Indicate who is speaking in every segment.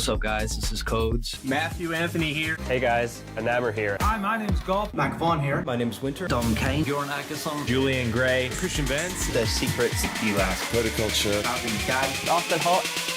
Speaker 1: What's up, guys? This is Codes.
Speaker 2: Matthew Anthony here.
Speaker 3: Hey guys, Anammer here.
Speaker 2: Hi, my name's Golf.
Speaker 4: Mac Vaughn here.
Speaker 5: My name's Winter.
Speaker 1: Dom Kane.
Speaker 6: Bjorn Akesson.
Speaker 7: Julian Gray.
Speaker 8: Christian Vance.
Speaker 5: The Secrets.
Speaker 4: Elas.
Speaker 8: Horticulture.
Speaker 4: Calvin Dad.
Speaker 5: Austin Hot.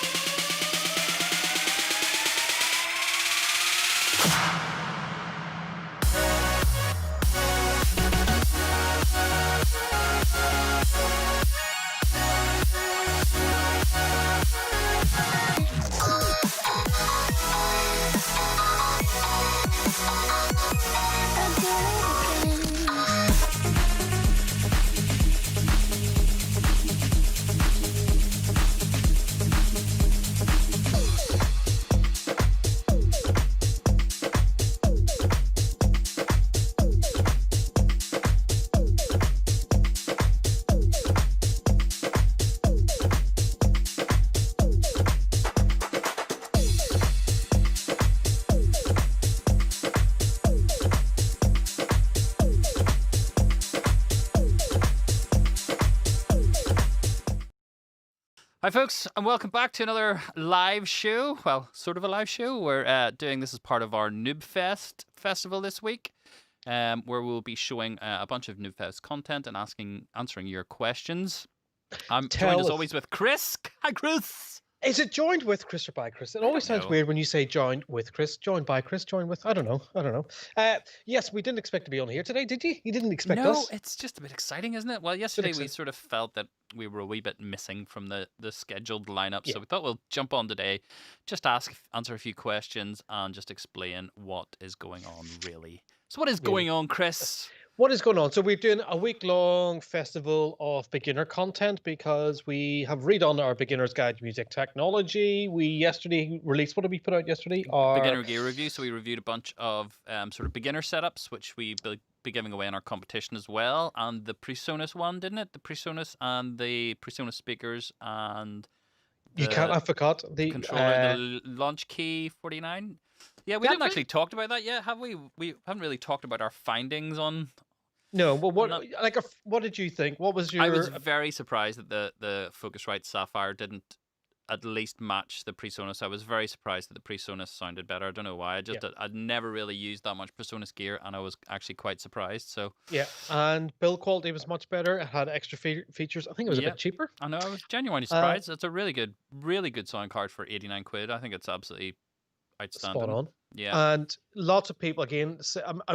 Speaker 9: Hi folks, and welcome back to another live show. Well, sort of a live show. We're doing this as part of our Noobfest festival this week, where we'll be showing a bunch of Noobfest content and answering your questions. I'm joined as always with Chris. Hi, Chris.
Speaker 10: Is it joined with Chris or by Chris? It always sounds weird when you say joined with Chris, joined by Chris, joined with. I don't know. Yes, we didn't expect to be on here today, did you? You didn't expect us?
Speaker 9: No, it's just a bit exciting, isn't it? Well, yesterday we sort of felt that we were a wee bit missing from the scheduled lineup, so we thought we'll jump on today, just answer a few questions, and just explain what is going on, really. So what is going on, Chris?
Speaker 10: What is going on? So we're doing a week-long festival of beginner content because we have redone our Beginner's Guide to Music Technology. We yesterday released, what did we put out yesterday? Our
Speaker 9: beginner gear review. So we reviewed a bunch of sort of beginner setups, which we be giving away in our competition as well. And the PreSonus one, didn't it? The PreSonus and the PreSonus speakers and
Speaker 10: I forgot the
Speaker 9: controller, the Launch Key 49. Yeah, we haven't actually talked about that yet, have we? We haven't really talked about our findings on.
Speaker 10: No, but what did you think? What was your?
Speaker 9: I was very surprised that the Focusrite Sapphire didn't at least match the PreSonus. I was very surprised that the PreSonus sounded better. I don't know why. I'd never really used that much PreSonus gear, and I was actually quite surprised. So
Speaker 10: yeah, and build quality was much better. It had extra features. I think it was a bit cheaper.
Speaker 9: I know. I was genuinely surprised. It's a really good sound card for 89 quid. I think it's absolutely outstanding.
Speaker 10: Spot on.
Speaker 9: Yeah.
Speaker 10: And lots of people, again,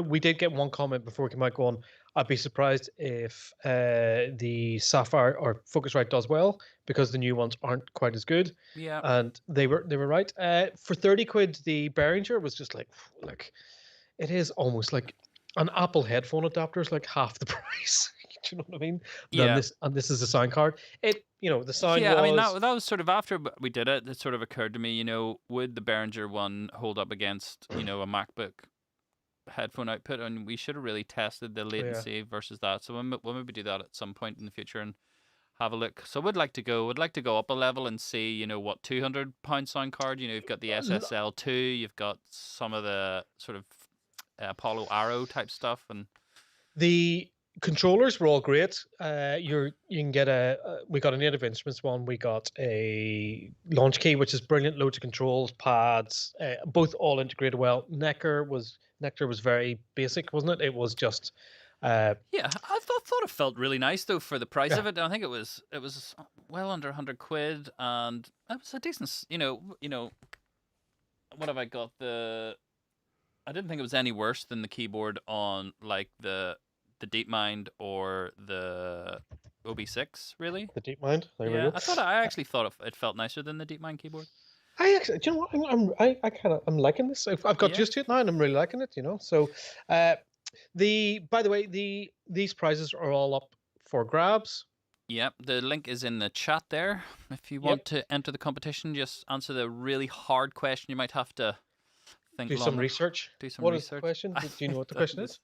Speaker 10: we did get one comment before we came out going, I'd be surprised if the Sapphire or Focusrite does well because the new ones aren't quite as good.
Speaker 9: Yeah.
Speaker 10: And they were right. For 30 quid, the Behringer was just like it is almost like an Apple headphone adapter is like half the price. Do you know what I mean?
Speaker 9: Yeah.
Speaker 10: This is a sound card. The sound.
Speaker 9: Yeah,
Speaker 10: was...
Speaker 9: I mean that was sort of after we did it. It sort of occurred to me, would the Behringer one hold up against a MacBook headphone output? And we should have really tested the latency versus that. So we'll maybe do that at some point in the future and have a look. So would like to go up a level and see what £200 sound card. You've got the SSL2, you've got some of the sort of Apollo Arrow type stuff, and
Speaker 10: the controllers were all great. You can get we got a Native Instruments one. We got a Launch Key, which is brilliant. Loads of controls, pads, both all integrated well. Nectar was very basic, wasn't it? It was just.
Speaker 9: I thought it felt really nice though for the price of it. I think it was well under 100 quid, and it was a decent. What have I got? I didn't think it was any worse than the keyboard on like the DeepMind or the OB6, really.
Speaker 10: The DeepMind, there we go.
Speaker 9: I actually thought it felt nicer than the DeepMind keyboard.
Speaker 10: Do you know what? I'm liking this. I've got used to it now, and I'm really liking it. So, by the way, these prizes are all up for grabs.
Speaker 9: Yep, the link is in the chat there. If you want to enter the competition, just answer the really hard question. You might have to think.
Speaker 10: Do some research. What is the question? Do you know what the question is?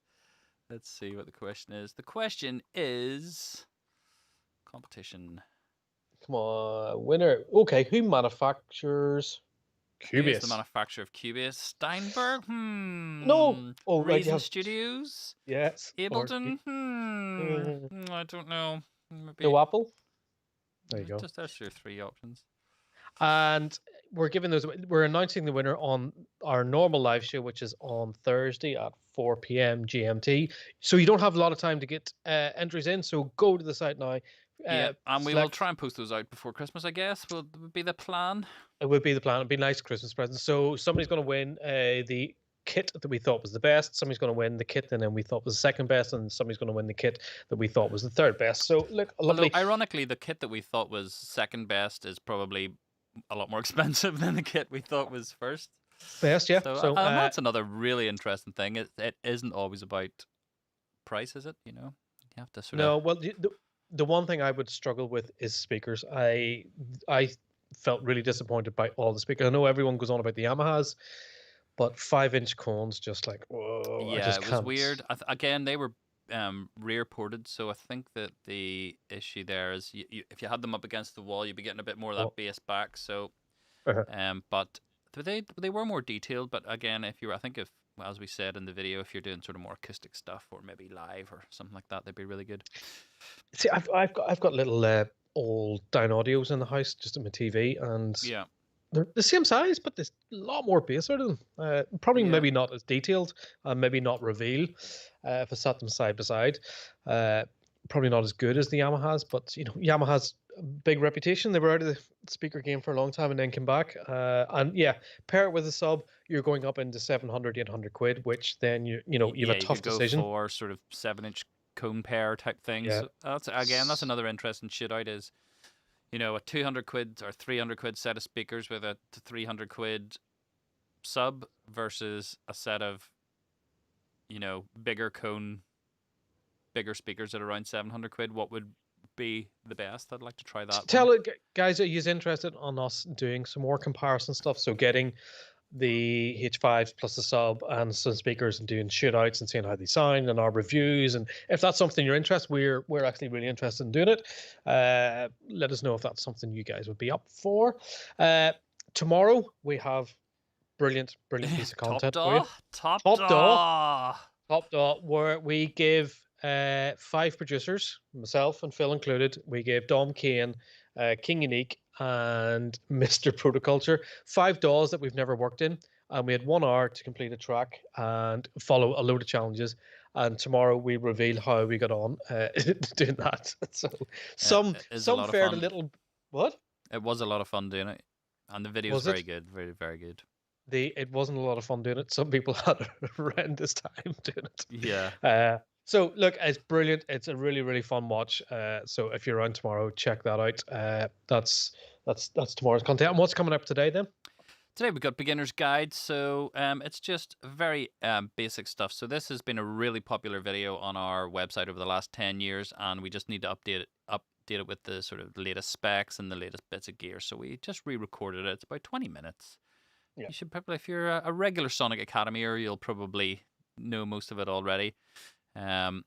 Speaker 9: Let's see what the question is. The question is competition.
Speaker 10: Come on, winner. Okay, who manufactures Cubase?
Speaker 9: Who's the manufacturer of Cubase? Steinberg?
Speaker 10: No. Oh,
Speaker 9: Reason Studios?
Speaker 10: Yes.
Speaker 9: Ableton? I don't know. Maybe...
Speaker 10: No Apple? There you go.
Speaker 9: Just there's your three options.
Speaker 10: And we're giving those. We're announcing the winner on our normal live show, which is on Thursday at 4 p.m. GMT. So you don't have a lot of time to get entries in. So go to the site now.
Speaker 9: Yeah, and we will
Speaker 10: select-
Speaker 9: try and post those out before Christmas, I guess. Will be the plan.
Speaker 10: It would be the plan. It'd be a nice Christmas present. So somebody's going to win the kit that we thought was the best. Somebody's going to win the kit and then we thought was the second best, and somebody's going to win the kit that we thought was the third best. So look, lovely.
Speaker 9: Although, ironically, the kit that we thought was second best is probably a lot more expensive than the kit we thought was first.
Speaker 10: Best, yeah.
Speaker 9: So, that's another really interesting thing. It isn't always about price, is it? You know, you have to sort
Speaker 10: No,
Speaker 9: of.
Speaker 10: well, the one thing I would struggle with is speakers. I felt really disappointed by all the speakers. I know everyone goes on about the Yamahas, but 5-inch cones just like, whoa, I
Speaker 9: Yeah,
Speaker 10: just
Speaker 9: it was
Speaker 10: can't.
Speaker 9: weird. Again, they were rear ported, so I think that the issue there is if you had them up against the wall, you'd be getting a bit more of that bass back. So,
Speaker 10: Uh-huh.
Speaker 9: but they were more detailed. But again, I think if, as we said in the video, if you're doing sort of more acoustic stuff or maybe live or something like that, they'd be really good.
Speaker 10: See, I've got little old down audios in the house just at my TV, and
Speaker 9: Yeah.
Speaker 10: they're the same size, but there's a lot more bass out of them. Probably
Speaker 9: Yeah.
Speaker 10: maybe not as detailed, maybe not reveal. If I sat them side by side, probably not as good as the Yamahas. But you know, Yamaha's a big reputation. They were out of the speaker game for a long time and then came back. And yeah, pair it with a sub, you're going up into 700, 800 quid, which then you have
Speaker 9: Yeah,
Speaker 10: a tough
Speaker 9: you could
Speaker 10: decision.
Speaker 9: go for sort of 7-inch cone pair type things.
Speaker 10: Yeah.
Speaker 9: So that's another interesting shootout is, a 200 quid or 300 quid set of speakers with a 300 quid sub versus a set of, bigger cone, bigger speakers at around 700 quid. What would be the best? I'd like to try that.
Speaker 10: Tell it, guys, are you interested on us doing some more comparison stuff? So getting the H5s plus the sub and some speakers and doing shootouts and seeing how they sound and our reviews. And if that's something you're interested, we're actually really interested in doing it. Let us know if that's something you guys would be up for. Tomorrow we have brilliant piece of content for you. TopDAW, where we give 5 producers, myself and Phil included. We gave Dom Kane, King Unique, and Mr. Protoculture 5 DAWs that we've never worked in, and we had 1 hour to complete a track and follow a load of challenges. And tomorrow we reveal how we got on doing that. So some fared a little. What?
Speaker 9: It was a lot of fun doing it, and the video was very good, very very good.
Speaker 10: It wasn't a lot of fun doing it. Some people had a horrendous time doing it.
Speaker 9: Yeah.
Speaker 10: So look, it's brilliant. It's a really, really fun watch. So if you're around tomorrow, check that out. That's tomorrow's content. And what's coming up today then?
Speaker 9: Today we've got beginner's guide. So it's just very basic stuff. So this has been a really popular video on our website over the last 10 years, and we just need to update it with the sort of latest specs and the latest bits of gear. So we just re-recorded it. It's about 20 minutes. Yeah. You should probably, if you're a regular Sonic Academy-er, you'll probably know most of it already. And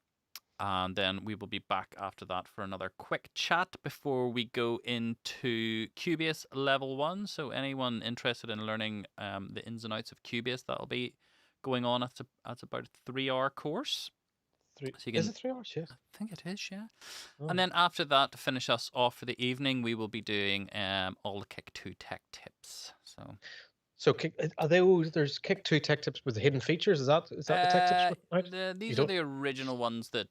Speaker 9: then we will be back after that for another quick chat before we go into Cubase Level 1. So anyone interested in learning the ins and outs of Cubase, that'll be going on. That's about a 3-hour course.
Speaker 10: Is it 3 hours? Yeah.
Speaker 9: I think it is, yeah.
Speaker 10: Oh.
Speaker 9: And then after that, to finish us off for the evening, we will be doing all the Kick 2 tech tips.
Speaker 10: So are there's Kick 2 tech tips with the hidden features? Is that the tech tips? Right?
Speaker 9: These are the original ones that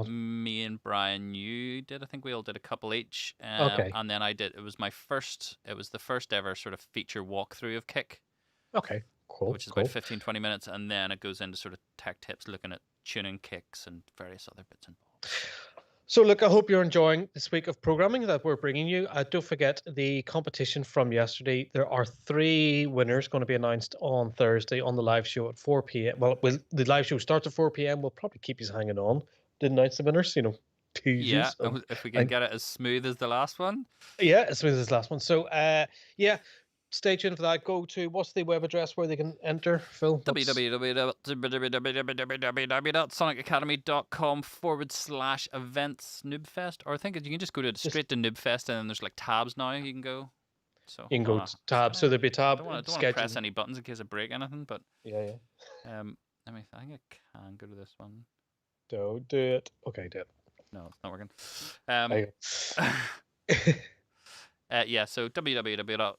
Speaker 9: me and Brian, you did. I think we all did a couple each.
Speaker 10: Okay.
Speaker 9: And then I did. It was the first ever sort of feature walkthrough of Kick.
Speaker 10: Okay, cool.
Speaker 9: Which is about 15-20 minutes, and then it goes into sort of tech tips, looking at tuning kicks and various other bits and bobs.
Speaker 10: So look, I hope you're enjoying this week of programming that we're bringing you. Don't forget the competition from yesterday. There are 3 winners going to be announced on Thursday on the live show at 4 p.m. Well, the live show starts at 4 p.m. We'll probably keep you hanging on to announce the winners, teases.
Speaker 9: Yeah, if we can get it as smooth as the last one.
Speaker 10: Yeah, as smooth as the last one. So, yeah. Stay tuned for that. Go to, what's the web address where they can enter, Phil?
Speaker 9: www.sonicacademy.com/events Noobfest. Or I think you can just go straight to Noobfest, and then there's like tabs now you can go. So
Speaker 10: you can go to tab. So there'll be a tab.
Speaker 9: I don't want to press any buttons in case I break anything, but
Speaker 10: yeah.
Speaker 9: I think I can go to this one.
Speaker 10: Don't do it. Okay, do it.
Speaker 9: No, it's not working. Yeah, so www.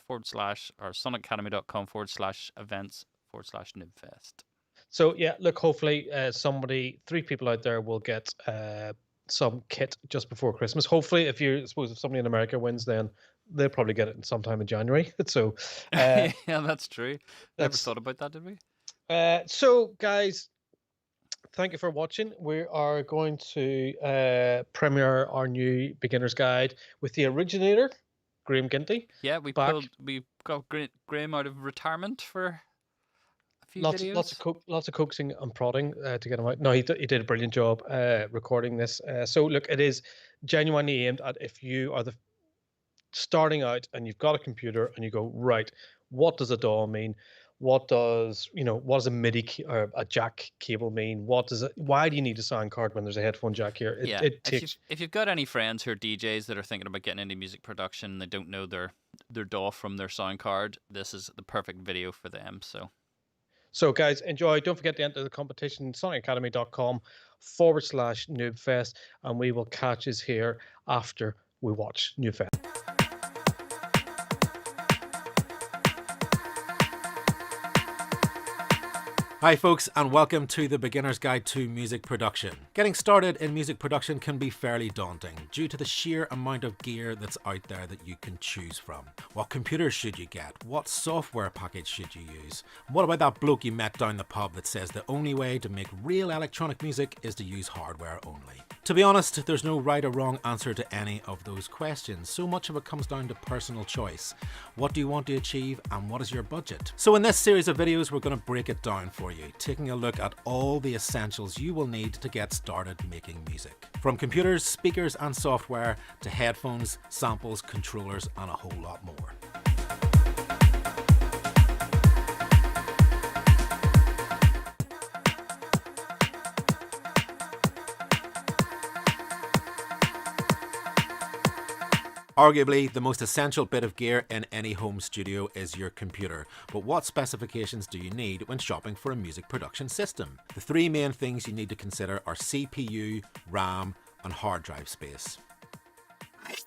Speaker 9: Forward slash or sonicacademy.com/events/Noobfest.
Speaker 10: So yeah, look, hopefully three people out there will get some kit just before Christmas. Hopefully, if somebody in America wins, then they'll probably get it sometime in January. So
Speaker 9: Yeah, that's true. Never
Speaker 10: that's
Speaker 9: thought about that, did we?
Speaker 10: so guys, thank you for watching. We are going to premiere our new beginner's guide with the originator, Graham Ginty.
Speaker 9: Yeah, we
Speaker 10: back.
Speaker 9: got Graham out of retirement for a few
Speaker 10: Lots
Speaker 9: videos.
Speaker 10: lots of coaxing and prodding to get him out. No, he did a brilliant job recording this. So look, it is genuinely aimed at if you are starting out and you've got a computer and you go, right, what does a DAW mean? What does a MIDI or a jack cable mean? Why do you need a sound card when there's a headphone jack here? It takes.
Speaker 9: If you've got any friends who are DJs that are thinking about getting into music production and they don't know their DAW from their sound card, this is the perfect video for them.
Speaker 10: So guys, enjoy. Don't forget to enter the competition, sonicacademy.com/Noobfest, and we will catch us here after we watch Noobfest.
Speaker 1: Hi folks, and welcome to the Beginner's Guide to Music Production. Getting started in music production can be fairly daunting due to the sheer amount of gear that's out there that you can choose from. What computers should you get? What software package should you use? What about that bloke you met down the pub that says the only way to make real electronic music is to use hardware only? To be honest, there's no right or wrong answer to any of those questions. So much of it comes down to personal choice. What do you want to achieve and what is your budget? So in this series of videos, we're going to break it down for you, taking a look at all the essentials you will need to get started making music. From computers, speakers and software to headphones, samples, controllers and a whole lot more. Arguably, the most essential bit of gear in any home studio is your computer, but what specifications do you need when shopping for a music production system? The three main things you need to consider are CPU, RAM, and hard drive space.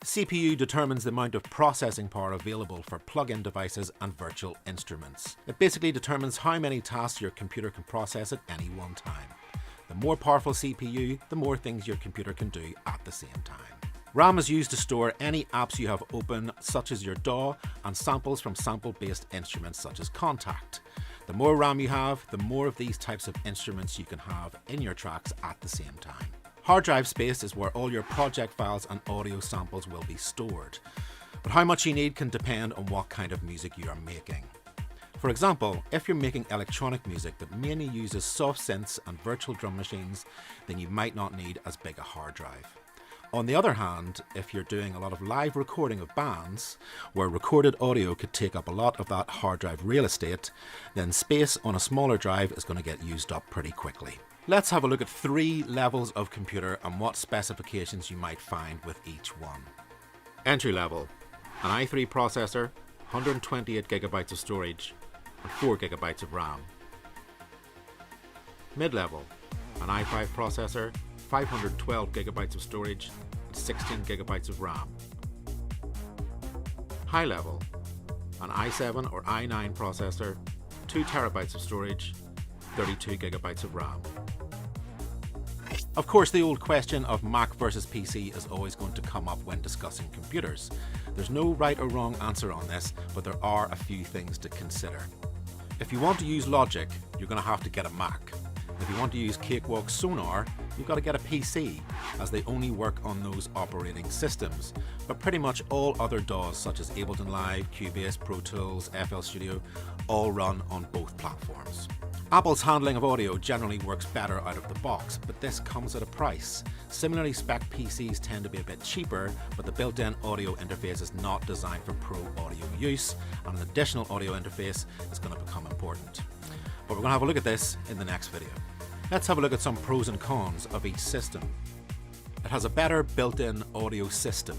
Speaker 1: CPU determines the amount of processing power available for plug-in devices and virtual instruments. It basically determines how many tasks your computer can process at any one time. The more powerful CPU, the more things your computer can do at the same time. RAM is used to store any apps you have open, such as your DAW, and samples from sample-based instruments such as Contact. The more RAM you have, the more of these types of instruments you can have in your tracks at the same time. Hard drive space is where all your project files and audio samples will be stored. But how much you need can depend on what kind of music you are making. For example, if you're making electronic music that mainly uses soft synths and virtual drum machines, then you might not need as big a hard drive. On the other hand, if you're doing a lot of live recording of bands, where recorded audio could take up a lot of that hard drive real estate, then space on a smaller drive is going to get used up pretty quickly. Let's have a look at three levels of computer and what specifications you might find with each one. Entry level, an i3 processor, 128 gigabytes of storage, and 4 gigabytes of RAM. Mid-level, an i5 processor, 512 gigabytes of storage and 16 gigabytes of RAM. High level, an i7 or i9 processor, 2 terabytes of storage, 32 gigabytes of RAM. Of course, the old question of Mac versus PC is always going to come up when discussing computers. There's no right or wrong answer on this, but there are a few things to consider. If you want to use Logic, you're going to have to get a Mac. If you want to use Cakewalk Sonar, you've got to get a PC, as they only work on those operating systems. But pretty much all other DAWs such as Ableton Live, Cubase, Pro Tools, FL Studio all run on both platforms. Apple's handling of audio generally works better out of the box, but this comes at a price. Similarly spec PCs tend to be a bit cheaper, but the built-in audio interface is not designed for pro audio use, and an additional audio interface is going to become important. But we're going to have a look at this in the next video. Let's have a look at some pros and cons of each system. It has a better built-in audio system.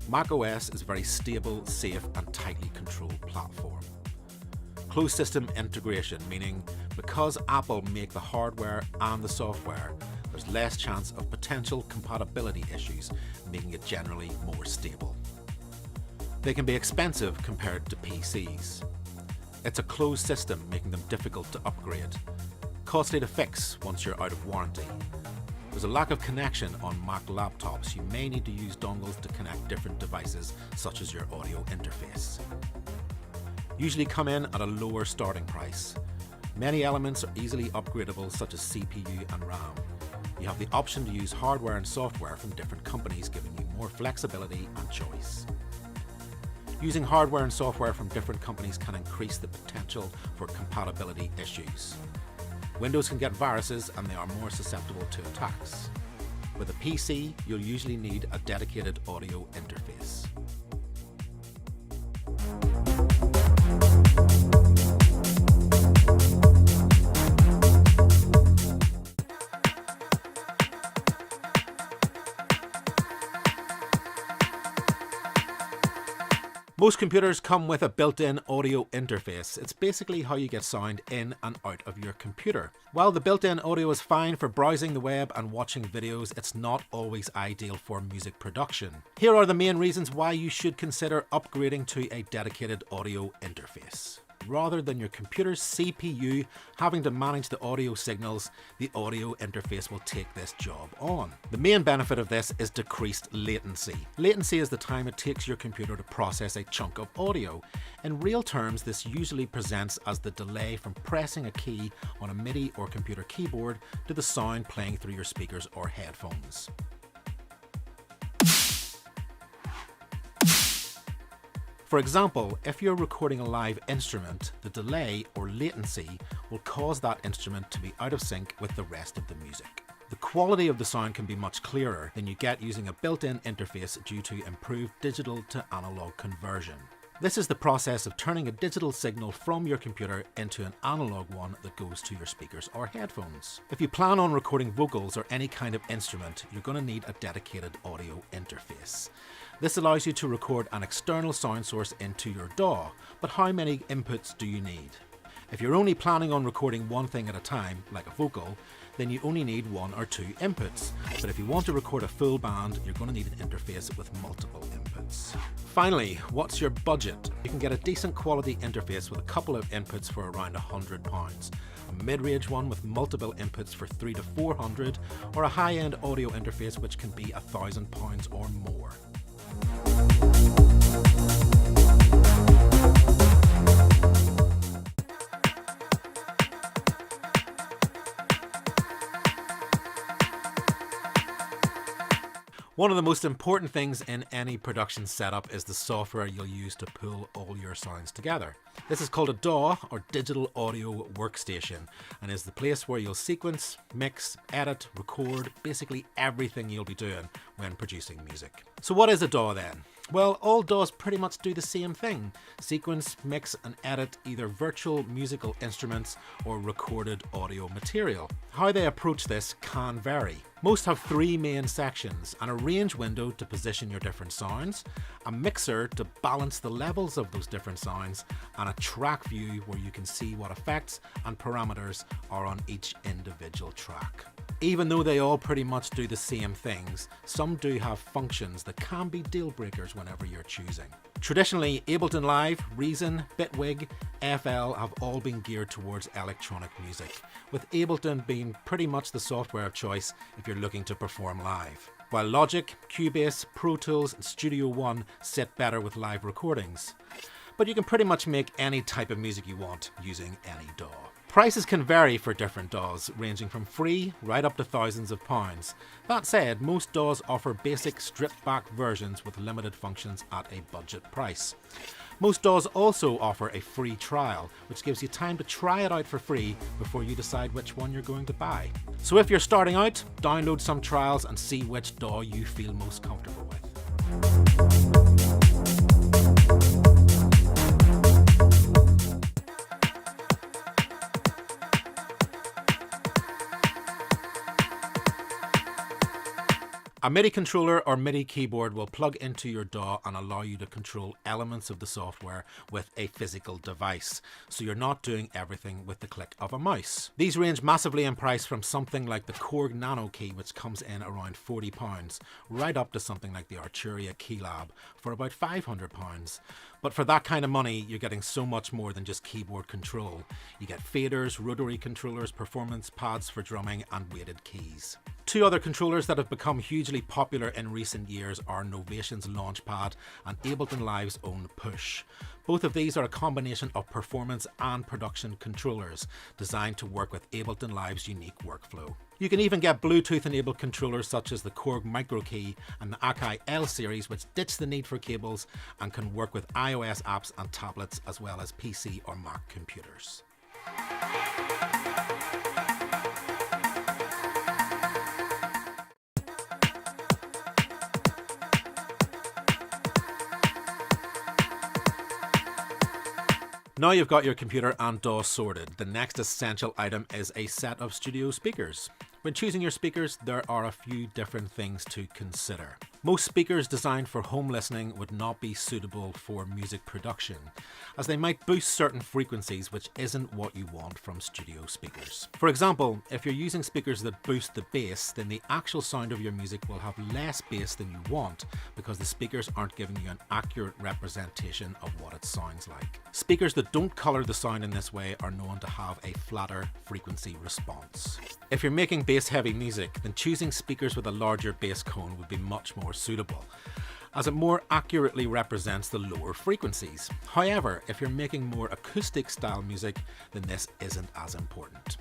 Speaker 1: macOS is a very stable, safe and tightly controlled platform. Closed system integration, meaning because Apple make the hardware and the software, there's less chance of potential compatibility issues, making it generally more stable. They can be expensive compared to PCs. It's a closed system, making them difficult to upgrade. Costly to fix once you're out of warranty. There's a lack of connection on Mac laptops. You may need to use dongles to connect different devices, such as your audio interface. Usually come in at a lower starting price. Many elements are easily upgradable, such as CPU and RAM. You have the option to use hardware and software from different companies, giving you more flexibility and choice. Using hardware and software from different companies can increase the potential for compatibility issues. Windows can get viruses and they are more susceptible to attacks. With a PC, you'll usually need a dedicated audio interface. Most computers come with a built-in audio interface. It's basically how you get sound in and out of your computer. While the built-in audio is fine for browsing the web and watching videos, it's not always ideal for music production. Here are the main reasons why you should consider upgrading to a dedicated audio interface. Rather than your computer's CPU having to manage the audio signals, the audio interface will take this job on. The main benefit of this is decreased latency. Latency is the time it takes your computer to process a chunk of audio. In real terms, this usually presents as the delay from pressing a key on a MIDI or computer keyboard to the sound playing through your speakers or headphones. For example, if you're recording a live instrument, the delay or latency will cause that instrument to be out of sync with the rest of the music. The quality of the sound can be much clearer than you get using a built-in interface due to improved digital to analog conversion. This is the process of turning a digital signal from your computer into an analog one that goes to your speakers or headphones. If you plan on recording vocals or any kind of instrument, you're going to need a dedicated audio interface. This allows you to record an external sound source into your DAW, but how many inputs do you need? If you're only planning on recording one thing at a time, like a vocal, then you only need 1 or 2 inputs. But if you want to record a full band, you're going to need an interface with multiple inputs. Finally, what's your budget? You can get a decent quality interface with a couple of inputs for around £100, a mid-range one with multiple inputs for £300 to £400, or a high-end audio interface which can be £1,000 or more. One of the most important things in any production setup is the software you'll use to pull all your sounds together. This is called a DAW, or Digital Audio Workstation, and is the place where you'll sequence, mix, edit, record, basically everything you'll be doing when producing music. So what is a DAW then? Well, all DAWs pretty much do the same thing. Sequence, mix and edit either virtual musical instruments or recorded audio material. How they approach this can vary. Most have 3 main sections: an arrange window to position your different sounds, a mixer to balance the levels of those different sounds, and a track view where you can see what effects and parameters are on each individual track. Even though they all pretty much do the same things, some do have functions that can be deal breakers whenever you're choosing. Traditionally, Ableton Live, Reason, Bitwig, FL have all been geared towards electronic music, with Ableton being pretty much the software of choice if you're looking to perform live. While Logic, Cubase, Pro Tools and Studio One sit better with live recordings. But you can pretty much make any type of music you want using any DAW. Prices can vary for different DAWs, ranging from free right up to thousands of pounds. That said, most DAWs offer basic stripped-back versions with limited functions at a budget price. Most DAWs also offer a free trial, which gives you time to try it out for free before you decide which one you're going to buy. So if you're starting out, download some trials and see which DAW you feel most comfortable with. A MIDI controller or MIDI keyboard will plug into your DAW and allow you to control elements of the software with a physical device, so you're not doing everything with the click of a mouse. These range massively in price from something like the Korg Nano key, which comes in around £40, right up to something like the Arturia Keylab for about £500. But for that kind of money, you're getting so much more than just keyboard control. You get faders, rotary controllers, performance pads for drumming, and weighted keys. Two other controllers that have become hugely popular in recent years are Novation's Launchpad and Ableton Live's own Push. Both of these are a combination of performance and production controllers designed to work with Ableton Live's unique workflow. You can even get Bluetooth-enabled controllers such as the Korg Micro Key and the Akai L series, which ditch the need for cables and can work with iOS apps and tablets as well as PC or Mac computers. Now you've got your computer and DAW sorted, the next essential item is a set of studio speakers. When choosing your speakers, there are a few different things to consider. Most speakers designed for home listening would not be suitable for music production, as they might boost certain frequencies, which isn't what you want from studio speakers. For example, if you're using speakers that boost the bass, then the actual sound of your music will have less bass than you want, because the speakers aren't giving you an accurate representation of what it sounds like. Speakers that don't color the sound in this way are known to have a flatter frequency response. If you're making bass-heavy music, then choosing speakers with a larger bass cone would be much more suitable, as it more accurately represents the lower frequencies. However, if you're making more acoustic style music, then this isn't as important.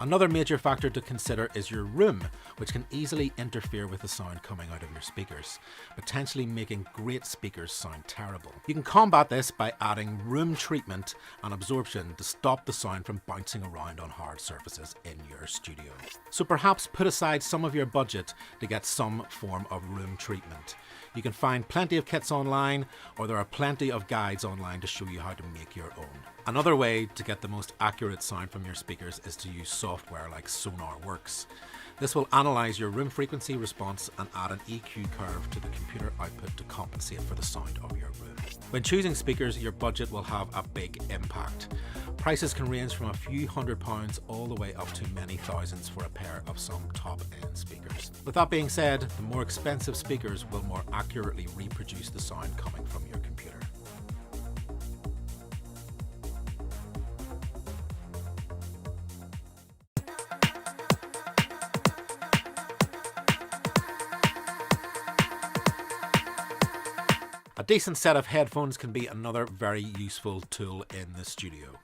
Speaker 1: Another major factor to consider is your room, which can easily interfere with the sound coming out of your speakers, potentially making great speakers sound terrible. You can combat this by adding room treatment and absorption to stop the sound from bouncing around on hard surfaces in your studio. So perhaps put aside some of your budget to get some form of room treatment. You can find plenty of kits online, or there are plenty of guides online to show you how to make your own. Another way to get the most accurate sound from your speakers is to use software like SonarWorks. This will analyze your room frequency response and add an EQ curve to the computer output to compensate for the sound of your room. When choosing speakers, your budget will have a big impact. Prices can range from a few £100s all the way up to many thousands for a pair of some top-end speakers. With that being said, the more expensive speakers will more accurately reproduce the sound coming from your computer. A decent set of headphones can be another very useful tool in the studio.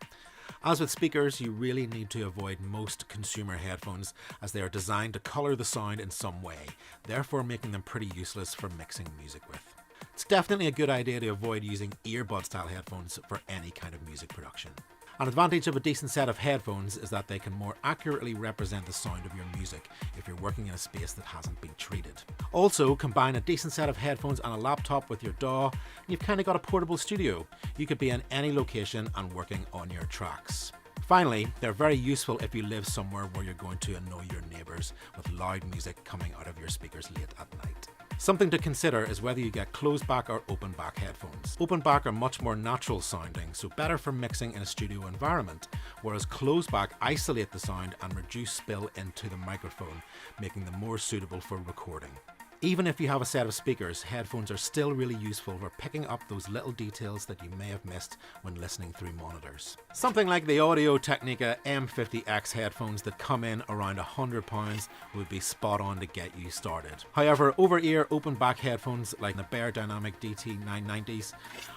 Speaker 1: As with speakers, you really need to avoid most consumer headphones, as they are designed to colour the sound in some way, therefore making them pretty useless for mixing music with. It's definitely a good idea to avoid using earbud style headphones for any kind of music production. An advantage of a decent set of headphones is that they can more accurately represent the sound of your music if you're working in a space that hasn't been treated. Also, combine a decent set of headphones and a laptop with your DAW, and you've kind of got a portable studio. You could be in any location and working on your tracks. Finally, they're very useful if you live somewhere where you're going to annoy your neighbours with loud music coming out of your speakers late at night. Something to consider is whether you get closed back or open back headphones. Open back are much more natural sounding, so better for mixing in a studio environment, whereas closed back isolate the sound and reduce spill into the microphone, making them more suitable for recording. Even if you have a set of speakers, headphones are still really useful for picking up those little details that you may have missed when listening through monitors. Something like the Audio-Technica M50X headphones that come in around £100 would be spot on to get you started. However, over-ear open-back headphones like the Bear Dynamic DT990s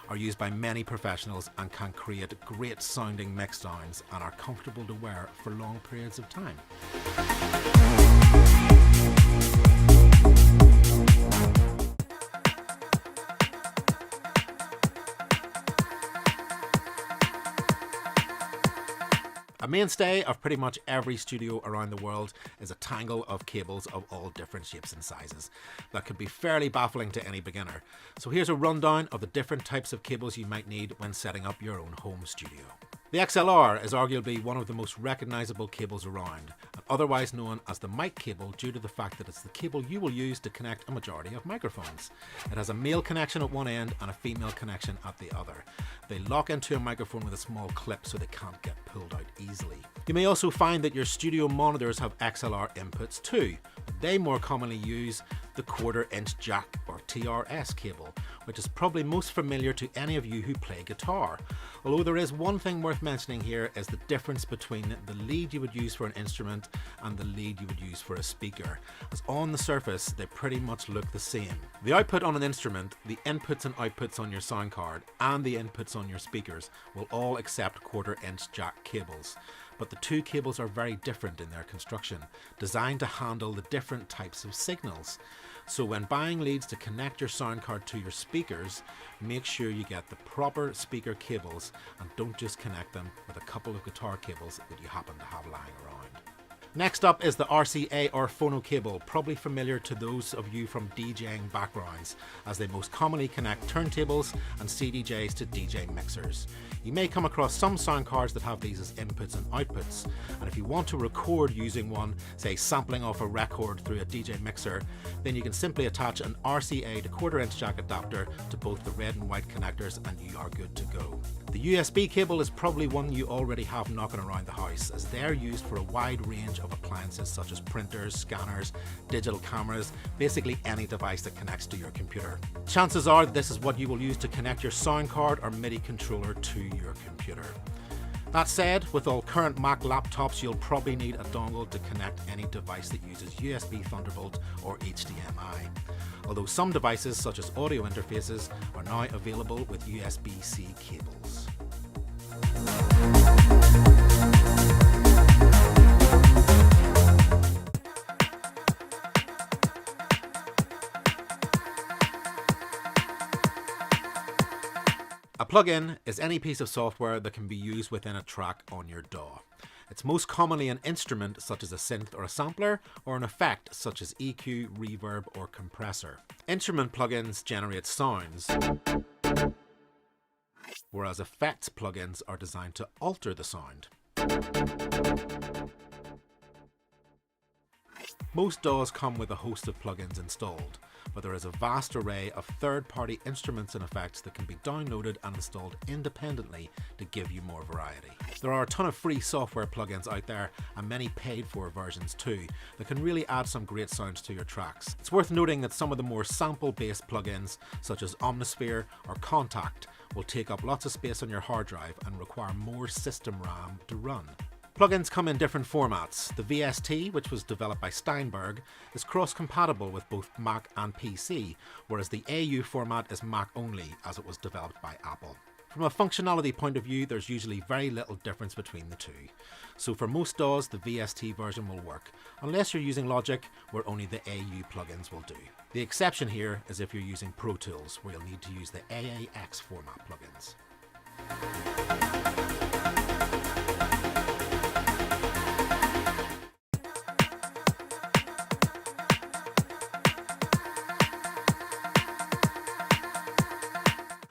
Speaker 1: are used by many professionals and can create great sounding mix sounds and are comfortable to wear for long periods of time. A mainstay of pretty much every studio around the world is a tangle of cables of all different shapes and sizes that could be fairly baffling to any beginner. So here's a rundown of the different types of cables you might need when setting up your own home studio. The XLR is arguably one of the most recognizable cables around, and otherwise known as the mic cable due to the fact that it's the cable you will use to connect a majority of microphones. It has a male connection at one end and a female connection at the other. They lock into a microphone with a small clip so they can't get pulled out easily. You may also find that your studio monitors have XLR inputs too, but they more commonly use the 1/4 inch jack or TRS cable, which is probably most familiar to any of you who play guitar. Although there is one thing worth mentioning here is the difference between the lead you would use for an instrument and the lead you would use for a speaker, as on the surface they pretty much look the same. The output on an instrument, the inputs and outputs on your sound card, and the inputs on your speakers will all accept 1/4 inch jack cables. But the two cables are very different in their construction, designed to handle the different types of signals. So when buying leads to connect your sound card to your speakers, make sure you get the proper speaker cables and don't just connect them with a couple of guitar cables that you happen to have lying around. Next up is the RCA or phono cable, probably familiar to those of you from DJing backgrounds, as they most commonly connect turntables and CDJs to DJ mixers. You may come across some sound cards that have these as inputs and outputs, and if you want to record using one, say sampling off a record through a DJ mixer, then you can simply attach an RCA to 1/4 inch jack adapter to both the red and white connectors and you are good to go. The USB cable is probably one you already have knocking around the house, as they're used for a wide range of appliances such as printers, scanners, digital cameras, basically any device that connects to your computer. Chances are this is what you will use to connect your sound card or MIDI controller to your computer. That said, with all current Mac laptops, you'll probably need a dongle to connect any device that uses USB Thunderbolt or HDMI. Although some devices, such as audio interfaces, are now available with USB-C cables. A plugin is any piece of software that can be used within a track on your DAW. It's most commonly an instrument such as a synth or a sampler, or an effect such as EQ, reverb, or compressor. Instrument plugins generate sounds, whereas effects plugins are designed to alter the sound. Most DAWs come with a host of plugins installed, but there is a vast array of third-party instruments and effects that can be downloaded and installed independently to give you more variety. There are a ton of free software plugins out there, and many paid-for versions too, that can really add some great sounds to your tracks. It's worth noting that some of the more sample-based plugins, such as Omnisphere or Contact, will take up lots of space on your hard drive and require more system RAM to run. Plugins come in different formats. The VST, which was developed by Steinberg, is cross-compatible with both Mac and PC, whereas the AU format is Mac only, as it was developed by Apple. From a functionality point of view, there's usually very little difference between the two. So for most DAWs, the VST version will work, unless you're using Logic, where only the AU plugins will do. The exception here is if you're using Pro Tools, where you'll need to use the AAX format plugins.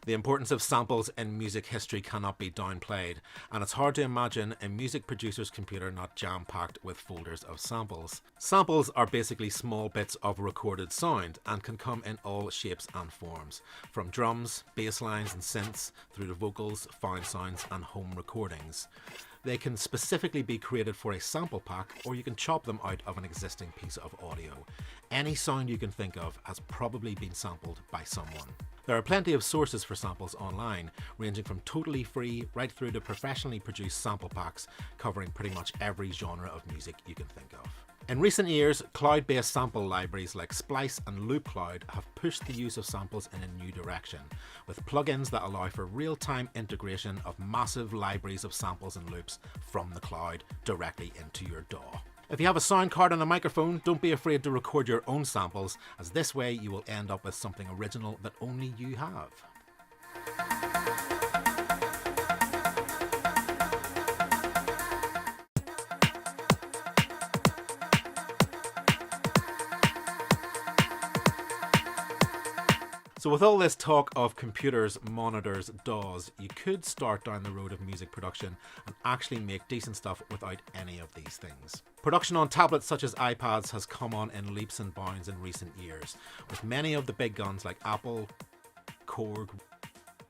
Speaker 1: The importance of samples in music history cannot be downplayed, and it's hard to imagine a music producer's computer not jam-packed with folders of samples. Samples are basically small bits of recorded sound and can come in all shapes and forms, from drums, bass lines and synths, through to vocals, found sounds and home recordings. They can specifically be created for a sample pack, or you can chop them out of an existing piece of audio. Any sound you can think of has probably been sampled by someone. There are plenty of sources for samples online, ranging from totally free right through to professionally produced sample packs covering pretty much every genre of music you can think of. In recent years, cloud-based sample libraries like Splice and LoopCloud have pushed the use of samples in a new direction, with plugins that allow for real-time integration of massive libraries of samples and loops from the cloud directly into your DAW. If you have a sound card and a microphone, don't be afraid to record your own samples, as this way you will end up with something original that only you have. So with all this talk of computers, monitors, DAWs, you could start down the road of music production and actually make decent stuff without any of these things. Production on tablets such as iPads has come on in leaps and bounds in recent years, with many of the big guns like Apple, Korg,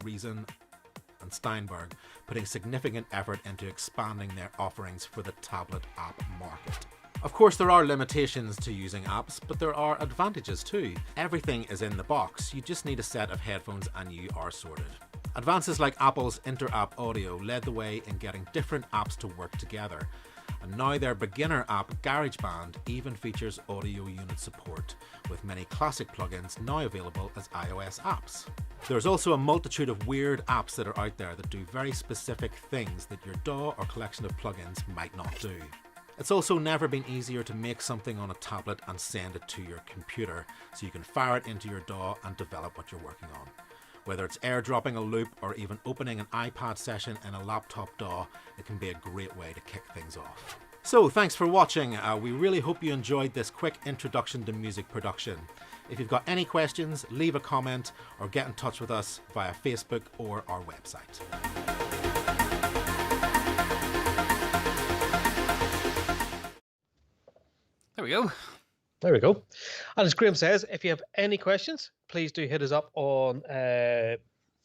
Speaker 1: Reason and Steinberg putting significant effort into expanding their offerings for the tablet app market. Of course, there are limitations to using apps, but there are advantages too. Everything is in the box, you just need a set of headphones and you are sorted. Advances like Apple's inter-app audio led the way in getting different apps to work together, and now their beginner app GarageBand even features audio unit support, with many classic plugins now available as iOS apps. There's also a multitude of weird apps that are out there that do very specific things that your DAW or collection of plugins might not do. It's also never been easier to make something on a tablet and send it to your computer, so you can fire it into your DAW and develop what you're working on. Whether it's airdropping a loop or even opening an iPad session in a laptop DAW, it can be a great way to kick things off. So thanks for watching. We really hope you enjoyed this quick introduction to music production. If you've got any questions, leave a comment or get in touch with us via Facebook or our website.
Speaker 9: There we go.
Speaker 10: There we go. And as Graham says, if you have any questions, please do hit us up on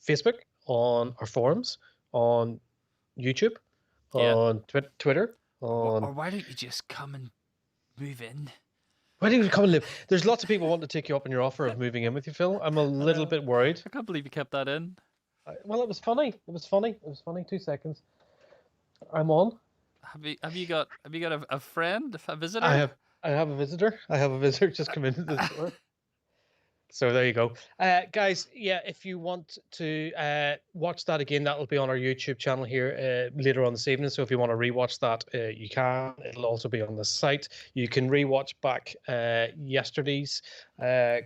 Speaker 10: Facebook, on our forums, on YouTube, on Twitter. On...
Speaker 9: Or why don't you just come and move in?
Speaker 10: Why don't you come and live? There's lots of people wanting to take you up on your offer of moving in with you, Phil. I'm a little bit worried.
Speaker 9: I can't believe you kept that in.
Speaker 10: Well, it was funny. It was funny. It was funny. 2 seconds. I'm on.
Speaker 9: Have you got a friend, a visitor?
Speaker 10: I have a visitor. I have a visitor just come into the door. So there you go. Guys, yeah, if you want to watch that again, that will be on our YouTube channel here later on this evening. So if you want to rewatch that, you can. It'll also be on the site. You can rewatch back yesterday's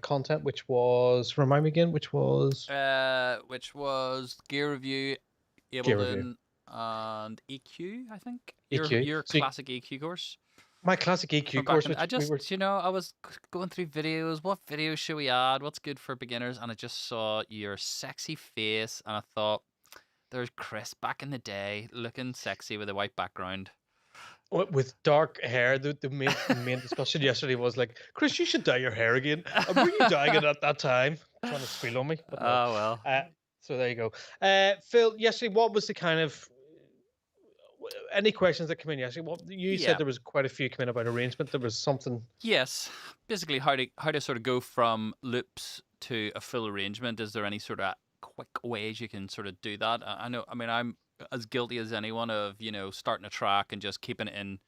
Speaker 10: content, which was, remind me again, which was
Speaker 9: Gear Review, Ableton, and EQ, I think.
Speaker 10: EQ.
Speaker 9: Your classic EQ course.
Speaker 10: My classic EQ course. Which
Speaker 9: I was going through videos. What videos should we add? What's good for beginners? And I just saw your sexy face, and I thought, there's Chris back in the day, looking sexy with a white background.
Speaker 10: With dark hair. The main discussion yesterday was like, Chris, you should dye your hair again. Were you dyeing it at that time? Trying to spill on me. But no.
Speaker 9: Oh, well.
Speaker 10: So there you go. Phil, yesterday, what was the kind of... Any questions that come in yesterday? Well, you said there was quite a few come in about arrangement. There was something.
Speaker 9: Yes, basically how to sort of go from loops to a full arrangement. Is there any sort of quick ways you can sort of do that? I know. I mean, I'm as guilty as anyone of starting a track and just keeping it in.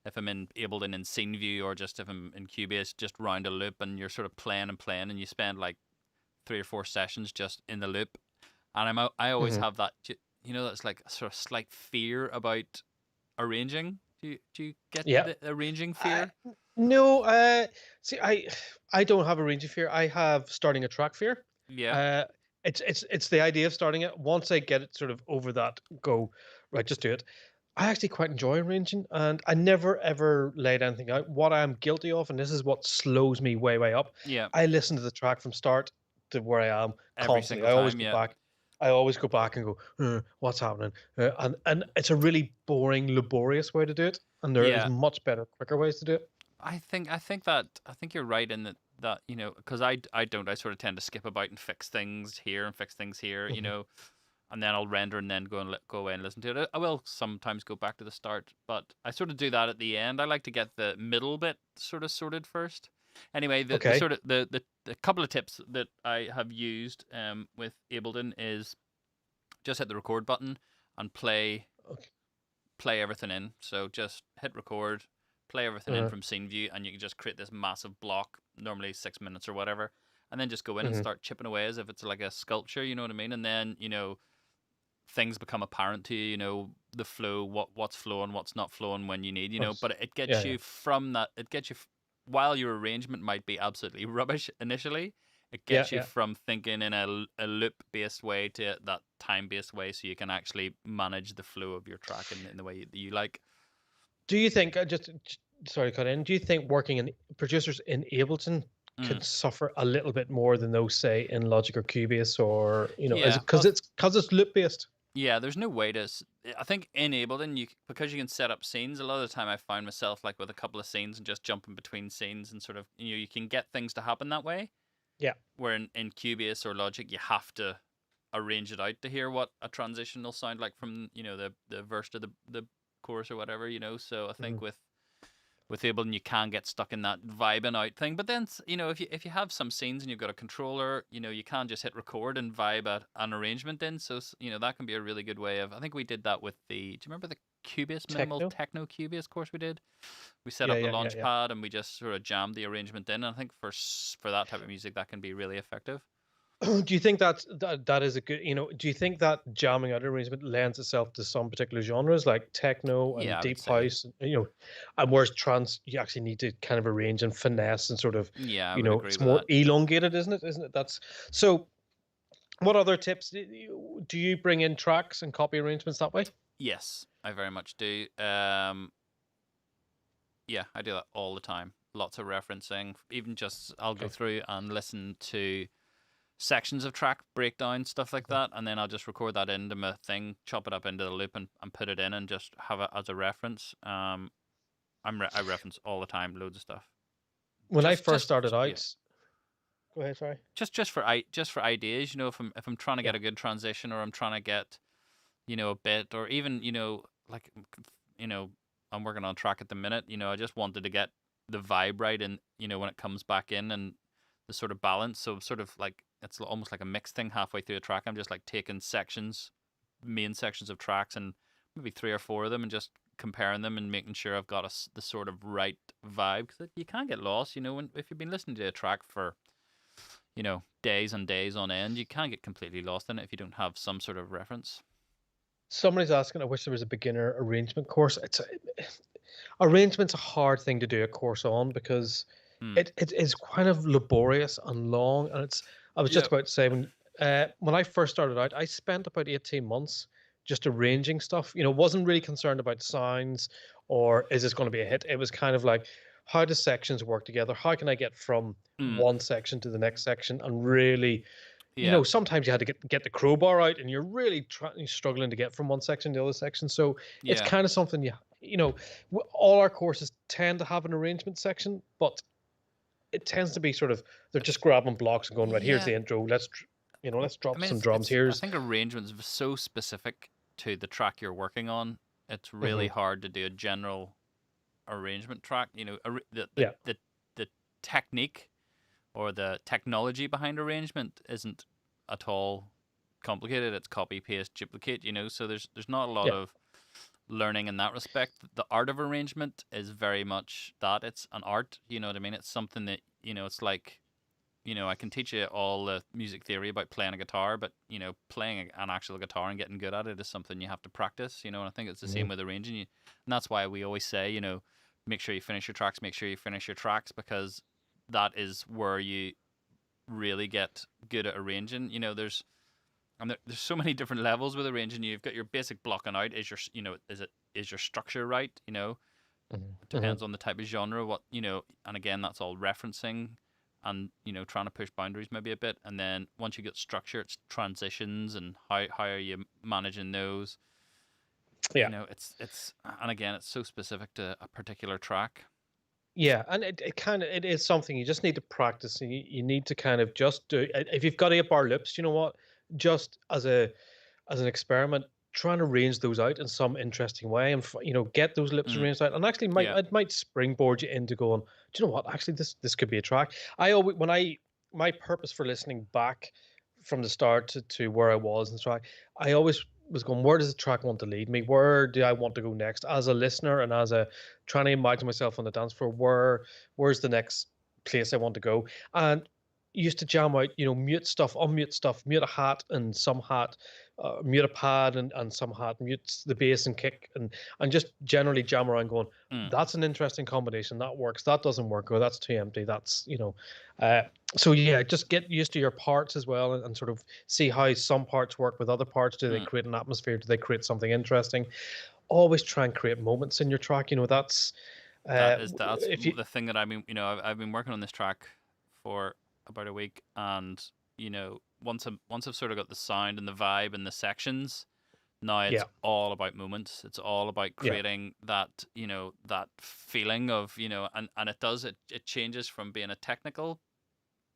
Speaker 9: If I'm in Ableton in scene view, or just if I'm in Cubase, just round a loop, and you're sort of playing, and you spend like 3 or 4 sessions just in the loop. And I always have that. That's like a sort of slight fear about arranging. Do you get the arranging fear?
Speaker 10: No. See, I don't have arranging fear. I have starting a track fear.
Speaker 9: Yeah.
Speaker 10: It's the idea of starting it. Once I get it sort of over that, go right, just do it. I actually quite enjoy arranging, and I never ever laid anything out. What I am guilty of, and this is what slows me way up.
Speaker 9: Yeah.
Speaker 10: I listen to the track from start to where I am constantly. I always go back. I always go back and go, what's happening? And it's a really boring, laborious way to do it. And there is much better, quicker ways to do it.
Speaker 9: I think you're right in that because I sort of tend to skip about and fix things here and fix things here, and then I'll render and then go away and listen to it. I will sometimes go back to the start, but I sort of do that at the end. I like to get the middle bit sort of sorted first. Anyway, the couple of tips that I have used with Ableton is just hit the record button and play everything in. So just hit record, play everything in from scene view, and you can just create this massive block, normally 6 minutes or whatever, and then just go in and start chipping away as if it's like a sculpture, you know what I mean? And then, things become apparent to you, the flow, what's flowing, what's not flowing when you need, but it gets you from that, while your arrangement might be absolutely rubbish initially, it gets you from thinking in a loop-based way to that time-based way, so you can actually manage the flow of your track in the way you like.
Speaker 10: Do you think, sorry to cut in, do you think working in producers in Ableton can suffer a little bit more than those, say, in Logic or Cubase, or is
Speaker 9: Yeah,
Speaker 10: it because it's loop based?
Speaker 9: yeah. There's no way to. I think in Ableton, because you can set up scenes. A lot of the time, I find myself like with a couple of scenes and just jumping between scenes and sort of you can get things to happen that way.
Speaker 10: Yeah.
Speaker 9: Where in Cubase or Logic, you have to arrange it out to hear what a transition will sound like from the verse to the chorus or whatever. So I think with Ableton, you can get stuck in that vibing out thing. But then, if you have some scenes and you've got a controller, you can just hit record and vibe an arrangement in. So, that can be a really good way of. I think we did that with do you remember the Cubase minimal techno Cubase course we did? We set up the launch pad and we just sort of jammed the arrangement in. And I think for that type of music, that can be really effective.
Speaker 10: Do you think that is a good, do you think that jamming out arrangement lends itself to some particular genres like techno and deep house, and whereas trance, you actually need to kind of arrange and finesse and sort of,
Speaker 9: I would agree
Speaker 10: it's
Speaker 9: with
Speaker 10: more
Speaker 9: that.
Speaker 10: elongated, isn't it? That's so. What other tips do you bring in tracks and copy arrangements that way?
Speaker 9: Yes, I very much do. Yeah, I do that all the time. Lots of referencing. Even just I'll go through and listen to sections of track breakdown, stuff like that, and then I'll just record that into my thing, chop it up into the loop, and put it in, and just have it as a reference. I reference all the time, loads of stuff.
Speaker 10: When I first started out, go ahead. Sorry.
Speaker 9: Just for ideas, if I'm trying to get a good transition, or I'm trying to get, a bit, or even like, I'm working on a track at the minute. I just wanted to get the vibe right, and when it comes back in, and the sort of balance. So sort of like it's almost like a mixed thing halfway through a track. I'm just like taking main sections of tracks, and maybe 3 or 4 of them, and just comparing them and making sure I've got the sort of right vibe. Because you can't get lost, if you've been listening to a track for, days and days on end, you can't get completely lost in it if you don't have some sort of reference.
Speaker 10: Somebody's asking, I wish there was a beginner arrangement course. Arrangement's a hard thing to do a course on because it is kind of laborious and long, and I was just about to say when I first started out, I spent about 18 months just arranging stuff. Wasn't really concerned about sounds or is this going to be a hit. It was kind of like, how do sections work together? How can I get from one section to the next section? And really, sometimes you had to get the crowbar out, and you're really struggling to get from one section to the other section. So it's kind of something all our courses tend to have an arrangement section, but it tends to be sort of they're just grabbing blocks and going, right, here's the intro. Let's drop some drums.
Speaker 9: I think arrangements are so specific to the track you're working on. It's really hard to do a general arrangement track. The technique or the technology behind arrangement isn't at all complicated. It's copy, paste, duplicate. So there's not a lot of learning in that respect. The art of arrangement is very much that. It's an art, you know what I mean? It's something that, it's like, I can teach you all the music theory about playing a guitar, but, playing an actual guitar and getting good at it is something you have to practice, and I think it's the same with arranging. And that's why we always say, make sure you finish your tracks, because that is where you really get good at arranging. There's so many different levels with arranging. You've got your basic blocking out. Is your structure right? Depends on the type of genre. And again, that's all referencing, and trying to push boundaries maybe a bit. And then once you get structure, it's transitions and how are you managing those.
Speaker 10: Yeah,
Speaker 9: it's and again, it's so specific to a particular track.
Speaker 10: Yeah, and it is something you just need to practice, and you need to kind of just do. If you've got 8-bar loops, you know what? Just as an experiment, try and arrange those out in some interesting way, and get those loops arranged out. And actually, it might springboard you into going, do you know what? Actually, this could be a track. My purpose for listening back from the start to where I was in the track, I always was going, where does the track want to lead me? Where do I want to go next as a listener, and as a trying to imagine myself on the dance floor? Where's the next place I want to go? And used to jam out, mute stuff, unmute stuff, mute a hat and some hat, mute a pad and some hat, mute the bass and kick, and just generally jam around going, that's an interesting combination, that works, that doesn't work, or that's too empty, that's, so yeah, just get used to your parts as well, and sort of see how some parts work with other parts. Do they create an atmosphere? Do they create something interesting? Always try and create moments in your track. That's
Speaker 9: the thing that I've been working on this track for about a week, and once I've sort of got the sound and the vibe and the sections, now it's all about moments. It's all about creating that that feeling of and it changes from being a technical,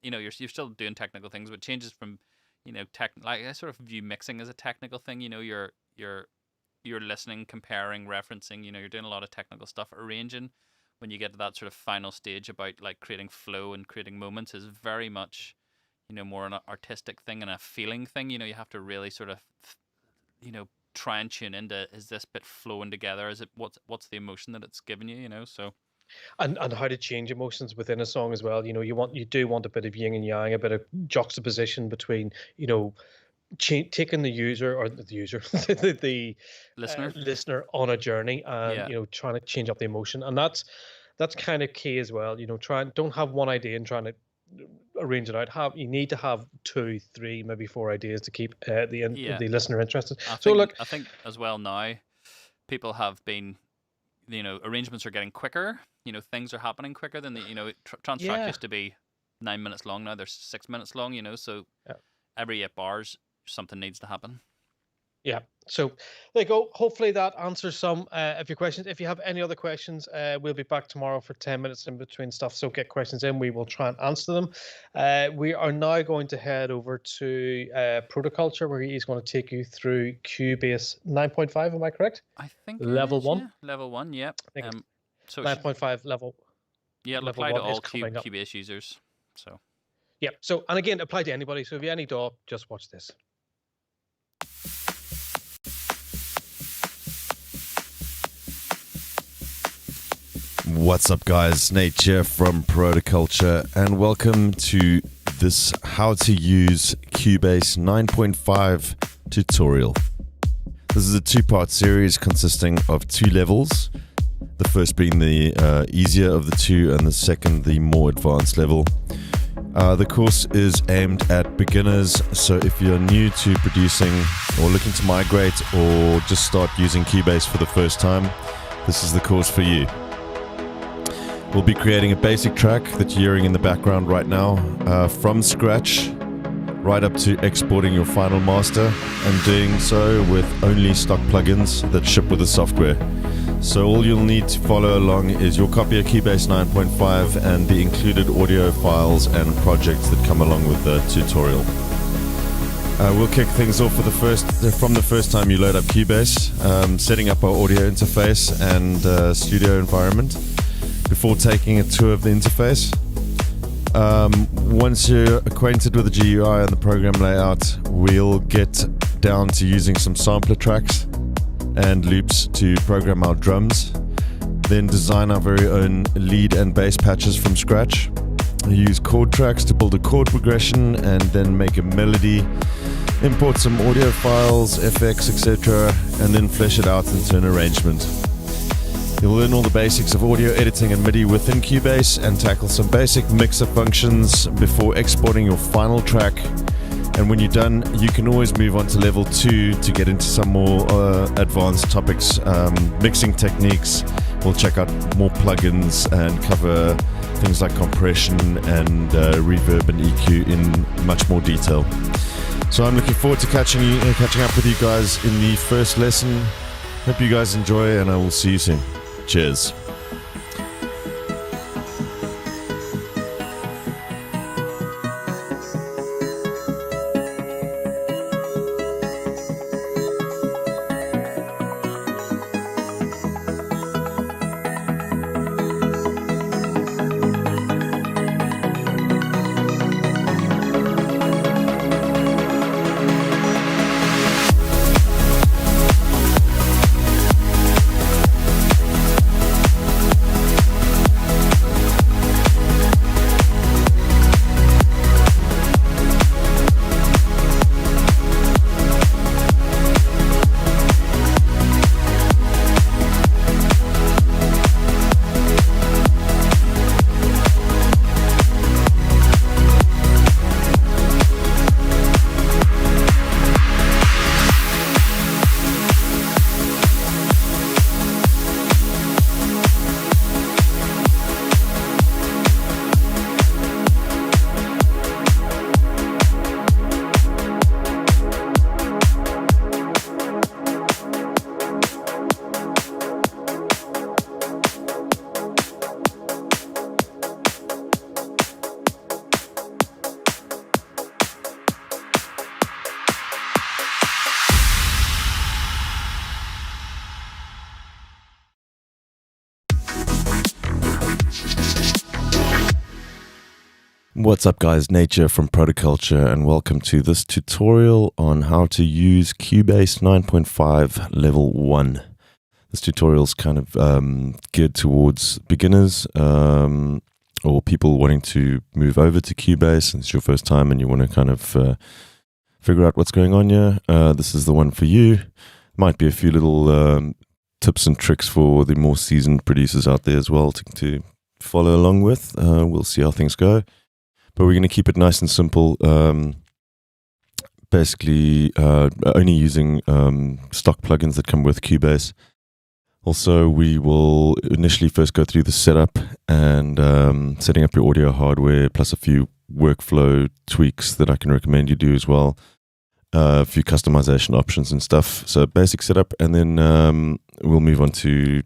Speaker 9: you're still doing technical things, but it changes from like I sort of view mixing as a technical thing. You're listening, comparing, referencing. You're doing a lot of technical stuff. Arranging, when you get to that sort of final stage about like creating flow and creating moments, is very much more an artistic thing and a feeling thing. You have to really sort of try and tune into, is this bit flowing together? Is it what's the emotion that it's giving you? So.
Speaker 10: And how to change emotions within a song as well. You do want a bit of yin and yang, a bit of juxtaposition between taking the user or the user the listener on a journey, and trying to change up the emotion, and that's kind of key as well. Don't have one idea and trying to arrange it out. You need to have 2, 3, maybe 4 ideas to keep the listener interested.
Speaker 9: I think as well now, people have been, arrangements are getting quicker. Things are happening quicker than trance track used to be 9 minutes long. Now they're 6 minutes long. So every 8 bars something needs to happen.
Speaker 10: Yeah. So there you go. Hopefully that answers some of your questions. If you have any other questions, we'll be back tomorrow for 10 minutes in between stuff. So get questions in. We will try and answer them. We are now going to head over to Protoculture, where he's going to take you through Cubase 9.5. Am I correct?
Speaker 9: I think
Speaker 10: level 1.
Speaker 9: Yeah. Level 1. Yep.
Speaker 10: So 9.5 level.
Speaker 9: Yeah, it'll apply to all Cubase users. So.
Speaker 10: Yeah. So, and again, apply to anybody. So if you have any DAW, just watch this.
Speaker 3: What's up, guys? Nate here from Protoculture, and welcome to this how to use Cubase 9.5 tutorial. This is a 2-part series consisting of 2 levels. The first being the easier of the 2, and the second the more advanced level. The course is aimed at beginners, so if you're new to producing or looking to migrate or just start using Cubase for the first time, this is the course for you. We'll be creating a basic track that you're hearing in the background right now, from scratch, right up to exporting your final master, and doing so with only stock plugins that ship with the software. So all you'll need to follow along is your copy of Cubase 9.5 and the included audio files and projects that come along with the tutorial. We'll kick things off from the first time you load up Cubase, setting up our audio interface and studio environment. Before taking a tour of the interface, once you're acquainted with the GUI and the program layout, we'll get down to using some sampler tracks and loops to program our drums, then design our very own lead and bass patches from scratch, use chord tracks to build a chord progression, and then make a melody, import some audio files, FX, etc., and then flesh it out into an arrangement. You'll learn all the basics of audio editing and MIDI within Cubase and tackle some basic mixer functions before exporting your final track. And when you're done, you can always move on to level 2 to get into some more advanced topics, mixing techniques. We'll check out more plugins and cover things like compression and reverb and EQ in much more detail. So I'm looking forward to catching up with you guys in the first lesson. Hope you guys enjoy, and I will see you soon. Cheers. What's up guys, Nature from Protoculture, and welcome to this tutorial on how to use Cubase 9.5 level 1. This tutorial is kind of geared towards beginners or people wanting to move over to Cubase and it's your first time and you want to kind of figure out what's going on here. This is the one for you. Might be a few little tips and tricks for the more seasoned producers out there as well to follow along with. We'll see how things go. But we're going to keep it nice and simple, basically only using stock plugins that come with Cubase. Also, we will initially first go through the setup and setting up your audio hardware, plus a few workflow tweaks that I can recommend you do as well. A few customization options and stuff. So basic setup, and then we'll move on to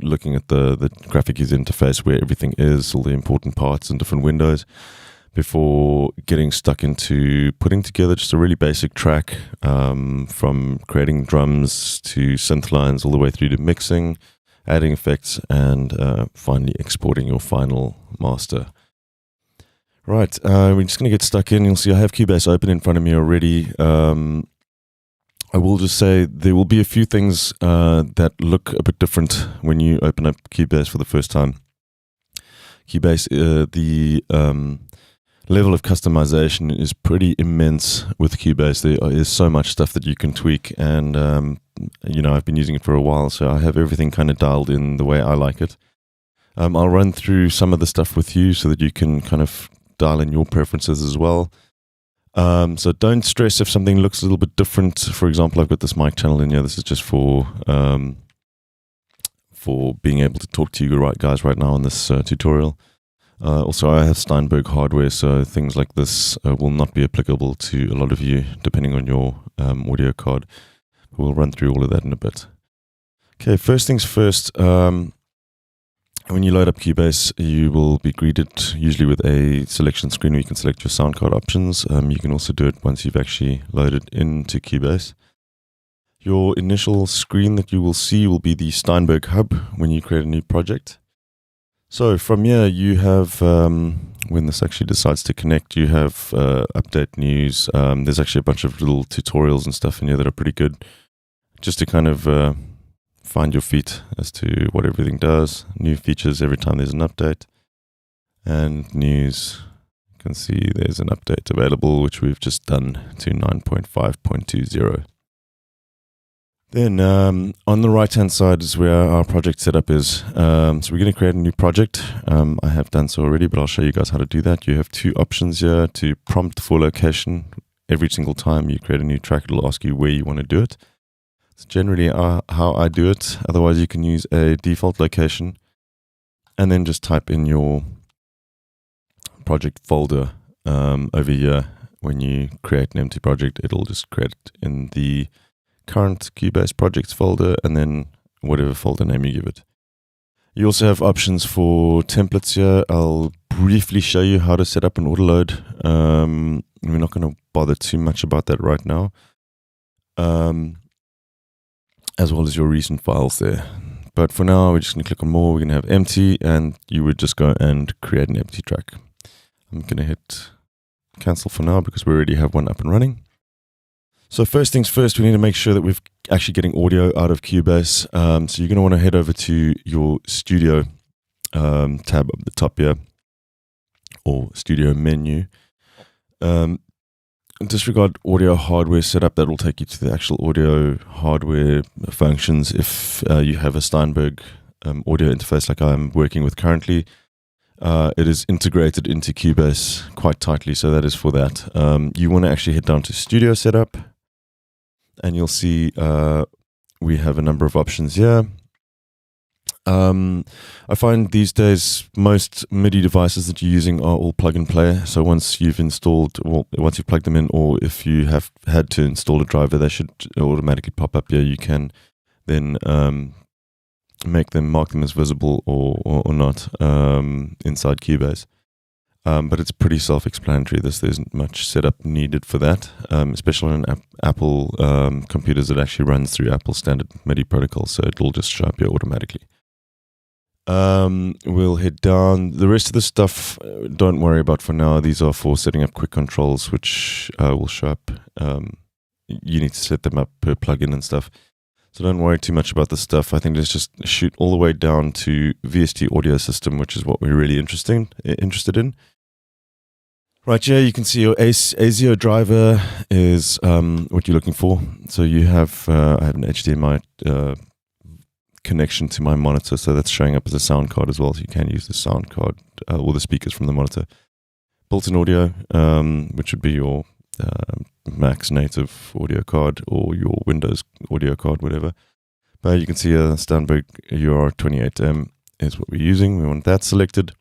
Speaker 3: looking at the graphic user interface where everything is, all the important parts and different windows, before getting stuck into putting together just a really basic track, from creating drums to synth lines all the way through to mixing, adding effects, and finally exporting your final master. Right, we're just going to get stuck in. You'll see I have Cubase open in front of me already. I will just say there will be a few things that look a bit different when you open up Cubase for the first time. Cubase, the level of customization is pretty immense with Cubase. There is so much stuff that you can tweak, and I've been using it for a while, so I have everything kind of dialed in the way I like it. I'll run through some of the stuff with you so that you can kind of dial in your preferences as well. So don't stress if something looks a little bit different. For example, I've got this mic channel in here. This is just for being able to talk to you guys right now on this tutorial. Also, I have Steinberg hardware, so things like this will not be applicable to a lot of you, depending on your audio card. We'll run through all of that in a bit. Okay, first things first. When you load up Cubase, you will be greeted usually with a selection screen where you can select your sound card options. You can also do it once you've actually loaded into Cubase. Your initial screen that you will see will be the Steinberg hub when you create a new project. So from here, you have, when this actually decides to connect, you have update news. There's actually a bunch of little tutorials and stuff in here that are pretty good, just to kind of find your feet as to what everything does. New features every time there's an update. And news, you can see there's an update available, which we've just done to 9.5.20. Then on the right hand side is where our project setup is. So we're going to create a new project. I have done so already, but I'll show you guys how to do that. You have two options here to prompt for location. Every single time you create a new track, it'll ask you where you want to do it. It's generally how I do it. Otherwise, you can use a default location and then just type in your project folder over here. When you create an empty project, it'll just create it in the current Cubase projects folder and then whatever folder name you give it. You also have options for templates here. I'll briefly show you how to set up an autoload. We're not going to bother too much about that right now. As well as your recent files there. But for now, we're just going to click on more. We're going to have empty, and you would just go and create an empty track. I'm going to hit cancel for now because we already have one up and running. So first things first, we need to make sure that we're actually getting audio out of Cubase. So you're going to want to head over to your studio tab up the top here, or studio menu. Disregard audio hardware setup. That will take you to the actual audio hardware functions. If you have a Steinberg audio interface like I'm working with currently, it is integrated into Cubase quite tightly, so that is for that. You want to actually head down to studio setup, and you'll see we have a number of options here. I find these days most MIDI devices that you're using are all plug and play. So once you've installed, well, once you've plugged them in, or if you have had to install a driver, they should automatically pop up here. You can then mark them as visible or not inside Cubase. But it's pretty self-explanatory. There isn't much setup needed for that, especially on Apple computers. It actually runs through Apple standard MIDI protocol, so it'll just show up here automatically. We'll head down. The rest of the stuff, don't worry about for now. These are for setting up quick controls, which will show up. You need to set them up per plugin and stuff. So don't worry too much about the stuff. I think let's just shoot all the way down to VST audio system, which is what we're really interested in. Right here, you can see your ASIO driver is what you're looking for. So you have, I have an HDMI connection to my monitor, so that's showing up as a sound card as well. So you can use the sound card or the speakers from the monitor. Built-in audio, which would be your Mac's native audio card or your Windows audio card, whatever. But you can see a Steinberg UR28M is what we're using. We want that selected.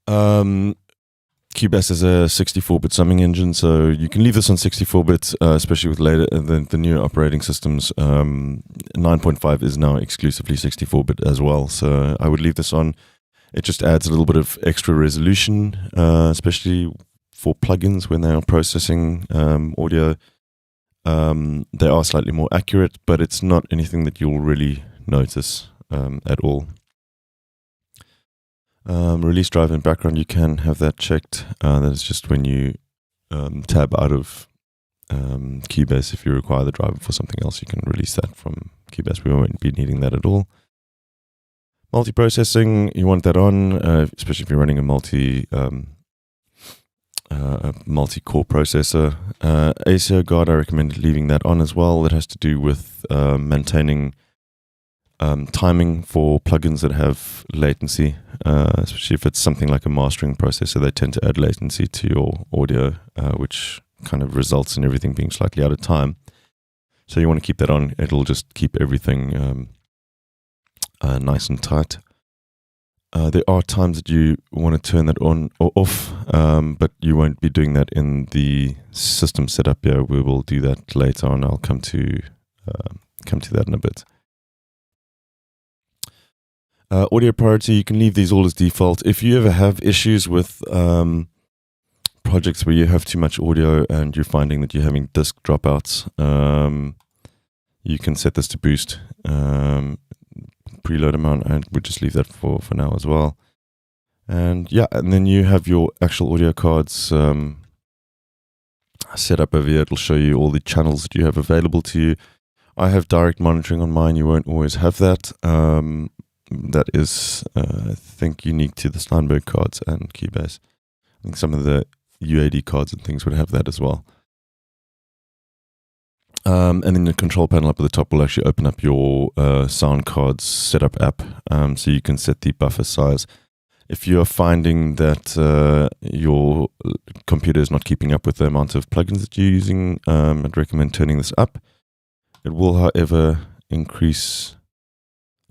Speaker 3: Cubase has a 64-bit summing engine, so you can leave this on 64-bit, especially with later the newer operating systems. 9.5 is now exclusively 64-bit as well, so I would leave this on. It just adds a little bit of extra resolution, especially for plugins when they are processing audio. They are slightly more accurate, but it's not anything that you'll really notice at all. Release driver in background, you can have that checked. That is just when you tab out of Cubase. If you require the driver for something else, you can release that from Cubase. We won't be needing that at all. Multiprocessing, you want that on, especially if you're running a multi-core processor. ASIO guard, I recommend leaving that on as well. That has to do with maintaining timing for plugins that have latency, especially if it's something like a mastering processor. They tend to add latency to your audio, which kind of results in everything being slightly out of time. So you want to keep that on. It'll just keep everything nice and tight. There are times that you want to turn that on or off, but you won't be doing that in the system setup here. We will do that later on. I'll come to that in a bit. Audio priority, you can leave these all as default. If you ever have issues with projects where you have too much audio and you're finding that you're having disk dropouts, you can set this to boost. Preload amount, and we'll just leave that for now as well. And yeah, and then you have your actual audio cards set up over here. It'll show you all the channels that you have available to you. I have direct monitoring on mine. You won't always have that. That is, I think, unique to the Steinberg cards and Cubase. I think some of the UAD cards and things would have that as well. And then the control panel up at the top will actually open up your sound cards setup app, so you can set the buffer size. If you are finding that your computer is not keeping up with the amount of plugins that you're using, I'd recommend turning this up. It will, however, increase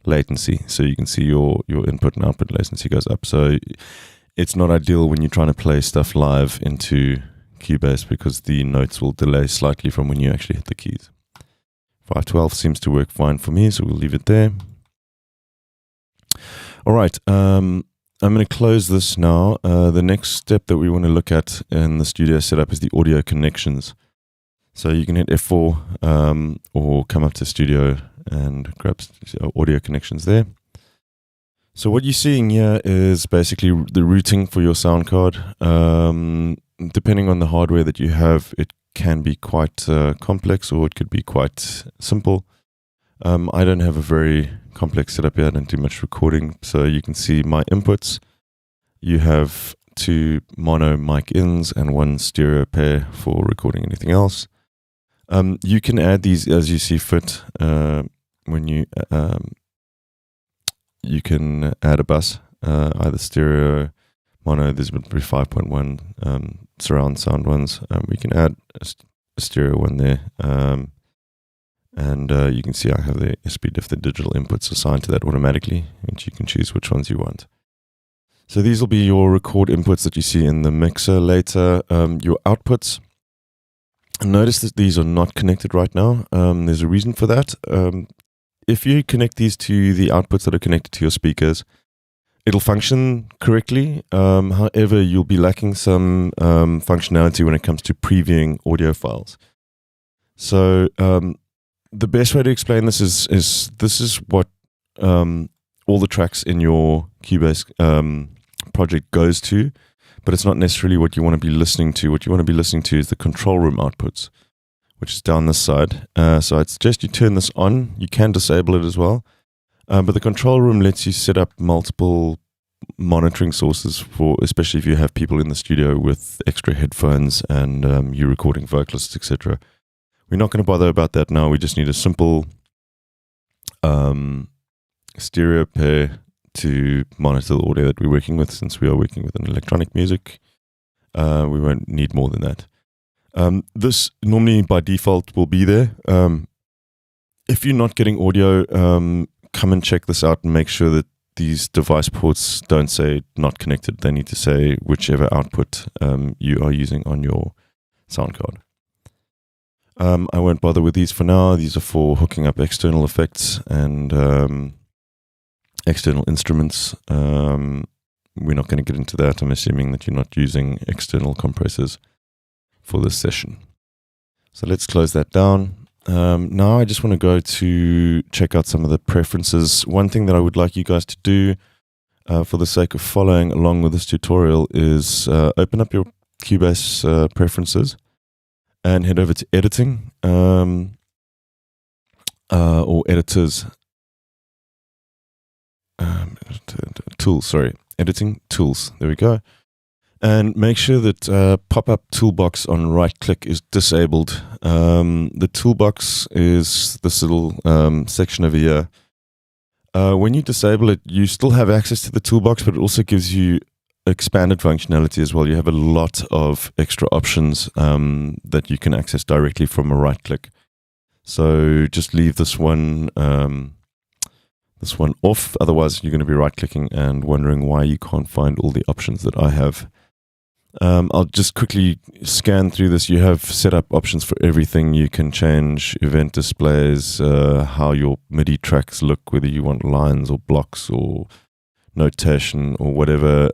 Speaker 3: latency, so you can see your input and output latency goes up. So it's not ideal when you're trying to play stuff live into Cubase because the notes will delay slightly from when you actually hit the keys. 512 seems to work fine for me, so we'll leave it there. All right, I'm going to close this now. The next step that we want to look at in the studio setup is the audio connections. So you can hit F4 or come up to Studio and grab audio connections there. So what you're seeing here is basically the routing for your sound card. Depending on the hardware that you have, it can be quite complex or it could be quite simple. I don't have a very complex setup here. I don't do much recording. So you can see my inputs. You have 2 mono mic ins and 1 stereo pair for recording anything else. You can add these as you see fit. When you can add a bus, either stereo, mono. There's been 5.1 surround sound ones. We can add a stereo one there, and you can see I have the SP diff, the digital inputs assigned to that automatically, and you can choose which ones you want. So these will be your record inputs that you see in the mixer later. Your outputs. Notice that these are not connected right now. There's a reason for that. If you connect these to the outputs that are connected to your speakers, it'll function correctly. However, you'll be lacking some functionality when it comes to previewing audio files. So the best way to explain this is this is what all the tracks in your Cubase project goes to, but it's not necessarily what you want to be listening to. What you want to be listening to is the control room outputs, which is down this side. So I'd suggest you turn this on. You can disable it as well. But the control room lets you set up multiple monitoring sources for, especially if you have people in the studio with extra headphones and you're recording vocalists, etc. We're not going to bother about that now. We just need a simple stereo pair to monitor the audio that we're working with, since we are working with an electronic music. We won't need more than that. This normally by default will be there. If you're not getting audio, come and check this out and make sure that these device ports don't say not connected. They need to say whichever output you are using on your sound card. I won't bother with these for now. These are for hooking up external effects and external instruments. We're not going to get into that. I'm assuming that you're not using external compressors for this session. So let's close that down. Now I just want to go to check out some of the preferences. One thing that I would like you guys to do for the sake of following along with this tutorial is open up your Cubase preferences and head over to editing or editors. Tools, sorry. Editing, tools. There we go. And make sure that pop-up toolbox on right-click is disabled. The toolbox is this little section over here. When you disable it, you still have access to the toolbox, but it also gives you expanded functionality as well. You have a lot of extra options that you can access directly from a right-click. So just leave this one off. Otherwise, you're going to be right-clicking and wondering why you can't find all the options that I have. I'll just quickly scan through this. You have set up options for everything. You can change event displays, how your MIDI tracks look, whether you want lines or blocks or notation or whatever.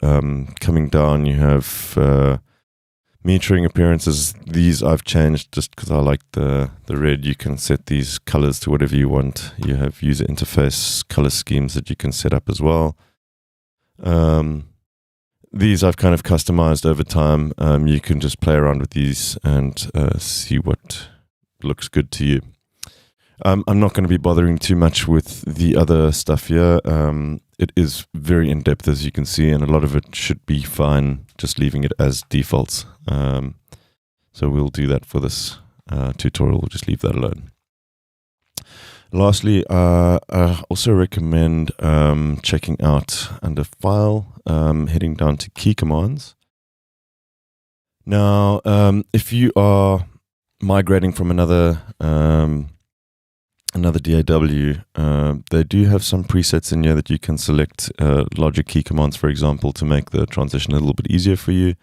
Speaker 3: Coming down, you have metering appearances. These I've changed just because I like the red. You can set these colors to whatever you want. You have user interface color schemes that you can set up as well. These I've kind of customized over time. You can just play around with these and see what looks good to you. I'm not going to be bothering too much with the other stuff here. It is very in-depth, as you can see, and a lot of it should be fine just leaving it as defaults. So we'll do that for this tutorial. We'll just leave that alone. Lastly, I also recommend checking out under File, heading down to Key Commands. Now, if you are migrating from another DAW, they do have some presets in here that you can select. Logic Key Commands, for example, to make the transition a little bit easier for you.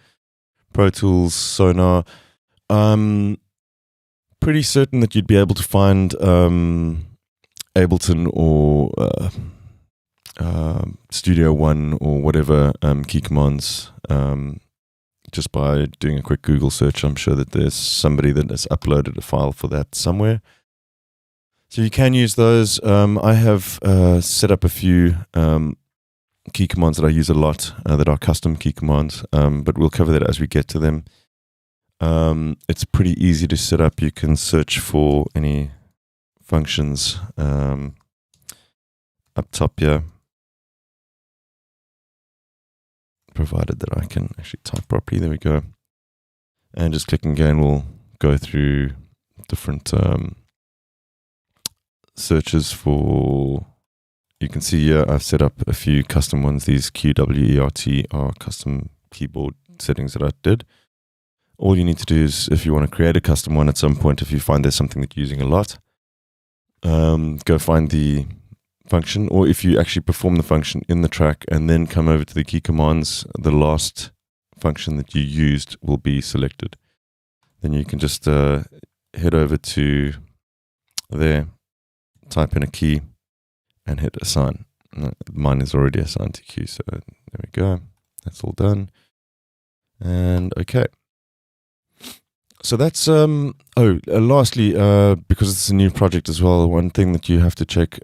Speaker 3: Pro Tools, Sonar. Pretty certain that you'd be able to find Ableton or Studio One or whatever key commands just by doing a quick Google search. I'm sure that there's somebody that has uploaded a file for that somewhere. So you can use those. I have set up a few key commands that I use a lot that are custom key commands, but we'll cover that as we get to them. It's pretty easy to set up. You can search for any functions up top here, provided that I can actually type properly. There we go. And just clicking again will go through different searches for, you can see here I've set up a few custom ones. These QWERT are custom keyboard settings that I did. All you need to do is, if you want to create a custom one at some point, if you find there's something that you're using a lot, go find the function, or if you actually perform the function in the track and then come over to the key commands, the last function that you used will be selected. Then you can just head over to there, type in a key and hit assign. Mine is already assigned to Q, so there we go. That's all done. And okay. So that's, lastly, because it's a new project as well, one thing that you have to check,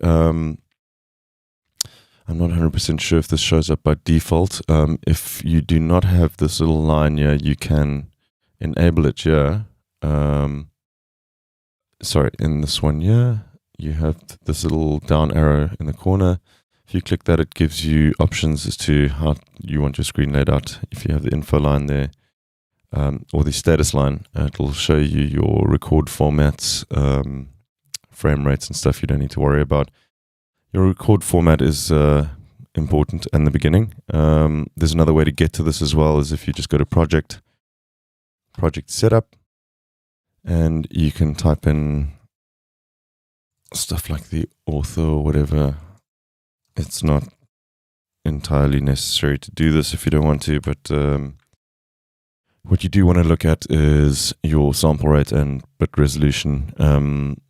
Speaker 3: I'm not 100% sure if this shows up by default. If you do not have this little line here, you can enable it here. Sorry, in this one here, you have this little down arrow in the corner. If you click that, it gives you options as to how you want your screen laid out. If you have the info line there, or the status line, it'll show you your record formats, frame rates and stuff you don't need to worry about. Your record format is important in the beginning. There's another way to get to this as well, is if you just go to project setup, and you can type in stuff like the author or whatever. It's not entirely necessary to do this if you don't want to, but what you do want to look at is your sample rate and bit resolution.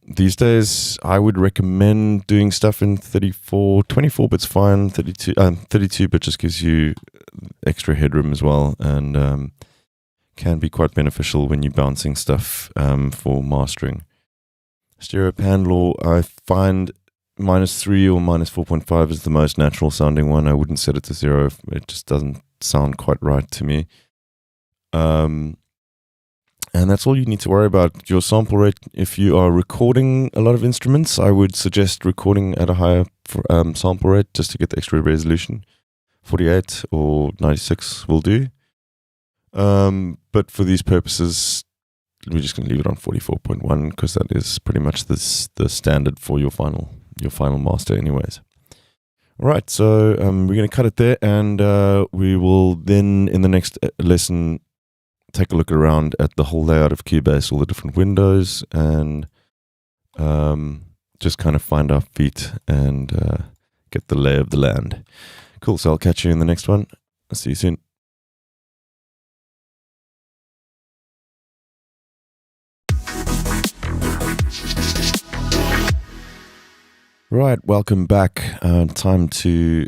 Speaker 3: These days, I would recommend doing stuff in 34, 24 bits fine, 32 bit just gives you extra headroom as well, and can be quite beneficial when you're bouncing stuff for mastering. Stereo pan law, I find -3 or -4.5 is the most natural sounding one. I wouldn't set it to 0. It just doesn't sound quite right to me. And that's all you need to worry about. Your sample rate, if you are recording a lot of instruments, I would suggest recording at a higher sample rate just to get the extra resolution. 48 or 96 will do. But for these purposes, we're just going to leave it on 44.1 because that is pretty much the standard for your final master anyways. All right, so we're going to cut it there, and we will then, in the next lesson, take a look around at the whole layout of Cubase, all the different windows, and just kind of find our feet and get the lay of the land. Cool, so I'll catch you in the next one. I'll see you soon. Right, welcome back. Time to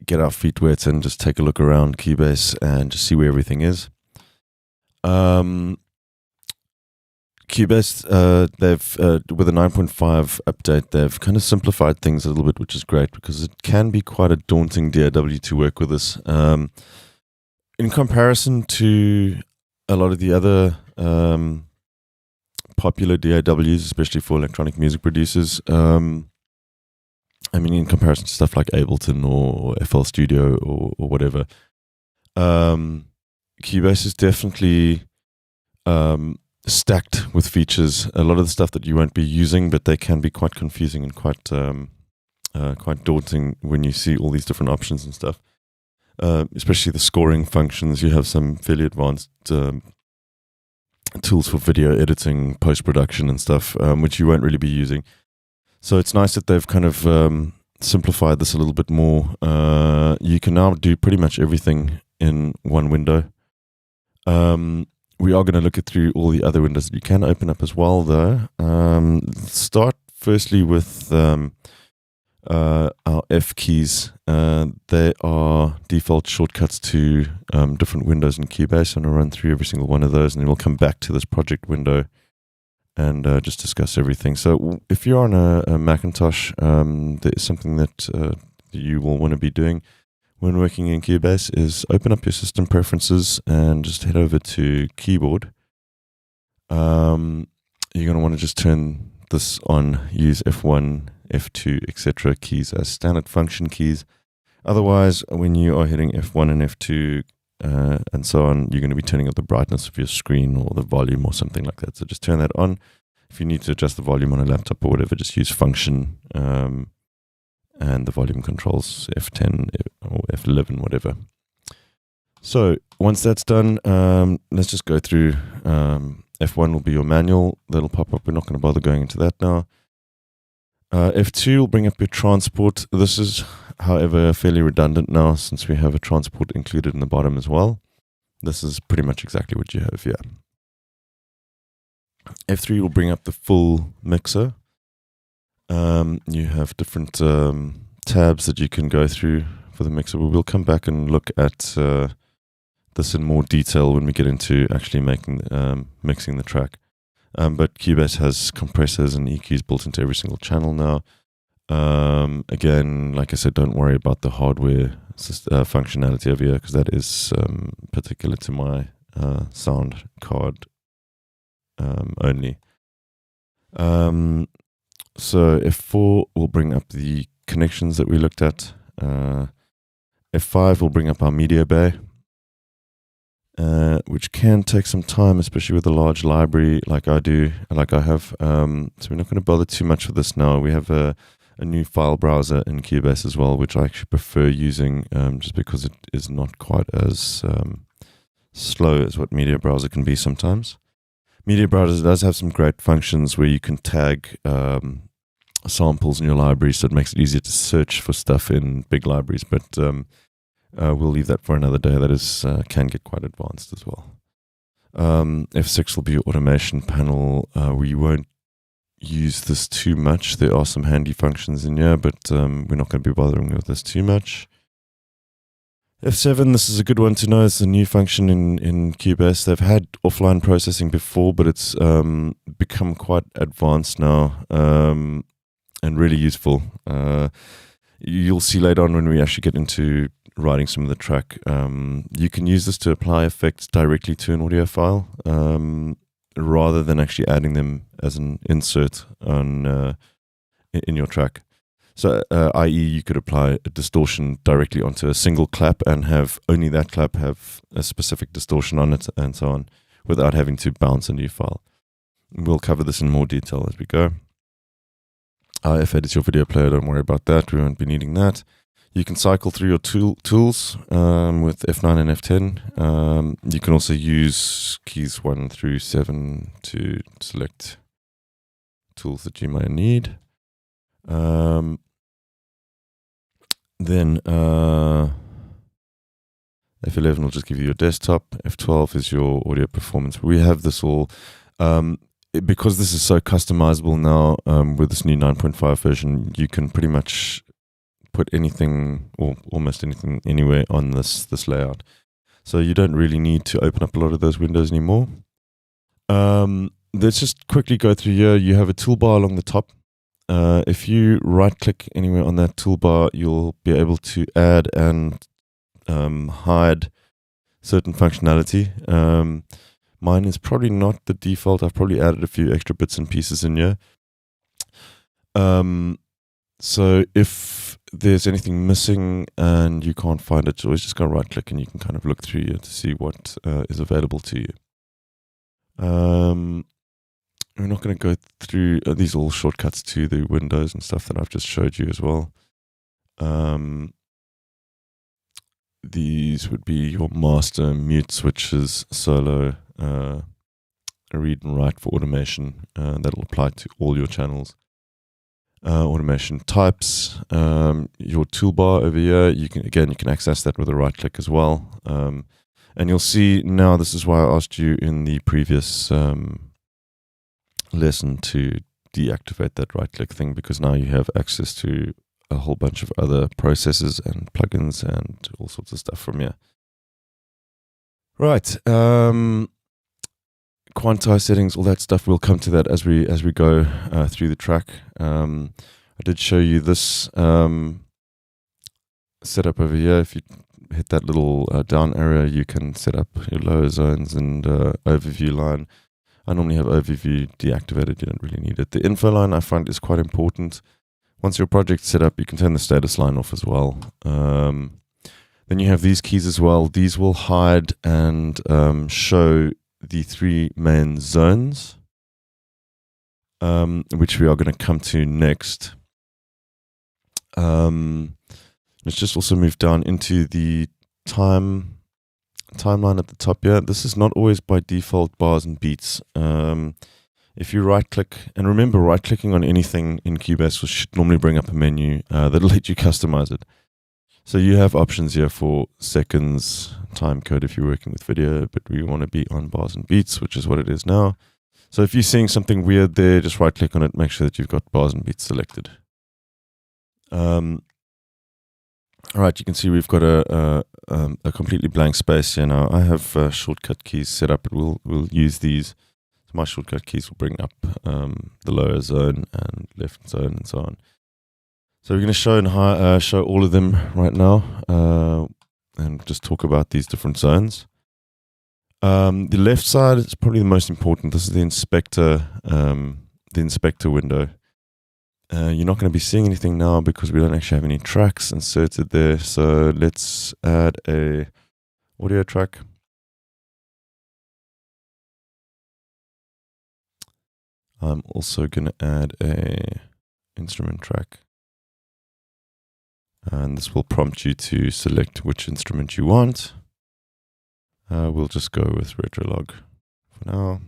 Speaker 3: get our feet wet and just take a look around Cubase and just see where everything is. Cubase, they've with a 9.5 update, they've kind of simplified things a little bit, which is great because it can be quite a daunting DAW to work with this. In comparison to a lot of the other popular DAWs, especially for electronic music producers, I mean, in comparison to stuff like Ableton or FL Studio or whatever, Cubase is definitely stacked with features. A lot of the stuff that you won't be using, but they can be quite confusing and quite daunting when you see all these different options and stuff. Especially the scoring functions. You have some fairly advanced tools for video editing, post-production and stuff, which you won't really be using. So it's nice that they've kind of simplified this a little bit more. You can now do pretty much everything in one window. We are going to look at through all the other windows that you can open up as well, though. Start firstly with our F keys. They are default shortcuts to different windows in Cubase. I'm going to run through every single one of those, and then we'll come back to this project window and just discuss everything. So if you're on a Macintosh, there is something that you will want to be doing when working in Cubase is open up your system preferences and just head over to keyboard. You're going to want to just turn this on, use F1, F2, etc. keys as standard function keys. Otherwise, when you are hitting F1 and F2 and so on, you're going to be turning up the brightness of your screen or the volume or something like that. So just turn that on. If you need to adjust the volume on a laptop or whatever, just use function and the volume controls F10 or F11, whatever. So once that's done, let's just go through. F1 will be your manual. That'll pop up. We're not going to bother going into that now. F2 will bring up your transport. This is, however, fairly redundant now since we have a transport included in the bottom as well. This is pretty much exactly what you have here. F3 will bring up the full mixer. You have different tabs that you can go through for the mixer. We will come back and look at this in more detail when we get into actually mixing the track. But Cubase has compressors and EQs built into every single channel now. Again, like I said, don't worry about the hardware functionality over here, because that is particular to my sound card only. So F4 will bring up the connections that we looked at. F5 will bring up our media bay, which can take some time, especially with a large library like I have. So we're not going to bother too much with this now. We have a new file browser in Cubase as well, which I actually prefer using just because it is not quite as slow as what Media Browser can be sometimes. Media Browser does have some great functions where you can tag samples in your library, so it makes it easier to search for stuff in big libraries, but we'll leave that for another day. That is can get quite advanced as well. F6 will be your automation panel. We won't use this too much. There are some handy functions in here, but we're not going to be bothering with this too much. F7, this is a good one to know. It's a new function in Cubase. They've had offline processing before, but it's become quite advanced now and really useful. You'll see later on when we actually get into writing some of the track. You can use this to apply effects directly to an audio file rather than actually adding them as an insert on in your track. So, i.e., you could apply a distortion directly onto a single clap and have only that clap have a specific distortion on it and so on, without having to bounce a new file. We'll cover this in more detail as we go. F8 is your video player, don't worry about that, we won't be needing that. You can cycle through your tools with F9 and F10. You can also use keys 1 through 7 to select tools that you might need. Then F11 will just give you your desktop. F12 is your audio performance. We have this all because this is so customizable now with this new 9.5 version. You can pretty much put anything or almost anything anywhere on this layout. So you don't really need to open up a lot of those windows anymore. Let's just quickly go through here. You have a toolbar along the top. If you right click anywhere on that toolbar, you'll be able to add and hide certain functionality. Mine is probably not the default. I've probably added a few extra bits and pieces in here. So if there's anything missing and you can't find it, you always just go right click and you can kind of look through here to see what is available to you. We're not going to go through these are all shortcuts to the windows and stuff that I've just showed you as well. These would be your master, mute switches, solo, read and write for automation. That'll apply to all your channels. Automation types, your toolbar over here. You can access that with a right click as well. And you'll see now. This is why I asked you in the previous lesson to deactivate that right click thing, because now you have access to a whole bunch of other processes and plugins and all sorts of stuff from here. Right, quantize settings, all that stuff. We'll come to that as we go through the track. I did show you this setup over here. If you hit that little down arrow, you can set up your lower zones and overview line. I normally have overview deactivated. You don't really need it. The info line I find is quite important. Once your project's set up, you can turn the status line off as well. Then you have these keys as well. These will hide and show the 3 main zones, which we are going to come to next. Let's just also move down into the timeline at the top here. This is not always by default bars and beats. If you right click, and remember right clicking on anything in Cubase should normally bring up a menu that'll let you customize it. So you have options here for seconds, time code if you're working with video, but we want to be on bars and beats, which is what it is now. So if you're seeing something weird there, just right click on it, make sure that you've got bars and beats selected. All right, you can see we've got a completely blank space here now. I have shortcut keys set up, but we'll use these. So my shortcut keys will bring up the lower zone and left zone and so on. So we're going to show all of them right now, and just talk about these different zones. The left side is probably the most important. This is the inspector window. You're not going to be seeing anything now because we don't actually have any tracks inserted there. So let's add a audio track. I'm also going to add a instrument track. And this will prompt you to select which instrument you want. We'll just go with Retrolog for now.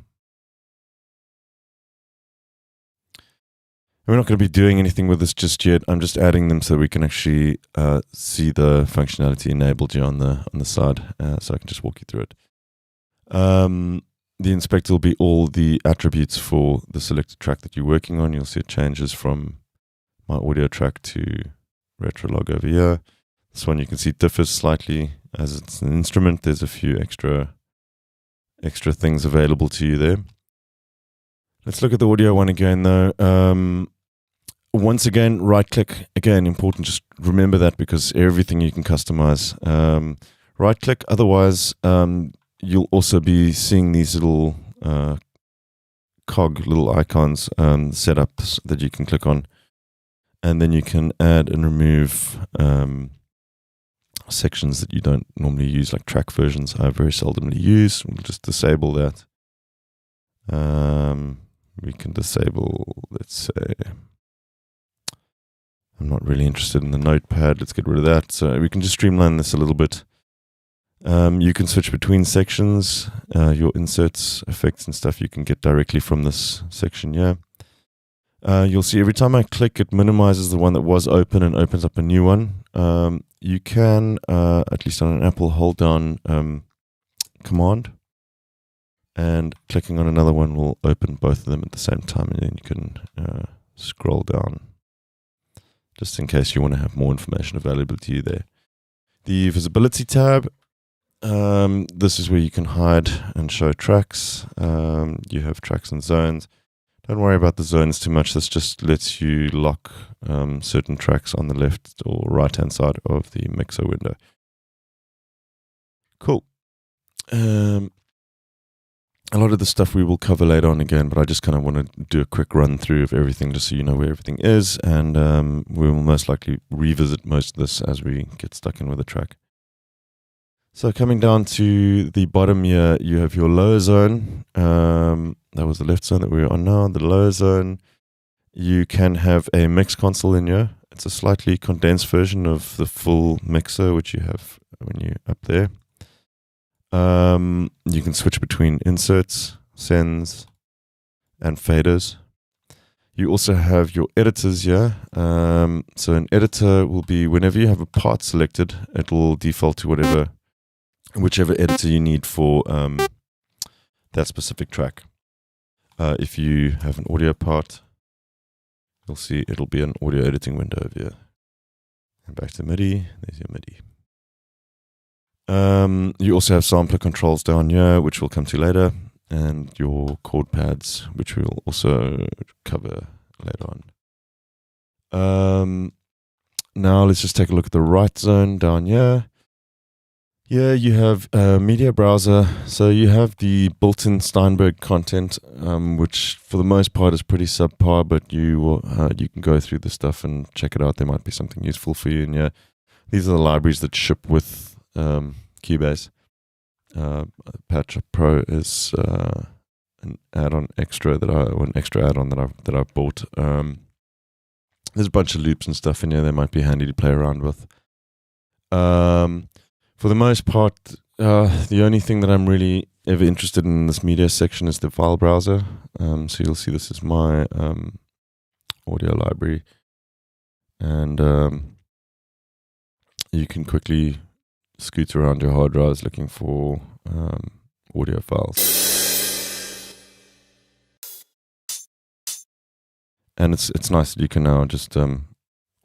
Speaker 3: We're not going to be doing anything with this just yet. I'm just adding them so we can actually see the functionality enabled here on the side, so I can just walk you through it. The inspector will be all the attributes for the selected track that you're working on. You'll see it changes from my audio track to Retrolog over here. This one you can see differs slightly as it's an instrument. There's a few extra things available to you there. Let's look at the audio one again though. Once again, right click, again, important, just remember that because everything you can customize. Right click, otherwise you'll also be seeing these little little icons, setups that you can click on. And then you can add and remove sections that you don't normally use, like track versions I very seldomly use. We'll just disable that. We can disable, let's say, I'm not really interested in the notepad. Let's get rid of that. So we can just streamline this a little bit. You can switch between sections. Your inserts, effects and stuff you can get directly from this section here. You'll see every time I click, it minimizes the one that was open and opens up a new one. You can, at least on an Apple, hold down Command, and clicking on another one will open both of them at the same time, and then you can scroll down, just in case you want to have more information available to you there. The visibility tab, this is where you can hide and show tracks. You have tracks and zones. Don't worry about the zones too much. This just lets you lock certain tracks on the left or right hand side of the mixer window. Cool. A lot of the stuff we will cover later on again, but I just kind of want to do a quick run through of everything just so you know where everything is, and we will most likely revisit most of this as we get stuck in with the track. So coming down to the bottom here, you have your lower zone. That was the left zone that we were on now. The lower zone, you can have a mix console in here. It's a slightly condensed version of the full mixer, which you have when you're up there. You can switch between inserts, sends, and faders. You also have your editors here. So an editor will be whenever you have a part selected, it will default to whichever editor you need for that specific track. If you have an audio part, you'll see it'll be an audio editing window over here. And back to MIDI, there's your MIDI. You also have sampler controls down here, which we'll come to later, and your chord pads, which we'll also cover later on. Now let's just take a look at the right zone down here. Here you have a media browser. So you have the built-in Steinberg content, which for the most part is pretty subpar, but you can go through the stuff and check it out. There might be something useful for you in here. These are the libraries that ship with Cubase. Patch Pro is an add-on extra an extra add-on that I bought. There's a bunch of loops and stuff in here that might be handy to play around with. For the most part, the only thing that I'm really ever interested in this media section is the file browser. So you'll see this is my audio library, and you can quickly scoot around your hard drives looking for audio files. And it's nice that you can now just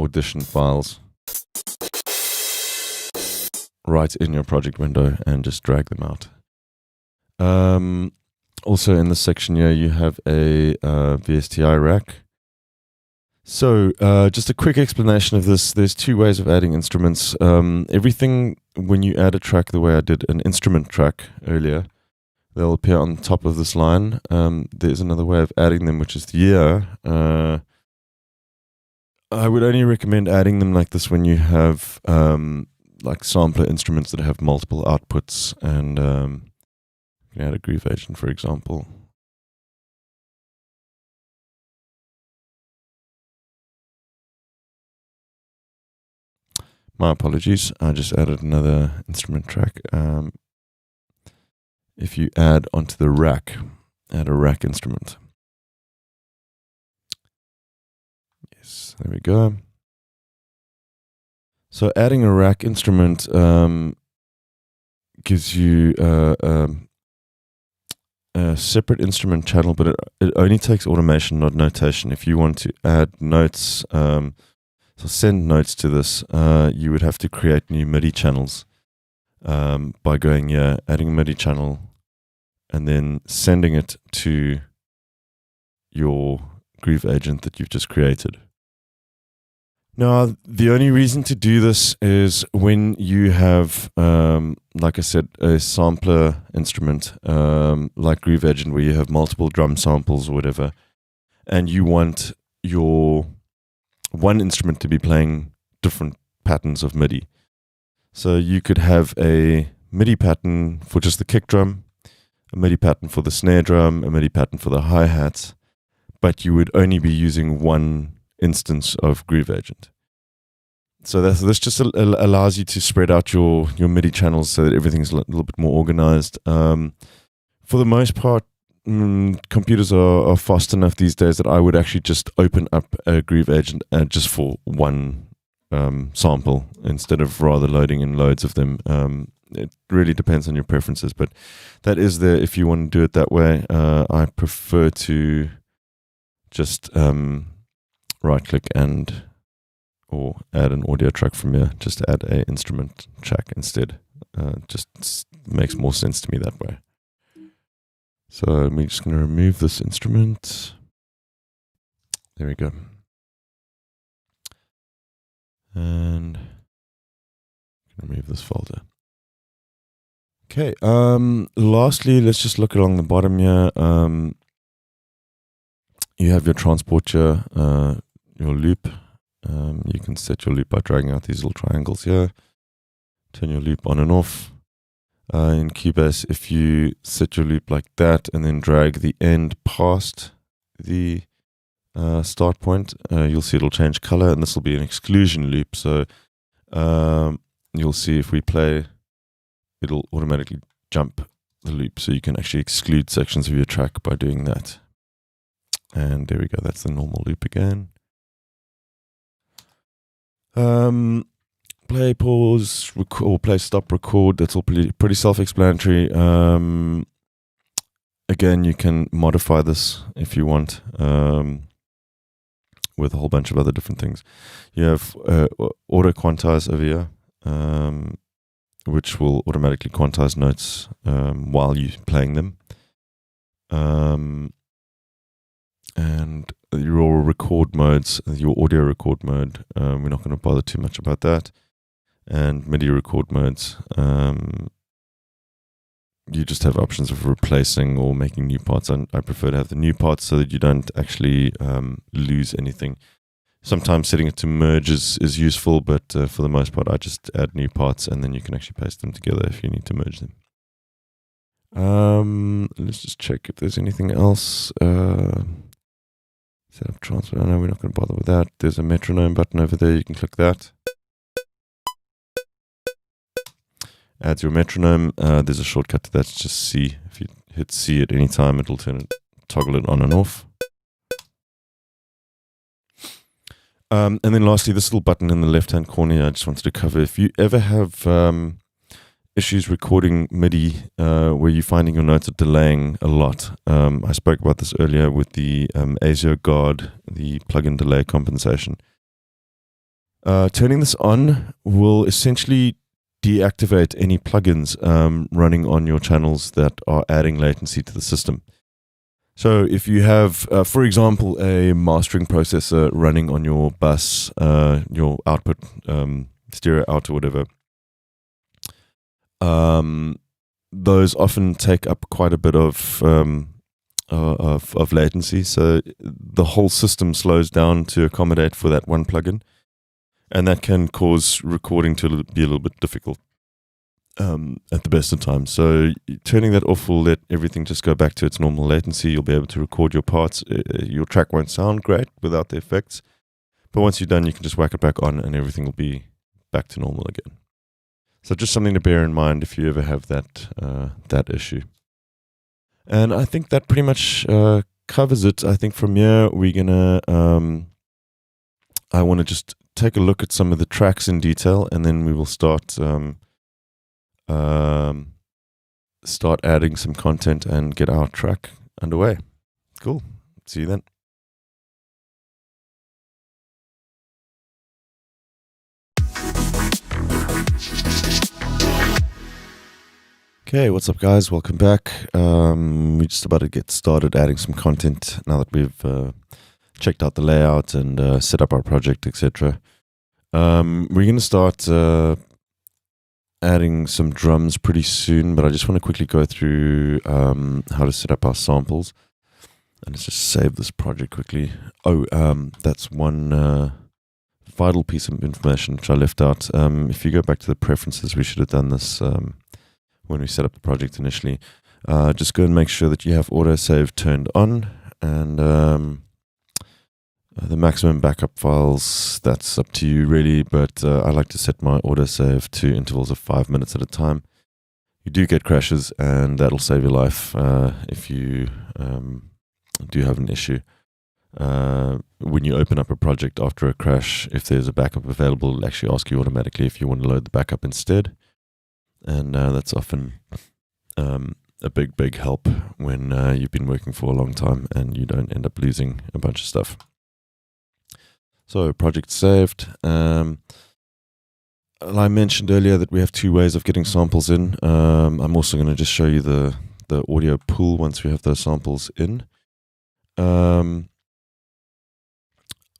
Speaker 3: audition files right in your project window and just drag them out. Also in this section here, you have a VSTI rack. So, just a quick explanation of this. There's two ways of adding instruments. Everything, when you add a track the way I did an instrument track earlier, they'll appear on top of this line. There's another way of adding them, which is here. I would only recommend adding them like this when you have like sampler instruments that have multiple outputs, and you can add a groove agent, for example. My apologies, I just added another instrument track. If you add onto the rack, add a rack instrument. Yes, there we go. So adding a rack instrument gives you a separate instrument channel, but it only takes automation, not notation. If you want to add notes, so send notes to this, you would have to create new MIDI channels by going here, adding a MIDI channel, and then sending it to your groove agent that you've just created. Now, the only reason to do this is when you have, like I said, a sampler instrument, like Groove Agent, where you have multiple drum samples or whatever, and you want your one instrument to be playing different patterns of MIDI. So you could have a MIDI pattern for just the kick drum, a MIDI pattern for the snare drum, a MIDI pattern for the hi-hat, but you would only be using one instance of Groove Agent. So this just allows you to spread out your MIDI channels so that everything's a little bit more organized. For the most part, computers are fast enough these days that I would actually just open up a Groove Agent just for one sample instead of rather loading in loads of them. It really depends on your preferences, but that is there if you want to do it that way. I prefer to just right-click or add an audio track from here. Just add an instrument track instead. Just makes more sense to me that way. So I'm just going to remove this instrument. There we go. And remove this folder. Okay. Lastly, let's just look along the bottom here. You have your transport here, your loop. You can set your loop by dragging out these little triangles here. Turn your loop on and off. In Cubase, if you set your loop like that and then drag the end past the start point, you'll see it'll change color, and this will be an exclusion loop. So you'll see if we play, it'll automatically jump the loop, so you can actually exclude sections of your track by doing that. And there we go, that's the normal loop again. Play, pause, or play, stop, record. That's all pretty self-explanatory. Again, you can modify this if you want with a whole bunch of other different things. You have auto quantize over here, which will automatically quantize notes while you're playing them. And your record modes, your audio record mode, we're not going to bother too much about that. And MIDI record modes, you just have options of replacing or making new parts. And I prefer to have the new parts so that you don't actually lose anything. Sometimes setting it to merge is useful, but for the most part, I just add new parts and then you can actually paste them together if you need to merge them. Let's just check if there's anything else. Set up transfer. No, we're not going to bother with that. There's a metronome button over there. You can click that. Adds your metronome. There's a shortcut to that. It's just C. If you hit C at any time, it'll toggle it on and off. And then lastly, this little button in the left-hand corner here, I just wanted to cover. If you ever have issues recording MIDI where you're finding your notes are delaying a lot, I spoke about this earlier with the ASIO Guard, the plugin delay compensation. Turning this on will essentially deactivate any plugins running on your channels that are adding latency to the system. So if you have, for example, a mastering processor running on your bus, your output, stereo out or whatever, those often take up quite a bit of latency. So the whole system slows down to accommodate for that one plugin, and that can cause recording to be a little bit difficult. At the best of times. So turning that off will let everything just go back to its normal latency. You'll be able to record your parts. Your track won't sound great without the effects, but once you're done, you can just whack it back on and everything will be back to normal again. So just something to bear in mind if you ever have that issue. And I think that pretty much covers it. I think from here we're gonna I want to just take a look at some of the tracks in detail, and then we will start adding some content and get our track underway. Cool. See you then. Okay, what's up, guys? Welcome back. We're just about to get started adding some content now that we've checked out the layout and set up our project, etc. We're going to start adding some drums pretty soon, but I just want to quickly go through how to set up our samples. And let's just save this project quickly. Oh, that's one vital piece of information which I left out. If you go back to the preferences, we should have done this when we set up the project initially. Just go and make sure that you have autosave turned on, and the maximum backup files, that's up to you really, but I like to set my autosave to intervals of 5 minutes at a time. You do get crashes, and that'll save your life if you do have an issue. When you open up a project after a crash, if there's a backup available, it'll actually ask you automatically if you want to load the backup instead. And that's often a big help when you've been working for a long time and you don't end up losing a bunch of stuff. So project saved. I mentioned earlier that we have two ways of getting samples in. I'm also going to just show you the audio pool once we have those samples in.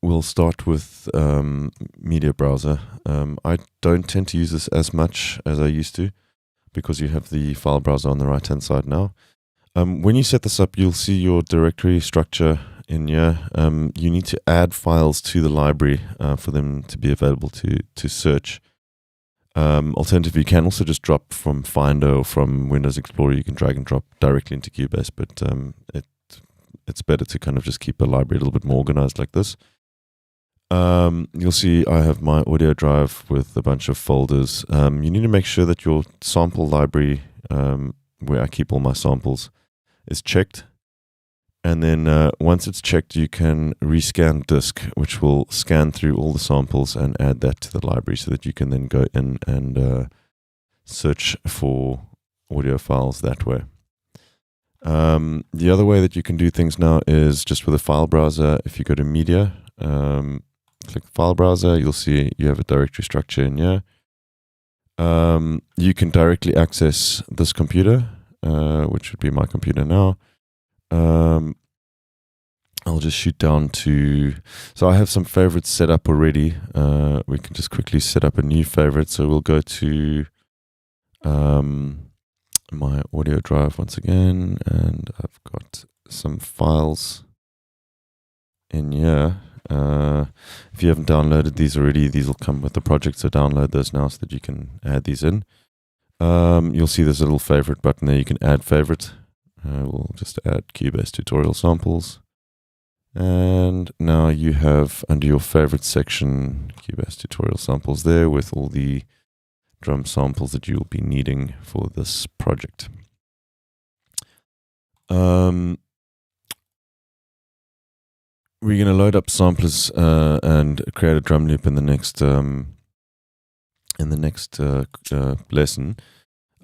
Speaker 3: We'll start with Media Browser. I don't tend to use this as much as I used to because you have the file browser on the right hand side now. When you set this up, you'll see your directory structure in here. You need to add files to the library for them to be available to search. Alternatively, you can also just drop from Finder or from Windows Explorer. You can drag and drop directly into Cubase, but it's better to kind of just keep a library a little bit more organized like this. You'll see I have my audio drive with a bunch of folders. You need to make sure that your sample library, where I keep all my samples, is checked. And then once it's checked, you can rescan disk, which will scan through all the samples and add that to the library so that you can then go in and search for audio files that way. The other way that you can do things now is just with a file browser. If you go to Media, click File Browser, you'll see you have a directory structure in here. You can directly access this computer, which would be my computer now. I'll just shoot down to, so I have some favorites set up already. We can just quickly set up a new favorite. So we'll go to my audio drive once again, and I've got some files in here. If you haven't downloaded these already, these will come with the project, so download those now so that you can add these in. You'll see there's a little favorite button there. You can add favorite. We'll just add Cubase tutorial samples. And now you have under your favorite section Cubase tutorial samples there with all the drum samples that you'll be needing for this project. We're going to load up samplers and create a drum loop in the next lesson.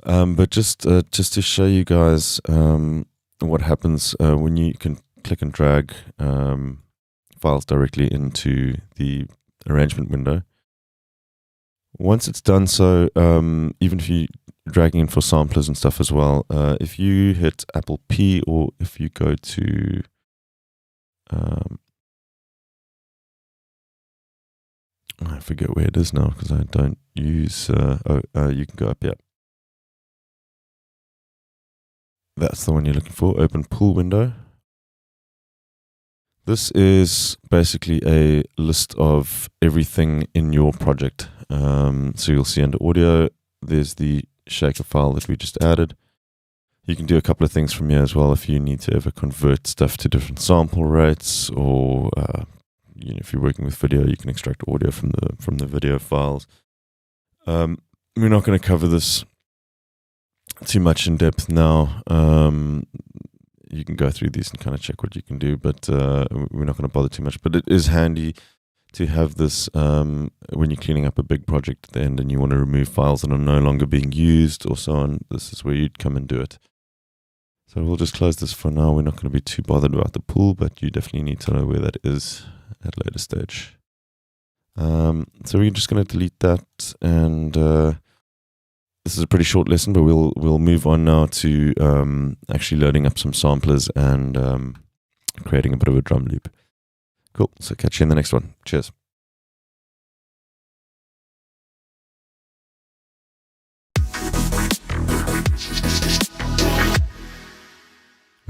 Speaker 3: But just to show you guys what happens when you can click and drag files directly into the arrangement window. Once it's done so, even if you dragging in for samplers and stuff as well. If you hit Apple P, or if you go to I forget where it is now because I don't use. You can go up here. That's the one you're looking for. Open pool window. This is basically a list of everything in your project. So you'll see under audio, there's the shaker file that we just added. You can do a couple of things from here as well if you need to ever convert stuff to different sample rates, or if you're working with video, you can extract audio from the video files. We're not going to cover this too much in depth now. You can go through these and kind of check what you can do, but we're not going to bother too much. But it is handy to have this when you're cleaning up a big project at the end and you want to remove files that are no longer being used or so on. This is where you'd come and do it. So we'll just close this for now. We're not going to be too bothered about the pool, but you definitely need to know where that is at a later stage. So we're just going to delete that, and this is a pretty short lesson, but we'll move on now to actually loading up some samplers and creating a bit of a drum loop. Cool. So catch you in the next one. Cheers.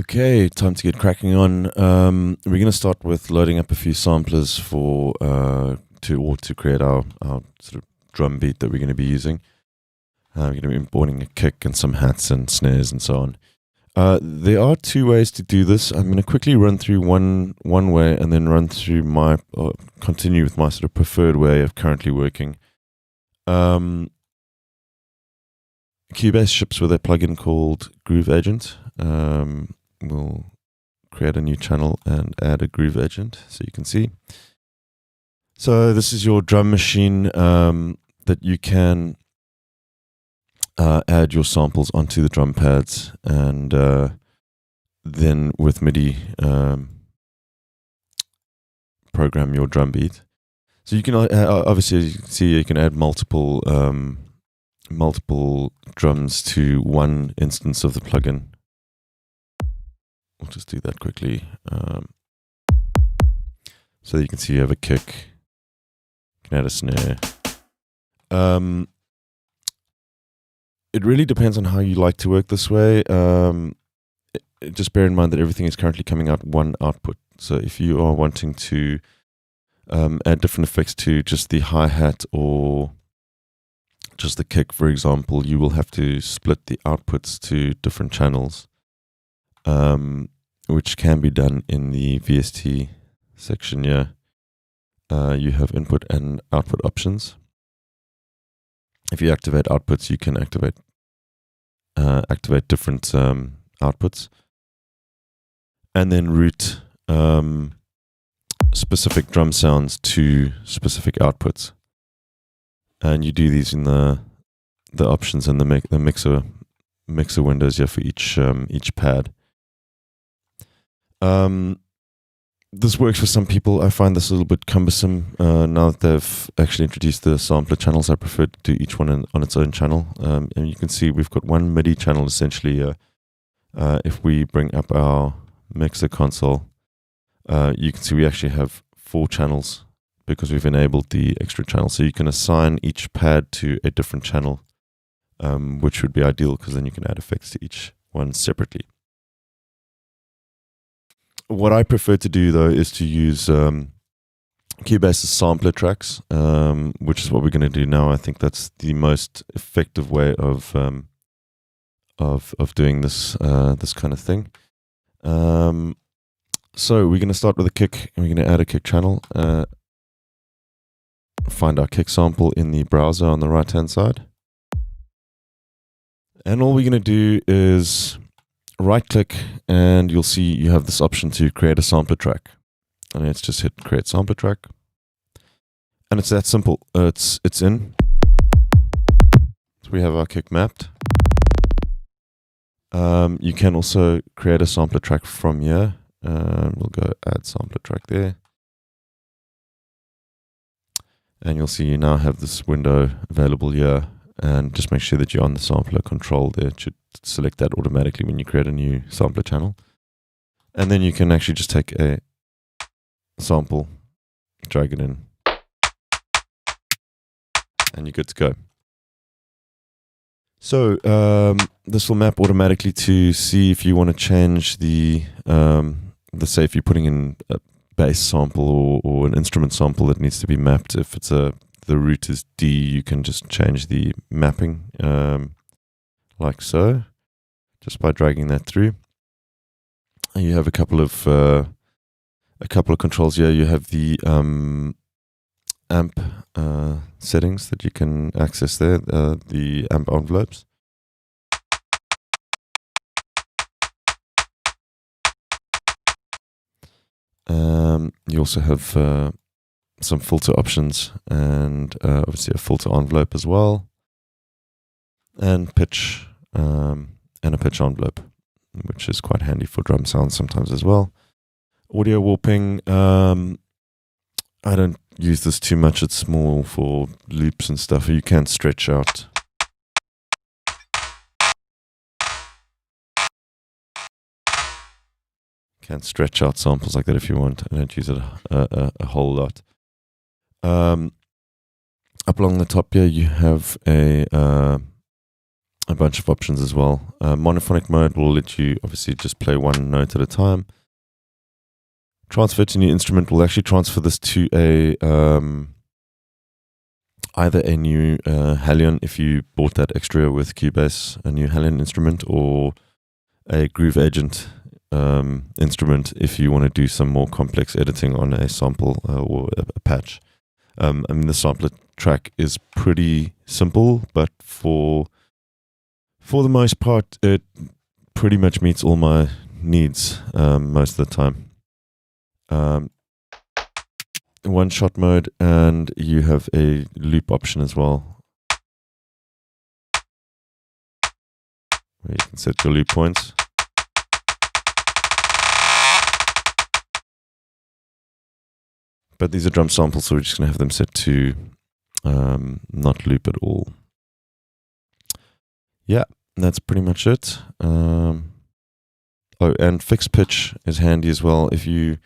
Speaker 3: Okay, time to get cracking on. We're going to start with loading up a few samplers to create our sort of drum beat that we're going to be using. We're going to be importing a kick and some hats and snares and so on. There are two ways to do this. I'm going to quickly run through one way and then run through continue with my sort of preferred way of currently working. Cubase ships with a plugin called Groove Agent. We'll create a new channel and add a Groove Agent so you can see. So this is your drum machine that you can add your samples onto the drum pads, and then with MIDI program your drum beat. So you can obviously, as you can see, you can add multiple drums to one instance of the plugin. We'll just do that quickly. So you can see you have a kick, you can add a snare. It really depends on how you like to work this way. Just bear in mind that everything is currently coming out one output. So if you are wanting to add different effects to just the hi-hat or just the kick, for example, you will have to split the outputs to different channels, which can be done in the VST section here. You have input and output options. If you activate outputs, you can activate different outputs, and then route specific drum sounds to specific outputs. And you do these in the options and the mixer windows here for each pad. This works for some people. I find this a little bit cumbersome. Now that they've actually introduced the sampler channels, I prefer to do each one on its own channel. And you can see we've got one MIDI channel essentially. If we bring up our mixer console, you can see we actually have 4 channels because we've enabled the extra channel. So you can assign each pad to a different channel, which would be ideal because then you can add effects to each one separately. What I prefer to do, though, is to use Cubase's sampler tracks, which is what we're going to do now. I think that's the most effective way of doing this this kind of thing. So we're going to start with a kick, and we're going to add a kick channel. Find our kick sample in the browser on the right-hand side, and all we're going to do is right-click, and you'll see you have this option to create a sampler track. And let's just hit create sampler track, and it's that simple. It's in. So we have our kick mapped. You can also create a sampler track from here. We'll go add sampler track there, and you'll see you now have this window available here. and just make sure that you're on the sampler control there. It should select that automatically when you create a new sampler channel. And then you can actually just take a sample, drag it in, and you're good to go. So this will map automatically to see if you want to change the say if you're putting in a bass sample or an instrument sample that needs to be mapped. If it's the root is D, you can just change the mapping like so, just by dragging that through. And you have a couple of controls here. You have the amp settings that you can access there, the amp envelopes. You also have some filter options and obviously a filter envelope as well, and pitch and a pitch envelope, which is quite handy for drum sounds sometimes as well. Audio warping, I don't use this too much. It's more for loops and stuff. You can stretch out. Can stretch out samples like that if you want. I don't use it a whole lot. Up along the top here, you have a bunch of options as well. Monophonic mode will let you obviously just play one note at a time. Transfer to new instrument will actually transfer this to a either a new Halion, if you bought that extra with Cubase, a new Halion instrument, or a Groove Agent instrument if you want to do some more complex editing on a sample or a patch. I mean, the sampler track is pretty simple, but for the most part, it pretty much meets all my needs most of the time. One shot mode, and you have a loop option as well, where you can set your loop points. But these are drum samples, so we're just going to have them set to not loop at all. Yeah, that's pretty much it. Oh, and fixed pitch is handy as well if you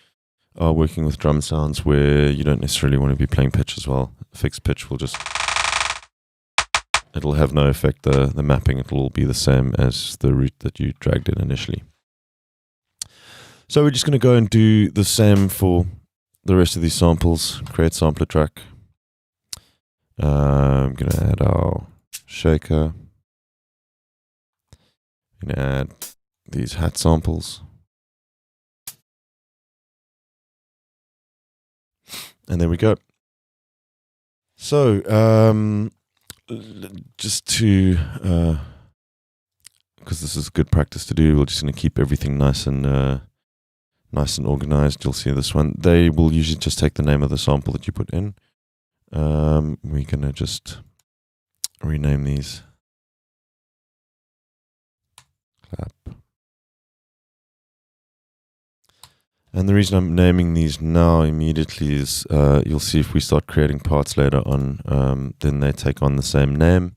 Speaker 3: are working with drum sounds where you don't necessarily want to be playing pitch as well. Fixed pitch will just, it'll have no effect. The mapping, it'll all be the same as the root that you dragged in initially. So we're just going to go and do the same for the rest of these samples. Create sampler track. I'm going to add our shaker. I'm going to add these hat samples. And there we go. So, just to, because this is good practice to do, we're just going to keep everything nice and organized. You'll see this one. They will usually just take the name of the sample that you put in. We're going to just rename these. Clap. And the reason I'm naming these now immediately is you'll see if we start creating parts later on, then they take on the same name.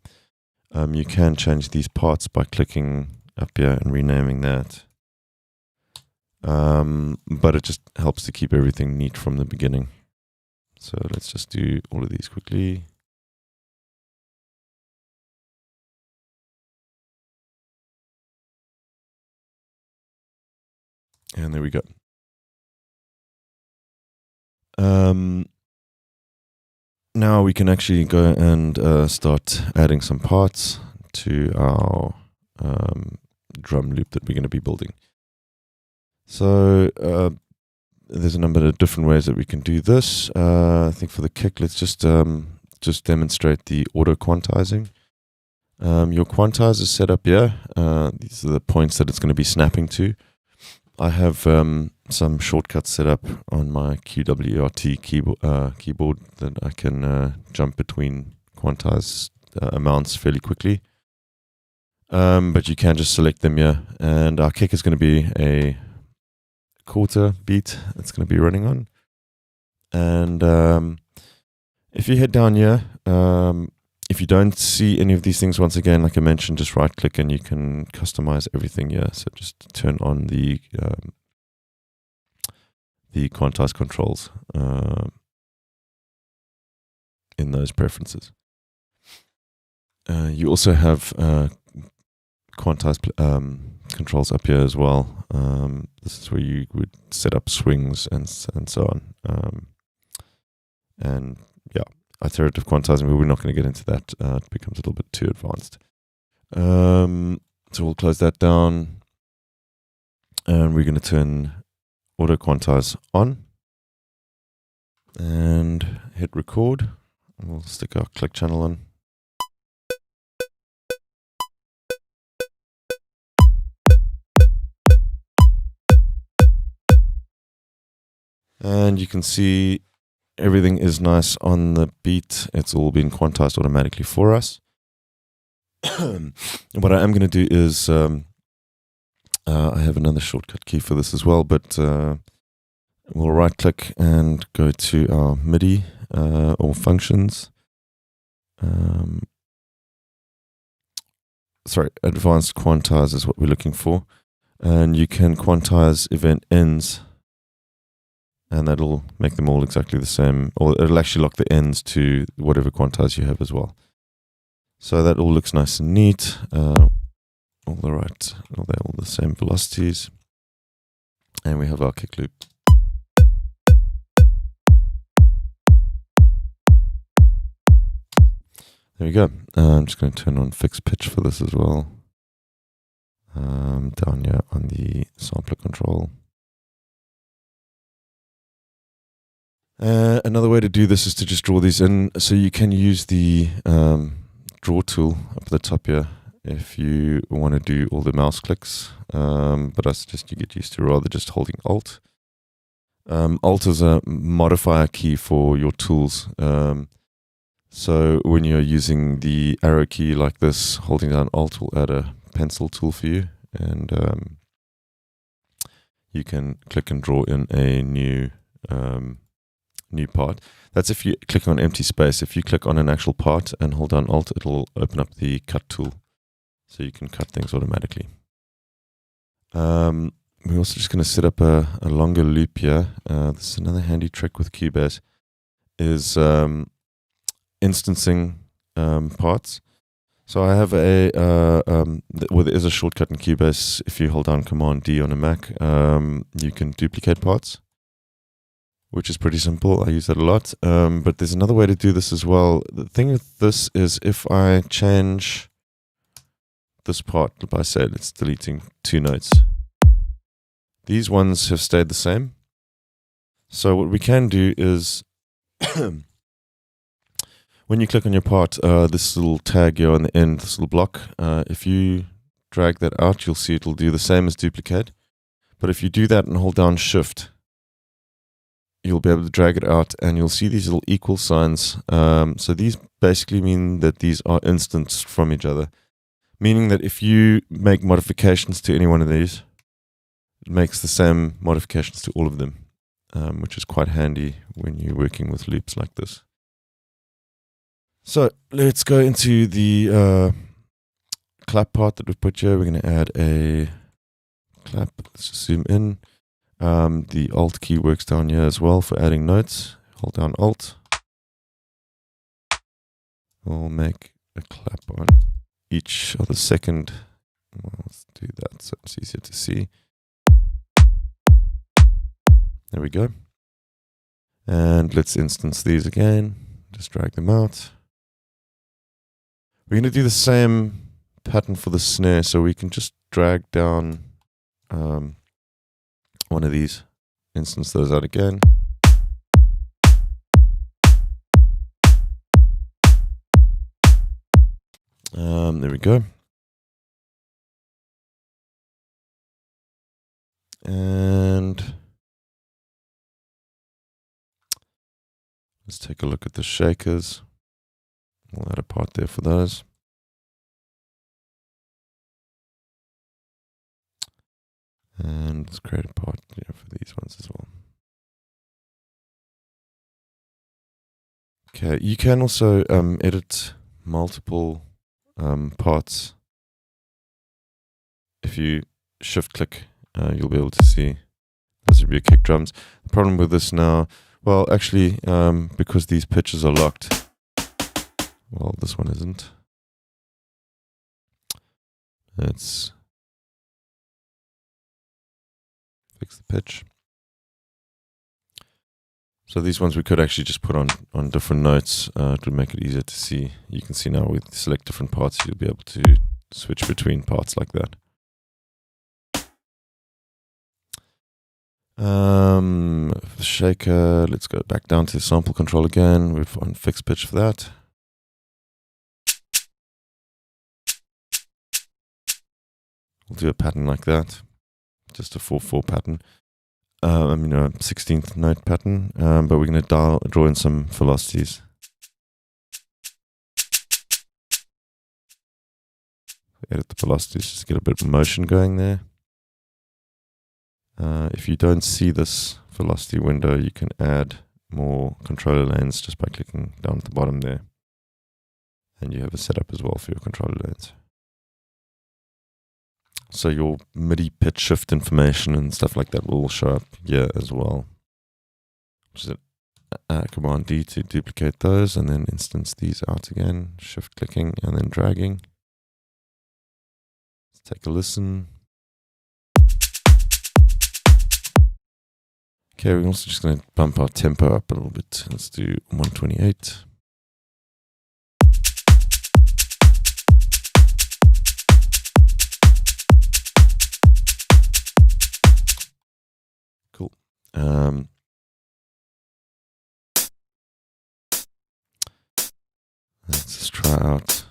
Speaker 3: You can change these parts by clicking up here and renaming that. But it just helps to keep everything neat from the beginning. So let's just do all of these quickly. And there we go. Now we can actually go and start adding some parts to our drum loop that we're going to be building. So there's a number of different ways that we can do this. I think for the kick, let's just demonstrate the auto quantizing. Your quantizer is set up here. These are the points that it's going to be snapping to. I have some shortcuts set up on my QWERTY keyboard that I can jump between quantized amounts fairly quickly. But you can just select them here. And our kick is going to be a quarter beat it's going to be running on. And if you head down here, If you don't see any of these things, once again, like I mentioned, just right click and you can customize everything here. So just turn on the quantize controls in those preferences. You also have quantize controls up here as well. This is where you would set up swings and so on. And yeah, iterative quantizing, but we're not going to get into that. It becomes a little bit too advanced. So we'll close that down. And we're going to turn auto quantize on. And hit record. We'll stick our click channel on. And you can see everything is nice on the beat. It's all been quantized automatically for us. What I am going to do is, I have another shortcut key for this as well, but we'll right click and go to our MIDI or functions. Advanced quantize is what we're looking for. And you can quantize event ends. And that'll make them all exactly the same, or it'll actually lock the ends to whatever quantize you have as well. So that all looks nice and neat. They're all the same velocities. And we have our kick loop. There we go. I'm just going to turn on fixed pitch for this as well. Down here on the sampler control. Another way to do this is to just draw these in. So you can use the draw tool up at the top here if you want to do all the mouse clicks. But I suggest you get used to rather just holding Alt. Alt is a modifier key for your tools. So when you're using the arrow key like this, holding down Alt will add a pencil tool for you. And you can click and draw in a new part. That's if you click on empty space. If you click on an actual part and hold down Alt, it'll open up the cut tool, so you can cut things automatically. We're also just going to set up a longer loop here. This is another handy trick with Cubase, is instancing parts. So I have there is a shortcut in Cubase. If you hold down Command D on a Mac, you can duplicate parts, which is pretty simple. I use that a lot. But there's another way to do this as well. The thing with this is if I change this part by, say, it's deleting 2 notes, these ones have stayed the same. So what we can do is when you click on your part, this little tag here on the end, this little block, if you drag that out, you'll see it'll do the same as duplicate. But if you do that and hold down Shift, you'll be able to drag it out and you'll see these little equal signs. So these basically mean that these are instanced from each other, meaning that if you make modifications to any one of these, it makes the same modifications to all of them, which is quite handy when you're working with loops like this. So let's go into the clap part that we've put here. We're going to add a clap. Let's just zoom in. The Alt key works down here as well for adding notes. Hold down Alt. We'll make a clap on each other second. Well, let's do that so it's easier to see. There we go. And let's instance these again. Just drag them out. We're going to do the same pattern for the snare, so we can just drag down one of these, instance those out again. There we go. And let's take a look at the shakers. We'll add a part there for those. And let's create a part for these ones as well. Okay, you can also edit multiple parts. If you shift click, you'll be able to see this would be your kick drums. The problem with this now, well, actually, because these pitches are locked, well, this one isn't. Let's fix the pitch. So these ones we could actually just put on different notes to make it easier to see. You can see now we select different parts, you'll be able to switch between parts like that. Shaker, let's go back down to sample control again. We've on fixed pitch for that. We'll do a pattern like that, just a 4/4 pattern. A 16th note pattern, but we're going to draw in some velocities. Edit the velocities, just get a bit of motion going there. If you don't see this velocity window, you can add more controller lanes just by clicking down at the bottom there. And you have a setup as well for your controller lanes. So your MIDI pitch shift information and stuff like that will show up here as well. Just Command D to duplicate those and then instance these out again. Shift clicking and then dragging. Let's take a listen. Okay, we're also just going to bump our tempo up a little bit. Let's do 128. Cool. Let's just try out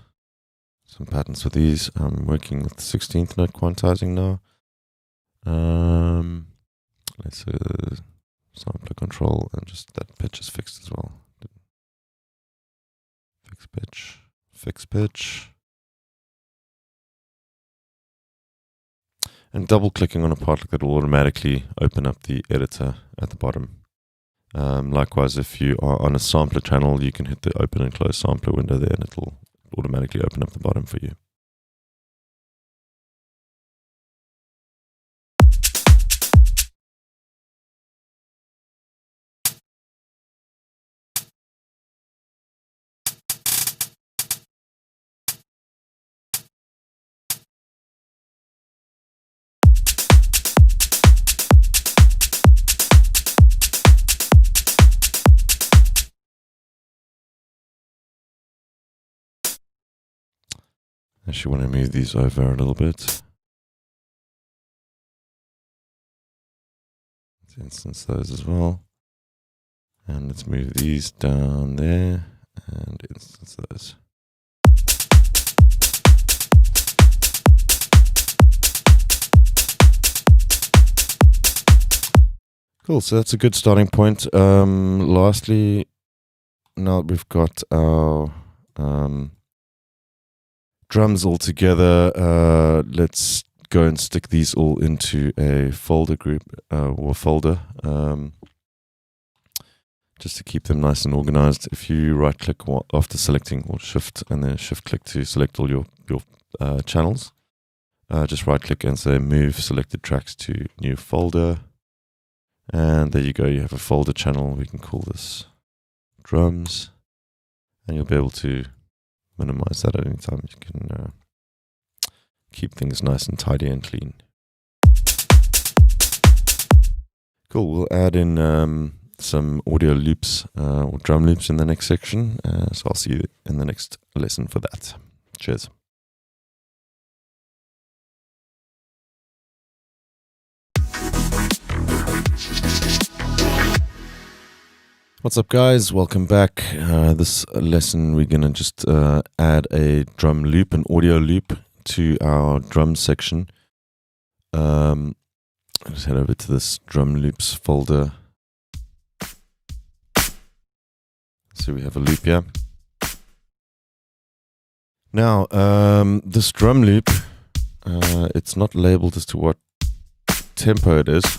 Speaker 3: some patterns for these. I'm working with 16th note quantizing now. Let's sampler control and just that pitch is fixed as well. Fix pitch, fix pitch. And double clicking on a part like that will automatically open up the editor at the bottom. Likewise, if you are on a sampler channel, you can hit the open and close sampler window there and it'll automatically open up the bottom for you. Actually want to move these over a little bit. Let's instance those as well. And let's move these down there and instance those. Cool, so that's a good starting point. Lastly, now that we've got our drums all together, let's go and stick these all into a folder group or folder, just to keep them nice and organized. If you right click after selecting, or shift and then shift click to select all your channels, just right click and say move selected tracks to new folder, and there you go, you have a folder channel. We can call this drums, and you'll be able to minimize that at any time. You can keep things nice and tidy and clean. Cool, we'll add in some audio loops or drum loops in the next section. So I'll see you in the next lesson for that. Cheers. What's up, guys? Welcome back. This lesson we're going to just add a drum loop, an audio loop to our drum section. Just head over to this drum loops folder. So we have a loop here. Now, this drum loop, it's not labeled as to what tempo it is.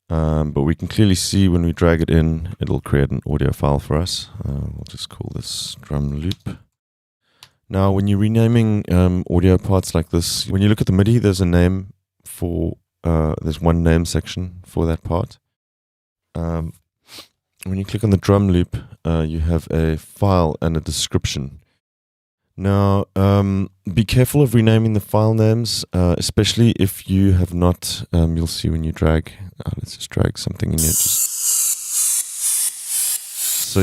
Speaker 3: But we can clearly see when we drag it in, it'll create an audio file for us. We'll just call this drum loop. Now, when you're renaming audio parts like this, when you look at the MIDI, there's a name for, there's one name section for that part. When you click on the drum loop, you have a file and a description. Now, be careful of renaming the file names, especially if you have not, you'll see when you drag, let's just drag something in here. So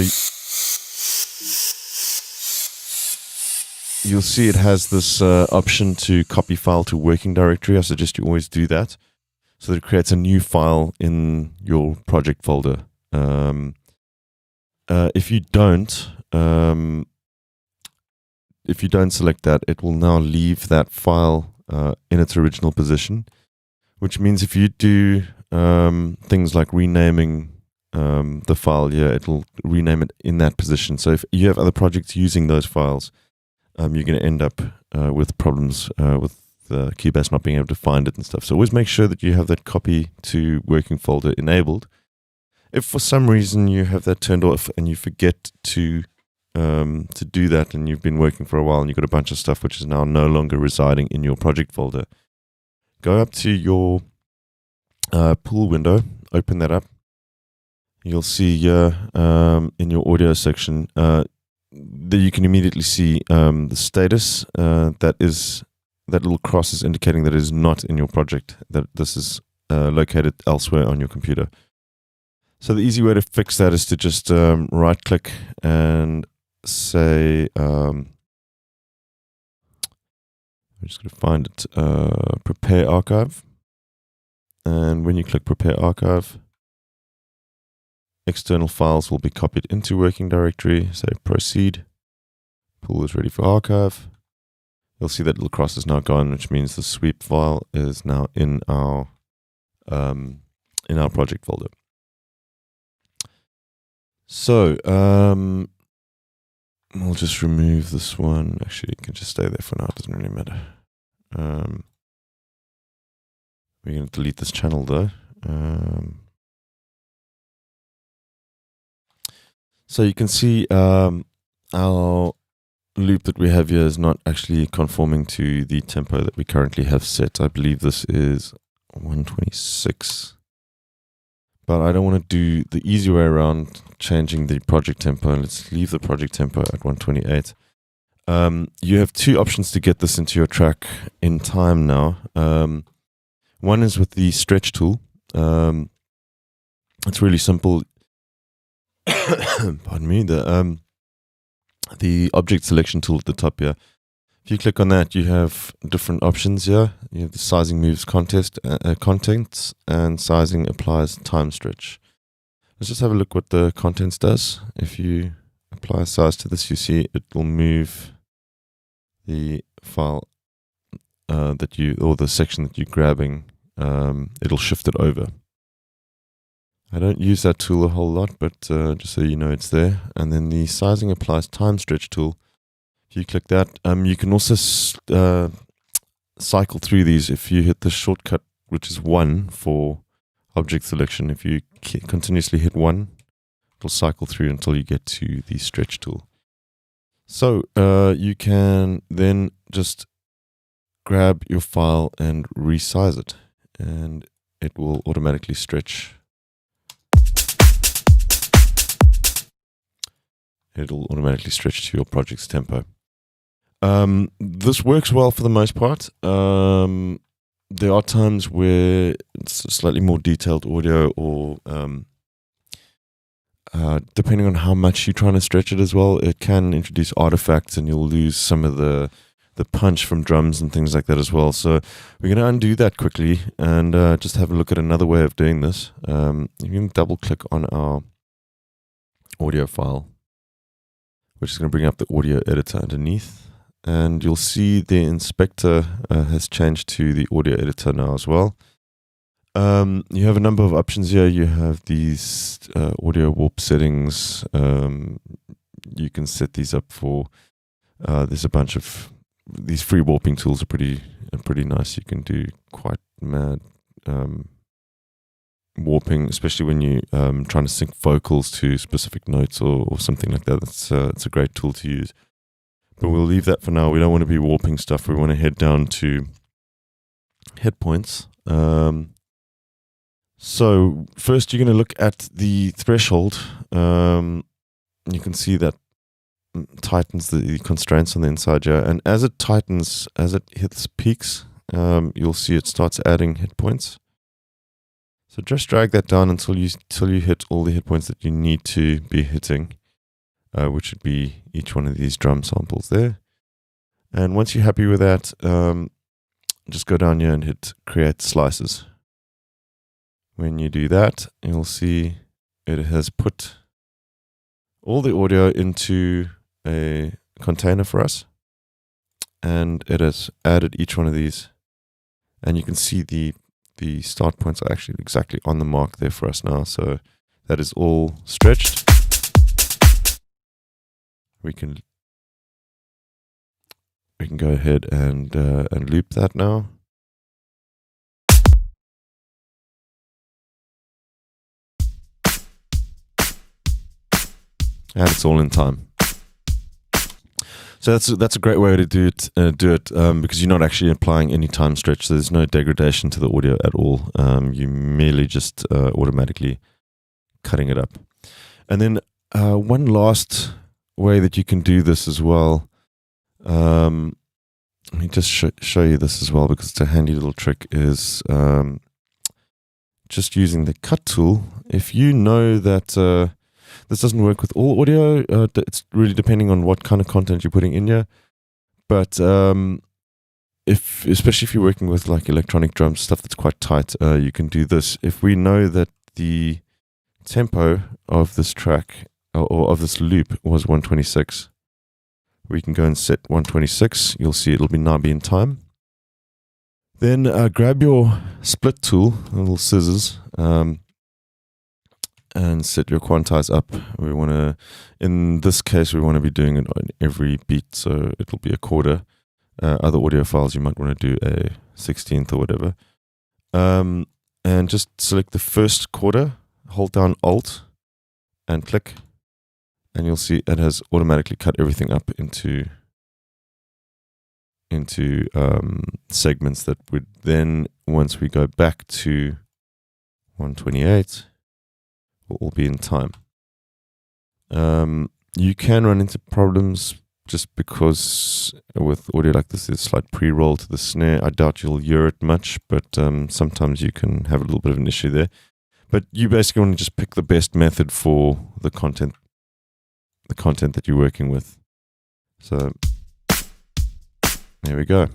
Speaker 3: you'll see it has this option to copy file to working directory. I suggest you always do that, so that it creates a new file in your project folder. If you don't select that, it will now leave that file in its original position, which means if you do things like renaming the file, it'll rename it in that position. So if you have other projects using those files, you're going to end up with problems with Cubase not being able to find it and stuff. So always make sure that you have that copy to working folder enabled. If for some reason you have that turned off and you forget to do that, and you've been working for a while and you've got a bunch of stuff which is now no longer residing in your project folder, go up to your pool window, open that up. You'll see here in your audio section that you can immediately see the status that little cross is indicating that it is not in your project, that this is located elsewhere on your computer. So the easy way to fix that is to just right click and say, I'm just going to find it, prepare archive. And when you click prepare archive, external files will be copied into working directory. Say proceed, pool is ready for archive. You'll see that little cross is now gone, which means the sweep file is now in our project folder. So, we'll just remove this one. Actually, it can just stay there for now. It doesn't really matter. We're going to delete this channel though. So you can see our loop that we have here is not actually conforming to the tempo that we currently have set. I believe this is 126. But I don't want to do the easy way around, changing the project tempo. Let's leave the project tempo at 128. You have two options to get this into your track in time now. One is with the stretch tool. It's really simple. Pardon me. The object selection tool at the top here. If you click on that, you have different options here. You have the sizing moves contents and sizing applies time stretch. Let's just have a look what the contents does. If you apply size to this, you see it will move the file or the section that you're grabbing. It'll shift it over. I don't use that tool a whole lot, but just so you know it's there. And then the sizing applies time stretch tool. If you click that, you can also cycle through these. If you hit the shortcut, which is 1 for object selection, if you continuously hit 1, it'll cycle through until you get to the stretch tool. So you can then just grab your file and resize it, and it will automatically stretch. It'll automatically stretch to your project's tempo. This works well for the most part. There are times where it's slightly more detailed audio, or depending on how much you're trying to stretch it as well, it can introduce artifacts and you'll lose some of the punch from drums and things like that as well. So we're going to undo that quickly and just have a look at another way of doing this. You can double click on our audio file, which is going to bring up the audio editor underneath. And you'll see the inspector has changed to the audio editor now as well. You have a number of options here. You have these audio warp settings. You can set these up for, there's a bunch of, these free warping tools are pretty nice. You can do quite mad warping, especially when you're trying to sync vocals to specific notes or something like that. It's a great tool to use. But we'll leave that for now. We don't want to be warping stuff. We want to head down to hit points. So first you're going to look at the threshold. You can see that tightens the constraints on the inside here. And as it tightens, as it hits peaks, you'll see it starts adding hit points. So just drag that down until you hit all the hit points that you need to be hitting, which would be each one of these drum samples there. And once you're happy with that, just go down here and hit create slices. When you do that, you'll see it has put all the audio into a container for us, and it has added each one of these, and you can see the start points are actually exactly on the mark there for us now. So that is all stretched. We can go ahead and loop that now. And it's all in time. So that's a great way to do it because you're not actually applying any time stretch. So there's no degradation to the audio at all. You merely just automatically cutting it up. And then one last way that you can do this as well. Let me just show you this as well, because it's a handy little trick, is just using the cut tool. If you know that this doesn't work with all audio, it's really depending on what kind of content you're putting in here. But especially if you're working with like electronic drums, stuff that's quite tight, you can do this. If we know that the tempo of this track or of this loop was 126, we can go and set 126. You'll see it'll now be in time. Then grab your split tool, little scissors, and set your quantize up. We want to, in this case, we want to be doing it on every beat, so it'll be a quarter. Other audio files, you might want to do a 16th or whatever. And just select the first quarter, hold down Alt, and click, and you'll see it has automatically cut everything up into segments that would then, once we go back to 128, will all be in time. You can run into problems just because with audio like this, there's a slight pre-roll to the snare. I doubt you'll hear it much, but sometimes you can have a little bit of an issue there. But you basically want to just pick the best method for the content that you're working with. So there we go.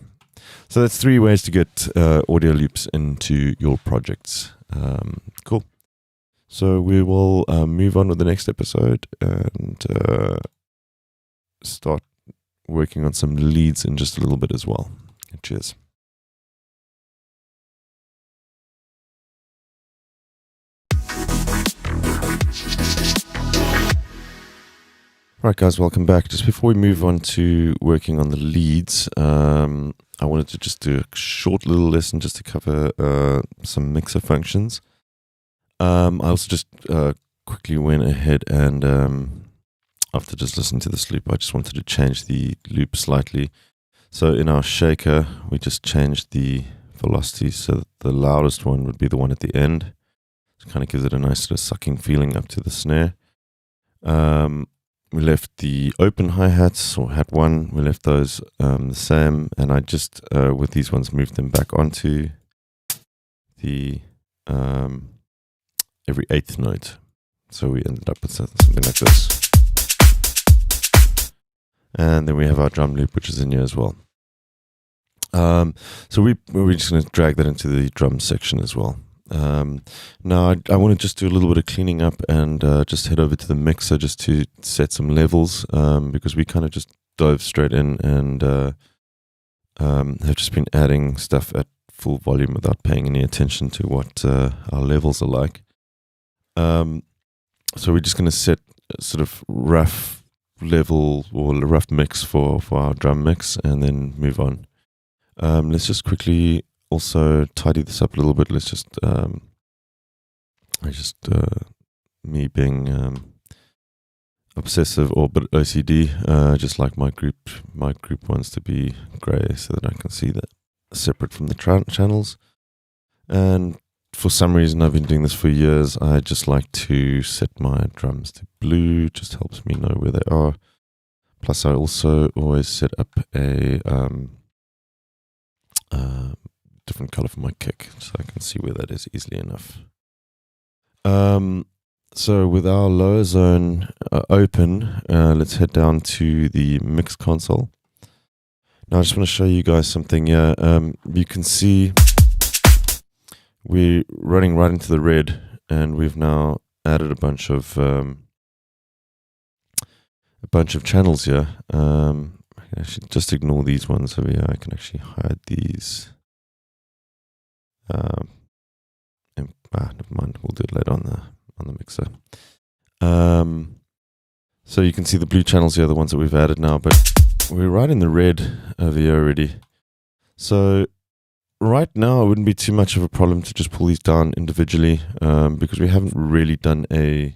Speaker 3: So that's 3 ways to get audio loops into your projects. Cool. So we will move on with the next episode and start working on some leads in just a little bit as well. Cheers. Right, guys, welcome back. Just before we move on to working on the leads, I wanted to just do a short little lesson just to cover some mixer functions. I also just quickly went ahead and after just listening to this loop, I just wanted to change the loop slightly. So in our shaker, we just changed the velocity so that the loudest one would be the one at the end. It kind of gives it a nice sort of sucking feeling up to the snare. We left the open hi-hats, or hat 1, we left those the same, and I just, with these ones, moved them back onto the every 8th note. So we ended up with something like this. And then we have our drum loop, which is in here as well. So we're just going to drag that into the drum section as well. Now I want to just do a little bit of cleaning up and just head over to the mixer just to set some levels, because we kind of just dove straight in and have just been adding stuff at full volume without paying any attention to what our levels are like. So we're just going to set sort of rough level or a rough mix for our drum mix and then move on. Let's just quickly also tidy this up a little bit. Let's just me being obsessive or a bit OCD. Just like my group wants to be grey so that I can see that separate from the channels. And for some reason, I've been doing this for years. I just like to set my drums to blue. Just helps me know where they are. Plus, I also always set up a different color for my kick, so I can see where that is easily enough. So with our lower zone open, let's head down to the mix console. Now I just want to show you guys something here. You can see we're running right into the red, and we've now added a bunch of channels here. I should just ignore these ones over here. I can actually hide these. Never mind. We'll do it later on the mixer. So you can see the blue channels here, the ones that we've added now, but we're right in the red over here already. So right now, it wouldn't be too much of a problem to just pull these down individually, because we haven't really done an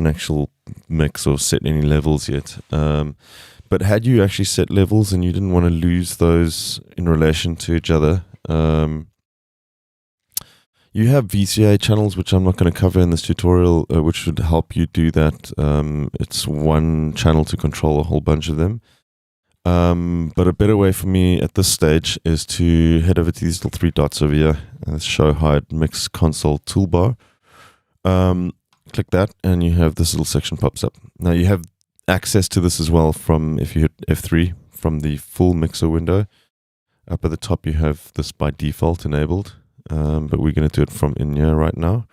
Speaker 3: actual mix or set any levels yet. But had you actually set levels and you didn't want to lose those in relation to each other, you have VCA channels, which I'm not going to cover in this tutorial, which should help you do that. It's one channel to control a whole bunch of them. But a better way for me at this stage is to head over to these little three dots over here, show hide mix console toolbar. Click that, and you have this little section pops up. Now you have access to this as well from, if you hit F3, from the full mixer window. Up at the top you have this by default enabled, but we're going to do it from in here right now.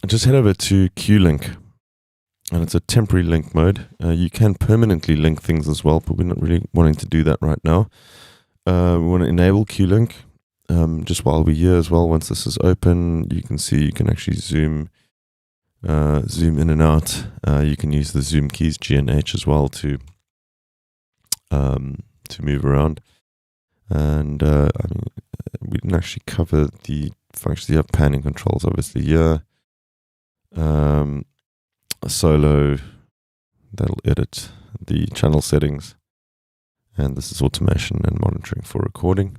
Speaker 3: Just head over to Q-Link, and it's a temporary link mode. You can permanently link things as well, but we're not really wanting to do that right now. We want to enable Q-Link just while we're here as well. Once this is open, you can see you can actually zoom in and out. You can use the zoom keys G and H as well to move around. And we didn't actually cover the functions. You have panning controls, obviously. Yeah, solo, that'll edit the channel settings, and this is automation and monitoring for recording.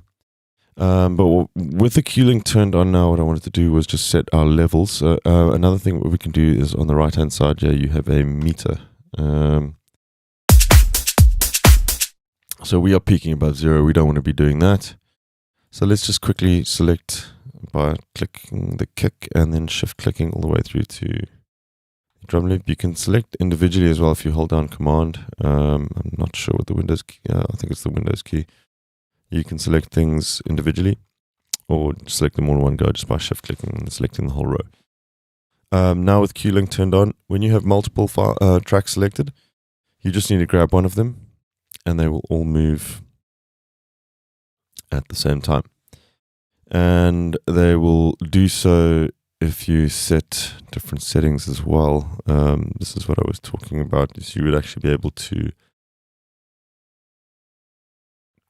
Speaker 3: But with the Q-Link turned on now, what I wanted to do was just set our levels. Another thing what we can do is on the right hand side here, you have a meter. So we are peaking above 0. We don't want to be doing that. So let's just quickly select by clicking the kick and then shift clicking all the way through to the drum loop. You can select individually as well if you hold down Command. I'm not sure what the Windows key, I think it's the Windows key. You can select things individually or select them all in one go just by shift clicking and selecting the whole row. Now with Q-Link turned on, when you have multiple tracks selected, you just need to grab one of them and they will all move at the same time. And they will do so if you set different settings as well. This is what I was talking about, is you would actually be able to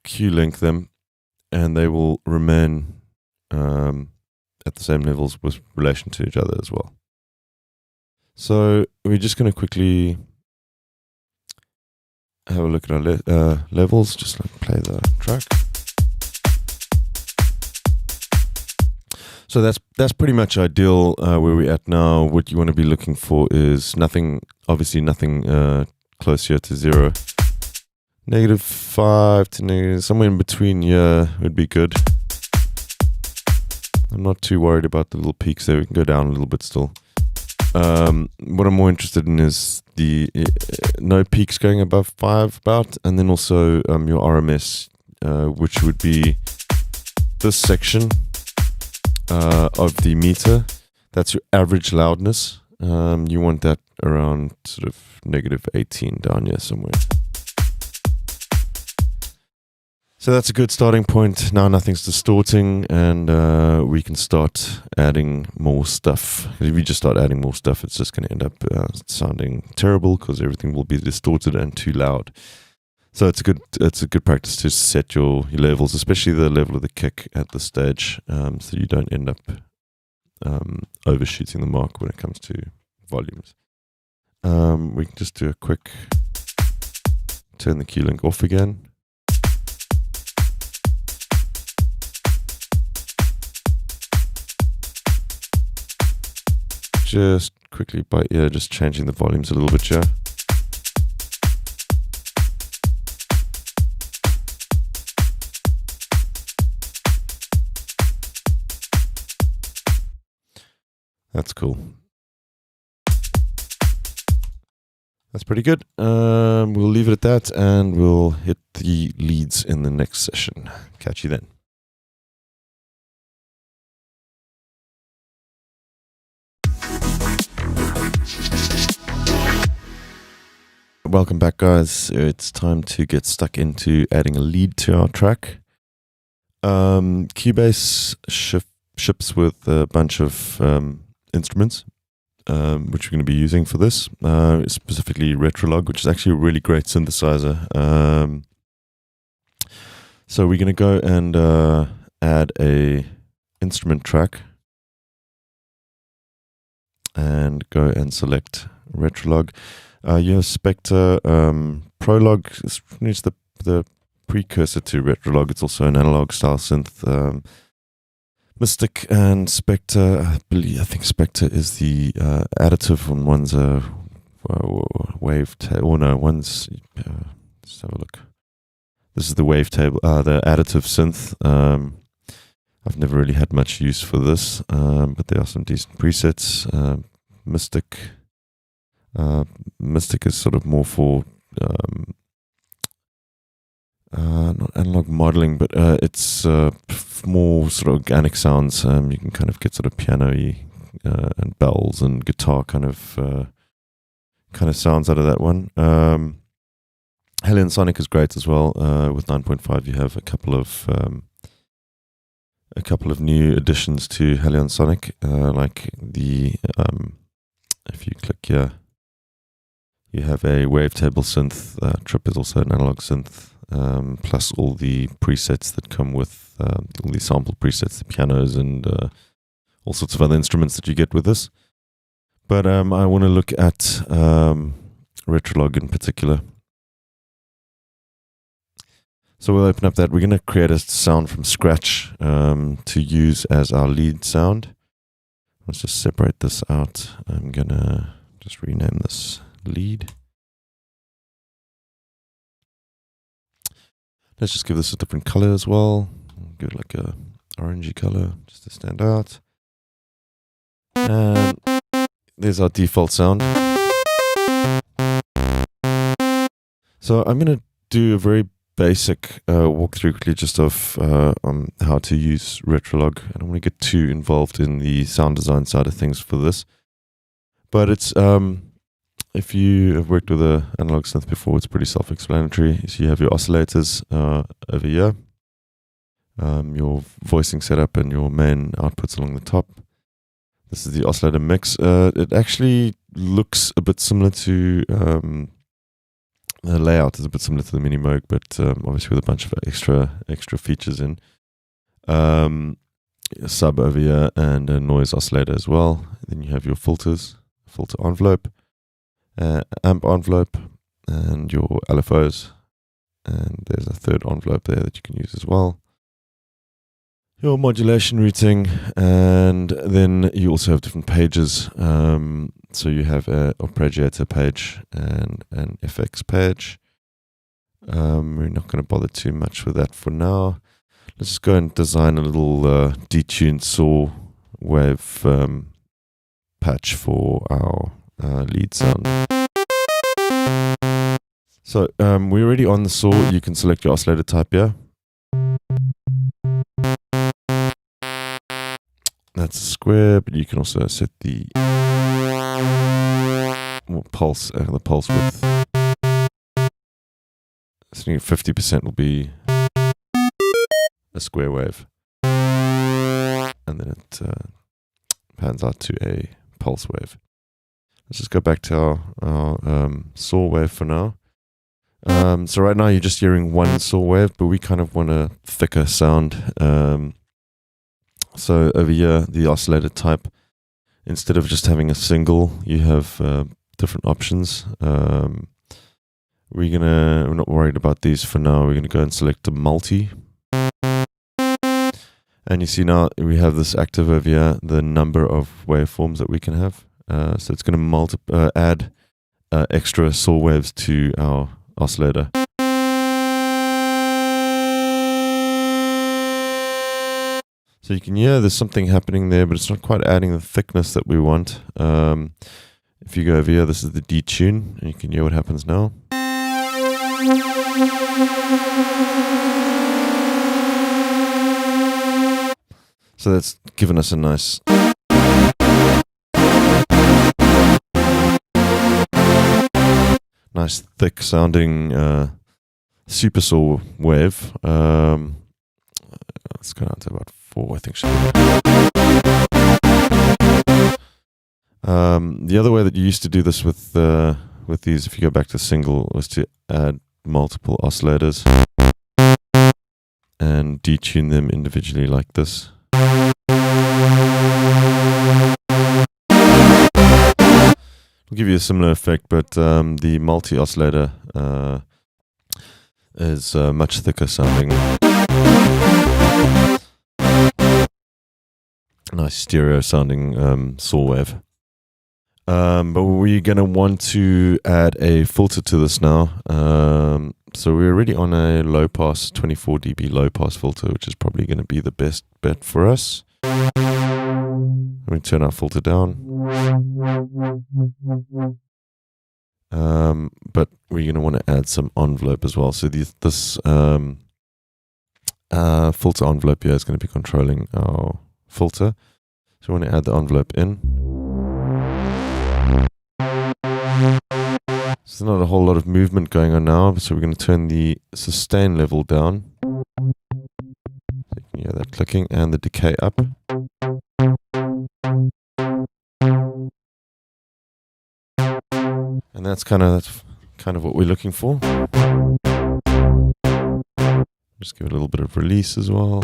Speaker 3: Q-Link them and they will remain at the same levels with relation to each other as well. So we're just going to quickly have a look at our levels, just like play the track. So that's pretty much ideal where we're at now. What you want to be looking for is nothing, obviously nothing close here to 0. -5 to negative, somewhere in between here would be good. I'm not too worried about the little peaks there. We can go down a little bit still. What I'm more interested in is the no peaks going above 5 about, and then also your RMS, which would be this section of the meter. That's your average loudness. You want that around sort of -18 down here somewhere. So that's a good starting point. Now nothing's distorting, and we can start adding more stuff. If we just start adding more stuff, it's just going to end up sounding terrible because everything will be distorted and too loud. So it's a good practice to set your levels, especially the level of the kick at this stage, so you don't end up overshooting the mark when it comes to volumes. We can just do a quick turn the Q link off again. Just quickly by ear, just changing the volumes a little bit here. That's cool. That's pretty good. We'll leave it at that, and we'll hit the leads in the next session. Catch you then. Welcome back, guys. It's time to get stuck into adding a lead to our track. Cubase ships with a bunch of instruments, which we're going to be using for this, specifically Retrolog, which is actually a really great synthesizer. So we're going to go and add a instrument track and go and select Retrolog. You have Spectre. Prolog is the precursor to Retrolog. It's also an analog style synth. Mystic and Spectre, I think Spectre is the additive, and one's a wavetable. Oh no, one's. Let's have a look. This is the wavetable, the additive synth. I've never really had much use for this, but there are some decent presets. Mystic is sort of more for not analog modeling, but it's more sort of organic sounds. You can kind of get sort of piano-y and bells and guitar kind of sounds out of that one. Hellion Sonic is great as well. With 9.5, you have a couple of new additions to Hellion Sonic, like the if you click here, you have a wavetable synth. Trip is also an analog synth, plus all the presets that come with all the sample presets, the pianos, and all sorts of other instruments that you get with this. But I want to look at Retrolog in particular. So we'll open up that. We're going to create a sound from scratch to use as our lead sound. Let's just separate this out. I'm going to just rename this lead. Let's just give this a different color as well. Give it like a orangey color just to stand out. And there's our default sound. So I'm going to do a very basic walkthrough quickly just of how to use Retrolog. I don't want to get too involved in the sound design side of things for this. But it's if you have worked with an analog synth before, it's pretty self-explanatory. So you have your oscillators over here, your voicing setup, and your main outputs along the top. This is the oscillator mix. It actually looks a bit similar to the layout is a bit similar to the Mini Moog, but obviously with a bunch of extra features in. A sub over here and a noise oscillator as well. Then you have your filters, filter envelope, amp envelope, and your LFOs. And there's a third envelope there that you can use as well. Your modulation routing, and then you also have different pages. So you have an arpeggiator page and an FX page. We're not going to bother too much with that for now. Let's just go and design a little detuned saw wave patch for our lead sound. So we're already on the saw. You can select your oscillator type here. That's a square, but you can also set the pulse width. So 50% will be a square wave, and then it pans out to a pulse wave. Let's just go back to our saw wave for now. So right now you're just hearing one saw wave, but we kind of want a thicker sound. So over here, the oscillator type, instead of just having a single, you have different options. We're not worried about these for now. We're gonna go and select the multi. And you see now we have this active over here, the number of waveforms that we can have. So it's going to add extra saw waves to our oscillator. So you can hear there's something happening there, but it's not quite adding the thickness that we want. If you go over here, this is the detune, and you can hear what happens now. So that's given us a nice thick sounding super saw wave. Let's go down to about 4, I think. The other way that you used to do this with these, if you go back to single, was to add multiple oscillators and detune them individually like this. It'll give you a similar effect, but the multi-oscillator is much thicker sounding. Nice stereo sounding saw wave. But we're going to want to add a filter to this now. So we're already on a low pass, 24 dB low pass filter, which is probably going to be the best bet for us. We turn our filter down. But we're going to want to add some envelope as well. So this filter envelope here is going to be controlling our filter. So we want to add the envelope in. There's not a whole lot of movement going on now, so we're going to turn the sustain level down. So you can hear that clicking, and the decay up. And that's kind of what we're looking for. Just give it a little bit of release as well.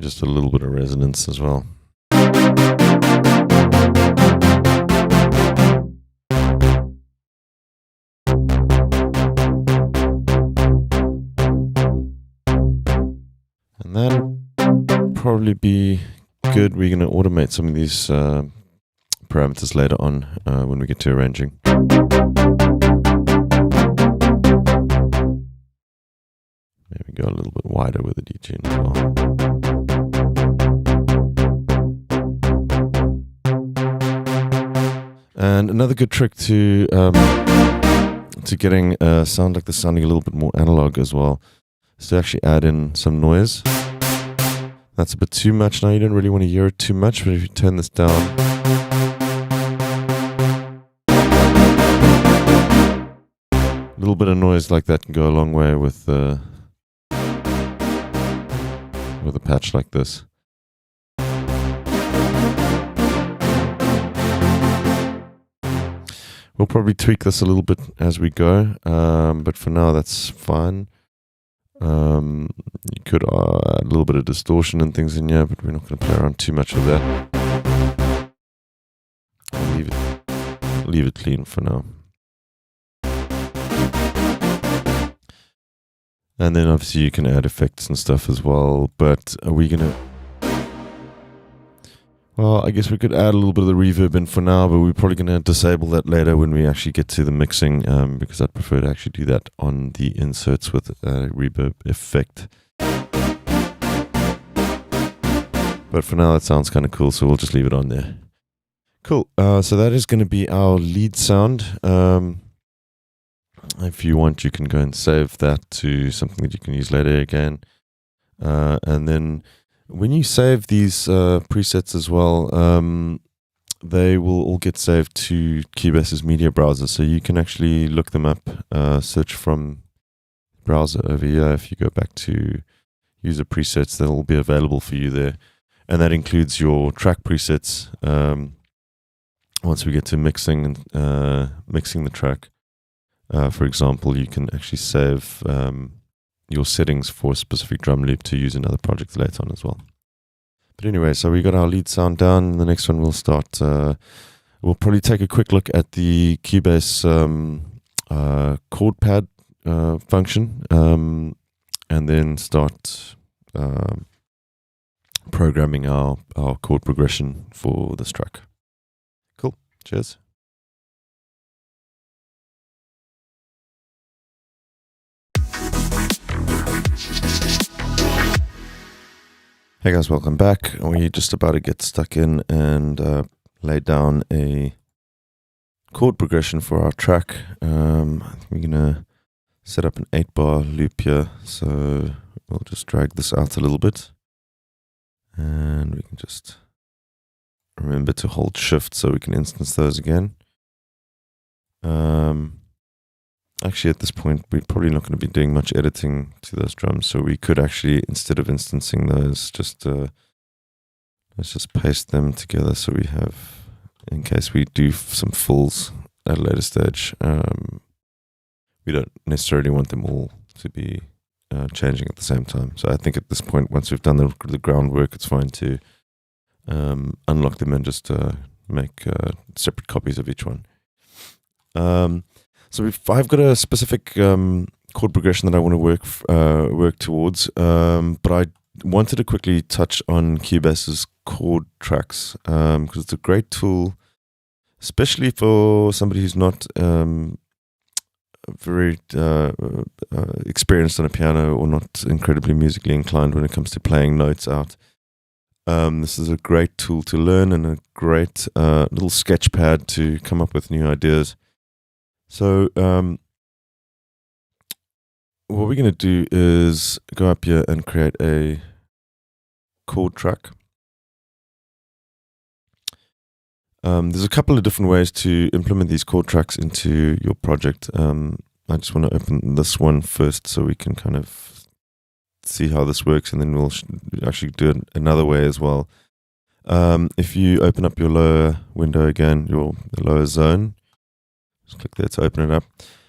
Speaker 3: Just a little bit of resonance as well. And that'll probably be good. We're going to automate some of these parameters later on when we get to arranging. Maybe go a little bit wider with the detune as well. And another good trick to getting a sound like this sounding a little bit more analog as well is to actually add in some noise. That's a bit too much now. You don't really want to hear it too much, but if you turn this down, a little bit of noise like that can go a long way with a patch like this. We'll probably tweak this a little bit as we go, but for now that's fine. You could add a little bit of distortion and things in here, but we're not going to play around too much with that. I'll leave it clean for now. And then obviously you can add effects and stuff as well, but are we going to... Well, I guess we could add a little bit of the reverb in for now, but we're probably going to disable that later when we actually get to the mixing, because I'd prefer to actually do that on the inserts with a reverb effect. But for now, that sounds kind of cool, so we'll just leave it on there. Cool. So that is going to be our lead sound. If you want, you can go and save that to something that you can use later again. And then when you save these presets as well, they will all get saved to Cubase's media browser. So you can actually look them up, search from browser over here. If you go back to user presets, they'll be available for you there. And that includes your track presets. Once we get to mixing and mixing the track, for example, you can actually save your settings for a specific drum loop to use in other projects later on as well. But anyway, so we got our lead sound down. The next one we'll start. We'll probably take a quick look at the Cubase chord pad function, and then start programming our chord progression for this track. Cool. Cheers. Hey guys, welcome back. We're just about to get stuck in and lay down a chord progression for our track. I think we're gonna set up an 8-bar loop here, so we'll just drag this out a little bit, and we can just remember to hold shift so we can instance those again. Actually, at this point, we're probably not going to be doing much editing to those drums, so we could actually, instead of instancing those, just let's just paste them together so we have, in case we do some fills at a later stage, we don't necessarily want them all to be changing at the same time. So I think at this point, once we've done the groundwork, it's fine to unlock them and just make separate copies of each one. So I've got a specific chord progression that I want to work towards, but I wanted to quickly touch on Cubase's chord tracks, because it's a great tool, especially for somebody who's not very experienced on a piano or not incredibly musically inclined when it comes to playing notes out. This is a great tool to learn and a great little sketch pad to come up with new ideas. So what we're going to do is go up here and create a chord track. There's a couple of different ways to implement these chord tracks into your project. I just want to open this one first so we can kind of see how this works, and then we'll actually do it another way as well. If you open up your lower window again, the lower zone, just click there to open it up.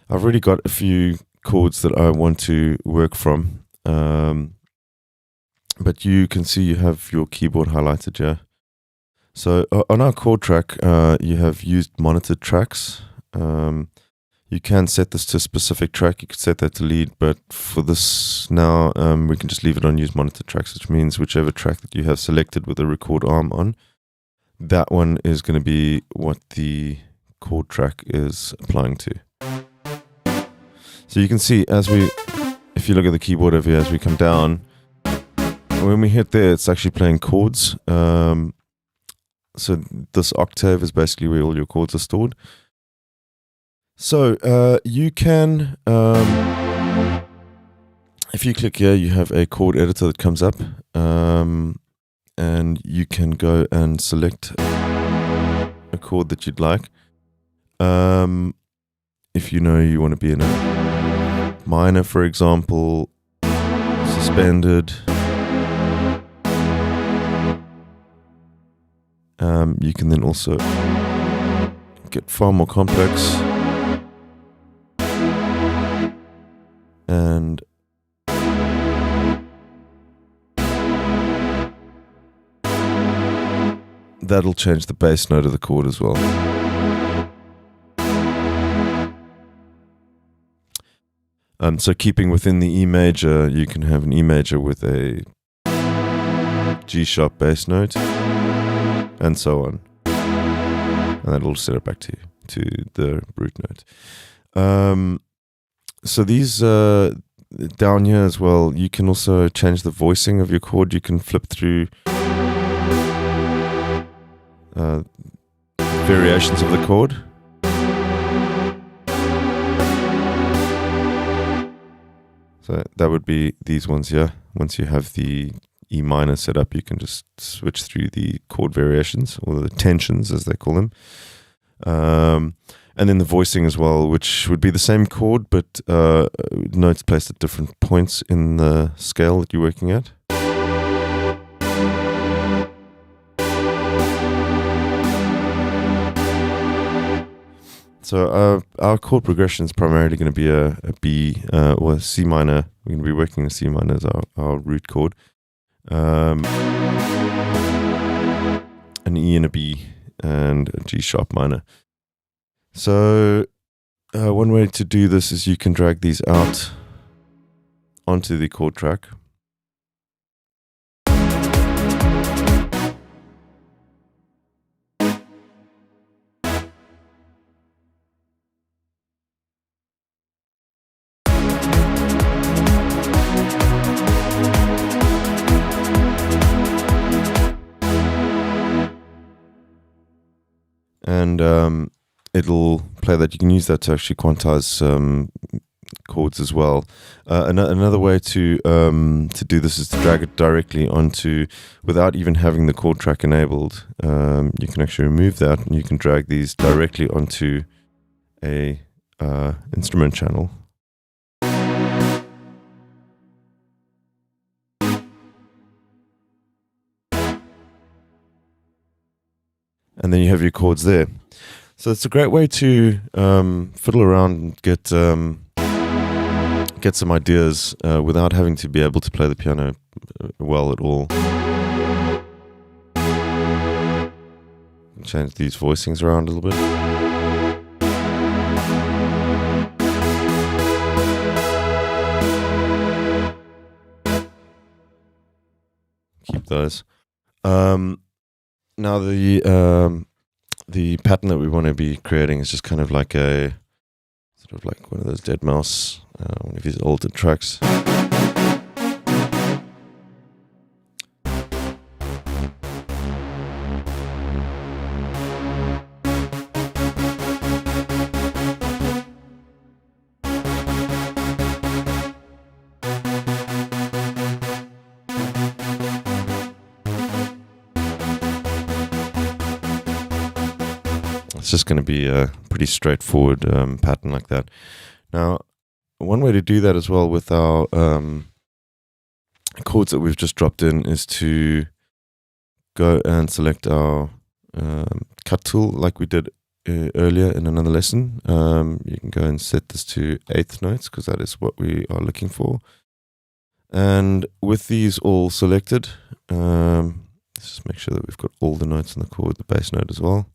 Speaker 3: I've already got a few chords that I want to work from, but you can see you have your keyboard highlighted here. So on our chord track, you have used monitored tracks. You can set this to a specific track. You could set that to lead, but for this now, we can just leave it on use monitored tracks, which means whichever track that you have selected with the record arm on, that one is going to be what the chord track is applying to. So you can see if you look at the keyboard over here, as we come down, when we hit there, it's actually playing chords. So this octave is basically where all your chords are stored. So you can, if you click here, you have a chord editor that comes up, and you can go and select a chord that you'd like. If you know you want to be in a minor, for example, suspended, you can then also get far more complex, and that'll change the bass note of the chord as well. So keeping within the E major, you can have an E major with a G sharp bass note, and so on. And that'll set it back to the root note. So these down here as well, you can also change the voicing of your chord. You can flip through variations of the chord. So that would be these ones here. Once you have the E minor set up, you can just switch through the chord variations, or the tensions as they call them. And then the voicing as well, which would be the same chord, but notes placed at different points in the scale that you're working at. So our chord progression is primarily going to be a B or a C minor. We're going to be working a C minor as our root chord. An E and a B and a G sharp minor. So one way to do this is you can drag these out onto the chord track. And it'll play that. You can use that to actually quantize chords as well. Another way to do this is to drag it directly onto, without even having the chord track enabled. You can actually remove that, and you can drag these directly onto a instrument channel. And then you have your chords there. So it's a great way to fiddle around and get some ideas without having to be able to play the piano well at all. Change these voicings around a little bit. Keep those. Now the pattern that we want to be creating is just kind of like a sort of like one of those dead mouse, one of these altered tracks. It's just going to be a pretty straightforward pattern like that. Now, one way to do that as well with our chords that we've just dropped in is to go and select our cut tool like we did earlier in another lesson. You can go and set this to 8th notes because that is what we are looking for. And with these all selected, let's just make sure that we've got all the notes on the chord, the bass note as well.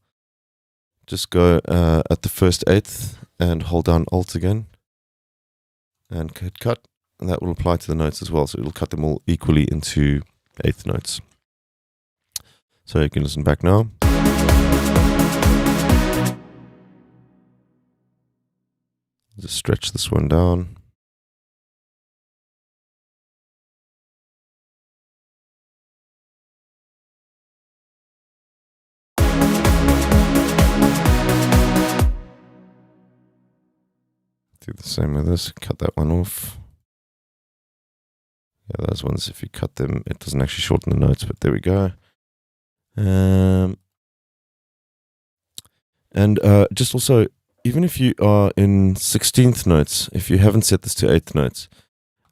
Speaker 3: Just go at the first 8th and hold down Alt again and hit cut, and that will apply to the notes as well. So it'll cut them all equally into 8th notes. So you can listen back now. Just stretch this one down. Do the same with this, cut that one off. Yeah, those ones, if you cut them, it doesn't actually shorten the notes, but there we go. And just also, even if you are in 16th notes, if you haven't set this to 8th notes,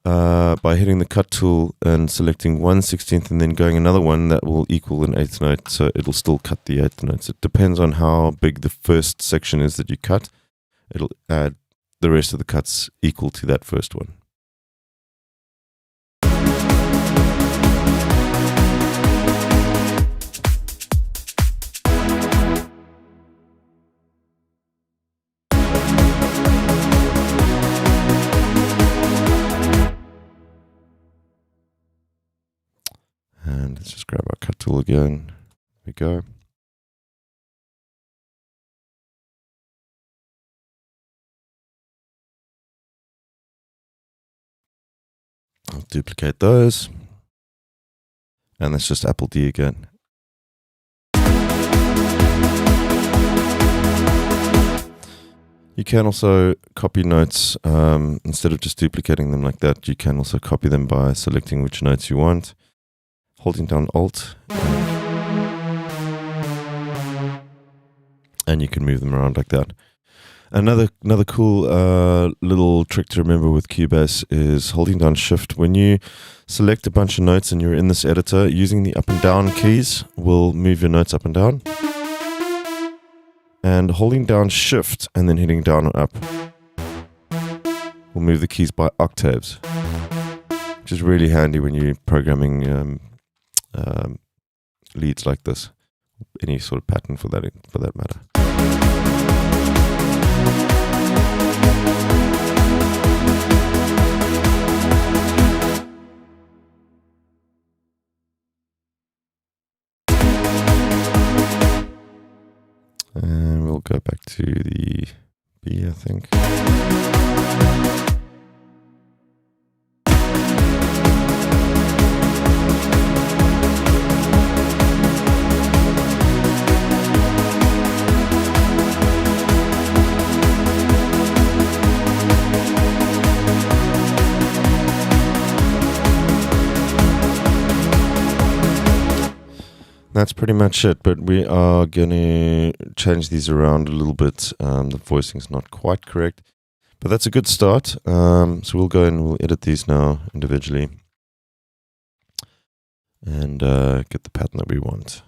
Speaker 3: by hitting the cut tool and selecting 1/16th and then going another one, that will equal an 8th note, so it'll still cut the 8th notes. It depends on how big the first section is that you cut. It'll add the rest of the cuts equal to that first one. And let's just grab our cut tool again. There we go. I'll duplicate those. And let's just Apple D again. You can also copy notes, instead of just duplicating them like that, you can also copy them by selecting which notes you want, holding down Alt, and you can move them around like that. Another cool little trick to remember with Cubase is holding down Shift. When you select a bunch of notes and you're in this editor, using the up and down keys will move your notes up and down. And holding down Shift and then hitting down and up will move the keys by octaves, which is really handy when you're programming leads like this, any sort of pattern for that matter. And we'll go back to the B, I think. That's pretty much it, but we are going to change these around a little bit. The voicing's not quite correct, but that's a good start. So we'll go and we'll edit these now individually and get the pattern that we want.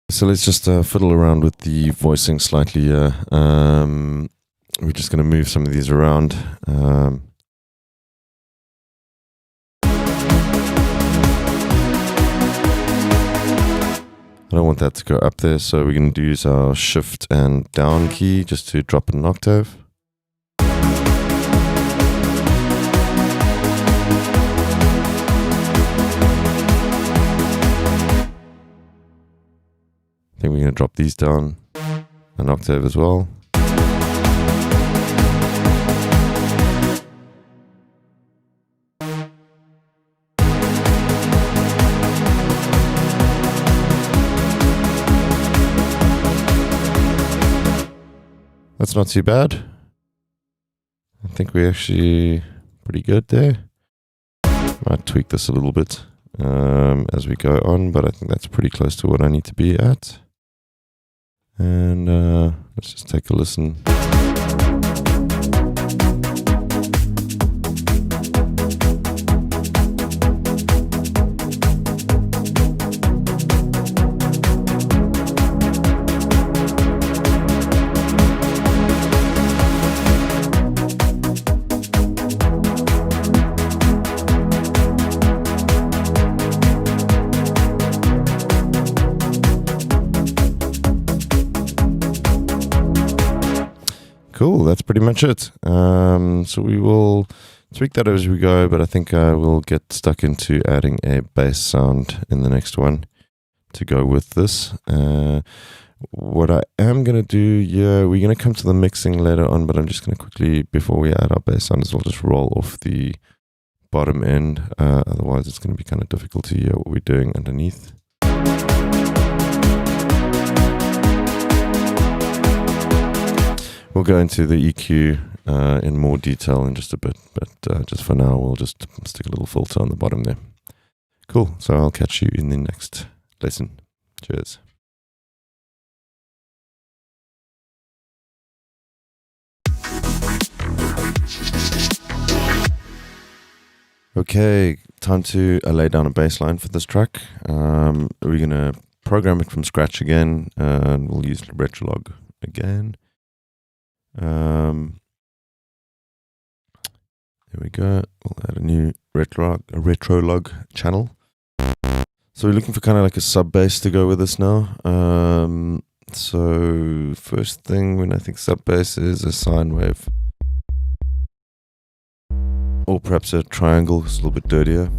Speaker 3: So let's just fiddle around with the voicing slightly here. We're just going to move some of these around. I don't want that to go up there, so we're going to use our Shift and down key just to drop it an octave. I think we're going to drop these down an octave as well. That's not too bad. I think we're actually pretty good there. Might tweak this a little bit as we go on, but I think that's pretty close to what I need to be at. And let's just take a listen. Cool, that's pretty much it. So we will tweak that as we go, but I think I will get stuck into adding a bass sound in the next one to go with this. What I am going to do, yeah, we're going to come to the mixing later on, but I'm just going to quickly, before we add our bass sound, as well, just roll off the bottom end. Otherwise, it's going to be kind of difficult to hear what we're doing underneath. We'll go into the EQ in more detail in just a bit, but just for now, we'll just stick a little filter on the bottom there. Cool, so I'll catch you in the next lesson. Cheers. Okay, time to lay down a bass line for this track. We're going to program it from scratch again, and we'll use Retrolog again. There we go. We'll add a new Retrolog channel. So we're looking for kind of like a sub bass to go with this now. So first thing when I think sub bass is a sine wave, or perhaps a triangle. It's a little bit dirtier.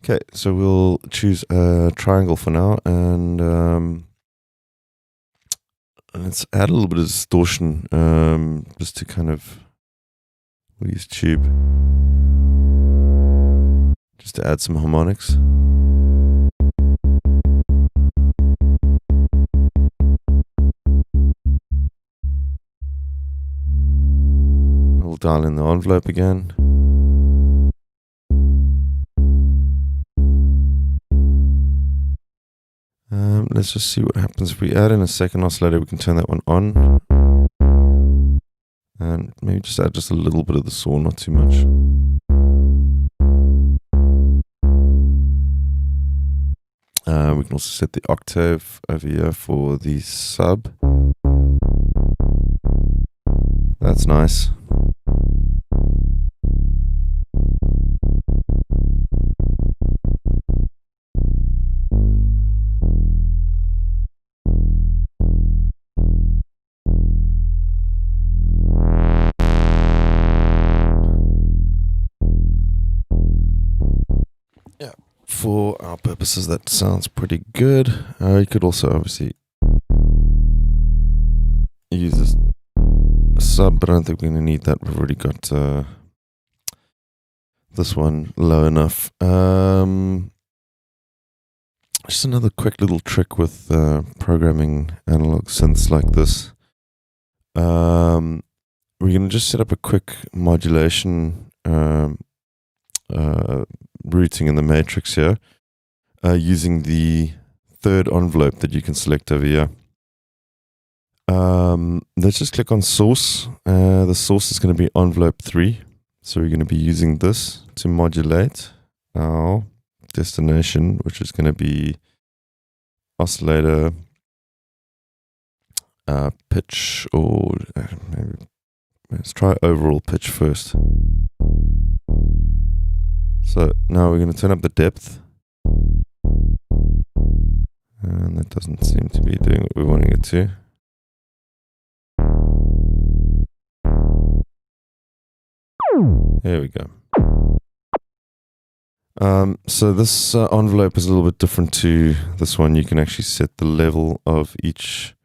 Speaker 3: Okay, so we'll choose a triangle for now, and let's add a little bit of distortion, just to kind of, we'll use tube, just to add some harmonics. We'll dial in the envelope again. let's just see what happens. If we add in a second oscillator, we can turn that one on. And maybe just add just a little bit of the saw, not too much. We can also set the octave over here for the sub. That's nice. For our purposes, that sounds pretty good. You could also obviously use this sub, but I don't think we're going to need that. We've already got this one low enough. Just another quick little trick with programming analog synths like this. We're going to just set up a quick modulation routing in the matrix here, using the third envelope that you can select over here. Let's just click on source. The source is going to be envelope 3. So we're going to be using this to modulate our destination, which is going to be oscillator pitch, or maybe let's try overall pitch first. So now we're going to turn up the depth, and that doesn't seem to be doing what we're wanting it to. There we go. So this envelope is a little bit different to this one. You can actually set the level of each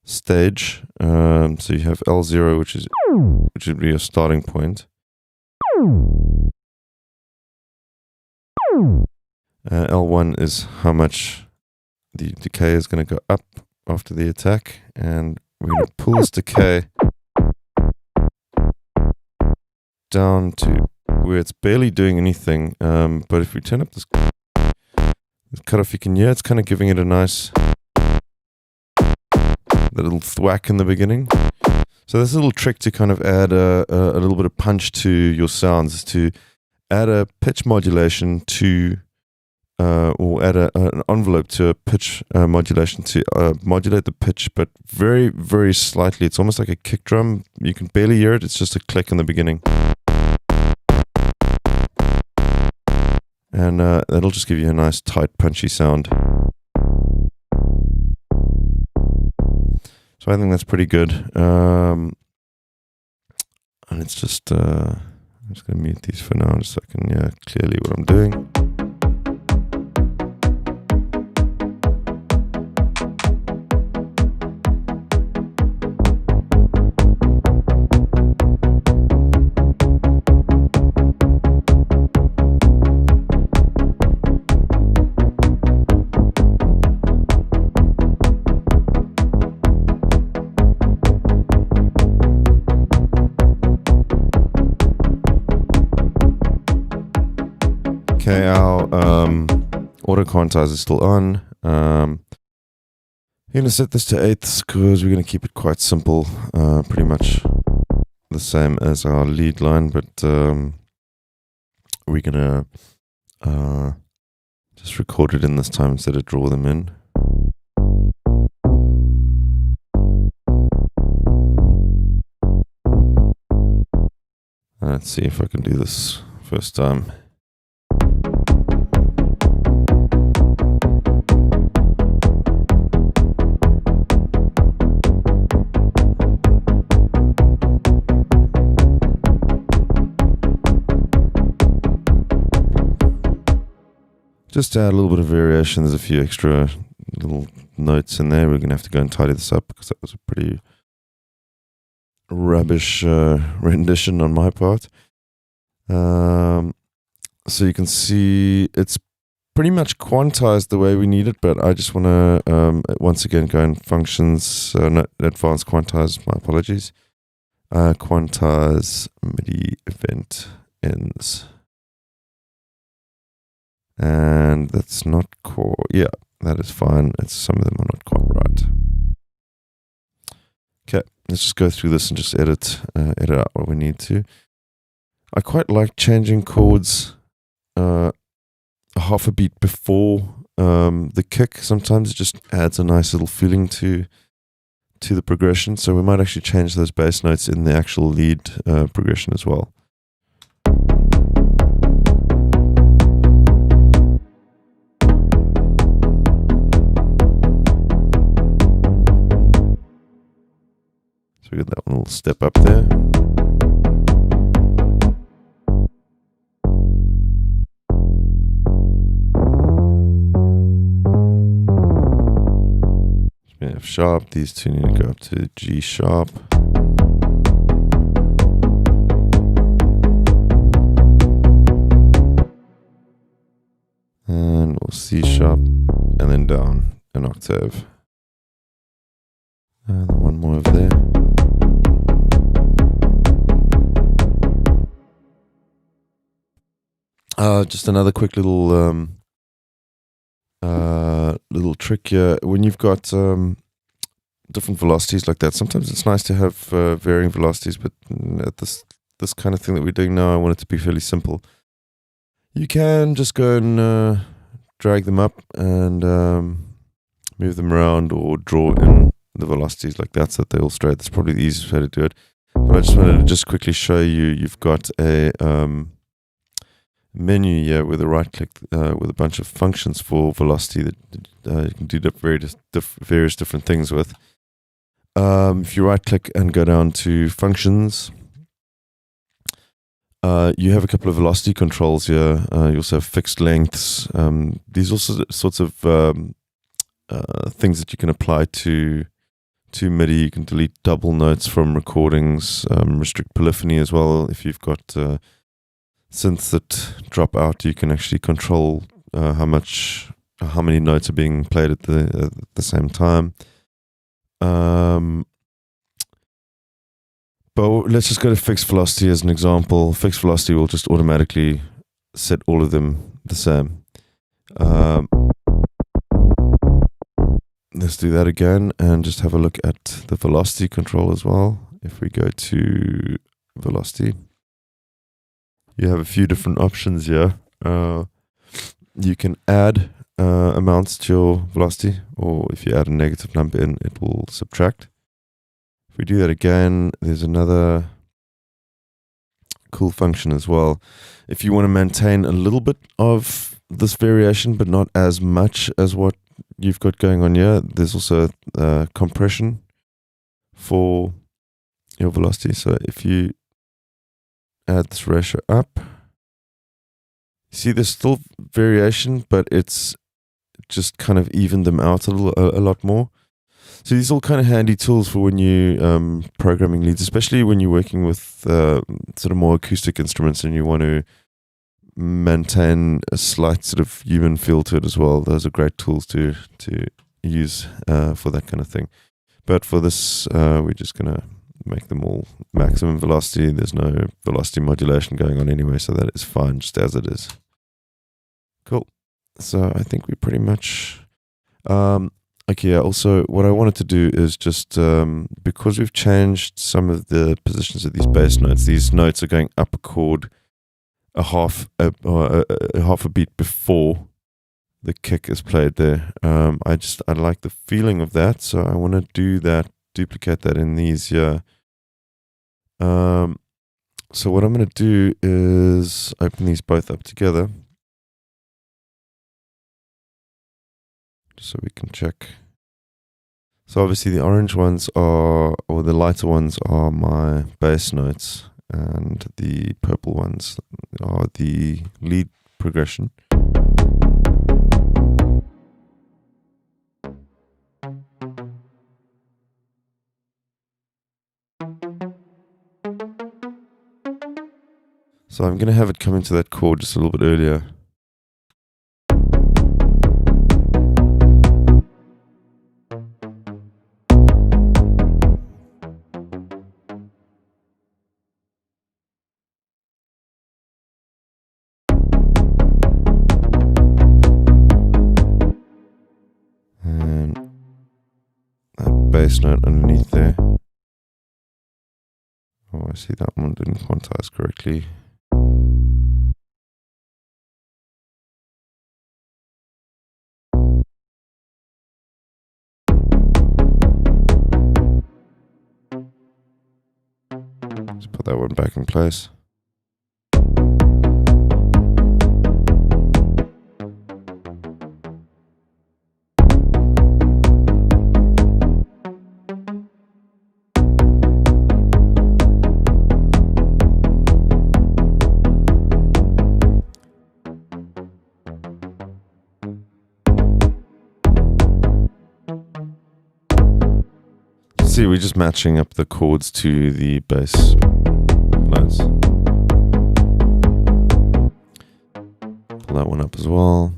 Speaker 3: stage. So you have L0, which would be your starting point. L1 is how much the decay is going to go up after the attack, and we're going to pull this decay down to where it's barely doing anything. But if we turn up this cutoff, you can hear it's kind of giving it a nice little thwack in the beginning. So this little trick to kind of add a little bit of punch to your sounds is to add a pitch modulation to, or add an envelope to a pitch modulation to modulate the pitch, but very, very slightly. It's almost like a kick drum. You can barely hear it. It's just a click in the beginning. And that'll just give you a nice, tight, punchy sound. So I think that's pretty good. And it's just... I'm just going to mute these for now, just so I can hear clearly what I'm doing. Okay, our auto quantizer is still on. I'm going to set this to 8ths because we're going to keep it quite simple, pretty much the same as our lead line, but we're going to just record it in this time instead of draw them in. Let's see if I can do this first time. Just to add a little bit of variation, there's a few extra little notes in there. We're going to have to go and tidy this up because that was a pretty rubbish rendition on my part. So you can see it's pretty much quantized the way we need it, but I just want to once again go in functions, not advanced quantize, my apologies. Quantize MIDI event ends. And that's not core. Yeah, that is fine. Some of them are not quite right. Okay, let's just go through this and just edit out what we need to. I quite like changing chords a half a beat before the kick. Sometimes it just adds a nice little feeling to the progression. So we might actually change those bass notes in the actual lead progression as well. So we get that one little step up there. F sharp, these two need to go up to G sharp. And we'll C sharp, and then down an octave. And then one more over there. Just another quick little trick here. When you've got different velocities like that, sometimes it's nice to have varying velocities, but at this kind of thing that we're doing now, I want it to be fairly simple. You can just go and drag them up and move them around, or draw in the velocities like that so that they're all straight. That's probably the easiest way to do it. But I just wanted to just quickly show you, you've got a menu here with a right click with a bunch of functions for velocity that you can do various different things with. If you right click and go down to functions, you have a couple of velocity controls here. You also have fixed lengths. These are sorts of things that you can apply to MIDI. You can delete double notes from recordings, restrict polyphony as well. If you've got synths that drop out, you can actually control how many notes are being played at the same time. But let's just go to fixed velocity as an example. Fixed velocity will just automatically set all of them the same. Let's do that again and just have a look at the velocity control as well. If we go to velocity, you have a few different options here. You can add amounts to your velocity, or if you add a negative number in, it will subtract. If we do that again, there's another cool function as well. If you want to maintain a little bit of this variation, but not as much as what you've got going on here, there's also compression for your velocity. So if you add this ratio up, see there's still variation, but it's just kind of evened them out a lot more. So these are all kind of handy tools for when you programming leads, especially when you're working with sort of more acoustic instruments and you want to maintain a slight sort of human feel to it as well. Those are great tools to use for that kind of thing. But for this, we're just going to make them all maximum velocity. There's no velocity modulation going on anyway, so that is fine just as it is. Cool. So I think we pretty much... okay, yeah, also what I wanted to do is just, because we've changed some of the positions of these bass notes, these notes are going up a chord a half a beat before the kick is played there. I like the feeling of that, so I want to do that, duplicate that in these here. So what I'm going to do is open these both up together, so we can check. So obviously the orange ones or the lighter ones are my bass notes, and the purple ones are the lead progression. So I'm going to have it come into that chord just a little bit earlier. bass note underneath there. Oh, I see that one didn't quantize correctly. Let's put that one back in place. See, we're just matching up the chords to the bass notes. Pull that one up as well.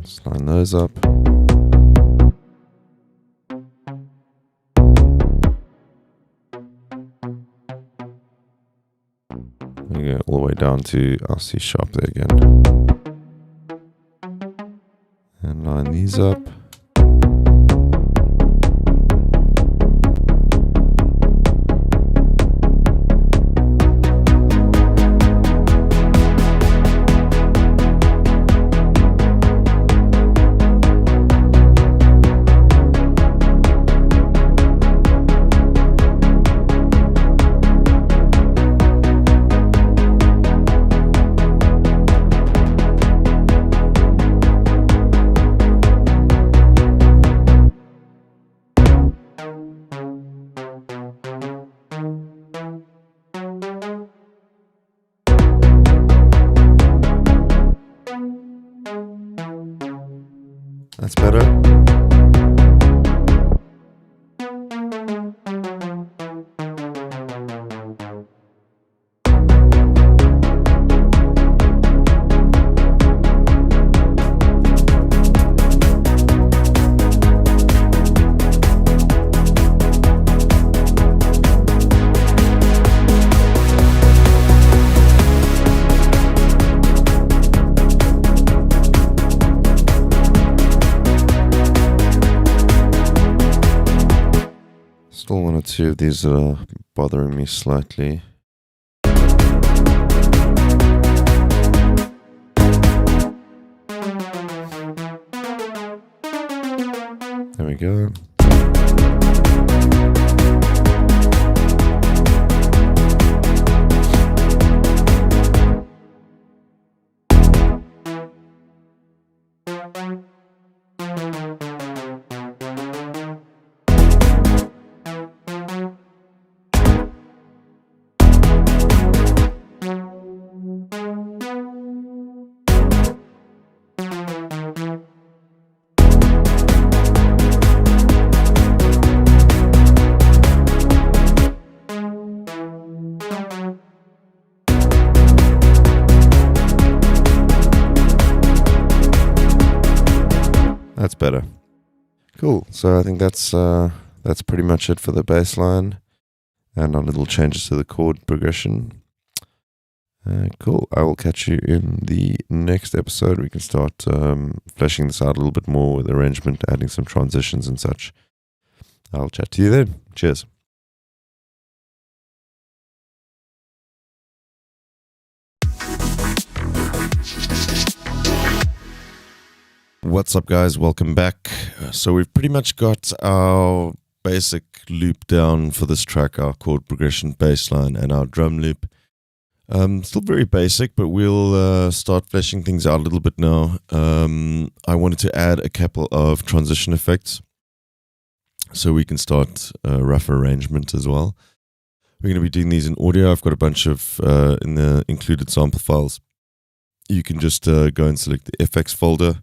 Speaker 3: Just line those up. We go all the way down to our C sharp there again. And line these up. That's better. Still one or two of these that are bothering me slightly. There we go. That's better. Cool. So I think that's pretty much it for the bass line and our little changes to the chord progression. Cool. I will catch you in the next episode. We can start fleshing this out a little bit more with arrangement, adding some transitions and such. I'll chat to you then. Cheers. What's up, guys? Welcome back. So we've pretty much got our basic loop down for this track, our chord progression bass line and our drum loop. Still very basic, but we'll start fleshing things out a little bit now. I wanted to add a couple of transition effects so we can start rough arrangement as well. We're going to be doing these in audio. I've got a bunch of in the included sample files. You can just go and select the FX folder.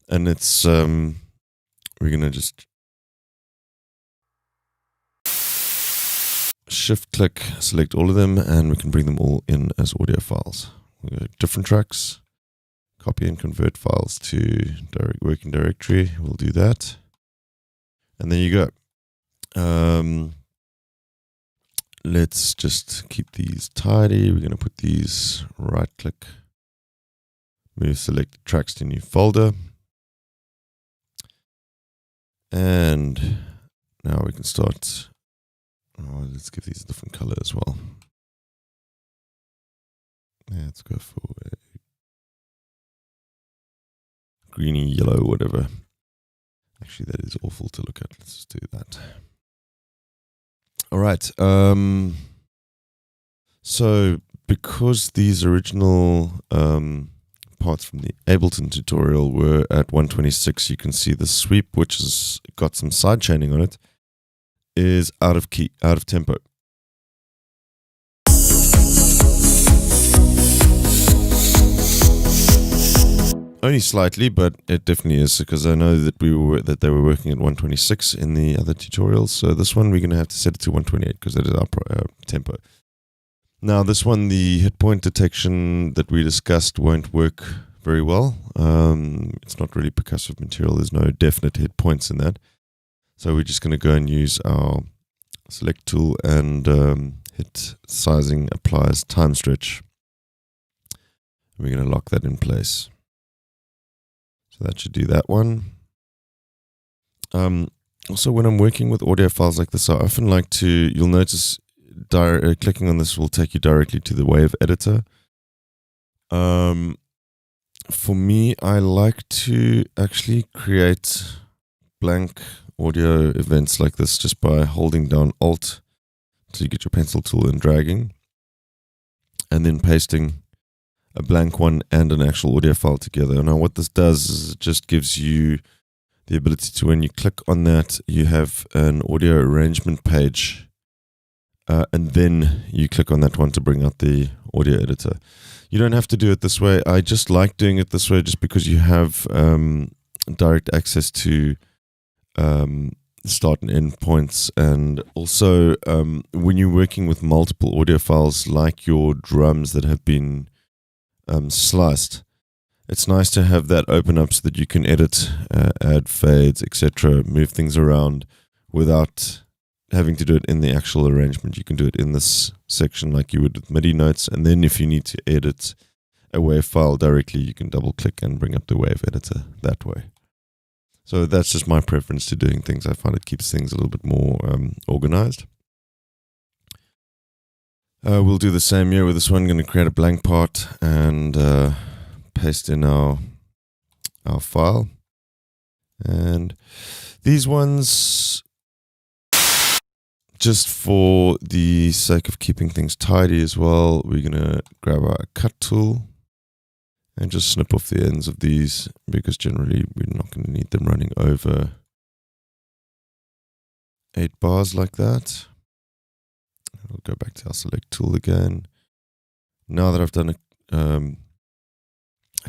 Speaker 3: And it's, we're going to just shift click, select all of them, and we can bring them all in as audio files. We'll go different tracks, copy and convert files to working directory. We'll do that. And there you go. Let's just keep these tidy. We're going to put these right click, move selected tracks to new folder. And now we can start. Oh, let's give these a different color as well. Yeah, let's go for a greeny yellow, whatever. Actually, that is awful to look at. Let's just do that. All right. So because these original parts from the Ableton tutorial were at 126, you can see the sweep, which has got some side chaining on it, is out of key, out of tempo. Only slightly, but it definitely is, because I know that they were working at 126 in the other tutorials. So this one we're going to have to set it to 128 because that is our tempo. Now this one, the hit point detection that we discussed won't work very well. It's not really percussive material. There's no definite hit points in that. So we're just going to go and use our select tool and hit sizing applies time stretch. We're going to lock that in place. So that should do that one. Also, when I'm working with audio files like this, I often like to, you'll notice clicking on this will take you directly to the wave editor. For me, I like to actually create blank audio events like this just by holding down Alt till you get your pencil tool and dragging, and then pasting a blank one and an actual audio file together. Now what this does is it just gives you the ability to, when you click on that, you have an audio arrangement page, and then you click on that one to bring out the audio editor. You don't have to do it this way. I just like doing it this way just because you have direct access to start and end points, and also when you're working with multiple audio files like your drums that have been sliced, it's nice to have that open up so that you can edit, add fades, etc., move things around without having to do it in the actual arrangement. You can do it in this section like you would with MIDI notes, and then if you need to edit a wave file directly, you can double click and bring up the wave editor that way. So that's just my preference to doing things. I find it keeps things a little bit more organized. We'll do the same here with this one. I'm going to create a blank part and paste in our file. And these ones, just for the sake of keeping things tidy as well, we're going to grab our cut tool and just snip off the ends of these, because generally we're not going to need them running over 8 bars like that. We'll go back to our select tool again. Now that I've done a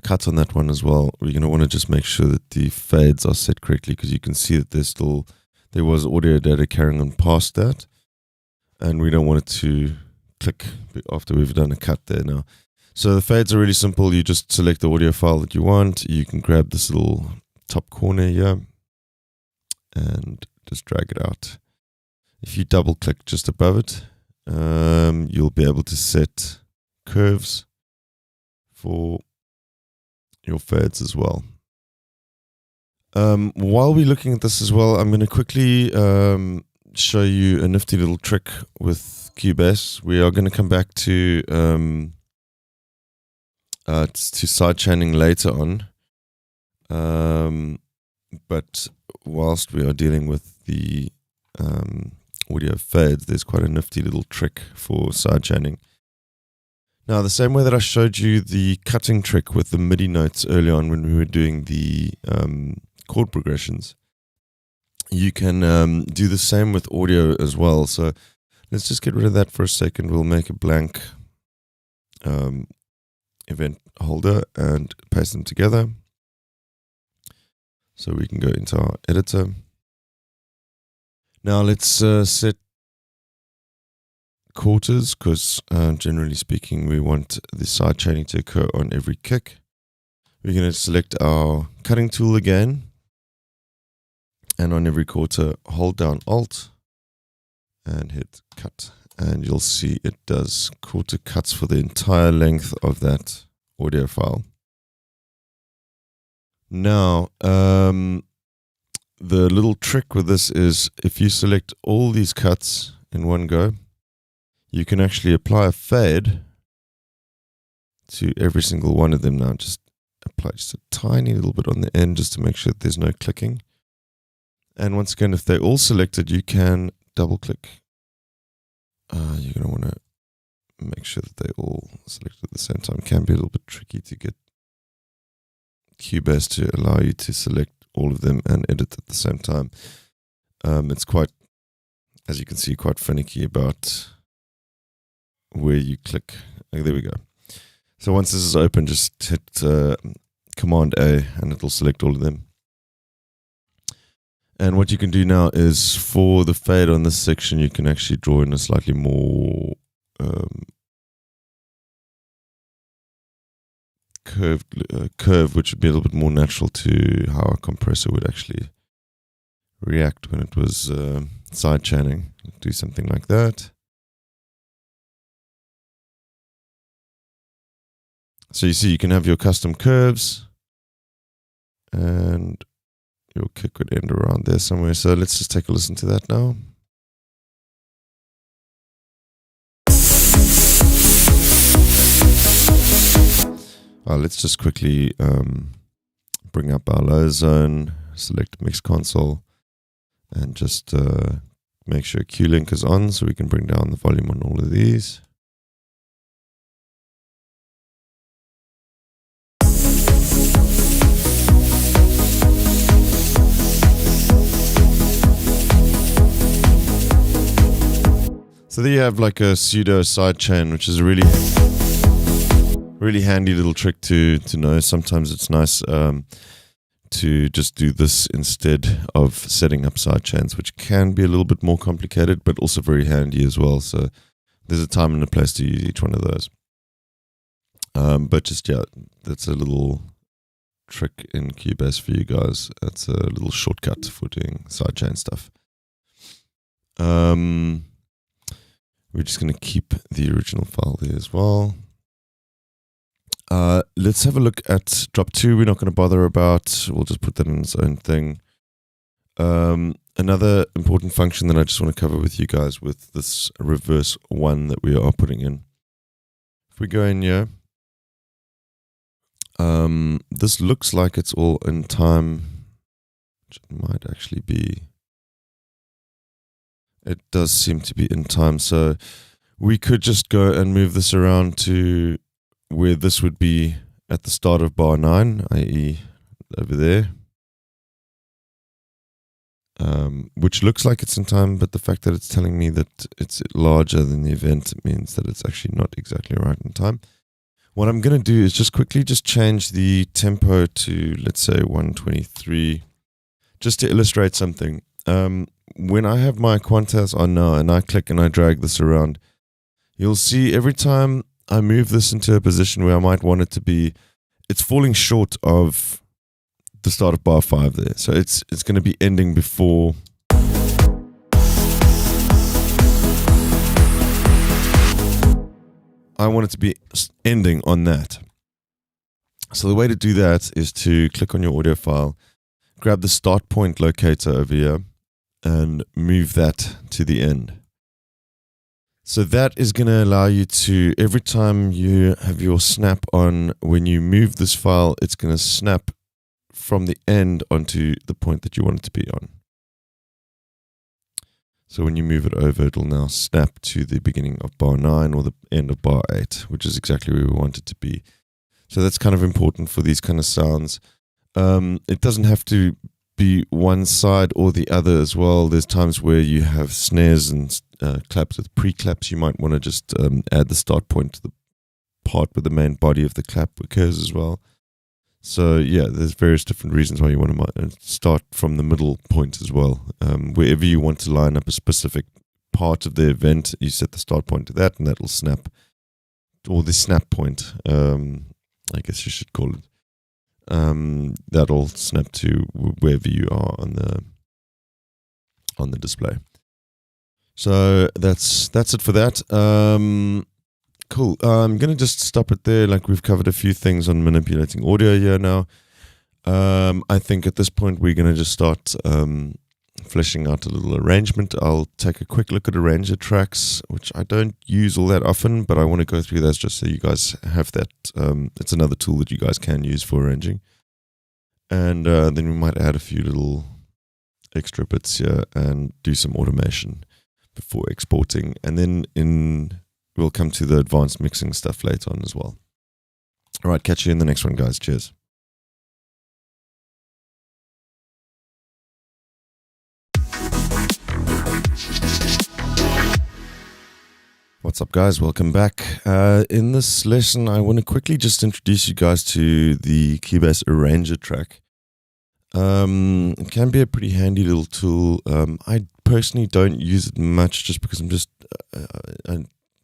Speaker 3: cut on that one as well, we're going to want to just make sure that the fades are set correctly, because you can see that there was audio data carrying on past that, and we don't want it to click after we've done a cut there now. So the fades are really simple. You just select the audio file that you want. You can grab this little top corner here and just drag it out. If you double click just above it, you'll be able to set curves for your fades as well. While we're looking at this as well, I'm going to quickly show you a nifty little trick with Cubase. We are going to come back to sidechaining later on, but whilst we are dealing with the audio fades, there's quite a nifty little trick for sidechaining. Now, the same way that I showed you the cutting trick with the MIDI notes early on when we were doing the chord progressions, you can do the same with audio as well. So let's just get rid of that for a second. We'll make a blank event holder and paste them together. So we can go into our editor. Now let's set quarters, because generally speaking we want the side chaining to occur on every kick. We're going to select our cutting tool again, and on every quarter hold down Alt and hit cut, and you'll see it does quarter cuts for the entire length of that audio file. Now the little trick with this is if you select all these cuts in one go, you can actually apply a fade to every single one of them now. Just apply just a tiny little bit on the end just to make sure that there's no clicking. And once again, if they're all selected, you can double click. You're going to want to make sure that they're all selected at the same time. It can be a little bit tricky to get Cubase to allow you to select all of them and edit at the same time. It's quite, as you can see, quite finicky about where you click. Oh, there we go. So once this is open, just hit Command A and it'll select all of them. And what you can do now is for the fade on this section, you can actually draw in a slightly more curve, which would be a little bit more natural to how a compressor would actually react when it was side chaining. Do something like that. So you see, you can have your custom curves, and your kick would end around there somewhere. So let's just take a listen to that now. Let's just quickly bring up our low zone, select mix console, and just make sure Q-Link is on so we can bring down the volume on all of these. So there you have like a pseudo sidechain, which is a really handy little trick to know. Sometimes it's nice to just do this instead of setting up sidechains, which can be a little bit more complicated, but also very handy as well. So there's a time and a place to use each one of those. But just, yeah, that's a little trick in Cubase for you guys. That's a little shortcut for doing sidechain stuff. We're just going to keep the original file there as well. Let's have a look at drop 2. We're not going to bother about. We'll just put that in its own thing. Another important function that I just want to cover with you guys with this reverse 1 that we are putting in. If we go in here, this looks like it's all in time, which it might actually be. It does seem to be in time, so we could just go and move this around to where this would be at the start of bar 9, i.e. over there. Which looks like it's in time, but the fact that it's telling me that it's larger than the event means that it's actually not exactly right in time. What I'm going to do is just quickly change the tempo to, let's say, 123, just to illustrate something. When I have my Quantas on now and I click and I drag this around, you'll see every time I move this into a position where I might want it to be, it's falling short of the start of bar 5 there. So it's going to be ending before I want it to be ending on that. So the way to do that is to click on your audio file, grab the start point locator over here, and move that to the end. So that is going to allow you to, every time you have your snap on, when you move this file, it's going to snap from the end onto the point that you want it to be on. So when you move it over, it'll now snap to the beginning of bar 9 or the end of bar 8, which is exactly where we want it to be. So that's kind of important for these kind of sounds. It doesn't have to be one side or the other as well. There's times where you have snares and claps with pre-claps. You might want to just add the start point to the part where the main body of the clap occurs as well. So yeah, there's various different reasons why you want to start from the middle point as well. Wherever you want to line up a specific part of the event, you set the start point to that, and that will snap, or the snap point, I guess you should call it. That'll snap to wherever you are on the display. So that's it for that. Cool. I'm gonna just stop it there. Like, we've covered a few things on manipulating audio here now. I think at this point we're going to just start fleshing out a little arrangement. I'll take a quick look at arranger tracks, which I don't use all that often, but I want to go through those just so you guys have that. It's another tool that you guys can use for arranging. And then we might add a few little extra bits here and do some automation before exporting. And then we'll come to the advanced mixing stuff later on as well. All right, catch you in the next one, guys. Cheers. What's up, guys? Welcome back. In this lesson, I want to quickly just introduce you guys to the Cubase Arranger track. It can be a pretty handy little tool. I personally don't use it much just because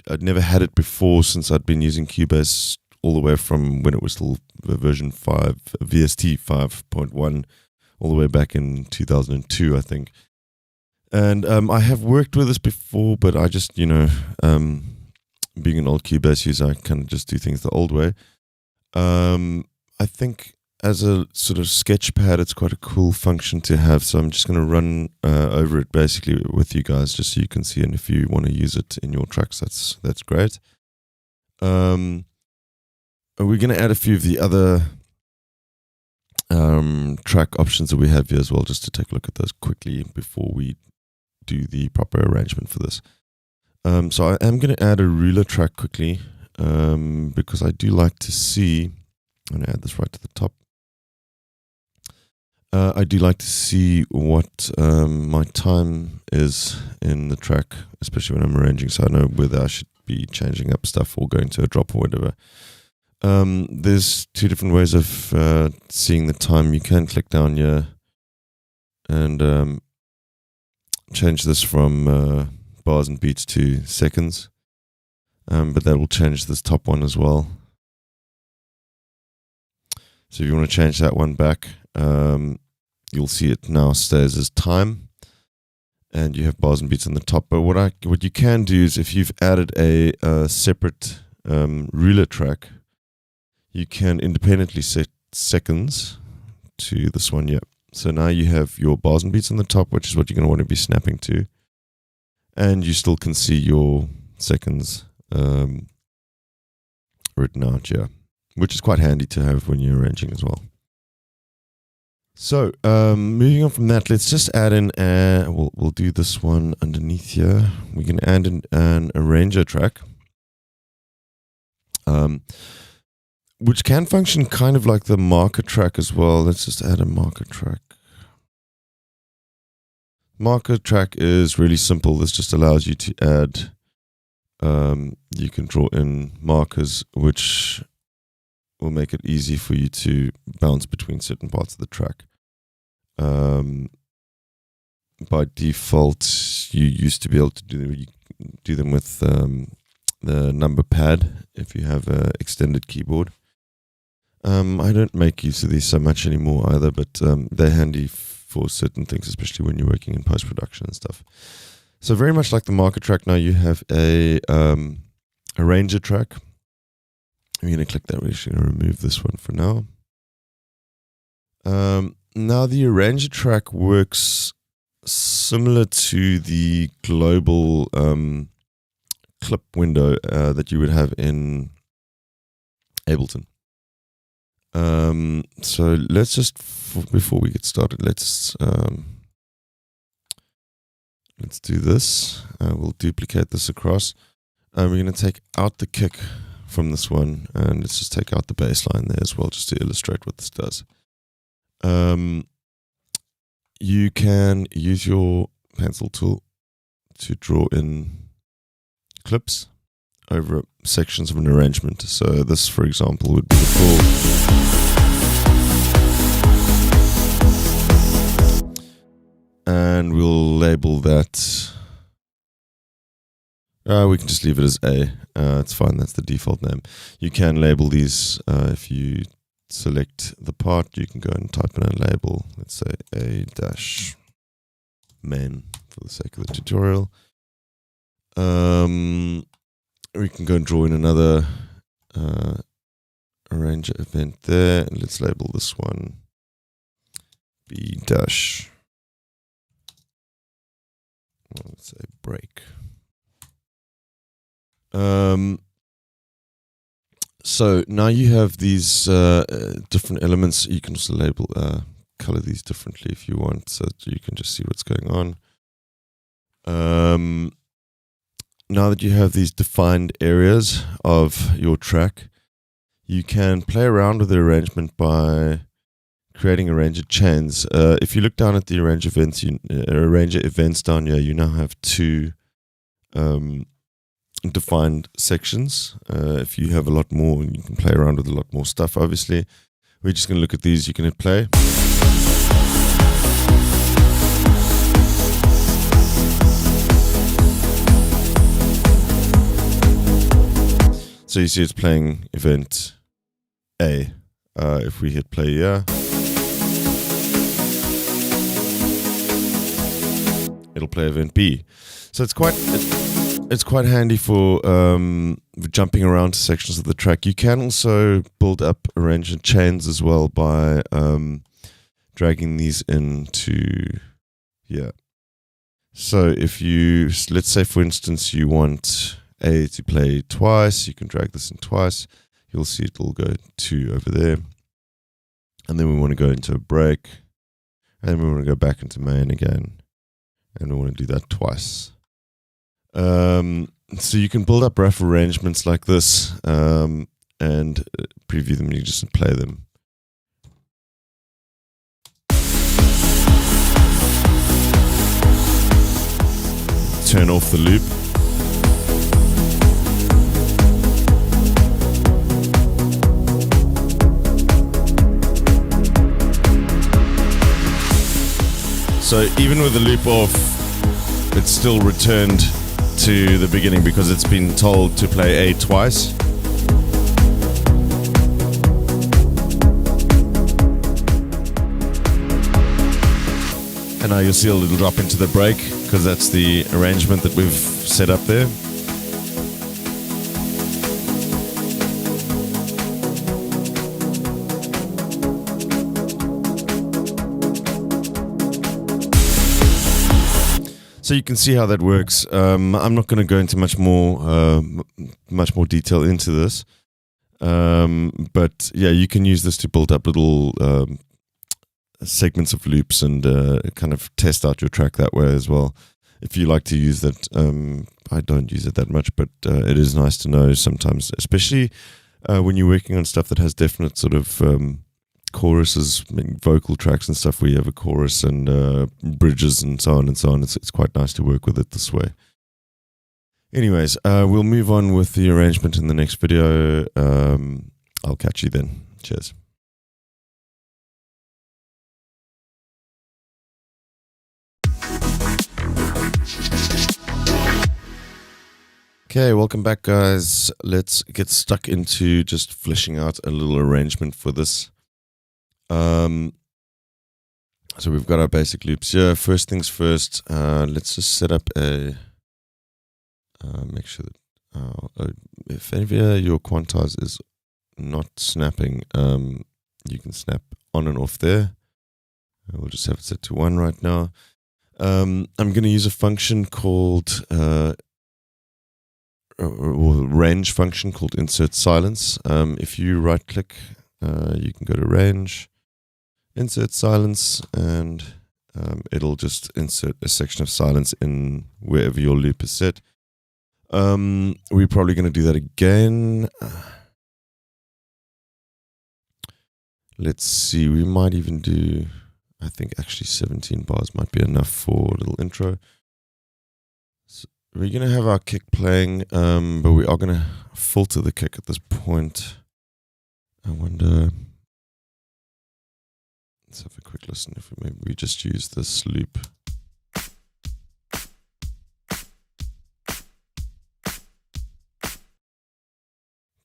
Speaker 3: I'd never had it before since I'd been using Cubase all the way from when it was still version 5, VST 5.1, all the way back in 2002, I think. And I have worked with this before, but I just, being an old Cubase user, I kind of just do things the old way. I think as a sort of sketch pad, it's quite a cool function to have. So I'm just going to run over it basically with you guys, just so you can see. And if you want to use it in your tracks, that's great. We're going to add a few of the other track options that we have here as well, just to take a look at those quickly before we do the proper arrangement for this. So I am going to add a ruler track quickly because I do like to see, I'm going to add this right to the top. I do like to see what my time is in the track, especially when I'm arranging, so I know whether I should be changing up stuff or going to a drop or whatever. There's two different ways of seeing the time. You can click down here and change this from bars and beats to seconds, but that will change this top one as well. So if you want to change that one back, you'll see it now stays as time, and you have bars and beats on the top. But what you can do is, if you've added a separate ruler track, you can independently set seconds to this one. Yeah. So now you have your bars and beats on the top, which is what you're going to want to be snapping to. And you still can see your seconds written out here, which is quite handy to have when you're arranging as well. So moving on from that, let's just add in, we'll do this one underneath here. We can add in an arranger track, which can function kind of like the marker track as well. Let's just add a marker track. Marker track is really simple. This just allows you to add, you can draw in markers, which will make it easy for you to bounce between certain parts of the track. By default, you used to be able to do them with the number pad if you have an extended keyboard. I don't make use of these so much anymore either, but they're handy for certain things, especially when you're working in post-production and stuff. So very much like the marker track, now you have a arranger track. I'm going to click that. We're actually going to remove this one for now. Now the arranger track works similar to the global clip window that you would have in Ableton. So let's just, before we get started, let's do this. We'll duplicate this across. We're going to take out the kick from this one, and let's just take out the bass line there as well, just to illustrate what this does. You can use your pencil tool to draw in clips over sections of an arrangement. So this, for example, would be the full. And we'll label that. We can just leave it as A. It's fine, that's the default name. You can label these if you select the part. You can go and type in a label. Let's say A-main for the sake of the tutorial. We can go and draw in another arranger event there, and let's label this one B dash. Let's say break. So now you have these different elements. You can also label, color these differently if you want, so that you can just see what's going on. Now that you have these defined areas of your track, you can play around with the arrangement by creating arranger chains. If you look down at the arranger events down here, you now have two defined sections. If you have a lot more, you can play around with a lot more stuff. Obviously, we're just going to look at these. You can hit play. So you see it's playing event A. If we hit play here, it'll play event B. So it's quite handy for jumping around to sections of the track. You can also build up arranger chains as well by dragging these into here. So if you, let's say for instance, you want A to play twice, you can drag this in twice. You'll see it'll go 2 over there. And then we want to go into a break. And then we want to go back into main again. And we want to do that twice. So you can build up rough arrangements like this and preview them. You just play them. Turn off the loop. So even with the loop off, it's still returned to the beginning because it's been told to play A twice. And now you'll see a little drop into the break because that's the arrangement that we've set up there. So you can see how that works. I'm not going to go into much more detail into this, but yeah, you can use this to build up little segments of loops and kind of test out your track that way as well. If you like to use that, I don't use it that much, but it is nice to know sometimes, especially when you're working on stuff that has definite sort of choruses, vocal tracks and stuff where you have a chorus and bridges and so on and so on. It's quite nice to work with it this way. Anyways, we'll move on with the arrangement in the next video. I'll catch you then. Cheers. Okay, welcome back, guys. Let's get stuck into just fleshing out a little arrangement for this. So we've got our basic loops here. First things first, let's just set up a, make sure that if any of your quantize is not snapping, you can snap on and off there. We'll just have it set to 1 right now. I'm going to use a function called, or range function called insert silence. If you right click, you can go to range, insert silence, and it'll just insert a section of silence in wherever your loop is set. We're probably going to do that again. Let's see, we might even do, I think actually 17 bars might be enough for a little intro. So we're going to have our kick playing, but we are going to filter the kick at this point. I wonder, let's have a quick listen if maybe we just use this loop.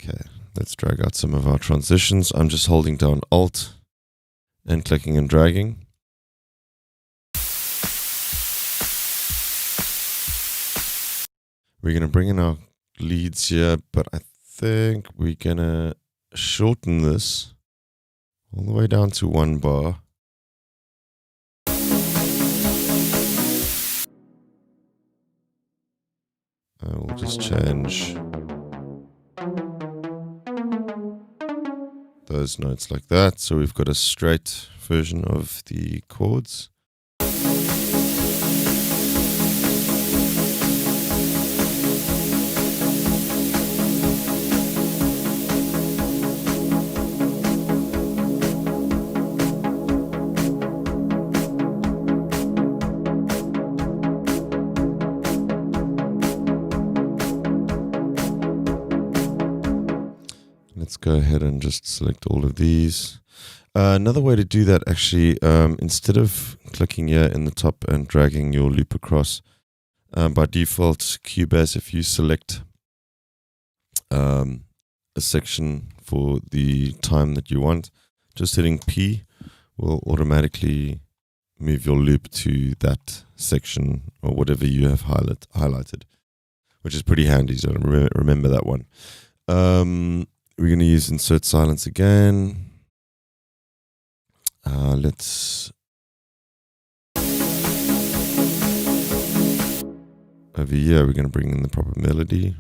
Speaker 3: Okay, let's drag out some of our transitions. I'm just holding down Alt and clicking and dragging. We're going to bring in our leads here, but I think we're going to shorten this all the way down to 1 bar. we'll just change those notes like that. So we've got a straight version of the chords. Let's go ahead and just select all of these. Another way to do that, actually, instead of clicking here in the top and dragging your loop across, by default, Cubase, if you select a section for the time that you want, just hitting P will automatically move your loop to that section or whatever you have highlighted, which is pretty handy, so remember that one. We're going to use insert silence again. Let's over here, we're going to bring in the proper melody.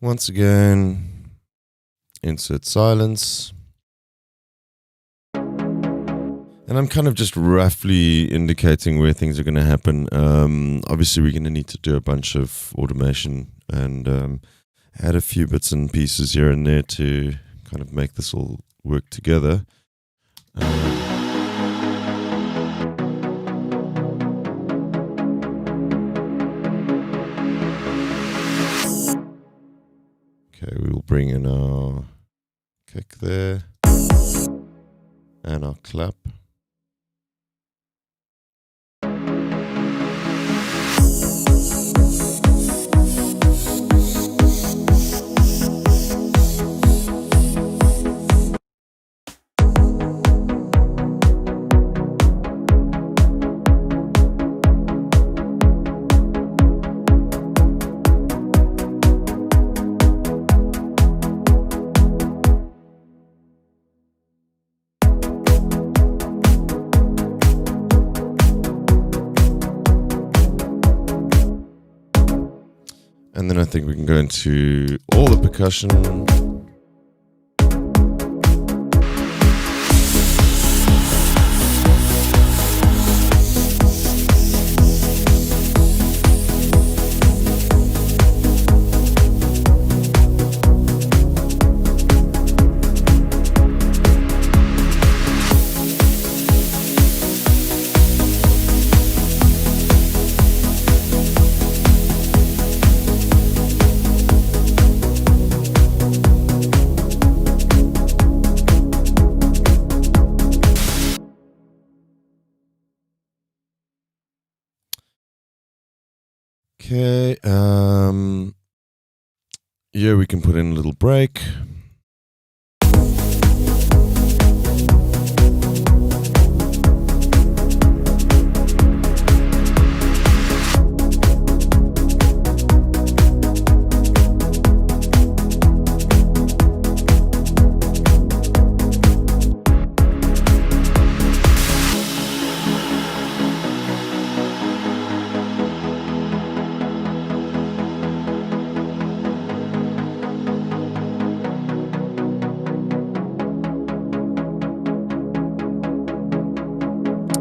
Speaker 3: Once again, insert silence. And I'm kind of just roughly indicating where things are going to happen. Obviously, we're going to need to do a bunch of automation and add a few bits and pieces here and there to kind of make this all work together. Okay, we will bring in our kick there and our clap. And then I think we can go into all the percussion. Okay, yeah, we can put in a little break.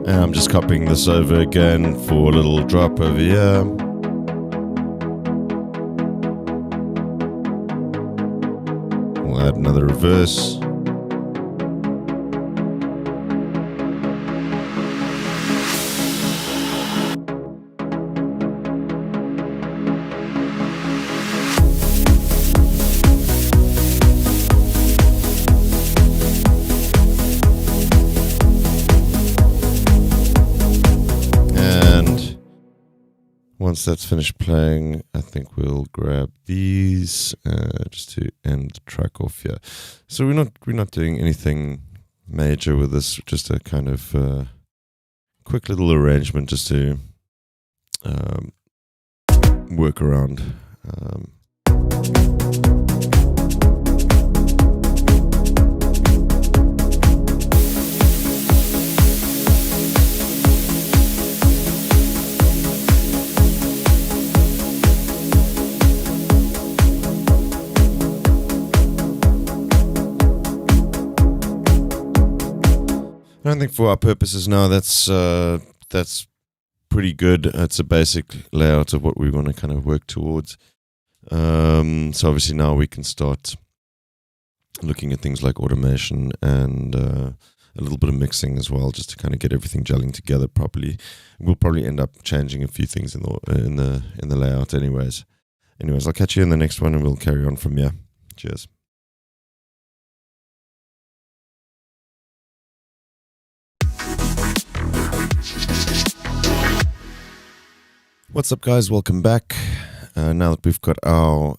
Speaker 3: And I'm just copying this over again for a little drop over here. We'll add another reverse. once that's finished playing, I think we'll grab these just to end the track off here. So we're not doing anything major with this, just a kind of quick little arrangement just to work around. I don't think for our purposes now that's pretty good. It's a basic layout of what we want to kind of work towards. So obviously now we can start looking at things like automation and a little bit of mixing as well, just to kind of get everything gelling together properly. We'll probably end up changing a few things in the layout, anyways. I'll catch you in the next one, and we'll carry on from here. Cheers. What's up, guys? Welcome back. Now that we've got our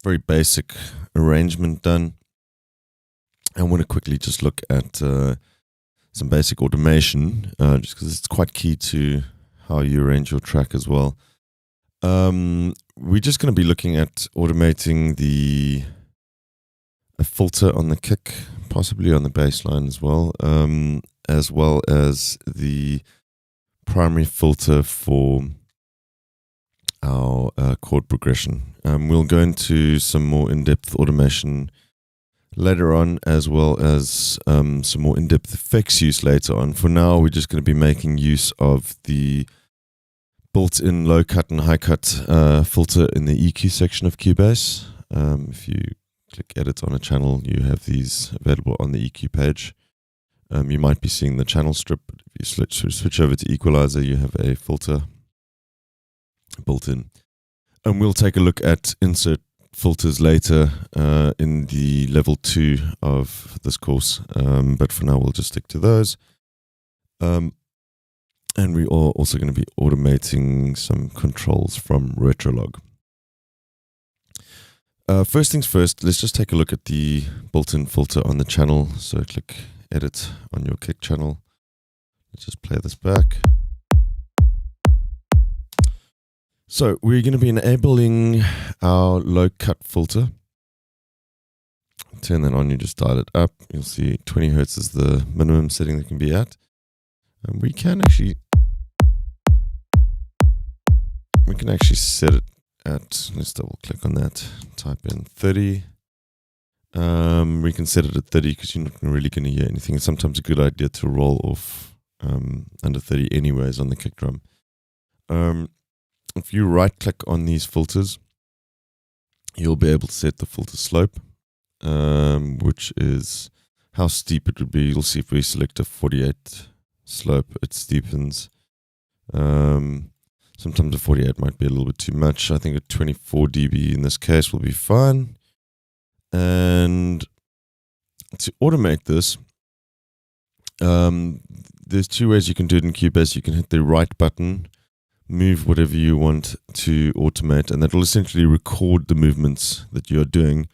Speaker 3: very basic arrangement done, I want to quickly just look at some basic automation, just because it's quite key to how you arrange your track as well. We're just going to be looking at automating a filter on the kick, possibly on the bass line as well as the primary filter for our chord progression. We'll go into some more in-depth automation later on, as well as some more in-depth effects use later on. For now, we're just going to be making use of the built-in low cut and high cut filter in the EQ section of Cubase. If you click edit on a channel, you have these available on the EQ page. You might be seeing the channel strip, but if you switch over to equalizer, you have a filter built in. And we'll take a look at insert filters later in the level 2 of this course, but for now we'll just stick to those. And we are also going to be automating some controls from Retrolog. First things first, let's just take a look at the built-in filter on the channel. So click edit on your kick channel. Let's just play this back. So we're going to be enabling our low cut filter. Turn that on, you just dial it up. You'll see 20 Hertz is the minimum setting that can be at. And we can actually set it at, let's double click on that, type in 30. We can set it at 30 because you're not really going to hear anything. It's sometimes a good idea to roll off under 30 anyways on the kick drum. If you right click on these filters, you'll be able to set the filter slope, which is how steep it would be. You'll see if we select a 48 slope, it steepens. Sometimes a 48 might be a little bit too much. I think a 24 dB in this case will be fine. And to automate this, there's two ways you can do it in Cubase. You can hit the right button, move whatever you want to automate, and that will essentially record the movements that you're doing.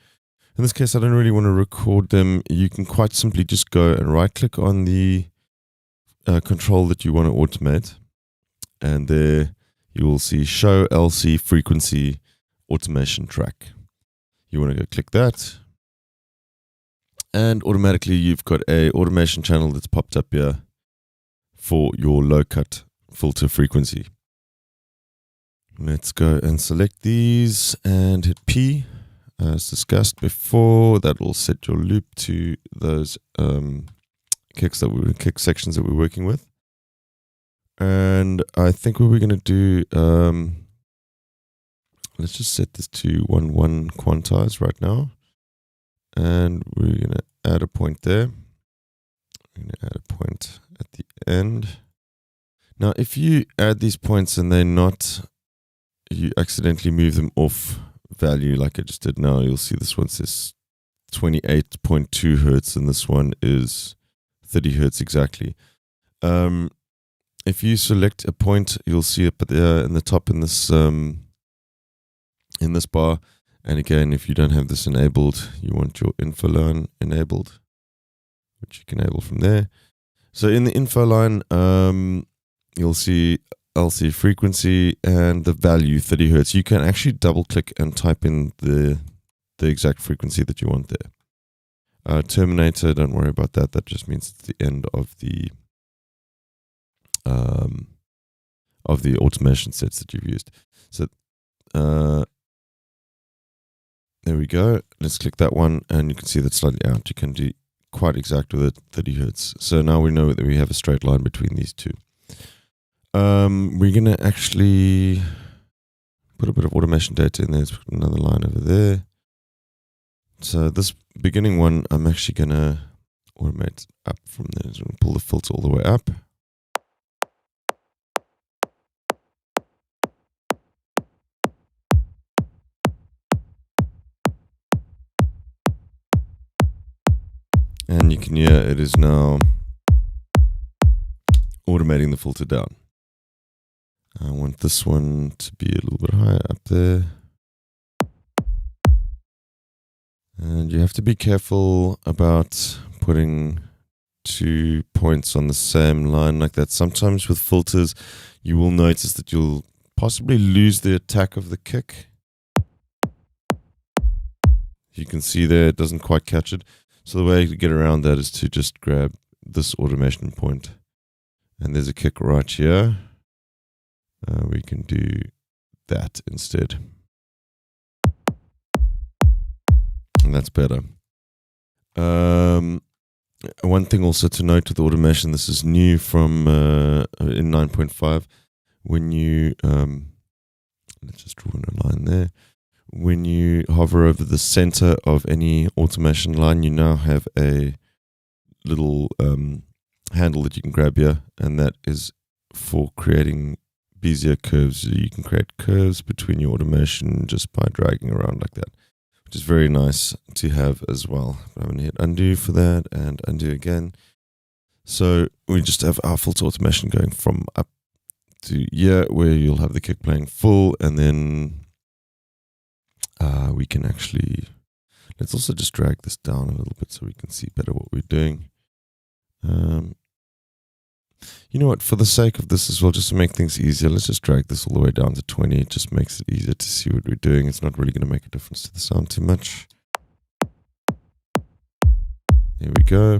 Speaker 3: In this case, I don't really want to record them. You can quite simply just go and right click on the control that you want to automate, and there you will see show LC frequency automation track. You want to go click that, and automatically you've got a automation channel that's popped up here for your low cut filter frequency. Let's go and select these and hit P. As discussed before, that will set your loop to those kick sections that we're working with. And I think what we're going to do, let's just set this to 1:1 quantize right now. And we're going to add a point there. We're going to add a point at the end. Now, if you add these points and they're not, you accidentally move them off value like I just did now, you'll see this one says 28.2 Hertz and this one is 30 Hertz exactly. if you select a point, you'll see it there in the top in this bar. And again, if you don't have this enabled, you want your info line enabled, which you can enable from there. So in the info line, you'll see LC frequency and the value 30 hertz. You can actually double click and type in the exact frequency that you want there. Terminator, don't worry about that. That just means it's the end of the automation sets that you've used. So there we go. Let's click that one, and you can see that's slightly out. You can do quite exact with it, 30 hertz. So now we know that we have a straight line between these two. We're going to actually put a bit of automation data in there. Let's put another line over there. So this beginning one, I'm actually going to automate up from there. So I'm going to pull the filter all the way up. And you can hear it is now automating the filter down. I want this one to be a little bit higher up there. And you have to be careful about putting 2 points on the same line like that. Sometimes with filters, you will notice that you'll possibly lose the attack of the kick. You can see there, it doesn't quite catch it. So the way to get around that is to just grab this automation point. And there's a kick right here. We can do that instead. And that's better. One thing also to note with automation, this is new from in 9.5. When you, let's just draw a line there. When you hover over the center of any automation line, you now have a little handle that you can grab here, and that is for creating Bezier curves. You can create curves between your automation just by dragging around like that, which is very nice to have as well. I'm going to hit undo for that and undo again. So we just have our filter automation going from up to here, where you'll have the kick playing full, and then we can actually, let's also just drag this down a little bit so we can see better what we're doing. You know what, for the sake of this as well, just to make things easier, let's just drag this all the way down to 20. It just makes it easier to see what we're doing. It's not really going to make a difference to the sound too much. There we go.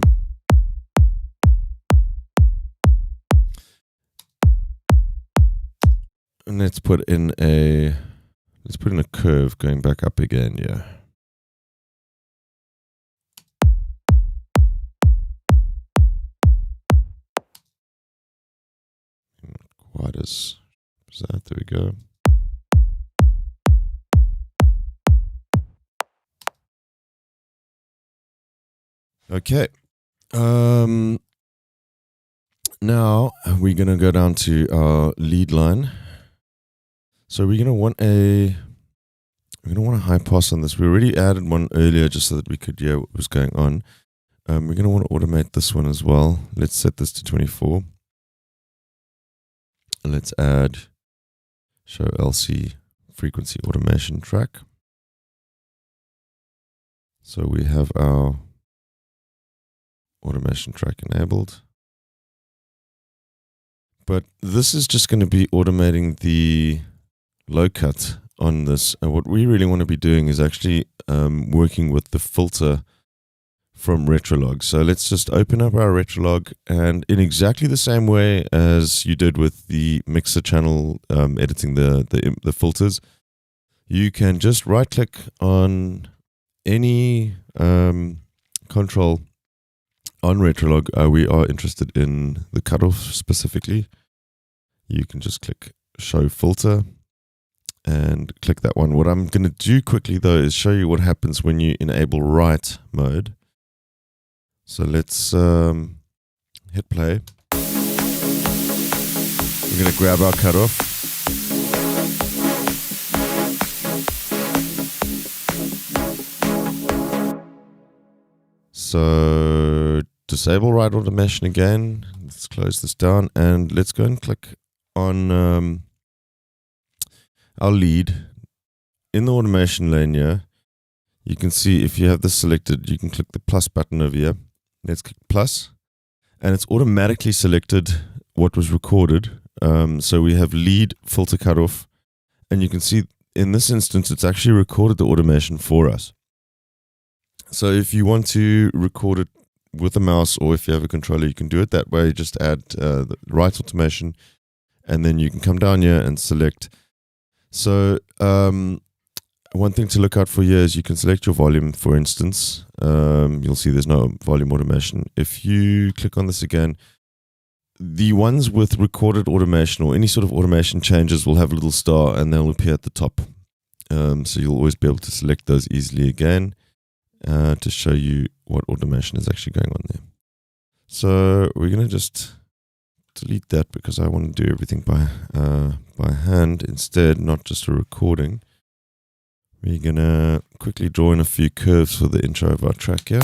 Speaker 3: And let's put in a curve going back up again, yeah. Not quite as that. There we go. Okay. Now we're gonna go down to our lead line. So we're gonna want a high pass on this. We already added one earlier just so that we could hear what was going on. We're gonna want to automate this one as well. Let's set this to 24. And let's add show LC frequency automation track. So we have our automation track enabled. But this is just going to be automating the low cut on this. And what we really want to be doing is actually working with the filter from Retrolog. So let's just open up our Retrolog, and in exactly the same way as you did with the mixer channel editing the filters, you can just right click on any control on Retrolog. We are interested in the cutoff specifically. You can just click show filter and click that one. What I'm going to do quickly though is show you what happens when you enable write mode. So let's hit play. We're going to grab our cutoff. So disable write automation again. Let's just close this down and let's go and click on our lead. In the automation lane here, you can see if you have this selected, you can click the plus button over here. Let's click plus, and it's automatically selected what was recorded. So we have lead filter cutoff, and you can see in this instance, it's actually recorded the automation for us. So if you want to record it with a mouse, or if you have a controller, you can do it that way. Just add the right automation, and then you can come down here and select. So one thing to look out for here is you can select your volume, for instance. You'll see there's no volume automation. If you click on this again, the ones with recorded automation or any sort of automation changes will have a little star and they'll appear at the top. So you'll always be able to select those easily again to show you what automation is actually going on there. So we're going to just delete that because I want to do everything by hand instead, not just a recording. We're going to quickly draw in a few curves for the intro of our track here.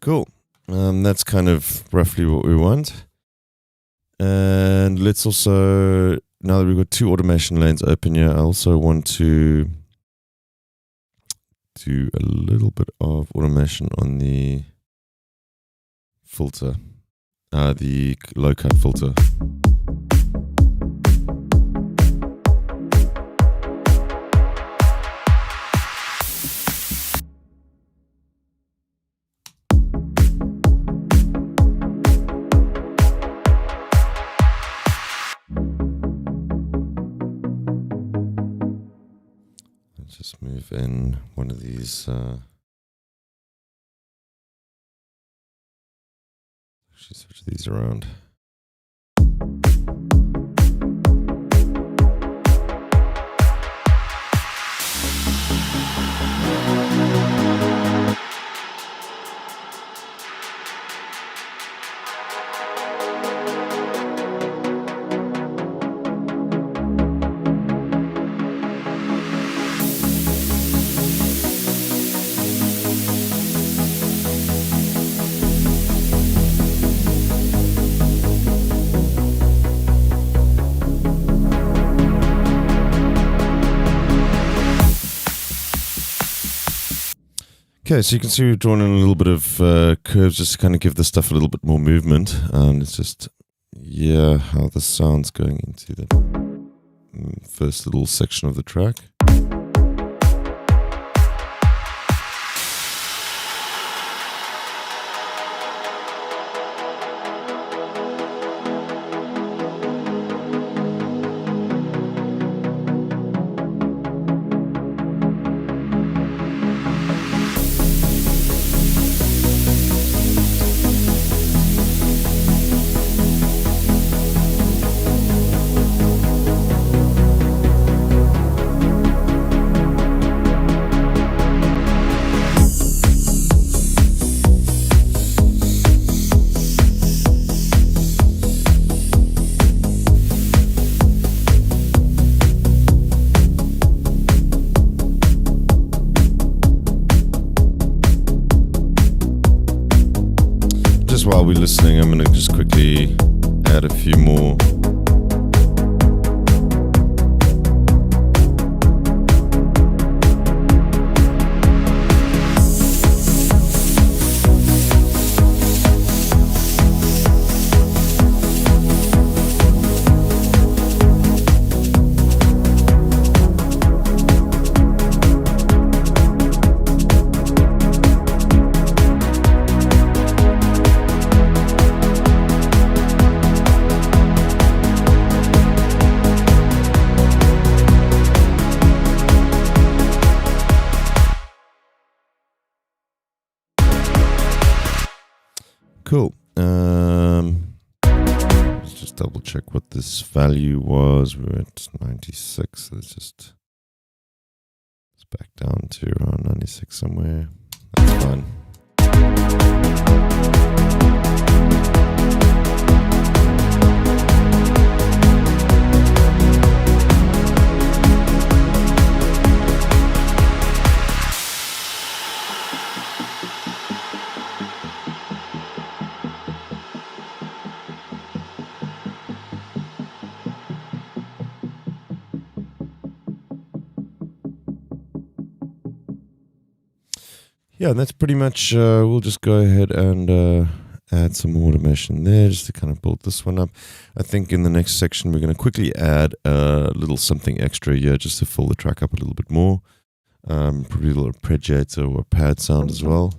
Speaker 3: Cool. That's kind of roughly what we want. And let's also, now that we've got two automation lanes open here, I also want to do a little bit of automation on the filter, the low cut filter. Just move in one of these. Actually, switch these around. Okay, so you can see we've drawn in a little bit of curves just to kind of give the stuff a little bit more movement. And it's just, yeah, how the sound's going into the first little section of the track. While we're listening, I'm going to just quickly add a few more. Cool. check what this value was. We're at 96. Let's back down to around 96 somewhere. That's fine. Yeah, and that's pretty much, we'll just go ahead and add some more automation there just to kind of build this one up. I think in the next section we're going to quickly add a little something extra here just to fill the track up a little bit more. Probably a little arpeggiator or pad sound as well.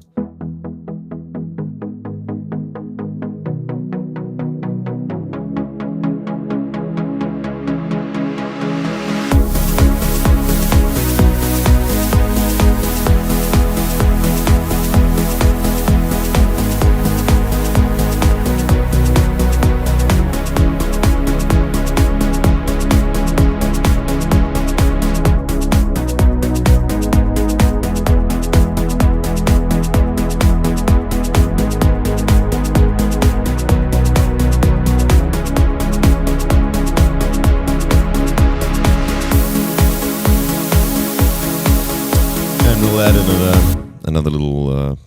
Speaker 3: We'll add in another little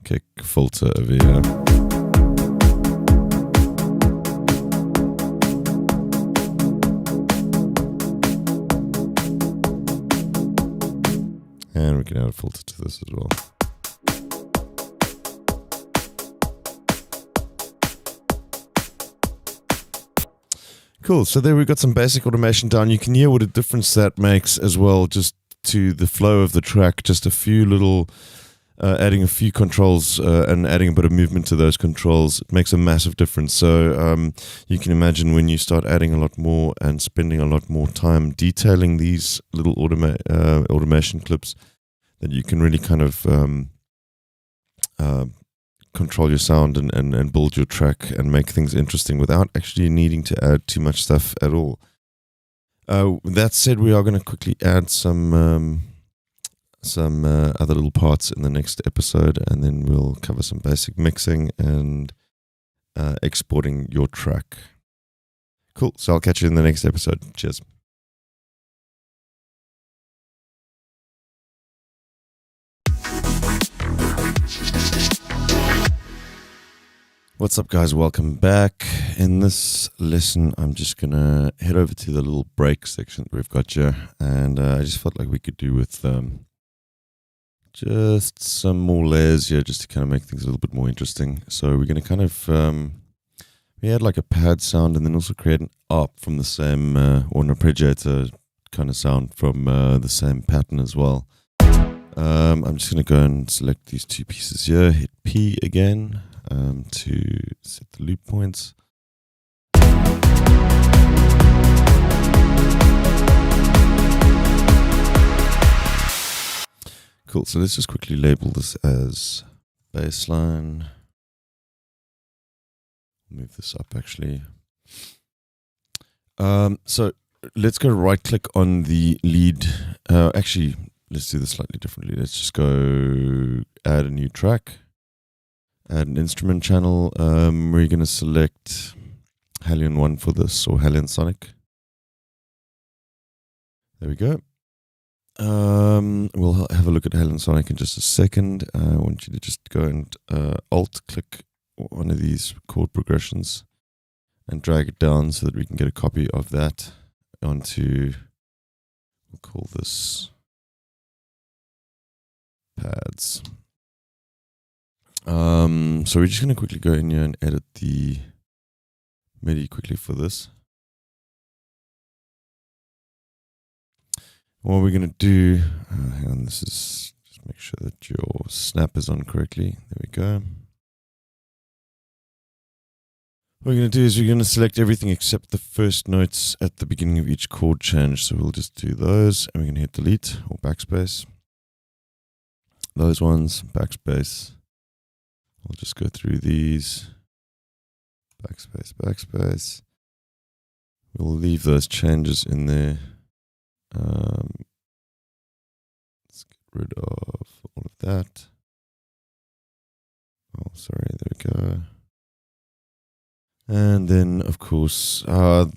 Speaker 3: kick filter over here. And we can add a filter to this as well. Cool, so there we've got some basic automation down. You can hear what a difference that makes as well, just to the flow of the track. Just a few little, adding a few controls and adding a bit of movement to those controls, it makes a massive difference. So you can imagine when you start adding a lot more and spending a lot more time detailing these little automation clips, that you can really kind of control your sound and build your track and make things interesting without actually needing to add too much stuff at all. That said, we are going to quickly add some other little parts in the next episode, and then we'll cover some basic mixing and exporting your track. Cool. So I'll catch you in the next episode. Cheers. What's up, guys? Welcome back. In this lesson, I'm just going to head over to the little break section that we've got here. And I just felt like we could do with just some more layers here just to kind of make things a little bit more interesting. So we're going to kind of, we had like a pad sound and then also create an ARP from the same, or an arpeggiator kind of sound from the same pattern as well. I'm just going to go and select these two pieces here, hit P again. To set the loop points. Cool, so let's just quickly label this as baseline. Move this up actually. So let's go right click on the lead. Actually, let's do this slightly differently. Let's just go add a new track. Add an instrument channel. We're going to select Halion 1 for this, or Halion Sonic. There we go. We'll have a look at Halion Sonic in just a second. I want you to just go and alt-click one of these chord progressions and drag it down so that we can get a copy of that onto, we'll call this pads. So we're just going to quickly go in here and edit the MIDI quickly for this. What we're going to do, hang on, this is, just make sure that your snap is on correctly. There we go. What we're going to do is we're going to select everything except the first notes at the beginning of each chord change. So we'll just do those, and we're going to hit delete or backspace. Those ones, backspace. We'll just go through these, backspace, backspace. we'll leave those changes in there. Let's get rid of all of that. Oh, sorry, there we go. And then, of course,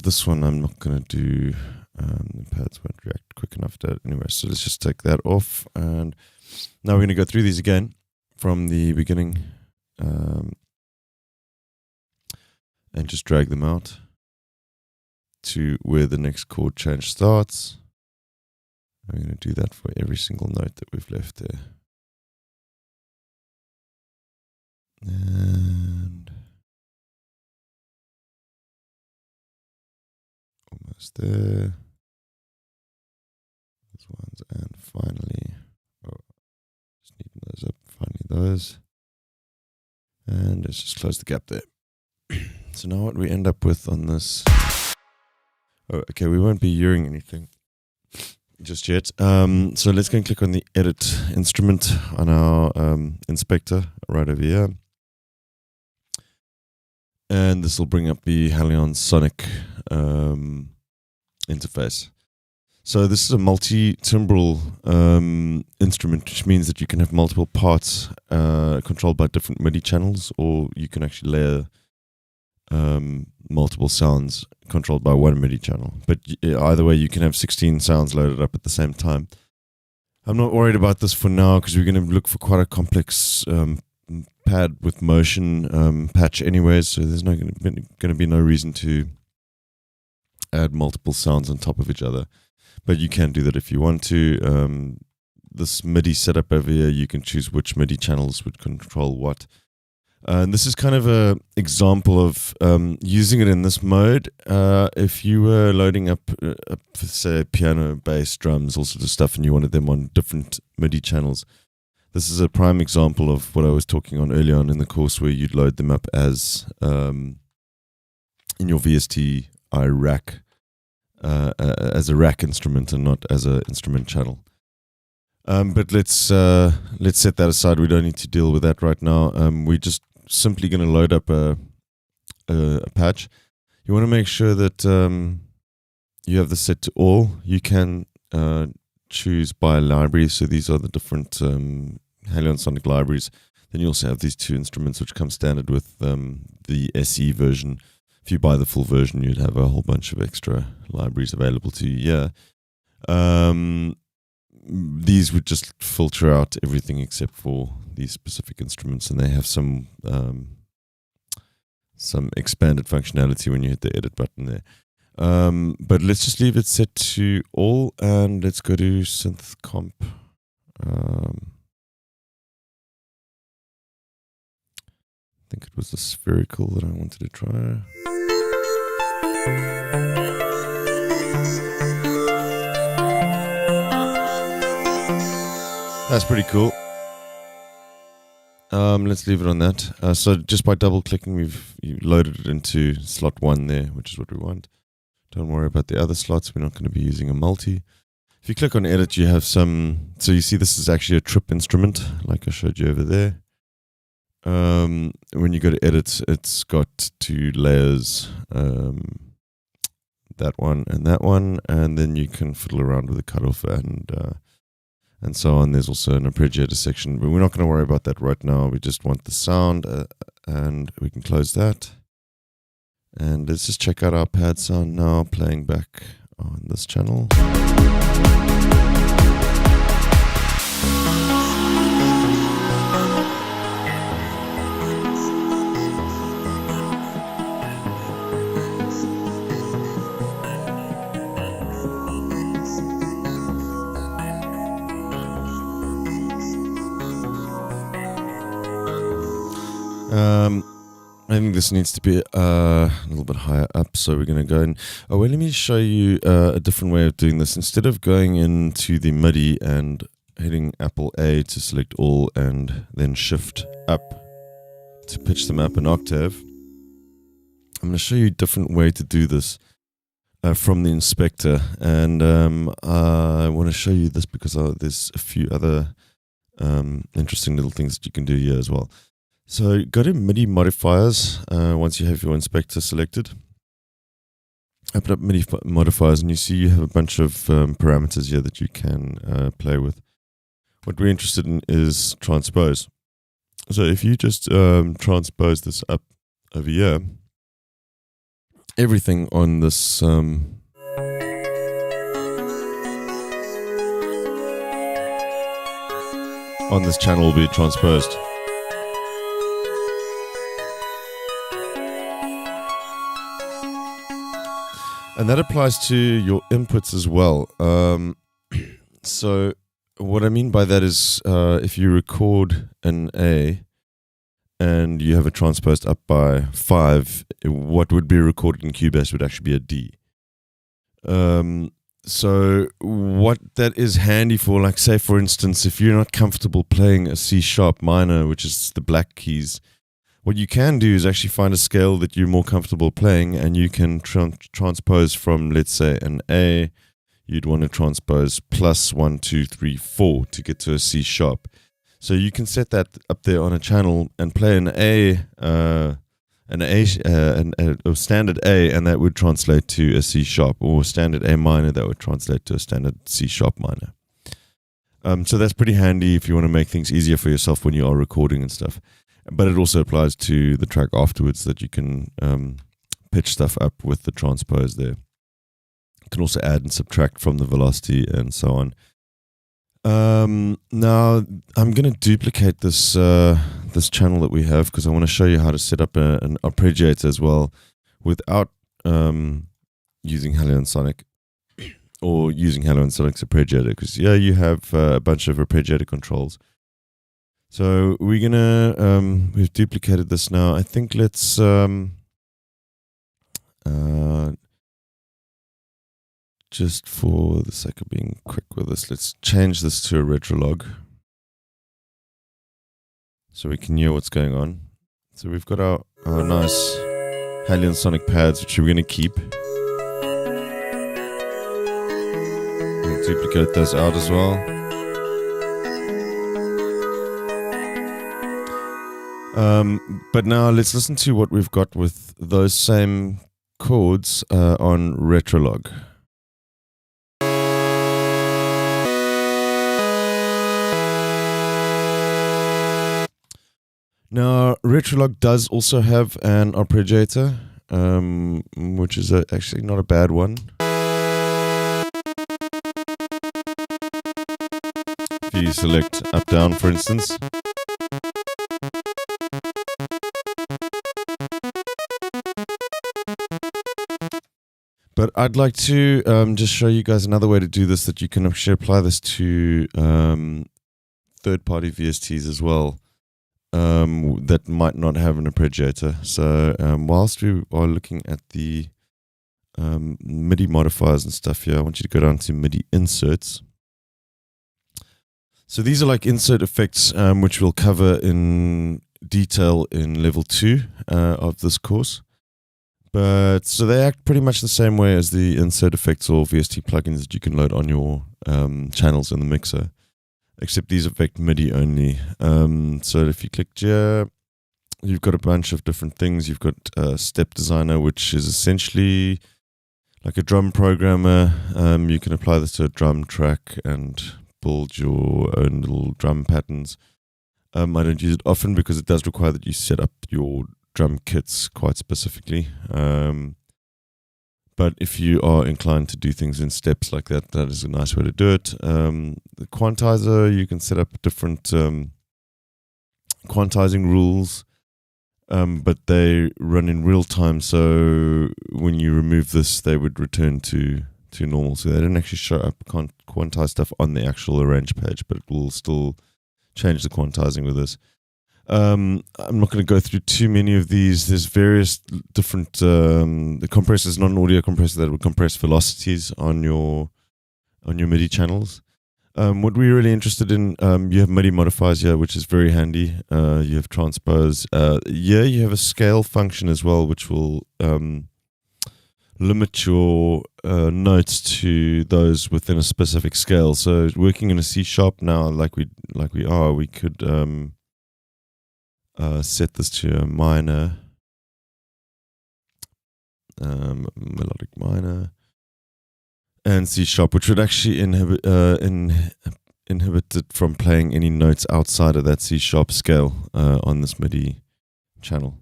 Speaker 3: this one I'm not going to do. The pads won't react quick enough to it anyway. So let's just take that off. And now we're going to go through these again from the beginning. And just drag them out to where the next chord change starts. I'm going to do that for every single note that we've left there. And almost there. Those ones, and finally, just neaten those up. Finally, those. And let's just close the gap there. So now what we end up with on this... Oh, okay, we won't be hearing anything just yet. So let's go and click on the edit instrument on our inspector right over here. And this will bring up the Halion Sonic interface. So this is a multi-timbral instrument, which means that you can have multiple parts controlled by different MIDI channels, or you can actually layer multiple sounds controlled by one MIDI channel. But either way, you can have 16 sounds loaded up at the same time. I'm not worried about this for now because we're going to look for quite a complex pad with motion patch anyways, so there's going to be no reason to add multiple sounds on top of each other. But you can do that if you want to. This MIDI setup over here, you can choose which MIDI channels would control what. And this is kind of an example of using it in this mode. If you were loading up, say, piano, bass, drums, all sorts of stuff, and you wanted them on different MIDI channels, this is a prime example of what I was talking on earlier on in the course, where you'd load them up as in your VST rack, as a rack instrument and not as an instrument channel. But let's set that aside. We don't need to deal with that right now. We're just simply going to load up a patch. You want to make sure that you have this set to all. You can choose by library. So these are the different Halion Sonic libraries. Then you also have these two instruments which come standard with the SE version. If you buy the full version, you'd have a whole bunch of extra libraries available to you. Yeah. These would just filter out everything except for these specific instruments, and they have some expanded functionality when you hit the edit button there. But let's just leave it set to all, and let's go to synth comp. I think it was the spherical that I wanted to try. That's pretty cool. Let's leave it on that. So just by double clicking, you've loaded it into slot 1 there, which is what we want. Don't worry about the other slots. We're not going to be using a multi. If you click on edit, you have some. So you see this is actually a trip instrument, like I showed you over there. When you go to edit, it's got 2 layers. That one, and then you can fiddle around with the cutoff and so on. There's also an arpeggiator section, but we're not going to worry about that right now. We just want the sound, and we can close that. And let's just check out our pad sound now, playing back on this channel. I think this needs to be a little bit higher up, so we're going to go in. Oh, well, let me show you a different way of doing this. Instead of going into the MIDI and hitting Apple A to select all and then shift up to pitch them up an octave, I'm going to show you a different way to do this from the inspector. And I want to show you this because there's a few other interesting little things that you can do here as well. So go to MIDI modifiers once you have your inspector selected. open up MIDI modifiers, and you see you have a bunch of parameters here that you can play with. What we're interested in is transpose. So if you just transpose this up over here, everything on this channel will be transposed. And that applies to your inputs as well. So what I mean by that is if you record an A and you have it transposed up by 5, what would be recorded in Cubase would actually be a D. So what that is handy for, like say for instance, if you're not comfortable playing a C sharp minor, which is the black keys, what you can do is actually find a scale that you're more comfortable playing, and you can transpose from, let's say, an A. You'd want to transpose plus 1, 2, 3, 4 to get to a C sharp. So you can set that up there on a channel and play an standard A, and that would translate to a C sharp, or standard A minor that would translate to a standard C sharp minor. So that's pretty handy if you want to make things easier for yourself when you are recording and stuff. But it also applies to the track afterwards, that you can pitch stuff up with the transpose there. You can also add and subtract from the velocity and so on. Now I'm going to duplicate this this channel that we have, because I want to show you how to set up an arpeggiator as well without using Helio Sonic or using Helio Sonic's arpeggiator, because you have a bunch of arpeggiator controls. So we're gonna we've duplicated this now. I think let's just for the sake of being quick with this, let's change this to a retrolog so we can hear what's going on. So we've got our nice Helio Sonic pads, which we're going to keep. We'll duplicate those out as well. But now let's listen to what we've got with those same chords on retrolog. Now, retrolog does also have an arpeggiator, which is actually not a bad one. If you select up down, for instance. But I'd like to just show you guys another way to do this, that you can actually apply this to third-party VSTs as well. That might not have an arpeggiator. So whilst we are looking at the MIDI modifiers and stuff here, I want you to go down to MIDI inserts. So these are like insert effects, which we'll cover in detail in level 2 of this course. But so they act pretty much the same way as the insert effects or VST plugins that you can load on your channels in the mixer, except these affect MIDI only. So if you click here, you've got a bunch of different things. You've got Step Designer, which is essentially like a drum programmer. You can apply this to a drum track and build your own little drum patterns. I don't use it often because it does require that you set up your drum kits quite specifically. But if you are inclined to do things in steps like that, that is a nice way to do it. The quantizer, you can set up different quantizing rules, but they run in real time. So when you remove this, they would return to normal. So they don't actually show up quantize stuff on the actual arrange page, but it will still change the quantizing with this. I'm not going to go through too many of these. There's various different. The compressor is not an audio compressor that will compress velocities on your MIDI channels. What we're really interested in, you have MIDI modifiers here, which is very handy. You have transpose. You have a scale function as well, which will limit your notes to those within a specific scale. So working in a C sharp now, like we are, we could set this to a minor, melodic minor. and C sharp, which would actually inhibit it from playing any notes outside of that C sharp scale on this MIDI channel.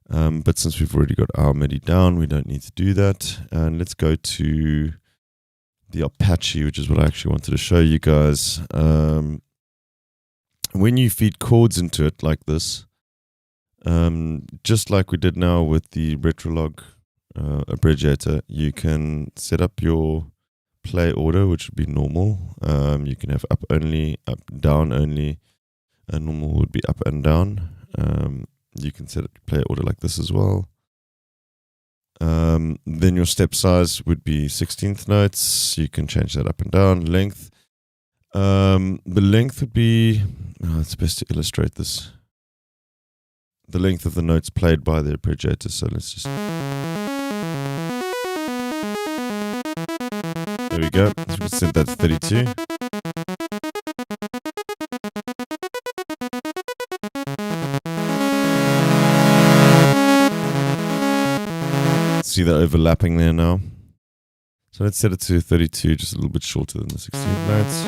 Speaker 3: But since we've already got our MIDI down, we don't need to do that. And let's go to the Apache, which is what I actually wanted to show you guys. When you feed chords into it like this, just like we did now with the Retrolog abridgator, you can set up your play order, which would be normal. You can have up only, up, down only, and normal would be up and down. You can set it to play order like this as well. Then your step size would be 16th notes. You can change that up and down. Length. The length would be, it's best to illustrate this. The length of the notes played by the abridgator. So let's just, there we go. So we set that to 32. See that overlapping there now. So let's set it to 32, just a little bit shorter than the 16th notes.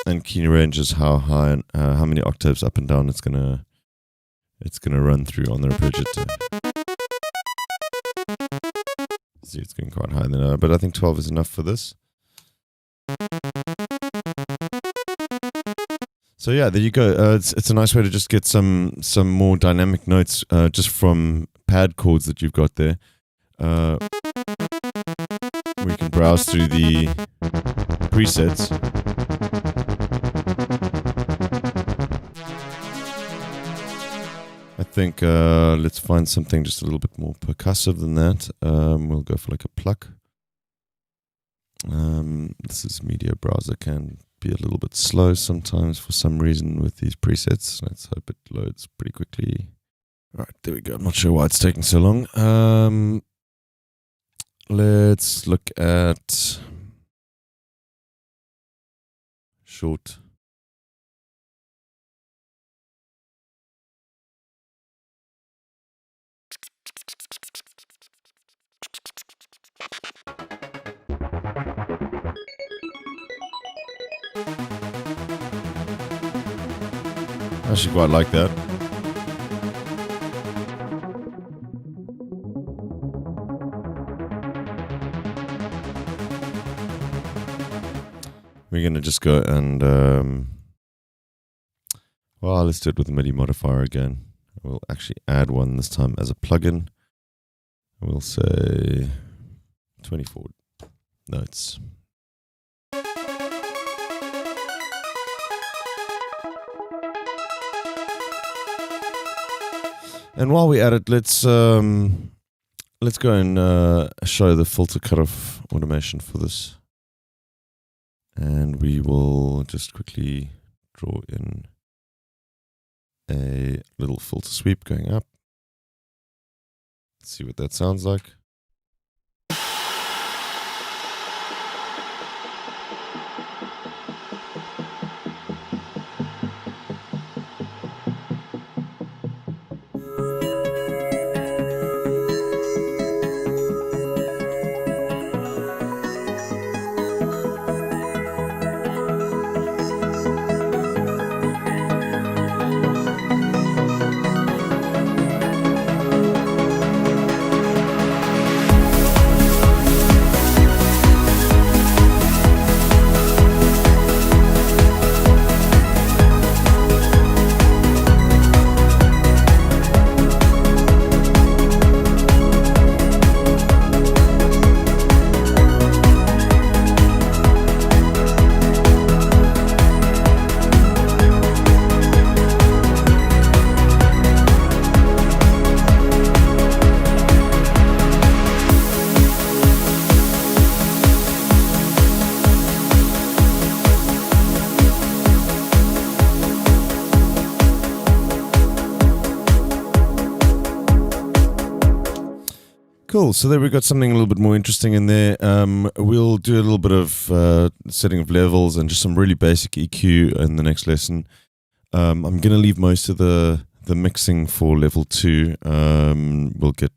Speaker 3: And key range is how high and how many octaves up and down it's gonna run through on the abridgator. See, it's getting quite high there, but I think 12 is enough for this. So yeah, there you go. It's a nice way to just get some more dynamic notes just from pad chords that you've got there. We can browse through the presets. I think let's find something just a little bit more percussive than that. We'll go for like a pluck. This is Media Browser, can be a little bit slow sometimes for some reason with these presets. Let's hope it loads pretty quickly. All right, there we go. I'm not sure why it's taking so long. Let's look at short. I actually quite like that. We're going to just go and, well, let's do it with the MIDI modifier again. We'll actually add one this time as a plugin. We'll say 24 notes. And while we at it, let's go and show the filter cutoff automation for this. And we will just quickly draw in a little filter sweep going up. Let's see what that sounds like. Cool. So there we got something a little bit more interesting in there. We'll do a little bit of setting of levels and just some really basic EQ in the next lesson. I'm going to leave most of the the mixing for level 2. We'll get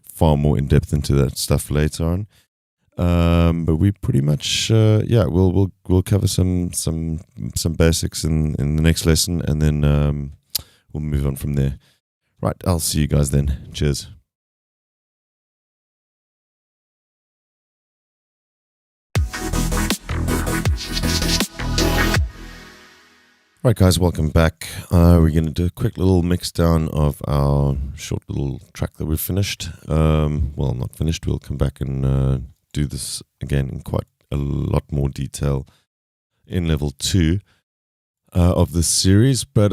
Speaker 3: far more in depth into that stuff later on. But we pretty much we'll cover some basics in the next lesson, and then we'll move on from there. Right, I'll see you guys then. Cheers. Right, guys, welcome back. We're going to do a quick little mix down of our short little track that we've finished. Well, not finished. We'll come back and do this again in quite a lot more detail in level 2 of this series. But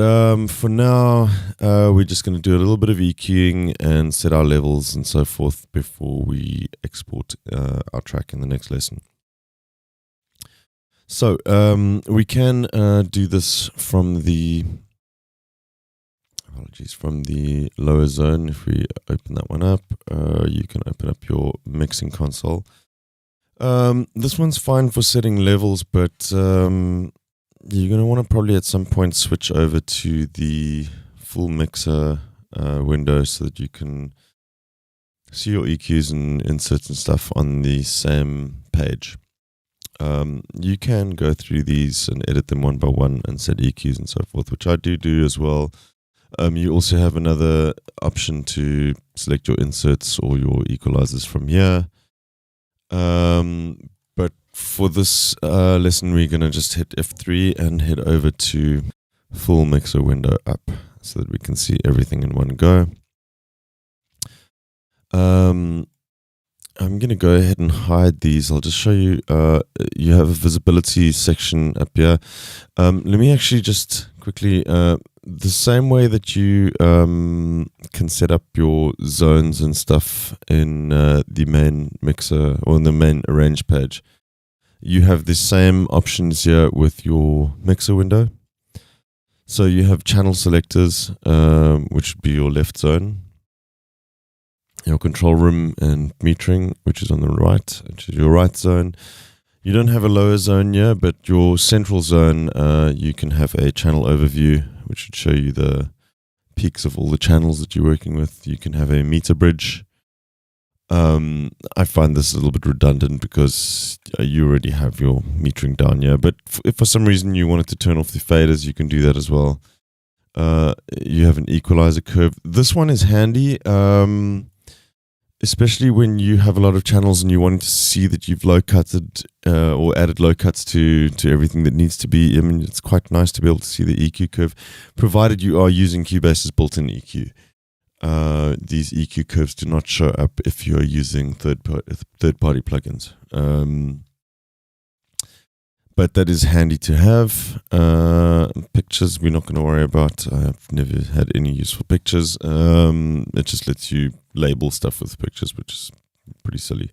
Speaker 3: for now, we're just going to do a little bit of EQing and set our levels and so forth before we export our track in the next lesson. So we can do this from the lower zone. If we open that one up, you can open up your mixing console. This one's fine for setting levels, but you're going to want to probably at some point switch over to the full mixer window so that you can see your EQs and inserts and stuff on the same page. You can go through these and edit them one by one and set EQs and so forth, which I do as well. You also have another option to select your inserts or your equalizers from here. But for this lesson, we're going to just hit F3 and head over to full mixer window up so that we can see everything in one go. I'm going to go ahead and hide these. I'll just show you. You have a visibility section up here. Let me actually just quickly, the same way that you can set up your zones and stuff in the main mixer or in the main arrange page, you have the same options here with your mixer window. So you have channel selectors, which would be your left zone. Your control room and metering, which is on the right, which is your right zone. You don't have a lower zone here, but your central zone, you can have a channel overview, which should show you the peaks of all the channels that you're working with. You can have a meter bridge. I find this a little bit redundant because you already have your metering down here, but if for some reason you wanted to turn off the faders, you can do that as well. You have an equalizer curve. This one is handy. Especially when you have a lot of channels and you want to see that you've low cutted or added low cuts to everything that needs to be. I mean, it's quite nice to be able to see the EQ curve, provided you are using Cubase's built-in EQ. These EQ curves do not show up if you are using third-party plugins. But that is handy to have. Pictures, we're not going to worry about. I've never had any use for pictures. It just lets you label stuff with pictures, which is pretty silly.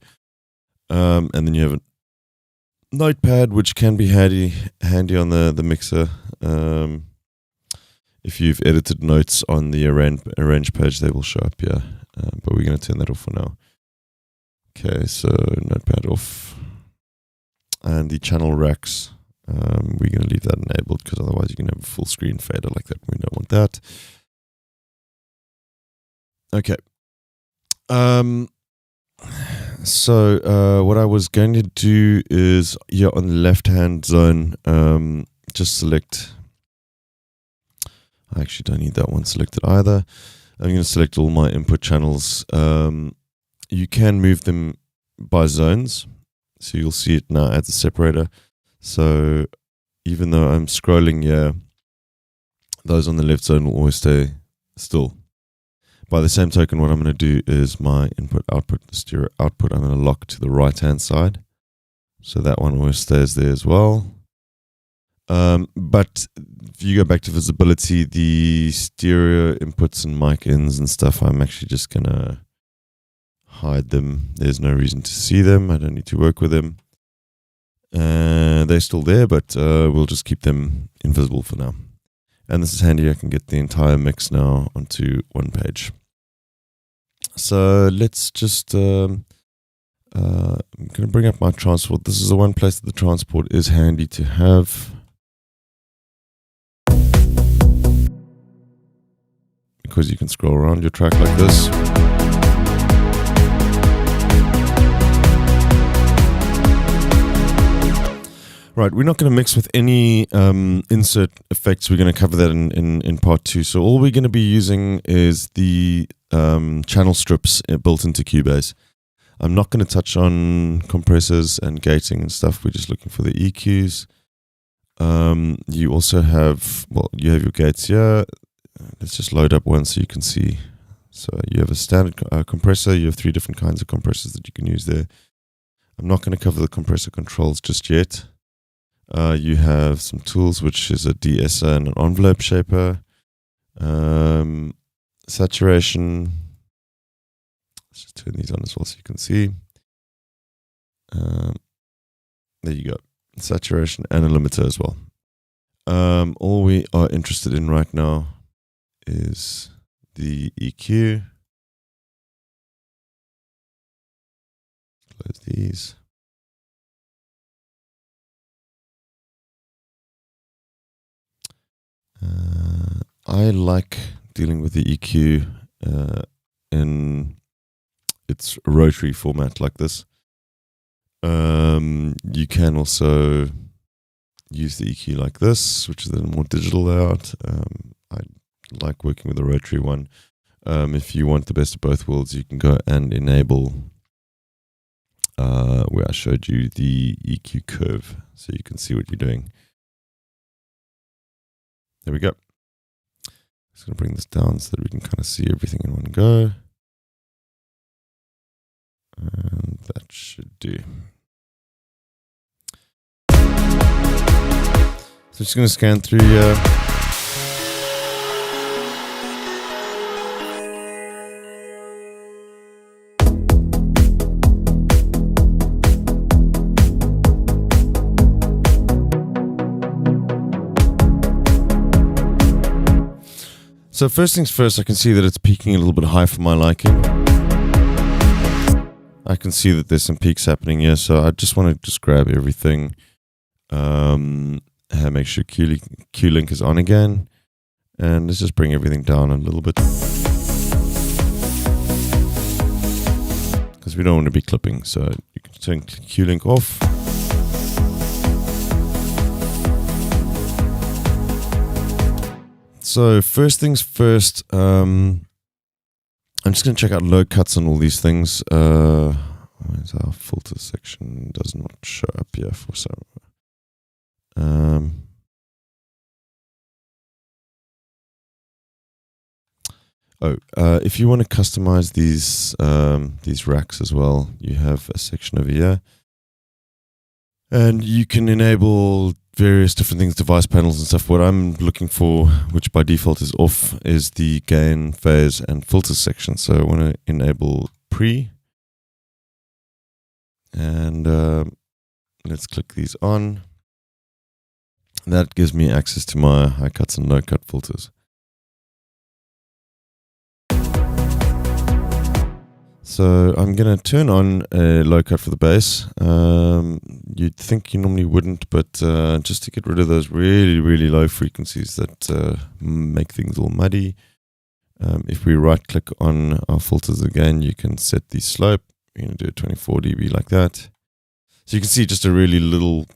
Speaker 3: And then you have a notepad, which can be handy on the mixer. If you've edited notes on the arrange page, they will show up here. But we're going to turn that off for now. Okay, so notepad off. And the channel racks, we're going to leave that enabled because otherwise you can have a full screen fader like that. We don't want that. Okay. So what I was going to do is here on the left-hand zone, just select. I actually don't need that one selected either. I'm going to select all my input channels. You can move them by zones. So you'll see it now as a separator. So even though I'm scrolling here, those on the left zone will always stay still. By the same token, what I'm going to do is my input output, the stereo output, I'm going to lock to the right hand side. So that one always stays there as well. But if you go back to visibility, the stereo inputs and mic ins and stuff, I'm actually just going to hide them. There's no reason to see them. I don't need to work with them. They're still there, but we'll just keep them invisible for now. And this is handy. I can get the entire mix now onto one page. So let's just I'm going to bring up my transport. This is the one place that the transport is handy to have. because you can scroll around your track like this. Right, we're not going to mix with any insert effects. We're going to cover that in part 2. So all we're going to be using is the channel strips built into Cubase. I'm not going to touch on compressors and gating and stuff. We're just looking for the EQs. You also have, you have your gates here. Let's just load up one so you can see. So you have a standard compressor. You have 3 different kinds of compressors that you can use there. I'm not going to cover the compressor controls just yet. You have some tools, which is a de-esser and an envelope shaper. Saturation. Let's just turn these on as well so you can see. There you go. Saturation and a limiter as well. All we are interested in right now is the EQ. Close these. I like dealing with the EQ in its rotary format like this. You can also use the EQ like this, which is a more digital layout. I like working with the rotary one. If you want the best of both worlds, you can go and enable where I showed you the EQ curve so you can see what you're doing. There we go. Just going to bring this down so that we can kind of see everything in one go. And that should do. So just going to scan through here. So first things first, I can see that it's peaking a little bit high for my liking. I can see that there's some peaks happening here, so I just want to just grab everything. Make sure Q-Link is on again. And let's just bring everything down a little bit. Because we don't want to be clipping, so you can turn Q-Link off. So first things first, I'm just going to check out low cuts on all these things. Where's our filter section? Does not show up here for some. If you want to customize these racks as well, you have a section over here, and you can enable various different things, device panels and stuff. What I'm looking for, which by default is off, is the gain, phase, and filter section. So I want to enable pre, and let's click these on. That gives me access to my high cuts and low cut filters. So I'm going to turn on a low cut for the bass. You'd think you normally wouldn't, but just to get rid of those really, really low frequencies that make things all muddy. If we right click on our filters again, you can set the slope. You're going to do a 24 dB like that. So you can see just a really little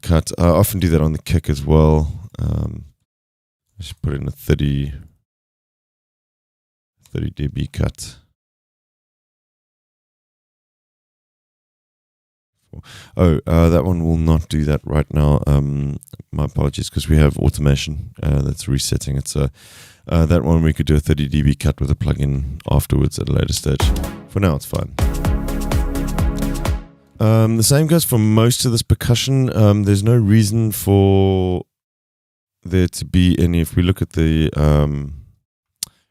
Speaker 3: cut. I often do that on the kick as well. I should put in a 30 dB cut. That one will not do that right now. My apologies, because we have automation that's resetting it. So that one we could do a 30 dB cut with a plugin afterwards at a later stage. For now, it's fine. The same goes for most of this percussion. There's no reason for there to be any. If we look at the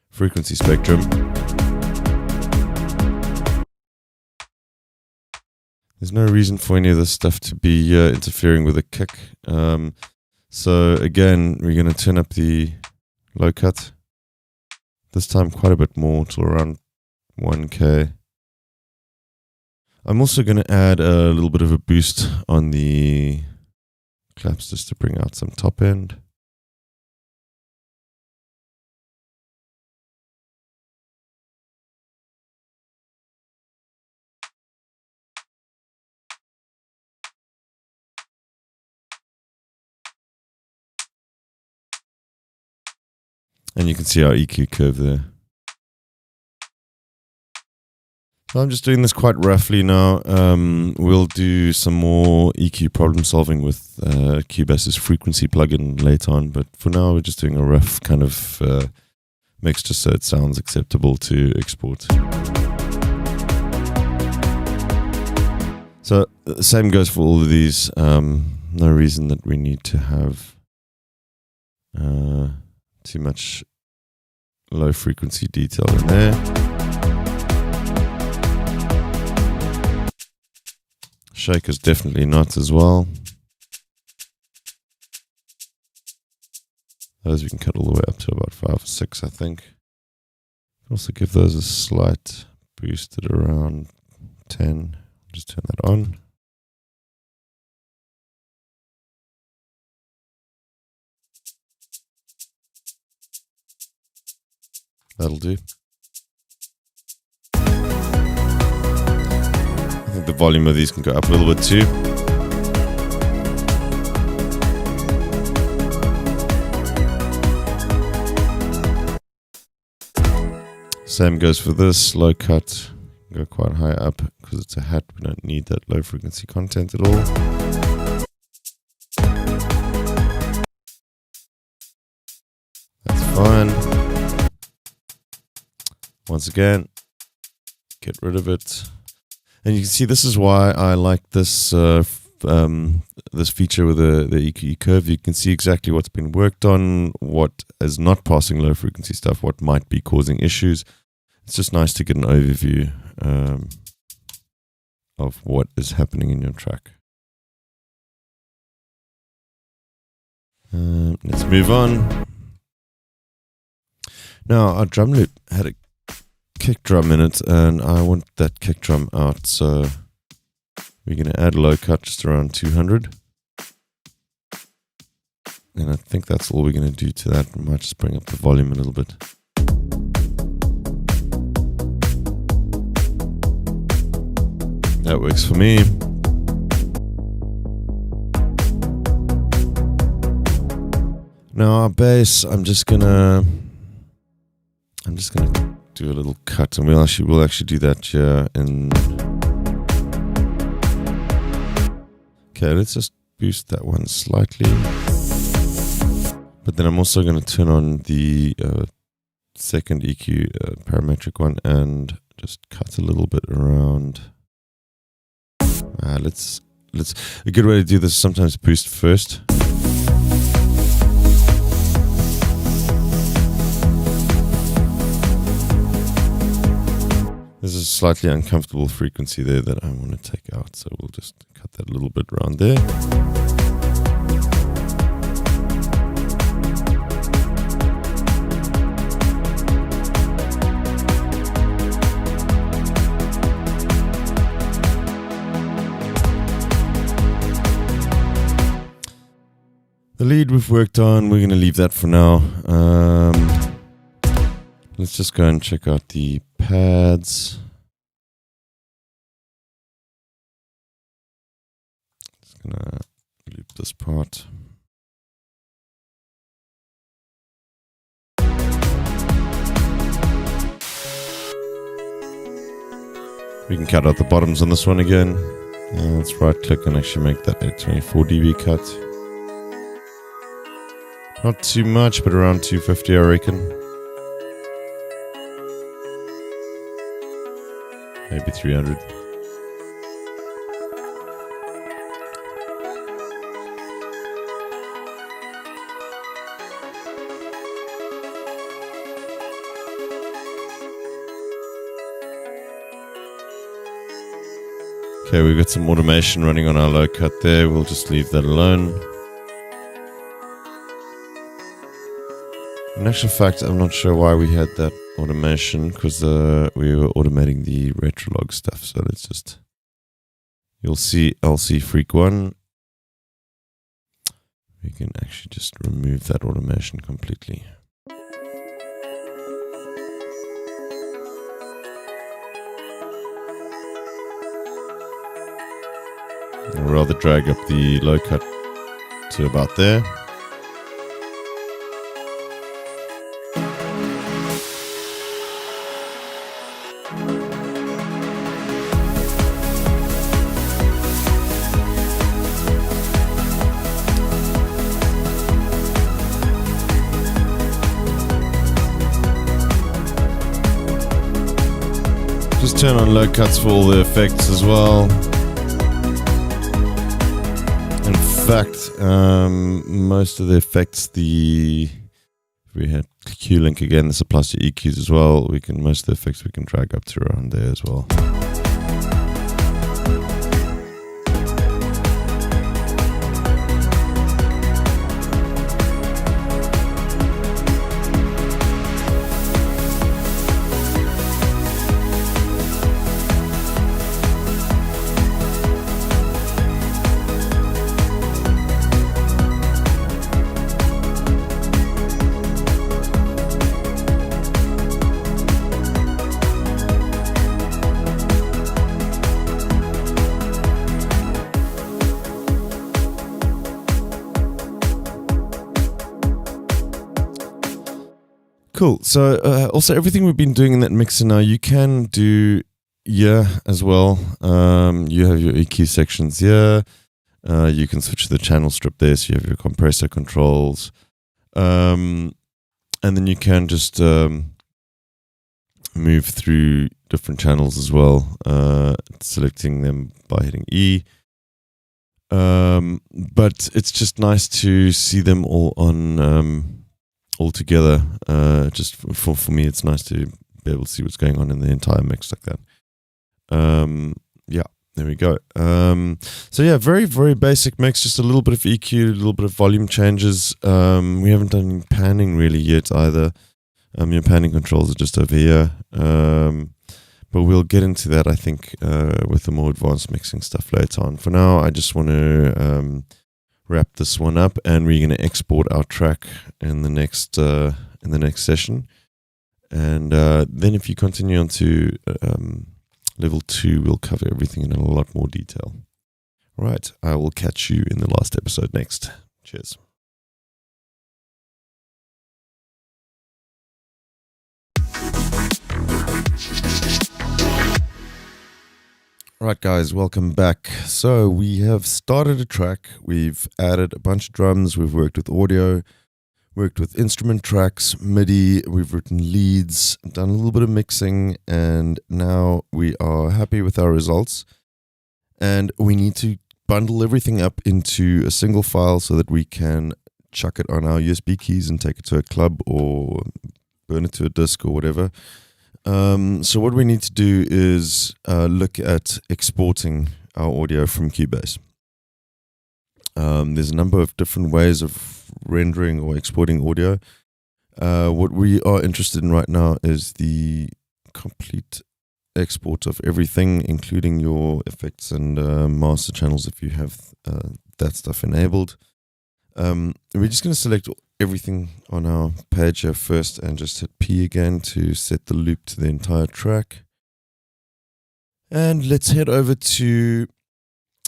Speaker 3: frequency spectrum, there's no reason for any of this stuff to be interfering with a kick. So again, we're going to turn up the low cut. This time quite a bit more, till around 1K. I'm also going to add a little bit of a boost on the claps just to bring out some top end. And you can see our EQ curve there. So I'm just doing this quite roughly now. We'll do some more EQ problem solving with Cubase's frequency plugin later on, but for now we're just doing a rough kind of mix just so it sounds acceptable to export. So the same goes for all of these. No reason that we need to have too much low frequency detail in there. Shakers definitely not as well. Those we can cut all the way up to about 5 or 6, I think. Also give those a slight boost at around 10. Just turn that on. That'll do. I think the volume of these can go up a little bit too. Same goes for this, low cut. Go quite high up because it's a hat. We don't need that low frequency content at all. That's fine. Once again, get rid of it. And you can see this is why I like this this feature with the EQ curve. You can see exactly what's been worked on, what is not passing low frequency stuff, what might be causing issues. It's just nice to get an overview of what is happening in your track. Let's move on. Now, our drum loop had a kick drum in it, and I want that kick drum out, so we're going to add low cut just around 200. And I think that's all we're going to do to that. We might just bring up the volume a little bit. That works for me. Now our bass, I'm just gonna do a little cut, and we'll actually do that here in. Okay, let's just boost that one slightly. But then I'm also going to turn on the second EQ parametric one and just cut a little bit around. Let's a good way to do this is sometimes boost first. There's a slightly uncomfortable frequency there that I want to take out, so we'll just cut that a little bit around there. The lead we've worked on, we're going to leave that for now. Let's just go and check out the pads. Just going to loop this part. We can cut out the bottoms on this one again. Let's right click and actually make that a 24 dB cut. Not too much, but around 250, I reckon. Maybe 300. Okay, we've got some automation running on our low cut there. We'll just leave that alone. In actual fact, I'm not sure why we had that automation, because we were automating the retrolog stuff. So let's just, you'll see LC Freak 1. We can actually just remove that automation completely. I'd rather drag up the low cut to about there. Just turn on low cuts for all the effects as well. In fact, most of the effects, if we had Q-Link again, this applies to EQs as well. Most of the effects we can drag up to around there as well. Cool. So also everything we've been doing in that mixer now, you can do here as well. You have your EQ sections here. You can switch to the channel strip there, so you have your compressor controls. And then you can just move through different channels as well, selecting them by hitting E. But it's just nice to see them all on all together. Just for me, it's nice to be able to see what's going on in the entire mix like that. Yeah, there we go. So yeah, very, very basic mix, just a little bit of EQ, a little bit of volume changes. We haven't done any panning really yet either. Your panning controls are just over here. But we'll get into that, I think, with the more advanced mixing stuff later on. For now, I just want to wrap this one up, and we're going to export our track in the next session. And then if you continue on to level 2, we'll cover everything in a lot more detail. All right, I will catch you in the last episode next. Cheers. Right, guys, welcome back. So we have started a track. We've added a bunch of drums. We've worked with audio, worked with instrument tracks, MIDI. We've written leads, done a little bit of mixing, and now we are happy with our results. And we need to bundle everything up into a single file so that we can chuck it on our USB keys and take it to a club or burn it to a disk or whatever. So what we need to do is look at exporting our audio from Cubase. There's a number of different ways of rendering or exporting audio. What we are interested in right now is the complete export of everything, including your effects and master channels if you have that stuff enabled. We're just going to select everything on our page here first and just hit P again to set the loop to the entire track. And let's head over to,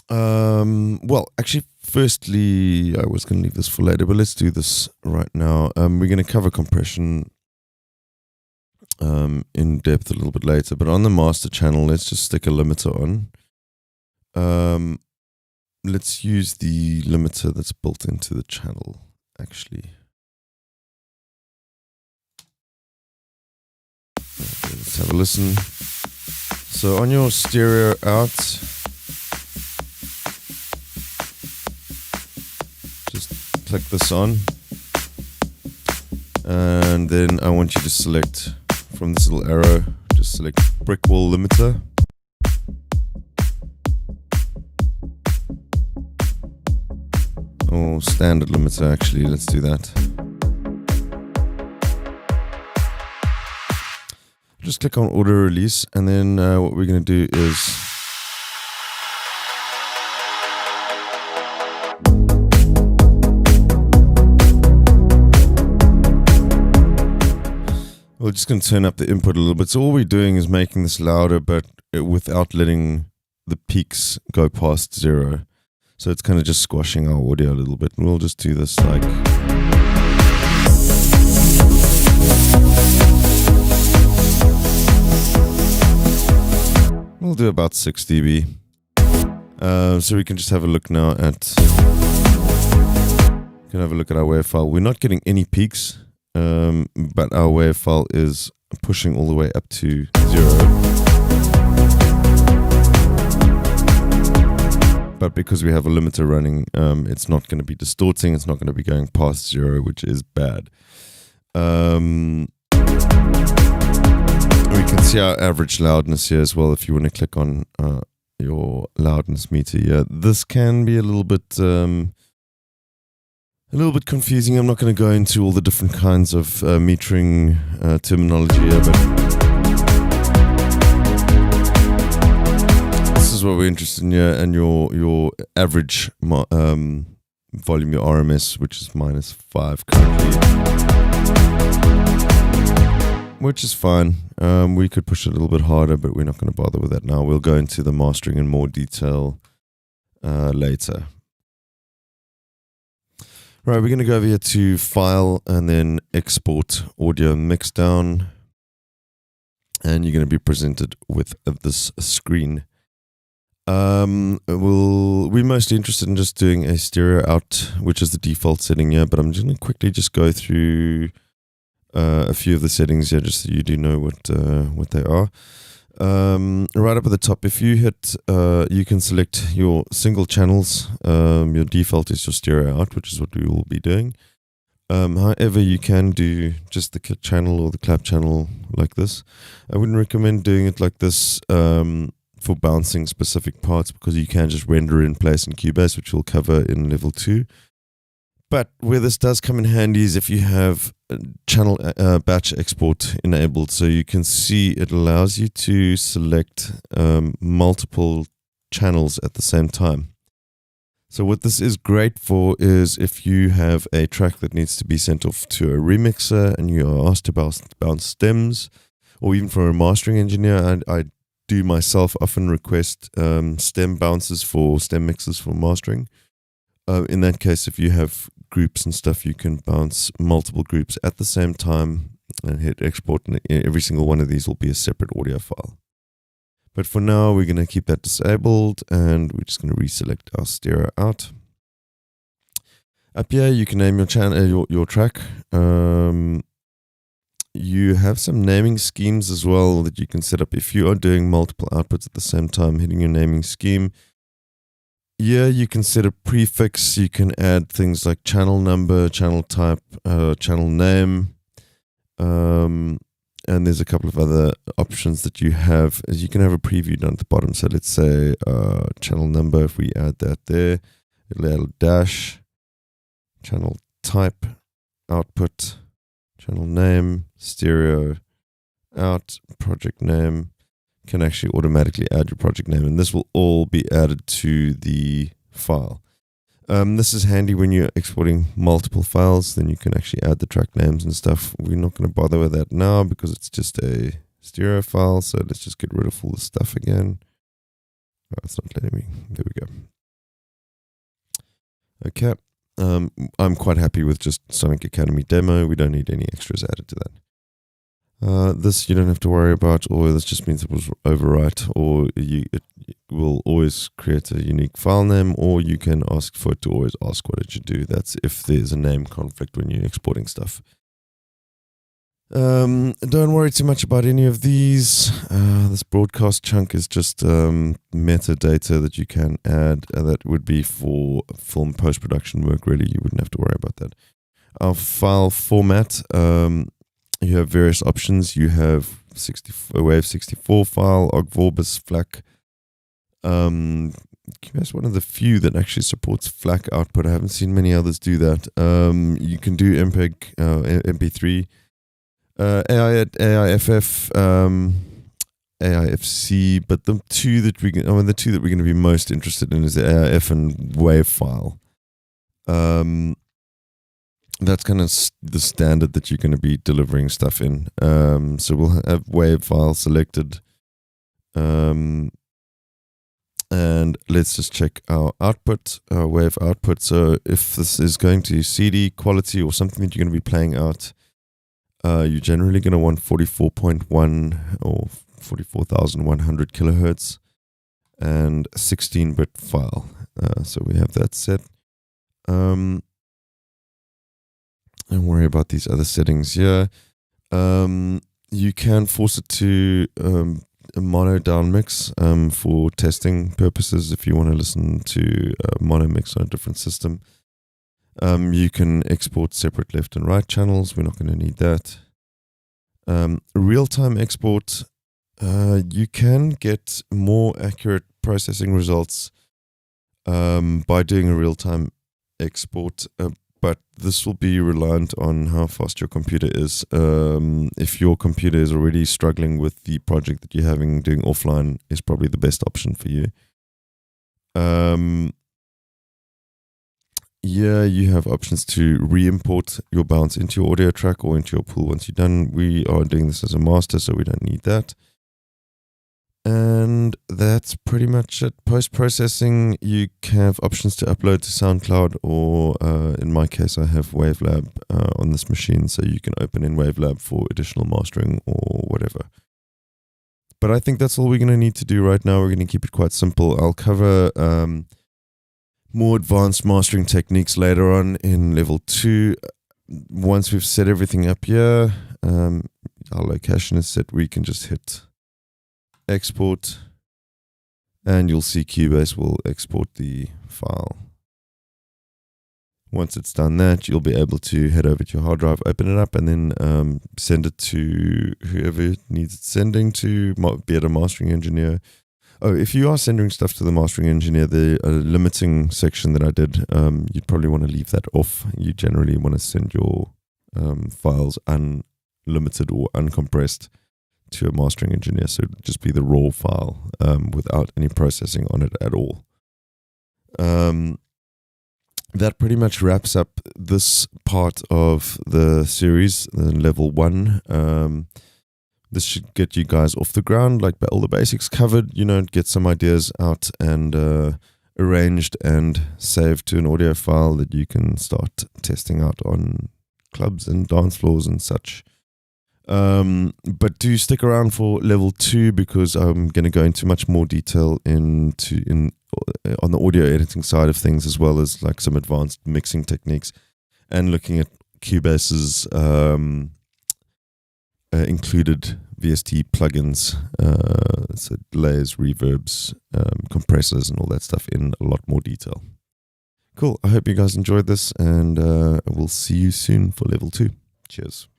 Speaker 3: well, actually, firstly, I was going to leave this for later, but let's do this right now. We're going to cover compression in depth a little bit later, but on the master channel, let's just stick a limiter on. Let's use the limiter that's built into the channel, actually. Let's have a listen. So on your stereo out, just click this on, and then I want you to select from this little arrow, just select brick wall limiter. Or standard limiter, actually, let's do that. Just click on auto release, and then what we're going to do is we're just going to turn up the input a little bit. So all we're doing is making this louder, but without letting the peaks go past 0. So it's kind of just squashing our audio a little bit. And we'll just do this like... We'll do about 6 dB. So we can just have a look now at... We can have a look at our WAV file. We're not getting any peaks, but our WAV file is pushing all the way up to 0. But because we have a limiter running, it's not going to be distorting. It's not going to be going past 0, which is bad. We can see our average loudness here as well. If you want to click on your loudness meter here, this can be a little bit confusing. I'm not going to go into all the different kinds of metering terminology here, but this is what we're interested in here, and your average volume, your RMS, which is -5 currently, which is fine. We could push it a little bit harder, but we're not going to bother with that now. We'll go into the mastering in more detail later. Right, we're going to go over here to File and then Export Audio Mixdown. And you're going to be presented with this screen. We're mostly interested in just doing a stereo out, which is the default setting here. But I'm just going to quickly just go through a few of the settings here, just so you do know what they are. Right up at the top, if you hit, you can select your single channels. Your default is your stereo out, which is what we will be doing. However, you can do just the kit channel or the clap channel like this. I wouldn't recommend doing it like this for bouncing specific parts, because you can just render in place in Cubase, which we'll cover in level 2. But where this does come in handy is if you have channel batch export enabled. So you can see it allows you to select multiple channels at the same time. So what this is great for is if you have a track that needs to be sent off to a remixer and you are asked to bounce stems, or even for a mastering engineer, I do myself often request stem bounces for stem mixes for mastering. In that case, if you have groups and stuff, you can bounce multiple groups at the same time and hit export, and every single one of these will be a separate audio file. But for now, we're going to keep that disabled, and we're just going to reselect our stereo out. Up here, you can name your channel, your track. You have some naming schemes as well that you can set up if you are doing multiple outputs at the same time, hitting your naming scheme. Yeah, you can set a prefix. You can add things like channel number, channel type, channel name. And there's a couple of other options that you have. As you can have a preview down at the bottom. So let's say channel number, if we add that there, it'll add a dash, channel type, output, channel name, stereo, out, project name. Can actually automatically add your project name, and this will all be added to the file. This is handy when you're exporting multiple files, then you can actually add the track names and stuff. We're not going to bother with that now because it's just a stereo file, so let's just get rid of all the stuff again. Oh, it's not letting me. There we go. Okay. I'm quite happy with just Sonic Academy demo. We don't need any extras added to that. This you don't have to worry about, or this just means it was overwrite, or it will always create a unique file name, or you can ask for it to always ask what it should do. That's if there's a name conflict when you're exporting stuff. Don't worry too much about any of these. This broadcast chunk is just metadata that you can add. That would be for film post-production work, really. You wouldn't have to worry about that. Our file format, you have various options. You have a WAV 64 file, OGG Vorbis, FLAC. That's one of the few that actually supports FLAC output. I haven't seen many others do that. You can do MPEG, MP3, AIFF, AIFC, but the two that we're going to be most interested in is the AIF and WAV file. That's kind of the standard that you're going to be delivering stuff in. So we'll have WAV file selected. And let's just check our output, our WAV output. So if this is going to CD quality or something that you're going to be playing out, you're generally going to want 44.1 or 44,100 kilohertz and 16-bit file. So we have that set. Don't worry about these other settings here. You can force it to a mono down mix for testing purposes. If you want to listen to a mono mix on a different system, you can export separate left and right channels. We're not going to need that. Real-time export, you can get more accurate processing results by doing a real-time export, but this will be reliant on how fast your computer is. If your computer is already struggling with the project that you're having doing offline, is probably the best option for you. Yeah, you have options to re-import your bounce into your audio track or into your pool once you're done. We are doing this as a master, so we don't need that. And that's pretty much it. Post-processing, you have options to upload to SoundCloud, or in my case, I have Wavelab on this machine, so you can open in Wavelab for additional mastering or whatever. But I think that's all we're going to need to do right now. We're going to keep it quite simple. I'll cover more advanced mastering techniques later on in level 2. Once we've set everything up here, our location is set, we can just hit export, and you'll see Cubase will export the file. Once it's done that, you'll be able to head over to your hard drive, open it up, and then send it to whoever needs it sending to, be it a mastering engineer. Oh, if you are sending stuff to the mastering engineer, the limiting section that I did, you'd probably want to leave that off. You generally want to send your files unlimited or uncompressed to a mastering engineer, so it'd just be the raw file without any processing on it at all. That pretty much wraps up this part of the series, level 1. This should get you guys off the ground, like all the basics covered, get some ideas out and arranged and saved to an audio file that you can start testing out on clubs and dance floors and such. But do stick around for level 2, because I'm going to go into much more detail on the audio editing side of things, as well as like some advanced mixing techniques and looking at Cubase's included VST plugins, so delays, reverbs, compressors, and all that stuff in a lot more detail. Cool. I hope you guys enjoyed this, and we'll see you soon for level 2. Cheers.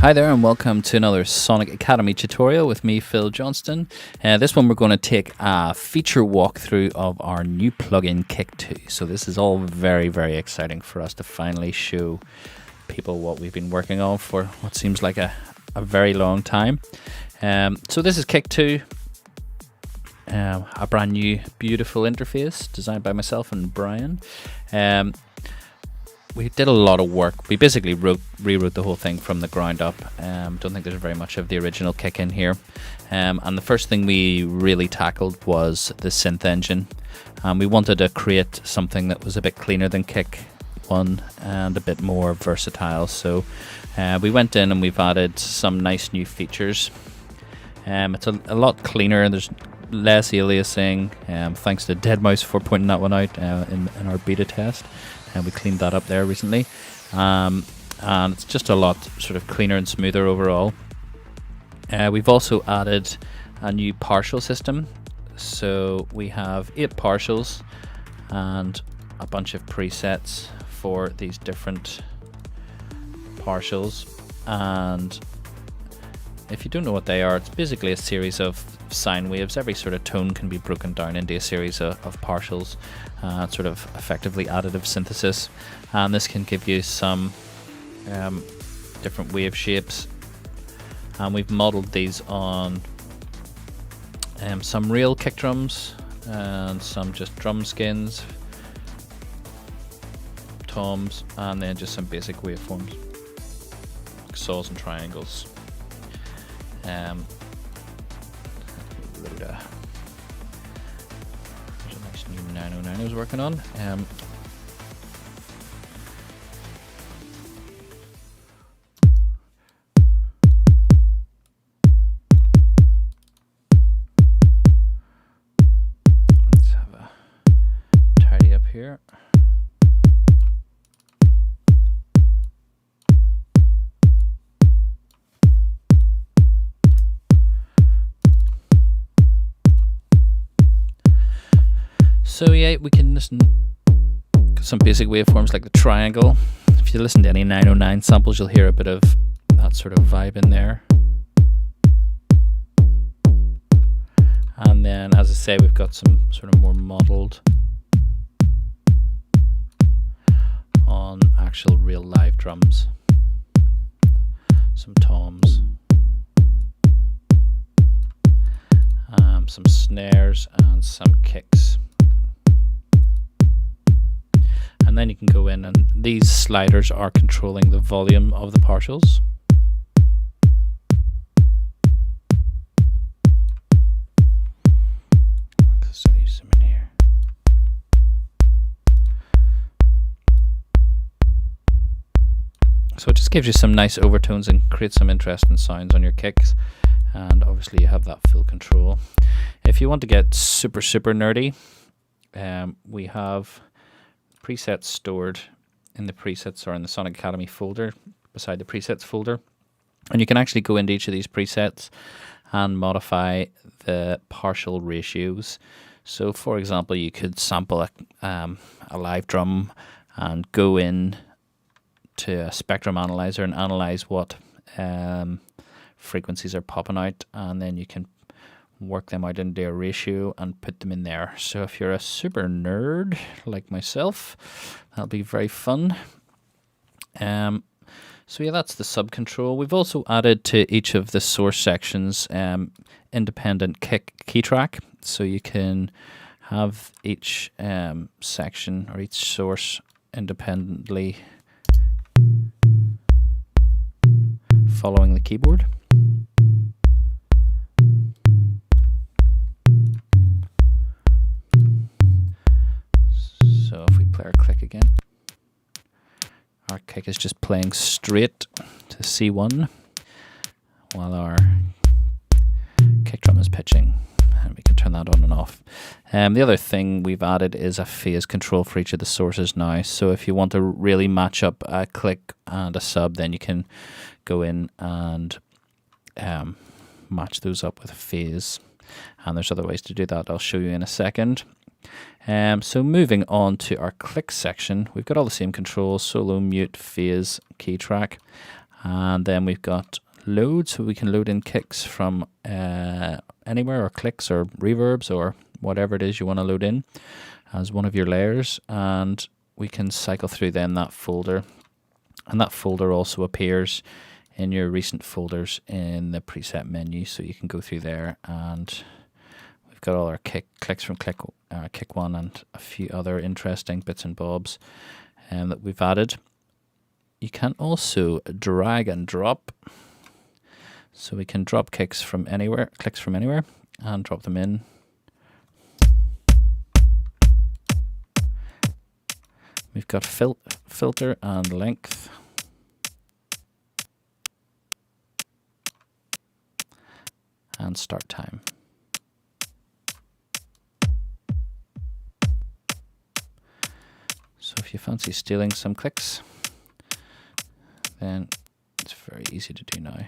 Speaker 9: Hi there and welcome to another Sonic Academy tutorial with me, Phil Johnston. This one we're going to take a feature walkthrough of our new plugin Kick 2. So this is all very, very exciting for us to finally show people what we've been working on for what seems like a very long time. So this is Kick 2, a brand new beautiful interface designed by myself and Brian. We did a lot of work. We basically rewrote the whole thing from the ground up. Don't think there's very much of the original Kick in here. And the first thing we really tackled was the synth engine. We wanted to create something that was a bit cleaner than Kick 1 and a bit more versatile. So we went in and we've added some nice new features. It's a lot cleaner. There's less aliasing, thanks to Deadmau5 for pointing that one out in our beta test. And we cleaned that up there recently, and it's just a lot sort of cleaner and smoother overall. We've also added a new partial system, so we have 8 partials and a bunch of presets for these different partials. And if you don't know what they are, it's basically a series of sine waves. Every sort of tone can be broken down into a series of partials, sort of effectively additive synthesis. And this can give you some different wave shapes. And we've modeled these on some real kick drums and some just drum skins, toms, and then just some basic waveforms, like saws and triangles. There's a nice new 909 I was working on. Let's have a tidy up here. So yeah, we can listen to some basic waveforms like the triangle. If you listen to any 909 samples, you'll hear a bit of that sort of vibe in there. And then, as I say, we've got some sort of more modeled on actual real live drums. Some toms. Some snares and some kicks. And then you can go in, and these sliders are controlling the volume of the partials. So use them in here. So it just gives you some nice overtones and creates some interesting sounds on your kicks. And obviously you have that full control. If you want to get super nerdy, we have presets stored in the presets or in the Sonic Academy folder beside the presets folder, and you can actually go into each of these presets and modify the partial ratios. So for example, you could sample a live drum and go in to a spectrum analyzer and analyze what frequencies are popping out, and then you can work them out into a ratio and put them in there. So if you're a super nerd like myself, that'll be very fun. So yeah, that's the sub control. We've also added to each of the source sections independent kick key track, so you can have each section or each source independently following the keyboard. So if we play our click again, our kick is just playing straight to C1 while our kick drum is pitching, and we can turn that on and off. The other thing we've added is a phase control for each of the sources now. So if you want to really match up a click and a sub, then you can go in and match those up with a phase. And there's other ways to do that I'll show you in a second. So moving on to our click section, we've got all the same controls: solo, mute, phase, key track, And then we've got load, so we can load in kicks from anywhere, or clicks or reverbs or whatever it is you want to load in as one of your layers. And we can cycle through then that folder, and that folder also appears in your recent folders in the preset menu, so you can go through there, and we've got all our clicks from Kick 1 and a few other interesting bits and bobs that we've added. You can also drag and drop, so we can drop clicks from anywhere, and drop them in. We've got filter and length. And start time. So if you fancy stealing some clicks, then it's very easy to do now.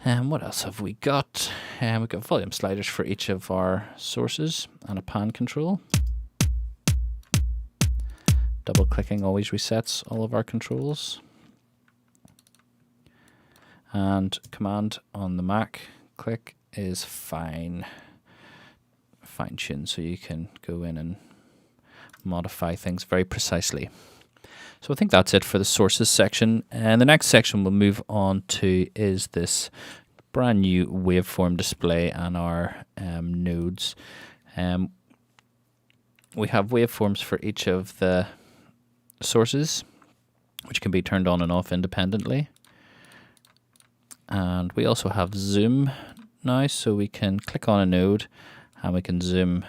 Speaker 9: And what else have we got? We've got volume sliders for each of our sources and a pan control. Double clicking always resets all of our controls. And command on the Mac click is fine tune, so you can go in and modify things very precisely. So I think that's it for the sources section. And the next section we'll move on to is this brand new waveform display and our nodes. We have waveforms for each of the sources, which can be turned on and off independently. And we also have zoom now, so we can click on a node and we can zoom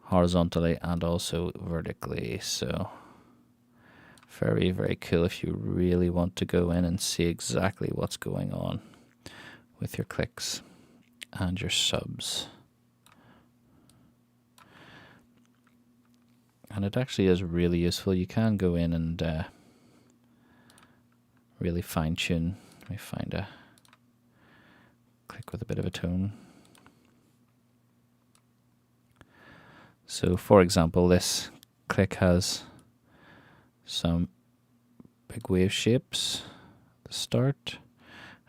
Speaker 9: horizontally and also vertically. So very, very cool if you really want to go in and see exactly what's going on with your clicks and your subs. And it actually is really useful. You can go in and really fine tune. Let me find a click with a bit of a tone. So for example, this click has some big wave shapes at the start,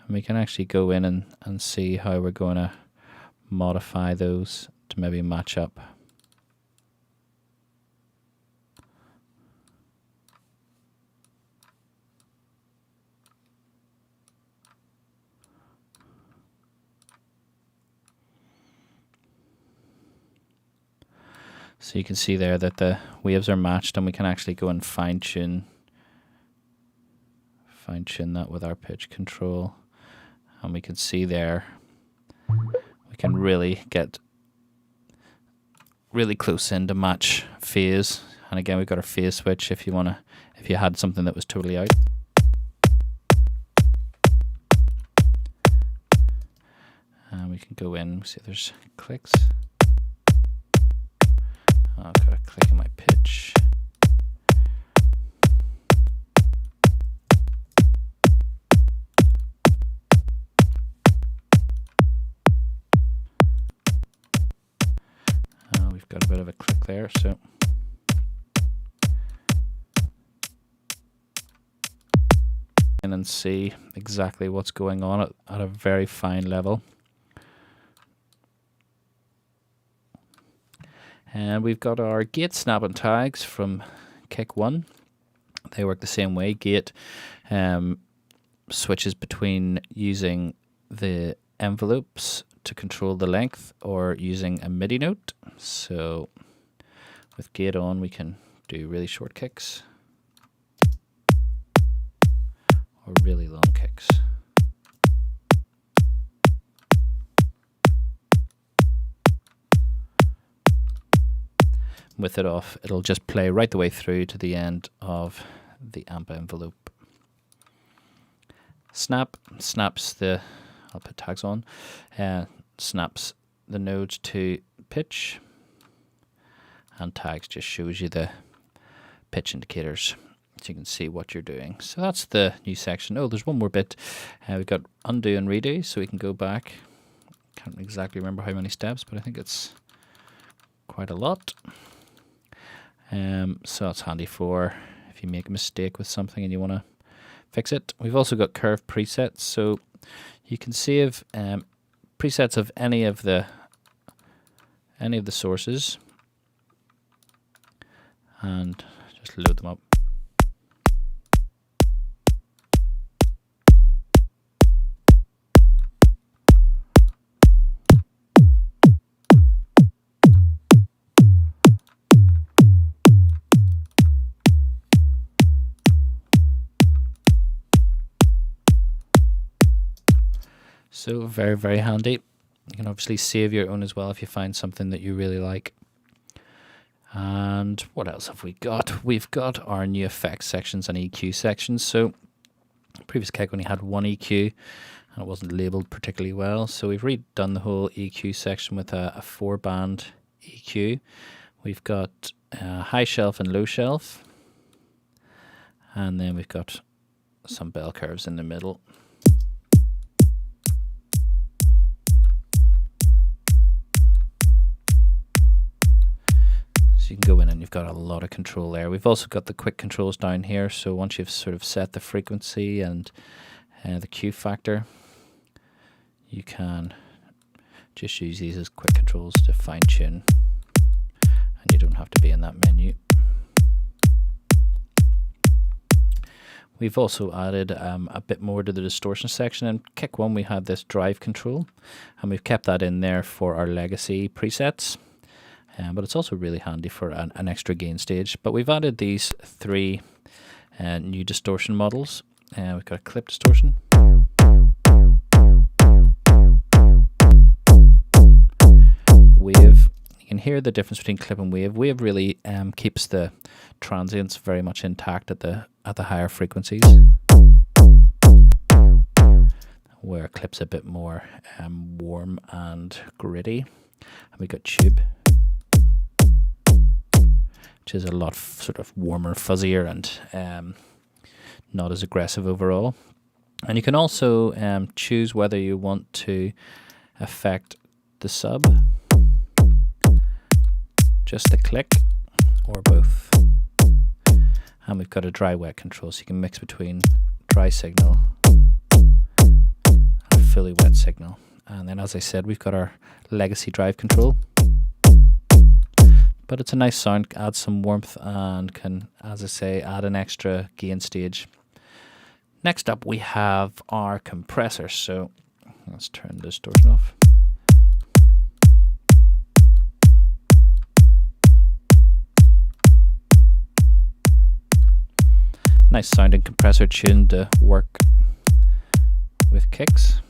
Speaker 9: and we can actually go in and see how we're going to modify those to maybe match up. So you can see there that the waves are matched, and we can actually go and fine tune that with our pitch control. And we can see there, we can really get really close in to match phase. And again, we've got our phase switch if you had something that was totally out. And we can go in, see if there's clicks. I've got to click on my pitch. We've got a bit of a click there, so and see exactly what's going on at a very fine level. And we've got our gate snap and tags from Kick 1. They work the same way. Gate switches between using the envelopes to control the length or using a MIDI note. So with gate on, we can do really short kicks or really long kicks. With it off, it'll just play right the way through to the end of the amp envelope. Snap snaps the, I'll put tags on, snaps the nodes to pitch, and tags just shows you the pitch indicators so you can see what you're doing. So that's the new section. Oh, there's one more bit. We've got undo and redo, so we can go back, Can't exactly remember how many steps, but I think it's quite a lot. So it's handy for if you make a mistake with something and you want to fix it. We've also got curve presets, so you can save presets of any of the sources and just load them up. So very, very handy. You can obviously save your own as well if you find something that you really like. And what else have we got? We've got our new effects sections and EQ sections. So previous kit only had one EQ and it wasn't labeled particularly well. So we've redone the whole EQ section with a 4-band EQ. We've got high shelf and low shelf. And then we've got some bell curves in the middle. So you can go in and you've got a lot of control there. We've also got the quick controls down here. So once you've sort of set the frequency and the Q factor, you can just use these as quick controls to fine tune. And you don't have to be in that menu. We've also added a bit more to the distortion section. In kick 1 we had this drive control and we've kept that in there for our legacy presets. But it's also really handy for an extra gain stage. But we've added these 3 new distortion models. We've got a clip distortion, wave. You can hear the difference between clip and wave. Wave really keeps the transients very much intact at the higher frequencies, where clip's a bit more warm and gritty. And we got tube, which is a lot sort of warmer, fuzzier, and not as aggressive overall. And you can also choose whether you want to affect the sub, just a click, or both. And we've got a dry wet control, so you can mix between dry signal and fully wet signal. And then, as I said, we've got our legacy drive control. But it's a nice sound, adds some warmth and can, as I say, add an extra gain stage. Next up we have our compressor, so let's turn the distortion off. Nice sounding compressor tuned to work with kicks.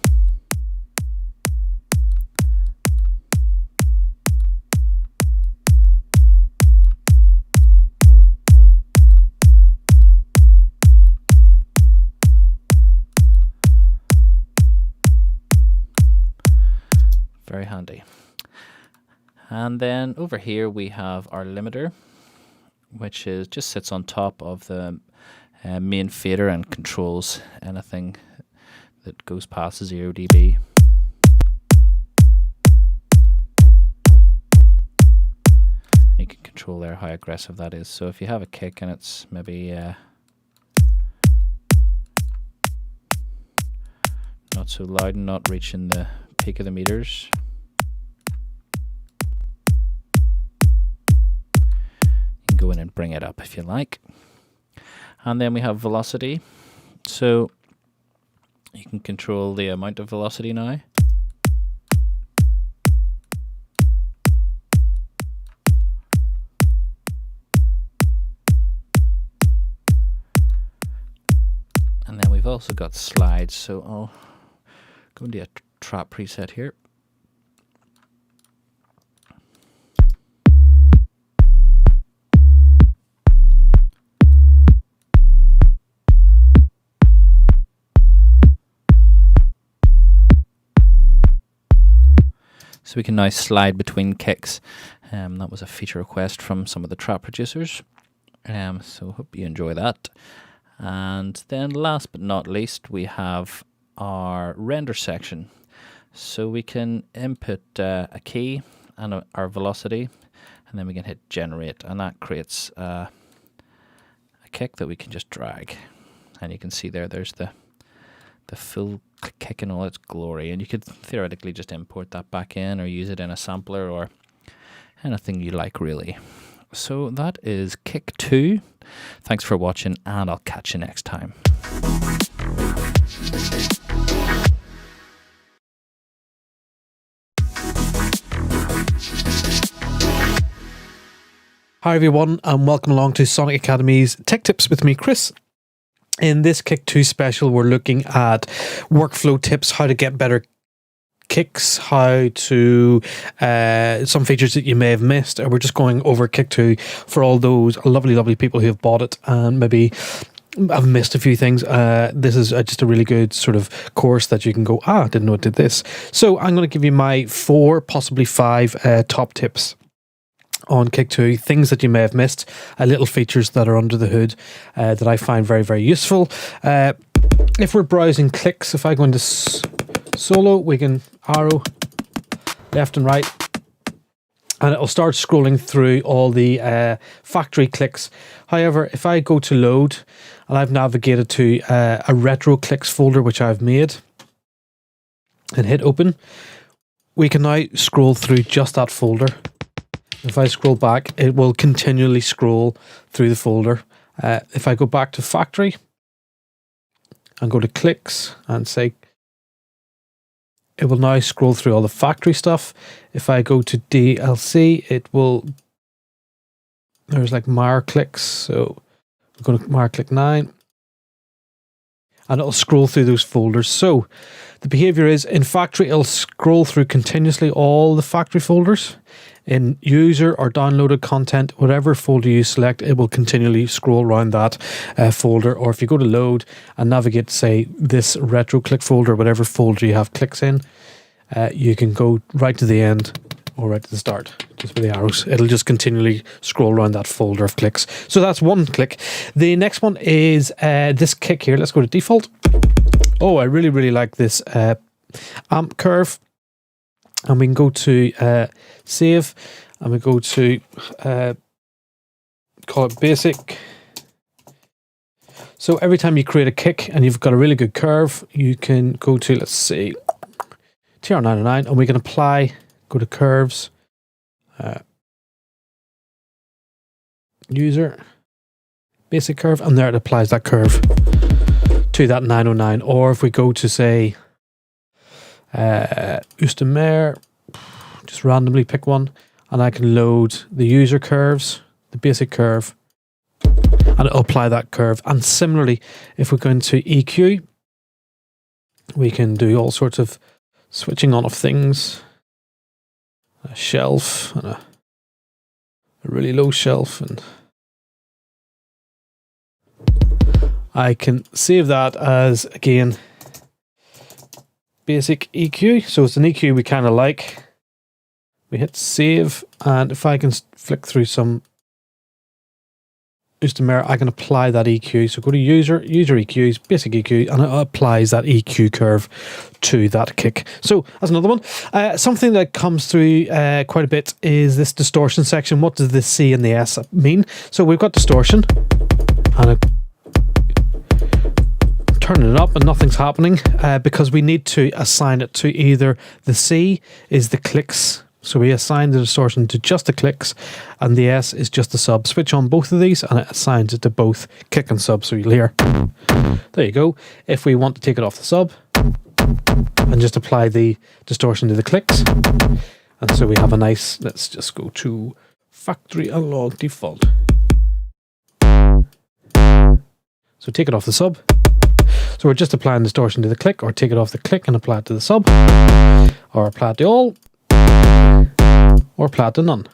Speaker 9: Very handy. And then over here we have our limiter, which is just sits on top of the main fader and controls anything that goes past 0 dB. And you can control there how aggressive that is. So if you have a kick and it's maybe not so loud and not reaching the peak of the meters, you can go in and bring it up if you like. And then we have velocity, so you can control the amount of velocity now. And then we've also got slides, so I'll go into a trap preset here. So we can now slide between kicks. That was a feature request from some of the trap producers. So hope you enjoy that. And then last but not least, we have our render section. So we can input a key and our velocity, and then we can hit generate, and that creates a kick that we can just drag. And you can see there's the full kick in all its glory, and you could theoretically just import that back in or use it in a sampler or anything you like, really. So that is kick 2. Thanks for watching, and I'll catch you next time.
Speaker 10: Hi everyone, and welcome along to Sonic Academy's Tech Tips with me, Chris. In this Kick 2 special, we're looking at workflow tips, how to get better kicks, how to some features that you may have missed, and we're just going over Kick 2 for all those lovely people who have bought it and maybe I've missed a few things. This is just a really good sort of course that you can go, I didn't know it did this. So I'm going to give you my 4, possibly 5 top tips on Kick 2, things that you may have missed, little features that are under the hood that I find very useful. If we're browsing clicks, if I go into solo, we can arrow left and right, and it'll start scrolling through all the factory clicks. However, if I go to load, and I've navigated to a retro clicks folder which I've made, and hit open, we can now scroll through just that folder. If I scroll back, it will continually scroll through the folder. If I go back to factory and go to clicks and say, it will now scroll through all the factory stuff. If I go to DLC, it will, there's like Mar clicks. So we're going to Mar click 9. And it'll scroll through those folders. So the behavior is, in factory, it'll scroll through continuously all the factory folders. In user or downloaded content, whatever folder you select, it will continually scroll around that folder. Or if you go to load and navigate, say, this retro click folder, whatever folder you have clicks in, you can go right to the end or right to the start, just with the arrows. It'll just continually scroll around that folder of clicks. So that's one click. The next one is this kick here. Let's go to default. Oh, I really like this amp curve. And we can go to save, and we go to call it basic. So every time you create a kick and you've got a really good curve, you can go to, let's see, TR909, and we can apply, go to curves, user, basic curve, and there it applies that curve to that 909. Or if we go to, say, Oostermeer, just randomly pick one, and I can load the user curves, the basic curve, and it'll apply that curve. And similarly, if we go into EQ, we can do all sorts of switching on of things, a shelf and a really low shelf, and I can save that as, again, basic EQ. So it's an EQ we kind of like. We hit save, and if I can flick through some Oostermeer, I can apply that EQ. So go to user EQs, basic EQ, and it applies that EQ curve to that kick. So that's another one. Something that comes through quite a bit is this distortion section. What does the C and the S mean? So we've got distortion, and turning it up and nothing's happening because we need to assign it to either the C is the clicks, so we assign the distortion to just the clicks, and the S is just the sub. Switch on both of these and it assigns it to both kick and sub. So you'll hear, there you go. If we want to take it off the sub and just apply the distortion to the clicks, and so we have a nice, let's just go to factory analog default. So take it off the sub. So we're just applying distortion to the click, or take it off the click and apply it to the sub, or apply it to all, or apply it to none.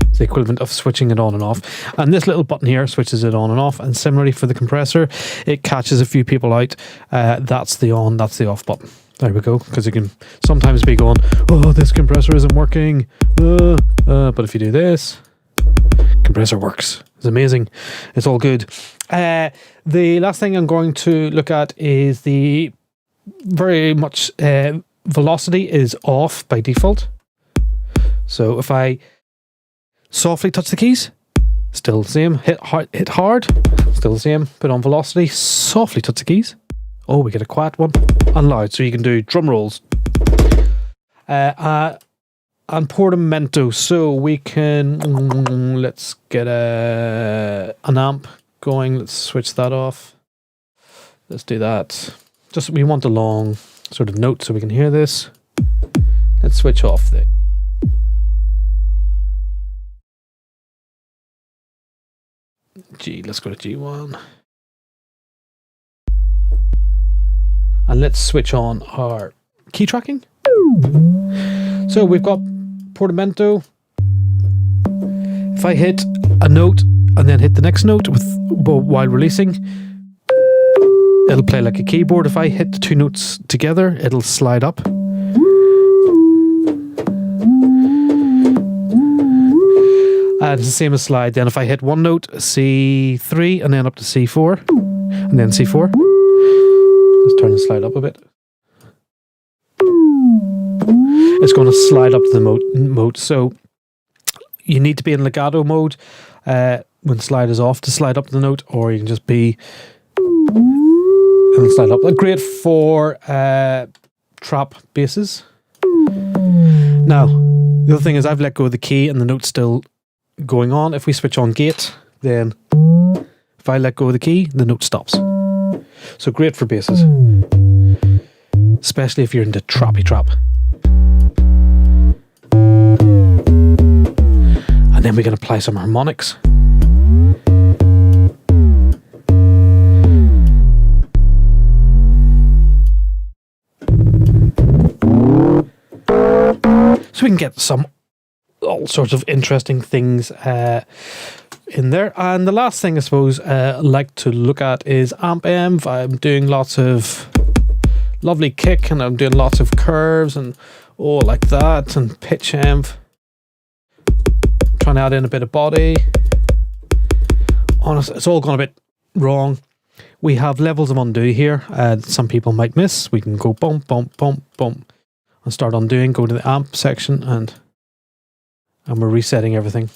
Speaker 10: It's the equivalent of switching it on and off. And this little button here switches it on and off. And similarly for the compressor, it catches a few people out. That's the on, that's the off button. There we go. Because it can sometimes be going, oh, this compressor isn't working. But if you do this, compressor works. It's amazing. It's all good. The last thing I'm going to look at is the very much
Speaker 4: velocity is off by default. So if I softly touch the keys, still the same. Hit hard, still the same. Put on velocity, softly touch the keys. Oh, we get a quiet one. And loud, so you can do drum rolls. And portamento, so we can, let's get an amp going. Let's switch that off. Let's do that. Just, we want a long sort of note so we can hear this. Let's switch off the G. Let's go to G1. And let's switch on our key tracking. So we've got portamento. If I hit a note and then hit the next note while releasing, it'll play like a keyboard. If I hit the two notes together, it'll slide up. And it's the same as slide. Then if I hit one note, C3, and then up to C4, and then C4. Let's turn the slide up a bit. It's going to slide up to the mode. So you need to be in legato mode when slide is off to slide up the note, or you can just be and slide up. Great for trap basses. Now, the other thing is I've let go of the key and the note's still going on. If we switch on gate, then if I let go of the key, the note stops. So great for basses, especially if you're into trappy trap. And then we can apply some harmonics. So we can get all sorts of interesting things in there. And the last thing I suppose I like to look at is amp env. I'm doing lots of lovely kick, and I'm doing lots of curves and like that, and pitch env. Trying to add in a bit of body. Honestly, it's all gone a bit wrong. We have levels of undo here. Some people might miss. We can go bump, bump, bump, bump, and start undoing. Go to the amp section, and we're resetting everything.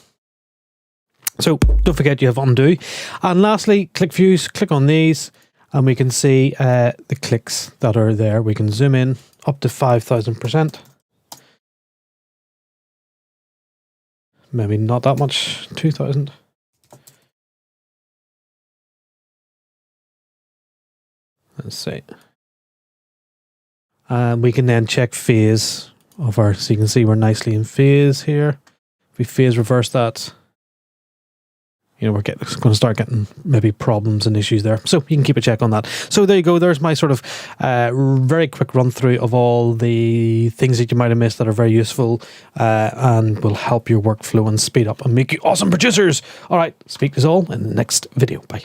Speaker 4: So don't forget you have undo. And lastly, click views. Click on these, and we can see the clicks that are there. We can zoom in up to 5,000%. Maybe not that much, 2,000. Let's see. And we can then check phase of our, so you can see we're nicely in phase here. If we phase reverse that, you know, we're going to start getting maybe problems and issues there. So you can keep a check on that. So there you go. There's my sort of very quick run through of all the things that you might have missed that are very useful and will help your workflow and speed up and make you awesome producers. All right. Speak to us all in the next video. Bye.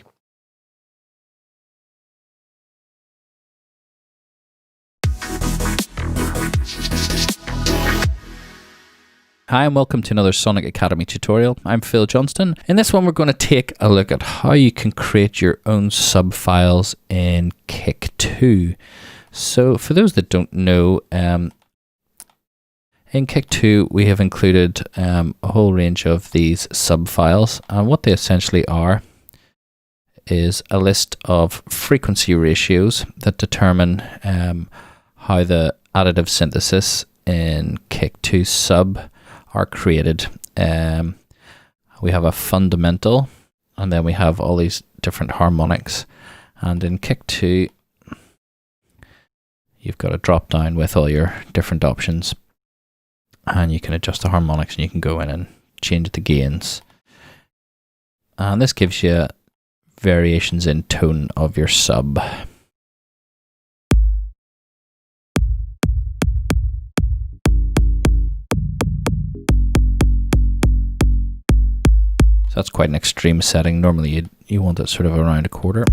Speaker 9: Hi and welcome to another Sonic Academy tutorial. I'm Phil Johnston. In this one we're going to take a look at how you can create your own sub files in Kick 2. So for those that don't know, in Kick 2 we have included a whole range of these sub files, and what they essentially are is a list of frequency ratios that determine how the additive synthesis in Kick 2 sub are created. We have a fundamental, and then we have all these different harmonics, and in Kick 2 you've got a drop down with all your different options, and you can adjust the harmonics, and you can go in and change the gains, and this gives you variations in tone of your sub. So that's quite an extreme setting. Normally you want it sort of around a quarter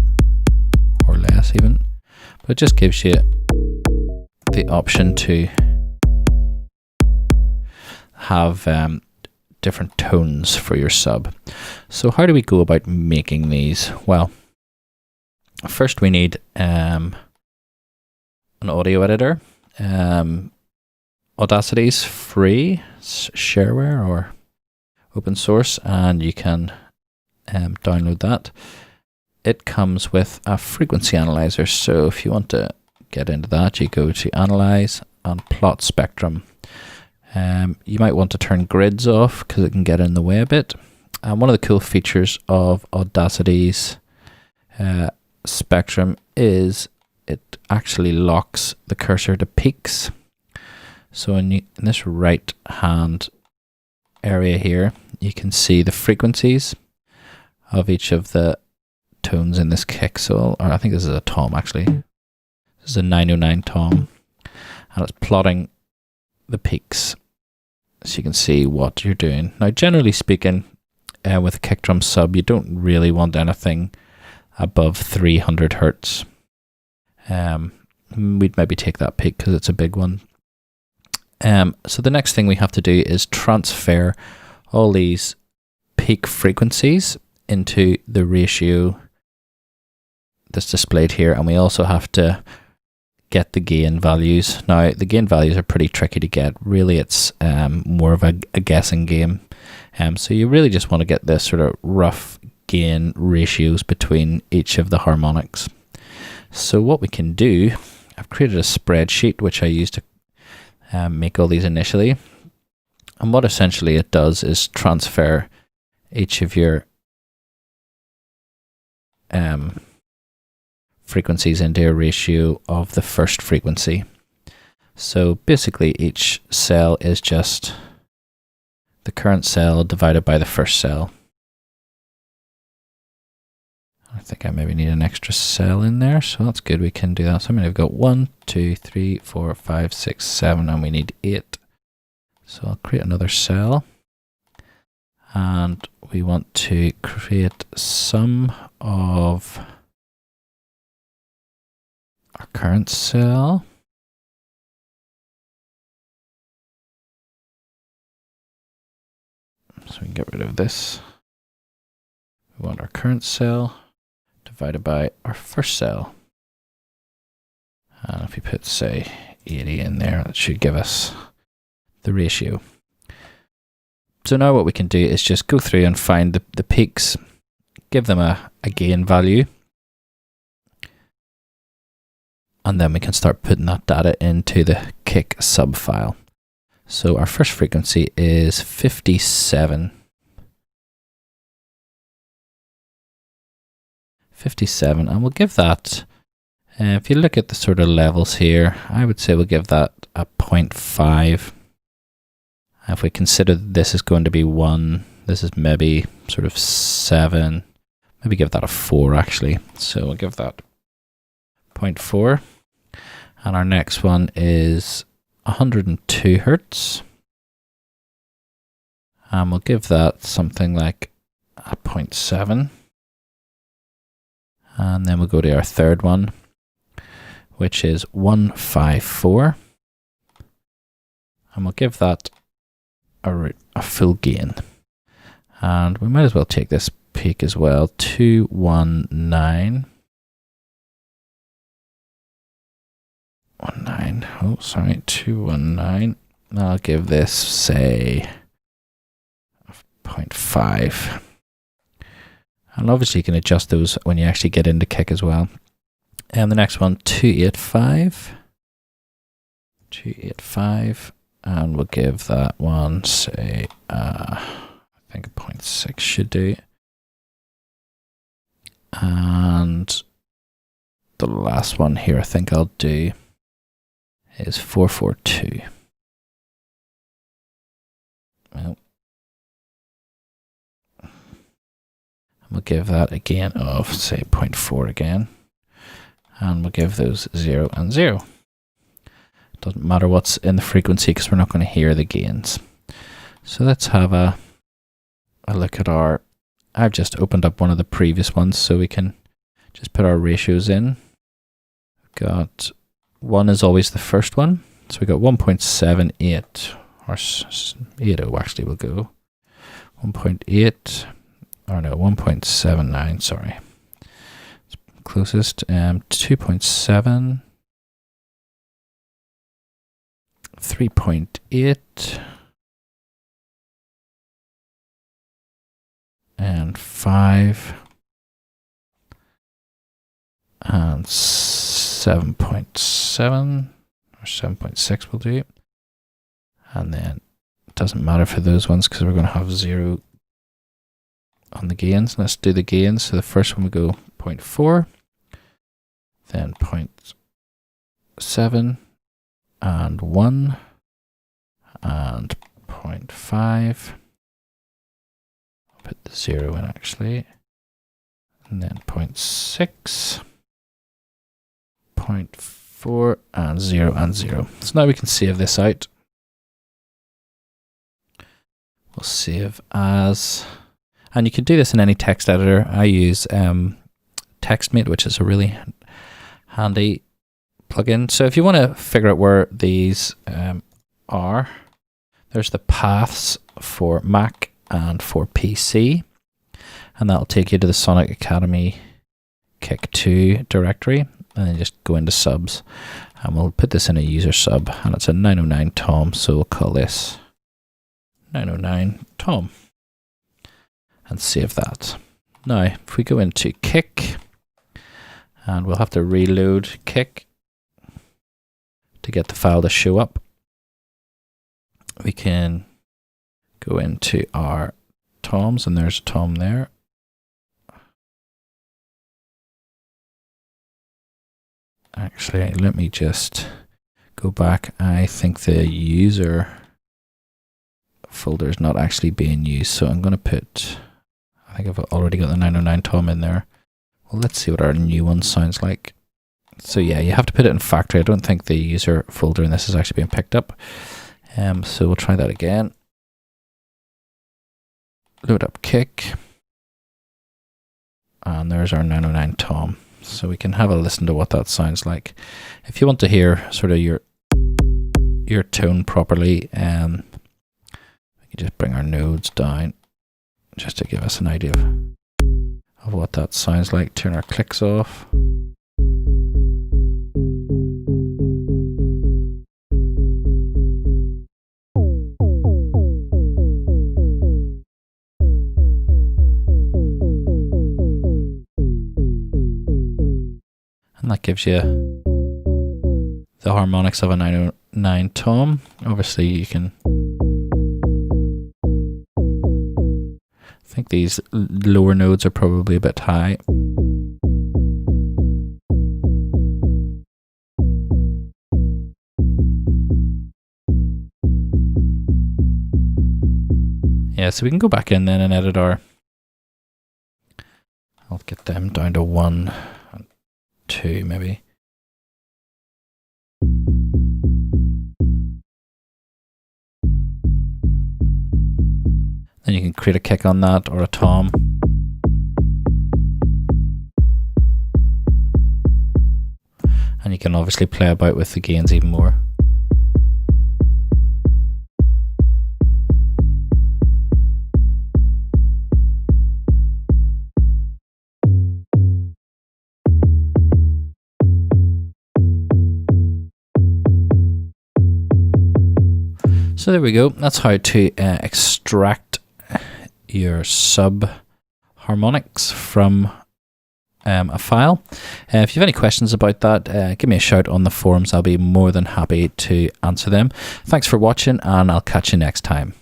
Speaker 9: or less even. But it just gives you the option to have different tones for your sub. So how do we go about making these? Well, first we need an audio editor. Audacity's free, shareware or open source, and you can download that. It comes with a frequency analyzer, so if you want to get into that, you go to Analyze and Plot Spectrum. You might want to turn grids off because it can get in the way a bit. And one of the cool features of Audacity's spectrum is it actually locks the cursor to peaks. So in this right hand area here, you can see the frequencies of each of the tones in this kick. So, or I think this is a tom actually. This is a 909 tom, and it's plotting the peaks so you can see what you're doing. Now, generally speaking, with a kick drum sub, you don't really want anything above 300 hertz. We'd maybe take that peak because it's a big one. So the next thing we have to do is transfer all these peak frequencies into the ratio that's displayed here, and we also have to get the gain values. Now, the gain values are pretty tricky to get. Really, it's more of a guessing game. So you really just want to get this sort of rough gain ratios between each of the harmonics. So what we can do, I've created a spreadsheet which I used to make all these initially. And what essentially it does is transfer each of your frequencies into a ratio of the first frequency. So basically each cell is just the current cell divided by the first cell. I think I maybe need an extra cell in there, so that's good, we can do that. So I mean, I've got 1, 2, 3, 4, 5, 6, 7, and we need 8. So I'll create another cell. And we want to create some of our current cell. So we can get rid of this. We want our current cell divided by our first cell. And if we put, say, 80 in there, that should give us the ratio. So now what we can do is just go through and find the peaks, give them a gain value, and then we can start putting that data into the kick sub file. So our first frequency is 57. 57, and we'll give that, if you look at the sort of levels here, I would say we'll give that a 0.5. If we consider this is going to be 1, this is maybe sort of 7, maybe give that a 4 actually. So we'll give that 0.4. And our next one is 102 hertz. And we'll give that something like a 0.7. And then we'll go to our third one, which is 154. And we'll give that a full gain. And we might as well take this peak as well, 219. 219. I'll give this, say, 0.5. And obviously you can adjust those when you actually get into kick as well. And the next one, 285. 285. And we'll give that one, say, I think a 0.6 should do. And the last one here I think I'll do is 442. Well, we'll give that a gain of, say, 0.4 again. And we'll give those 0 and 0. Doesn't matter what's in the frequency because we're not going to hear the gains. So let's have a look at our, I've just opened up one of the previous ones so we can just put our ratios in. We've got 1 is always the first one. So we got 1.78 or 80 actually will go. 1.8 or no, 1.79, sorry. It's closest, 2.7. 3.8 and 5 and 7.7 or 7.6 will do. And then it doesn't matter for those ones because we're going to have 0 on the gains. Let's do the gains. So the first one we go 0.4, then 0.7 and 1 and 0.5. I'll put the 0 in actually. And then 0.6, 0.4 and 0 and 0. So now we can save this out. We'll save as, and you can do this in any text editor. I use TextMate, which is a really handy plugin. So if you want to figure out where these are, there's the paths for Mac and for PC, and that'll take you to the Sonic Academy Kick 2 directory, and then just go into subs, and we'll put this in a user sub, and it's a 909 Tom, so we'll call this 909 Tom and save that. Now if we go into Kick, and we'll have to reload Kick to get the file to show up, we can go into our Toms, and there's a Tom there. Actually, let me just go back. I think the user folder is not actually being used, so I'm going to put, I think I've already got the 909 Tom in there. Well, let's see what our new one sounds like. So yeah, you have to put it in factory. I don't think the user folder in this is actually being picked up. So we'll try that again. Load up Kick. And there's our 909 Tom. So we can have a listen to what that sounds like. If you want to hear sort of your tone properly, we can just bring our nodes down just to give us an idea of what that sounds like. Turn our clicks off. And that gives you the harmonics of a 909 Tom. Obviously you can, I think these lower nodes are probably a bit high. Yeah, so we can go back in then and edit our, I'll get them down to 1 and 2 maybe. Then you can create a kick on that or a tom. And you can obviously play about with the gains even more. So there we go. That's how to extract your sub harmonics from a file. If you have any questions about that, give me a shout on the forums. I'll be more than happy to answer them. Thanks for watching, and I'll catch you next time.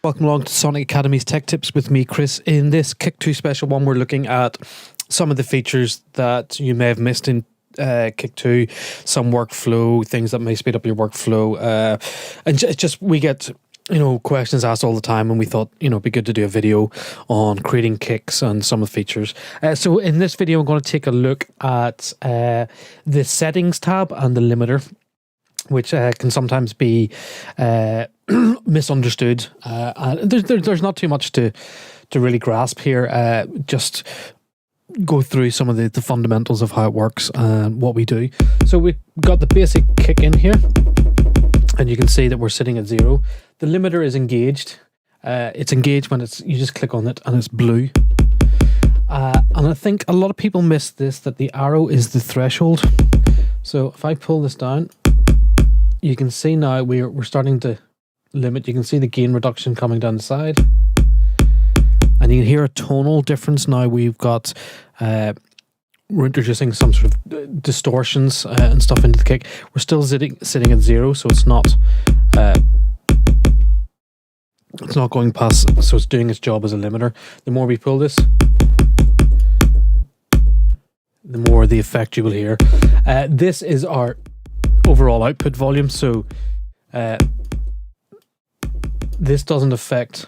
Speaker 4: Welcome along to Sonic Academy's Tech Tips with me, Chris. In this Kick 2 special one, we're looking at some of the features that you may have missed in Kick 2, some workflow, things that may speed up your workflow. And just we get, questions asked all the time, and we thought, it'd be good to do a video on creating kicks and some of the features. So in this video, I'm going to take a look at the settings tab and the limiter, which can sometimes be misunderstood. There's not too much to really grasp here. Just go through some of the fundamentals of how it works and what we do. So we've got the basic kick in here, and you can see that we're sitting at 0. The limiter is engaged. It's engaged when you just click on it and it's blue. And I think a lot of people miss this, that the arrow is the threshold. So if I pull this down, you can see now we're starting to limit. You can see the gain reduction coming down the side. And you can hear a tonal difference now. We've got, we're introducing some sort of distortions and stuff into the kick. We're still sitting at 0, so it's not going past, so it's doing its job as a limiter. The more we pull this, the more the effect you will hear. This is our overall output volume, so this doesn't affect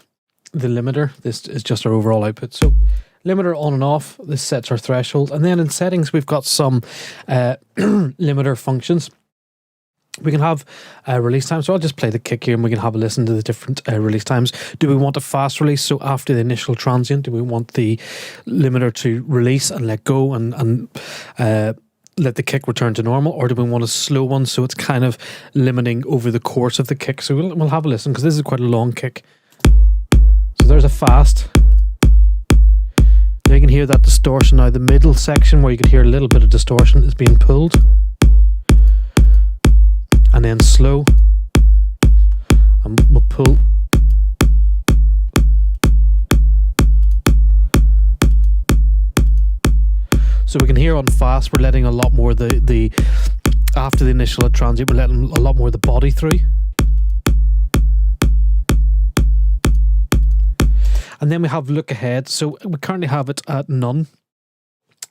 Speaker 4: the limiter. This is just our overall output. So limiter on and off, this sets our threshold. And then in settings, we've got some limiter functions. We can have release time. So I'll just play the kick here and we can have a listen to the different release times. Do we want a fast release? So after the initial transient, do we want the limiter to release and let go and let the kick return to normal? Or do we want a slow one? So it's kind of limiting over the course of the kick. So we'll have a listen because this is quite a long kick. So there's a fast. Now you can hear that distortion. Now the middle section where you can hear a little bit of distortion is being pulled. And then slow, and we'll pull. So we can hear on fast, we're letting a lot more the after the initial transient, we're letting a lot more of the body through. And then we have look ahead. So we currently have it at none.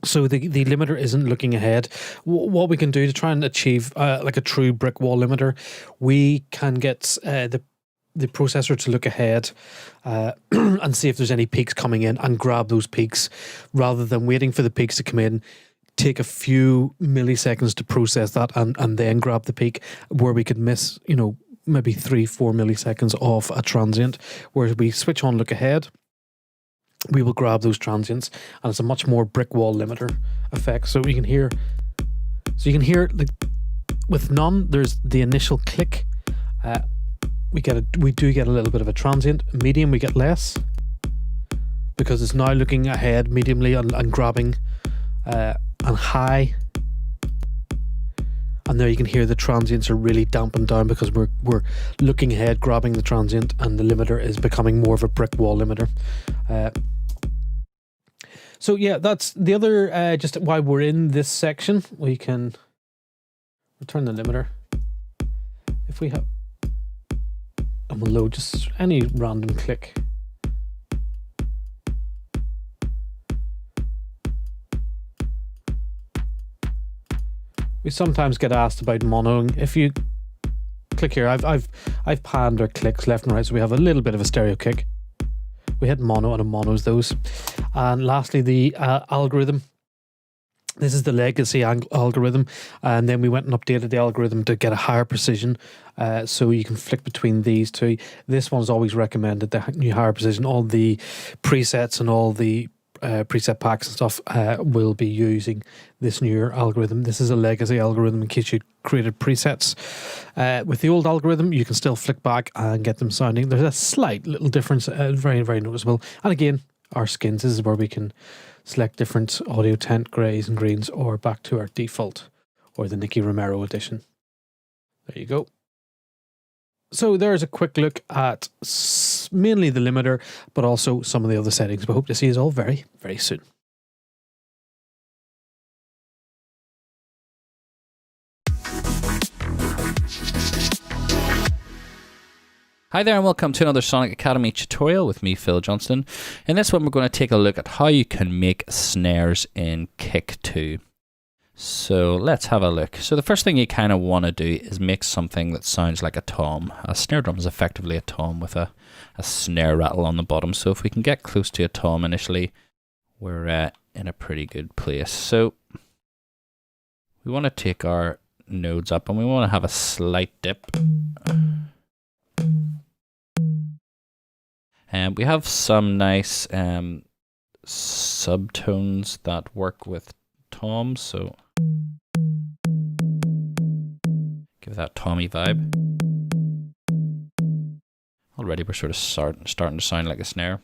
Speaker 4: So the limiter isn't looking ahead. What we can do to try and achieve like a true brick wall limiter, we can get the processor to look ahead and see if there's any peaks coming in and grab those peaks rather than waiting for the peaks to come in, take a few milliseconds to process that and then grab the peak, where we could miss, maybe 3-4 milliseconds off a transient. Whereas we switch on look ahead, we will grab those transients, and it's a much more brick wall limiter effect. So you can hear, like, with none, there's the initial click. We do get a little bit of a transient. Medium, we get less because it's now looking ahead mediumly and grabbing, and high. And there you can hear the transients are really dampened down because we're looking ahead, grabbing the transient, and the limiter is becoming more of a brick wall limiter. So yeah, that's the other, just while we're in this section, we can return the limiter. If we have, and we'll load just any random click. We sometimes get asked about monoing. If you click here, I've panned our clicks left and right, so we have a little bit of a stereo kick. We hit mono and a mono's those. And lastly, the algorithm. This is the legacy algorithm, and then we went and updated the algorithm to get a higher precision, so you can flick between these two. This one's always recommended, the new higher precision. All the presets and all the preset packs and stuff will be using this newer algorithm. This is a legacy algorithm in case you created presets. With the old algorithm, you can still flick back and get them sounding. There's a slight little difference, very, very noticeable. And again, our skins, this is where we can select different audio tint, greys and greens, or back to our default, or the Nicky Romero edition. There you go. So there's a quick look at mainly the limiter, but also some of the other settings. We hope to see you all very, very soon.
Speaker 9: Hi there and welcome to another Sonic Academy tutorial with me, Phil Johnston. In this one we're going to take a look at how you can make snares in Kick 2. So let's have a look. So the first thing you kind of want to do is make something that sounds like a tom. A snare drum is effectively a tom with a snare rattle on the bottom. So if we can get close to a tom initially, we're in a pretty good place. So we want to take our nodes up and we want to have a slight dip. And we have some nice subtones that work with toms, so give that tommy vibe. Already we're sort of starting to sound like a snare.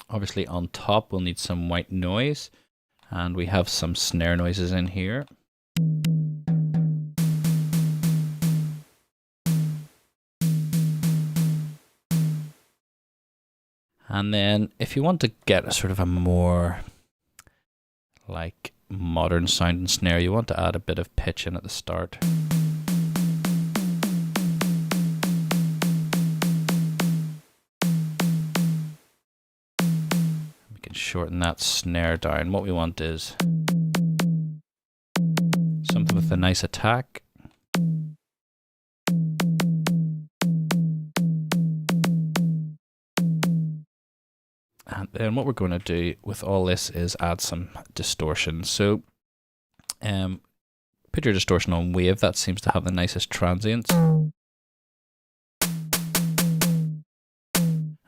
Speaker 9: Obviously on top we'll need some white noise, and we have some snare noises in here. And then if you want to get a sort of a more like modern sounding snare, you want to add a bit of pitch in at the start. We can shorten that snare down. What we want is something with a nice attack. And then what we're going to do with all this is add some distortion. So put your distortion on wave. That seems to have the nicest transients. And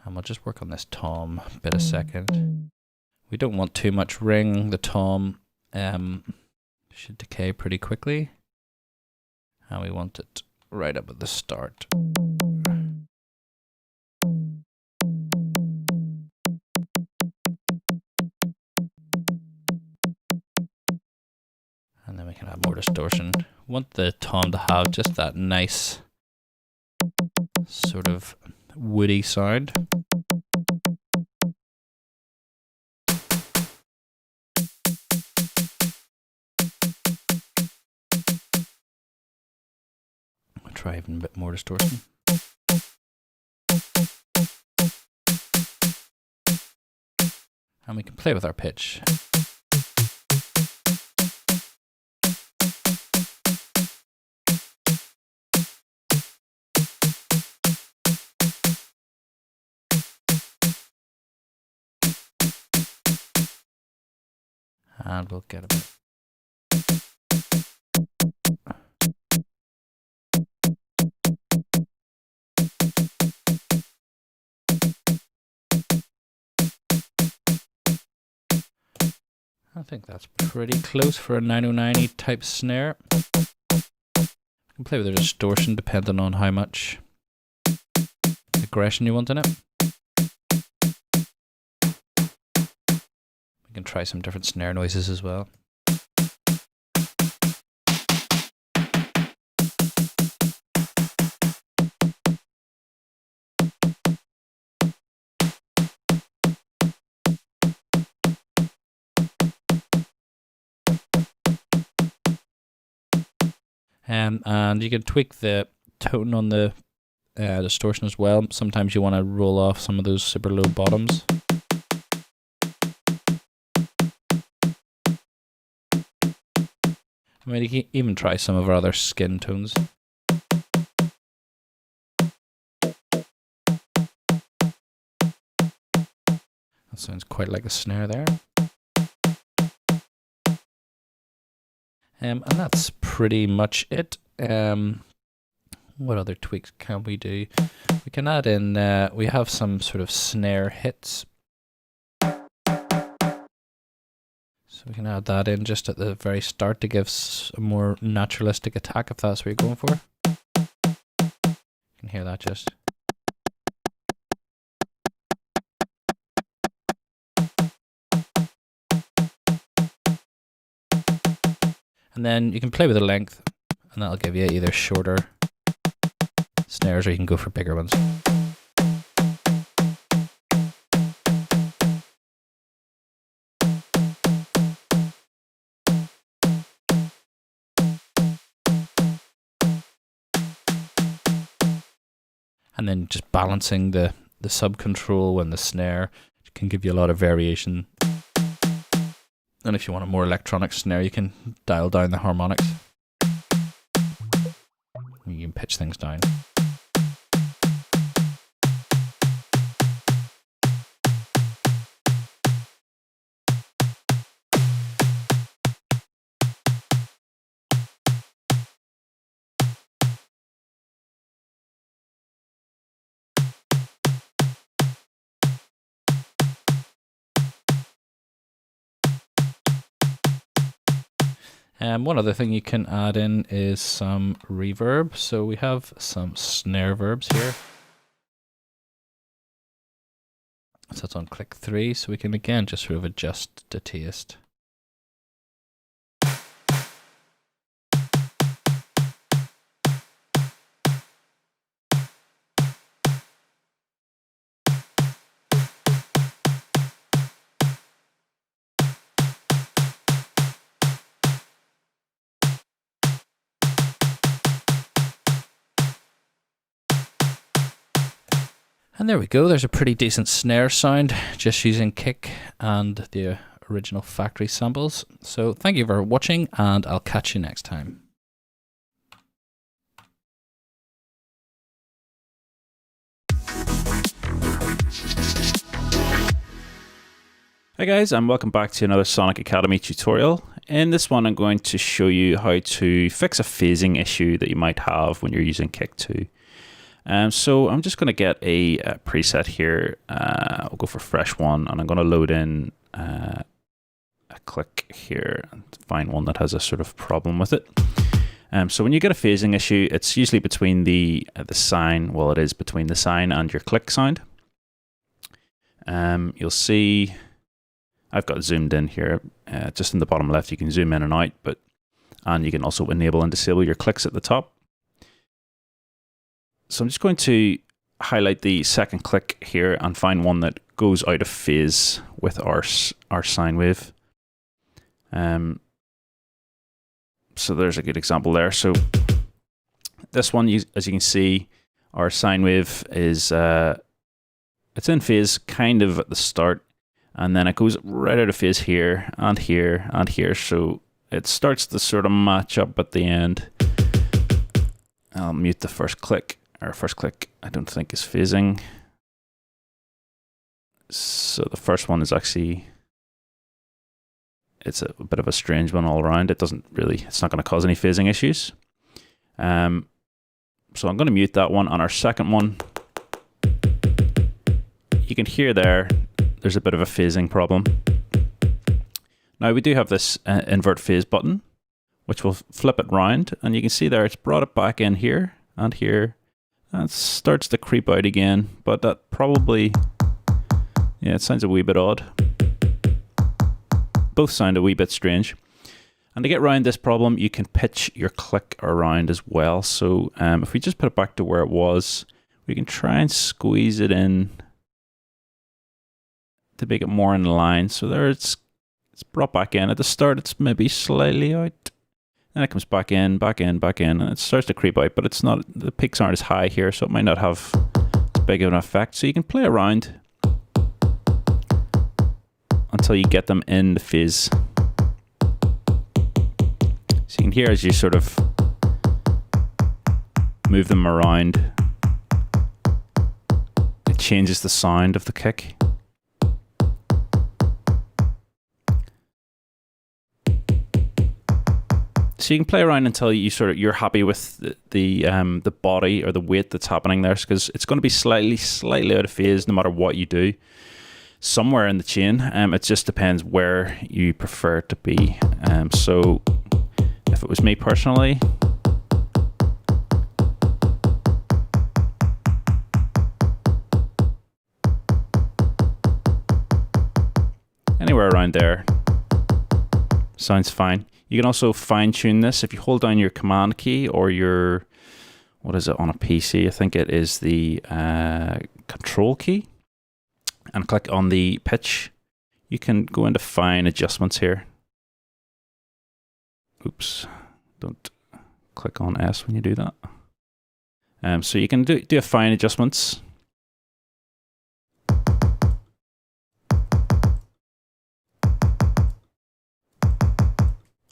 Speaker 9: we'll just work on this tom a bit a second. We don't want too much ring. The tom should decay pretty quickly. And we want it right up at the start. And then we can add more distortion. Want the tom to have just that nice sort of woody sound. I'll try even a bit more distortion. And we can play with our pitch. And we'll get a bit. I think that's pretty close for a 909 type snare. You can play with the distortion depending on how much aggression you want in it. We can try some different snare noises as well. And you can tweak the tone on the distortion as well. Sometimes you want to roll off some of those super low bottoms. I mean, you can even try some of our other skin tones. That sounds quite like a snare there. And that's pretty much it. What other tweaks can we do? We can add in, we have some sort of snare hits. So we can add that in just at the very start to give a more naturalistic attack if that's what you're going for. You can hear that just. And then you can play with the length, and that'll give you either shorter snares or you can go for bigger ones. And then just balancing the sub control and the snare can give you a lot of variation. And if you want a more electronic snare, you can dial down the harmonics. You can pitch things down. One other thing you can add in is some reverb. So we have some snare verbs here. So it's on click 3, so we can again just sort of adjust to taste. And there we go, there's a pretty decent snare sound just using kick and the original factory samples. So thank you for watching, and I'll catch you next time.
Speaker 5: Hi guys, and welcome back to another Sonic Academy tutorial. In this one I'm going to show you how to fix a phasing issue that you might have when you're using Kick 2. So I'm just going to get a preset here. I'll go for fresh one, and I'm going to load in a click here and find one that has a sort of problem with it. So when you get a phasing issue, it's usually between the sine. Well, it is between the sine and your click sound. You'll see I've got zoomed in here. Just in the bottom left, you can zoom in and out, and you can also enable and disable your clicks at the top. So I'm just going to highlight the second click here and find one that goes out of phase with our sine wave. So there's a good example there. So this one, as you can see, our sine wave is it's in phase kind of at the start, and then it goes right out of phase here and here and here. So it starts to sort of match up at the end. I'll mute the first click. Our first click, I don't think, is phasing. So the first one is actually, it's a bit of a strange one all around. It's not going to cause any phasing issues. So I'm going to mute that one. On our second one, you can hear there's a bit of a phasing problem. Now we do have this invert phase button, which will flip it round, and you can see there it's brought it back in here and here. That starts to creep out again, but that probably, yeah, it sounds a wee bit odd. Both sound a wee bit strange. And to get around this problem, you can pitch your click around as well. So if we just put it back to where it was, we can try and squeeze it in to make it more in line. So there it's brought back in. At the start, it's maybe slightly out. Then it comes back in, and it starts to creep out, but it's not, the peaks aren't as high here, so it might not have as big of an effect. So you can play around until you get them in the phase. So you can hear as you sort of move them around, it changes the sound of the kick. So you can play around until you're happy with the body or the weight that's happening there, because it's going to be slightly out of phase no matter what you do. Somewhere in the chain, it just depends where you prefer it to be. So if it was me personally, anywhere around there sounds fine. You can also fine tune this if you hold down your command key or your, what is it on a PC? I think it is the control key, and click on the pitch. You can go into fine adjustments here. Oops, don't click on S when you do that. So you can do a fine adjustments.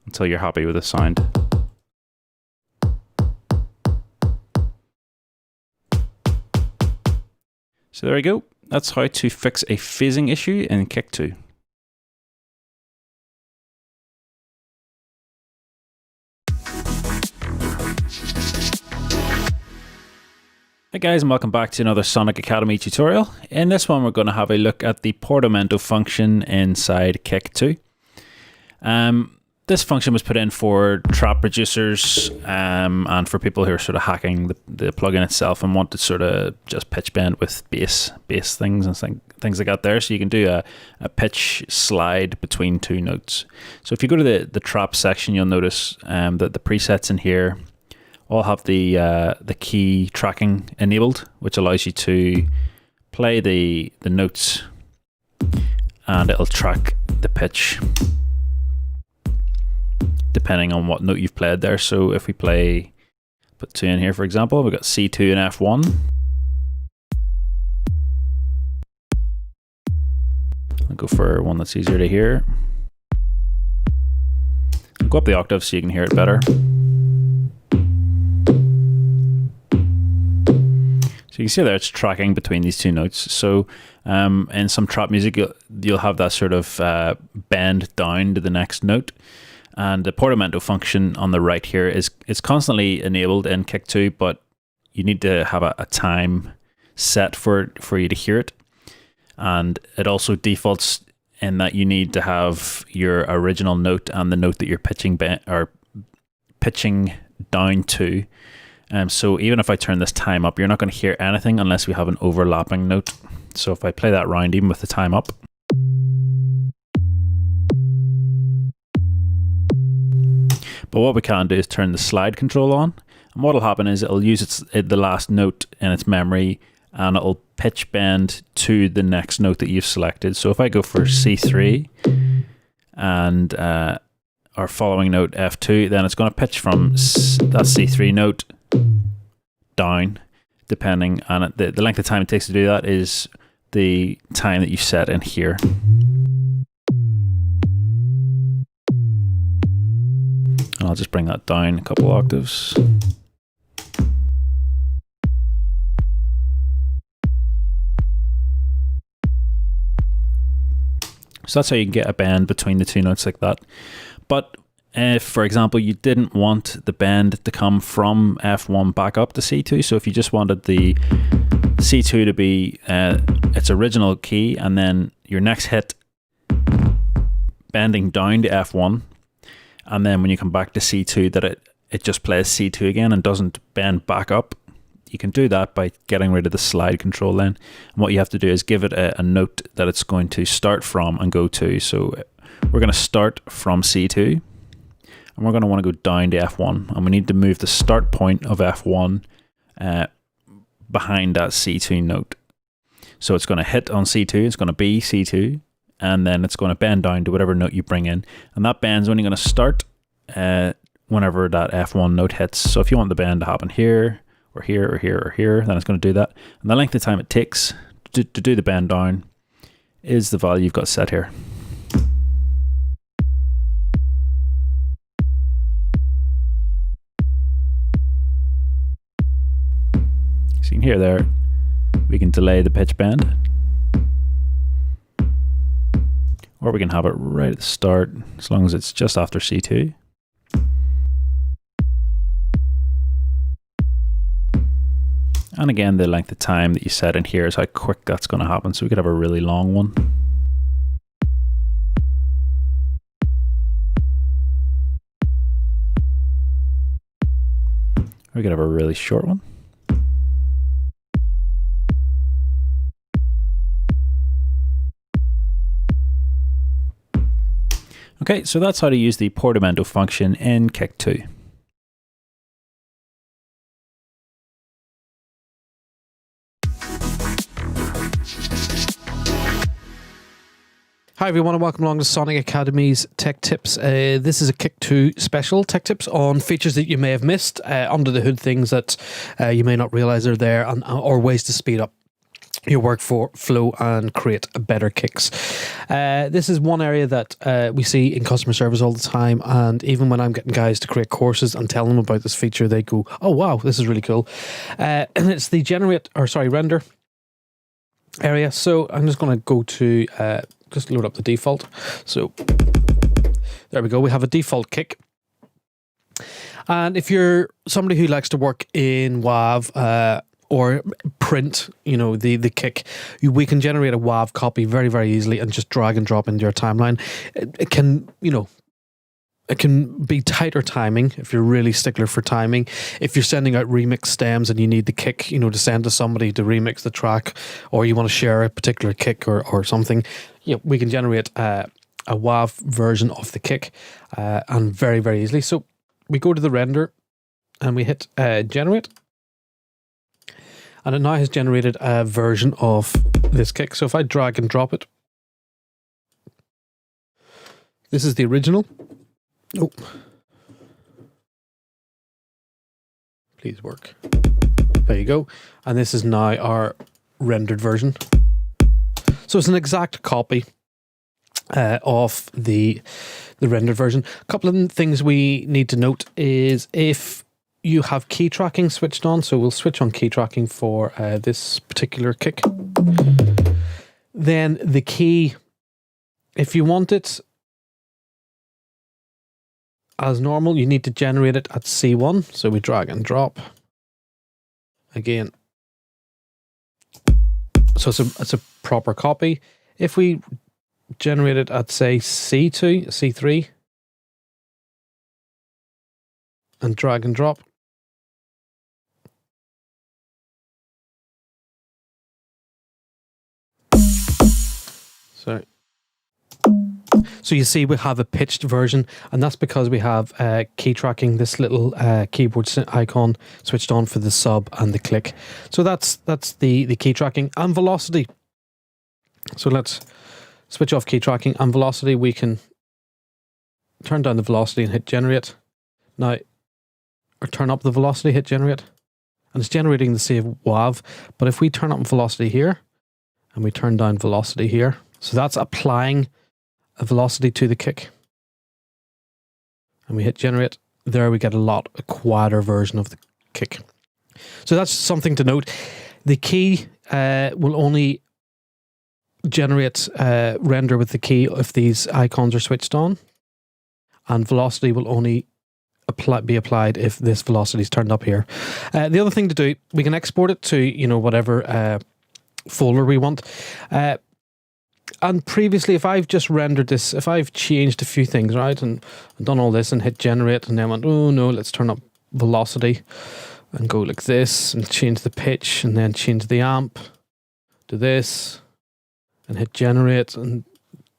Speaker 5: Until you're happy with the sound. So there we go. That's how to fix a phasing issue in Kick 2. Hey guys, and welcome back to another Sonic Academy tutorial. In this one we're going to have a look at the portamento function inside Kick 2. This function was put in for trap producers and for people who are sort of hacking the plugin itself and want to sort of just pitch bend with bass things and things like that there. So you can do a pitch slide between two notes. So if you go to the trap section, you'll notice that the presets in here all have the key tracking enabled, which allows you to play the notes and it'll track the pitch depending on what note you've played there. So if we put 2 in here, for example, we've got C2 and F1. I'll go for one that's easier to hear. I'll go up the octave so you can hear it better. So you can see there it's tracking between these two notes. So in some trap music, you'll have that sort of bend down to the next note. And the portamento function on the right here is constantly enabled in Kick 2, but you need to have a time set for you to hear it. And it also defaults in that you need to have your original note and the note that you're pitching down to. So even if I turn this time up, you're not going to hear anything unless we have an overlapping note. So if I play that round even with the time up, but what we can do is turn the slide control on, and what will happen is it'll use the last note in its memory and it'll pitch bend to the next note that you've selected. So if I go for C3 and our following note F2, then it's going to pitch from that C3 note down, depending on the length of time it takes to do that is the time that you set in here. And I'll just bring that down a couple octaves. So that's how you can get a bend between the two notes like that. But if, for example, you didn't want the bend to come from F1 back up to C2, so if you just wanted the C2 to be its original key and then your next hit bending down to F1, and then when you come back to C2 that it just plays C2 again and doesn't bend back up, you can do that by getting rid of the slide control then. And what you have to do is give it a note that it's going to start from and go to. So we're going to start from C2 and we're going to want to go down to F1, and we need to move the start point of F1 behind that C2 note. So it's going to hit on C2, it's going to be C2, and then it's going to bend down to whatever note you bring in. And that bend's only going to start whenever that F1 note hits. So if you want the bend to happen here, or here, or here, or here, then it's going to do that. And the length of time it takes to do the bend down is the value you've got set here. So you can hear there, we can delay the pitch bend, or we can have it right at the start as long as it's just after C2. And again, the length of time that you set in here is how quick that's going to happen. So we could have a really long one. Or we could have a really short one. Okay, so that's how to use the portamento function in Kick 2.
Speaker 4: Hi everyone and welcome along to Sonic Academy's Tech Tips. This is a Kick 2 special Tech Tips on features that you may have missed, under the hood things that you may not realise are there, or ways to speed up your workflow and create better kicks. This is one area that we see in customer service all the time, and even when I'm getting guys to create courses and tell them about this feature, they go, oh wow, this is really cool. And it's the render area. So I'm just going to go to just load up the default. So there we go. We have a default kick. And if you're somebody who likes to work in WAV or print, the kick, we can generate a WAV copy very, very easily and just drag and drop into your timeline. It can, it can be tighter timing if you're really stickler for timing. If you're sending out remix stems and you need the kick, to send to somebody to remix the track, or you want to share a particular kick or something, we can generate a WAV version of the kick and very, very easily. So we go to the render and we hit generate. And it now has generated a version of this kick. So if I drag and drop it, this is the original. Oh, please work. There you go. And this is now our rendered version. So it's an exact copy of the rendered version. A couple of things we need to note is if you have key tracking switched on, so we'll switch on key tracking for this particular kick. Then the key, if you want it as normal, you need to generate it at C1. So we drag and drop again. So it's a proper copy. If we generate it at, say, C2, C3, and drag and drop, so you see we have a pitched version, and that's because we have key tracking, this little keyboard icon switched on for the sub and the click. So that's the key tracking and velocity. So let's switch off key tracking and velocity. We can turn down the velocity and hit generate. Now, or turn up the velocity, hit generate, and it's generating the same WAV. But if we turn up velocity here and we turn down velocity here, so that's applying a velocity to the kick, and we hit generate, there we get a quieter version of the kick. So that's something to note. The key will only generate render with the key if these icons are switched on, and velocity will only be applied if this velocity is turned up here. The other thing to do, we can export it to whatever folder we want. And previously, if I've just rendered this, if I've changed a few things, right, and done all this and hit generate, and then went, oh no, let's turn up velocity and go like this and change the pitch and then change the amp, do this and hit generate and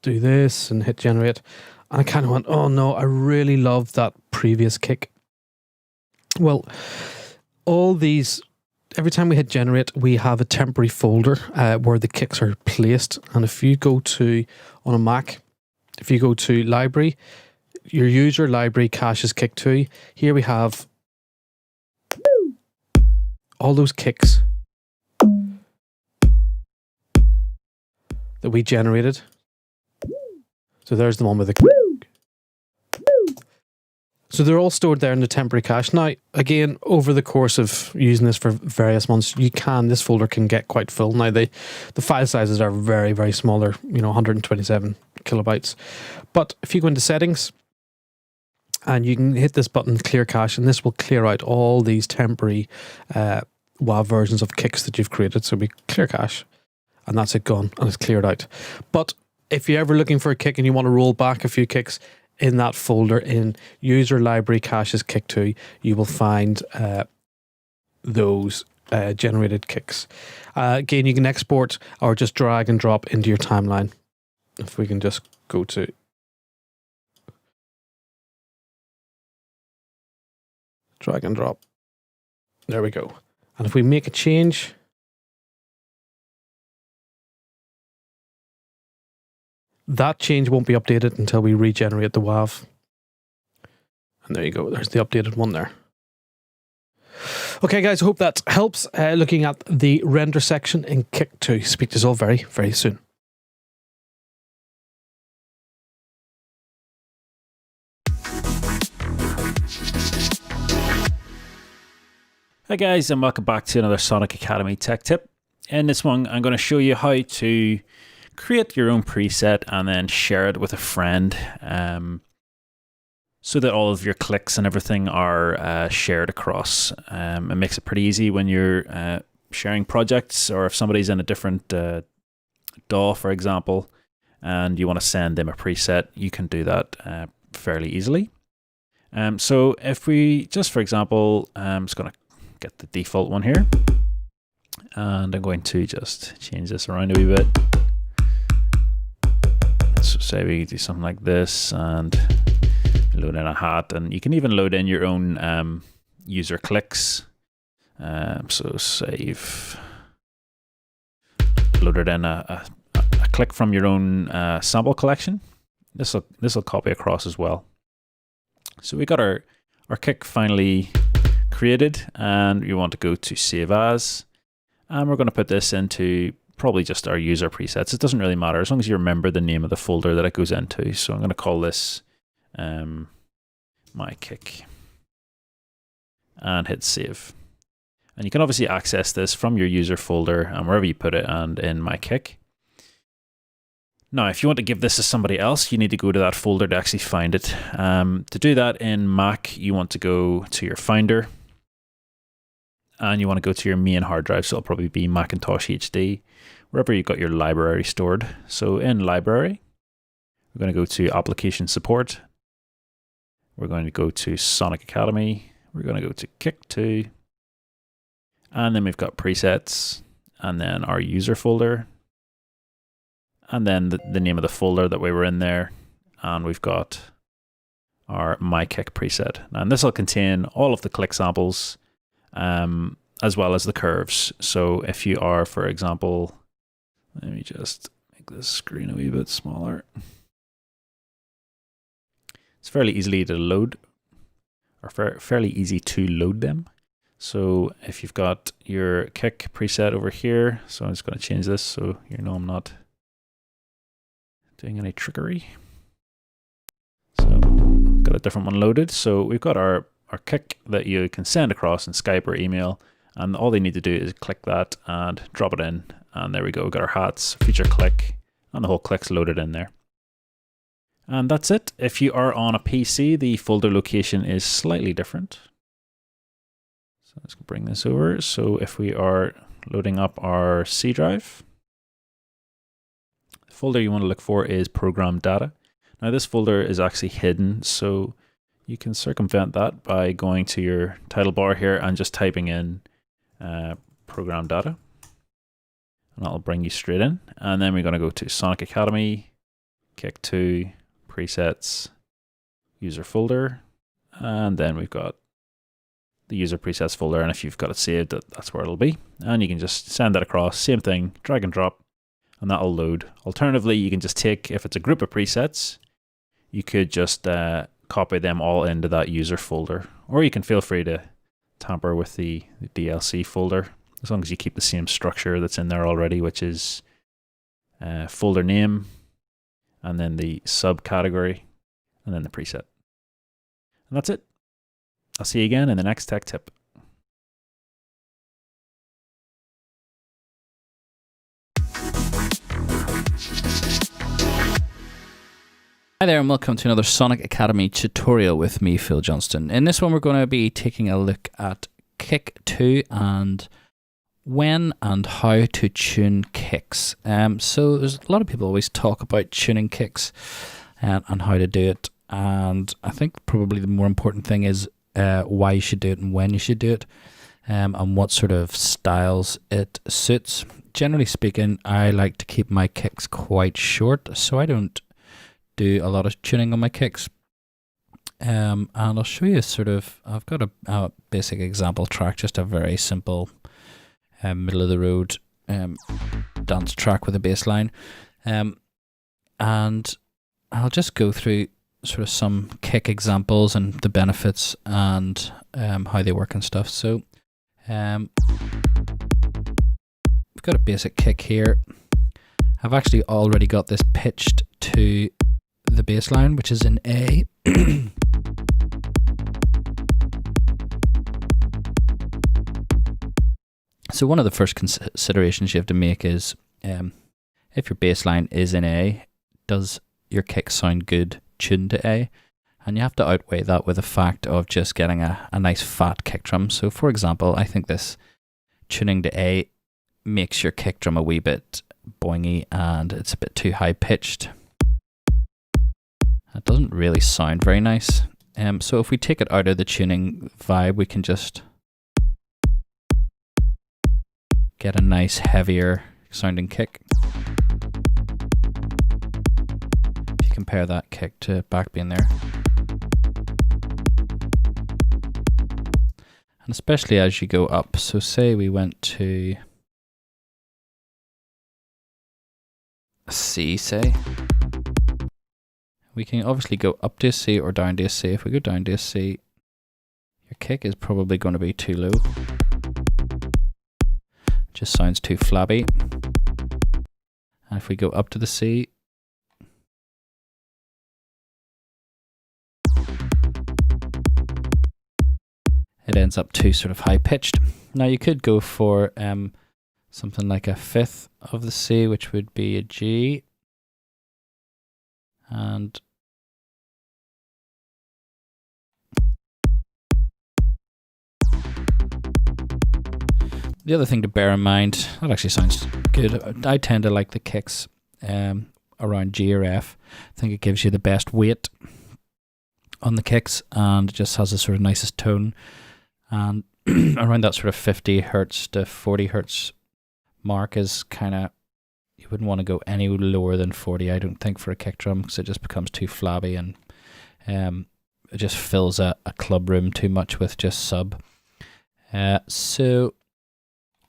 Speaker 4: do this and hit generate. And I kind of went, oh no, I really love that previous kick. Well, all these, every time we hit generate, we have a temporary folder where the kicks are placed. And if you go to, on a Mac, if you go to library, your user library caches kick 2. Here we have all those kicks that we generated. So there's the one with the... So they're all stored there in the temporary cache. Now, again, over the course of using this for various months, this folder can get quite full. Now, the file sizes are very, very small. They're, 127 kilobytes. But if you go into settings, and you can hit this button, clear cache, and this will clear out all these temporary WAV versions of kicks that you've created. So we clear cache, and that's it gone, and it's cleared out. But if you're ever looking for a kick and you want to roll back a few kicks, in that folder in user library caches kick 2, you will find those generated kicks. Again, you can export or just drag and drop into your timeline. If we can just go to drag and drop. There we go. And if we make a change, that change won't be updated until we regenerate the WAV. And there you go. There's the updated one there. Okay, guys, I hope that helps looking at the render section in Kick 2. Speak to us all very, very soon.
Speaker 5: Hi guys, and welcome back to another Sonic Academy tech tip. In this one, I'm going to show you how to create your own preset and then share it with a friend so that all of your clicks and everything are shared across. It makes it pretty easy when you're sharing projects, or if somebody's in a different DAW, for example, and you want to send them a preset, you can do that fairly easily. So if we just, for example, I'm just going to get the default one here, and I'm going to just change this around a wee bit. So say we do something like this and load in a hat, and you can even load in your own user clicks. So say you've loaded in a click from your own sample collection. This will copy across as well. So we got our kick finally created, and we want to go to Save As, and we're going to put this into probably just our user presets. It doesn't really matter as long as you remember the name of the folder that it goes into. So I'm going to call this my kick and hit save. And you can obviously access this from your user folder and wherever you put it and in my kick. Now, if you want to give this to somebody else, you need to go to that folder to actually find it. To do that in Mac, you want to go to your Finder and you want to go to your main hard drive. So it'll probably be Macintosh HD, wherever you got your library stored. So in Library, we're going to go to Application Support. We're going to go to Sonic Academy. We're going to go to Kick 2. And then we've got presets, and then our user folder, and then the name of the folder that we were in there, and we've got our My Kick preset. And this will contain all of the click samples, as well as the curves. So if you are, for example, let me just make this screen a wee bit smaller. It's fairly easily to load, or fairly easy to load them. So if you've got your kick preset over here, so I'm just going to change this so you know I'm not doing any trickery. So got a different one loaded. So we've got our kick that you can send across in Skype or email, and all they need to do is click that and drop it in, and there we go. We've got our hats, feature click, and the whole click's loaded in there. And that's it. If you are on a PC, the folder location is slightly different. So let's bring this over. So if we are loading up our C drive, the folder you want to look for is program data. Now this folder is actually hidden, so you can circumvent that by going to your title bar here and just typing in program data. And that'll bring you straight in. And then we're going to go to Sonic Academy, Kick 2, presets, user folder, and then we've got the user presets folder, and if you've got it saved, that's where it'll be. And you can just send that across, same thing, drag and drop, and that'll load. Alternatively, you can just take, if it's a group of presets, you could just copy them all into that user folder, or you can feel free to tamper with the DLC folder, as long as you keep the same structure that's in there already, which is folder name, and then the subcategory, and then the preset. And that's it. I'll see you again in the next tech tip.
Speaker 9: Hi there and welcome to another Sonic Academy tutorial with me, Phil Johnston. In this one we're going to be taking a look at Kick 2 and when and how to tune kicks. So there's a lot of people always talk about tuning kicks and how to do it, and I think probably the more important thing is why you should do it and when you should do it, and what sort of styles it suits. Generally speaking, I like to keep my kicks quite short, so I don't do a lot of tuning on my kicks. And I'll show you I've got a basic example track, just a very simple middle of the road dance track with a bass line. And I'll just go through sort of some kick examples and the benefits and how they work and stuff. So we've got a basic kick here. I've actually already got this pitched to the bass line, which is in A. So one of the first considerations you have to make is if your bass line is in A, does your kick sound good tuned to A? And you have to outweigh that with the fact of just getting a nice fat kick drum. So for example, I think this tuning to A makes your kick drum a wee bit boingy and it's a bit too high pitched. It doesn't really sound very nice.
Speaker 5: So if we take it out of the tuning vibe, we can just get a nice heavier sounding kick. If you compare that kick to back being there. And especially as you go up. So say we went to a C, say. We can obviously go up to a C or down to a C. If we go down to a C, your kick is probably going to be too low. Just sounds too flabby. And if we go up to the C, it ends up too sort of high pitched. Now you could go for something like a fifth of the C, which would be a G. And the other thing to bear in mind, that actually sounds good. I tend to like the kicks around G or F. I think it gives you the best weight on the kicks and it just has the sort of nicest tone. And around that sort of 50 hertz to 40 hertz mark is kind of, you wouldn't want to go any lower than 40, I don't think, for a kick drum, because it just becomes too flabby and it just fills a club room too much with just sub. So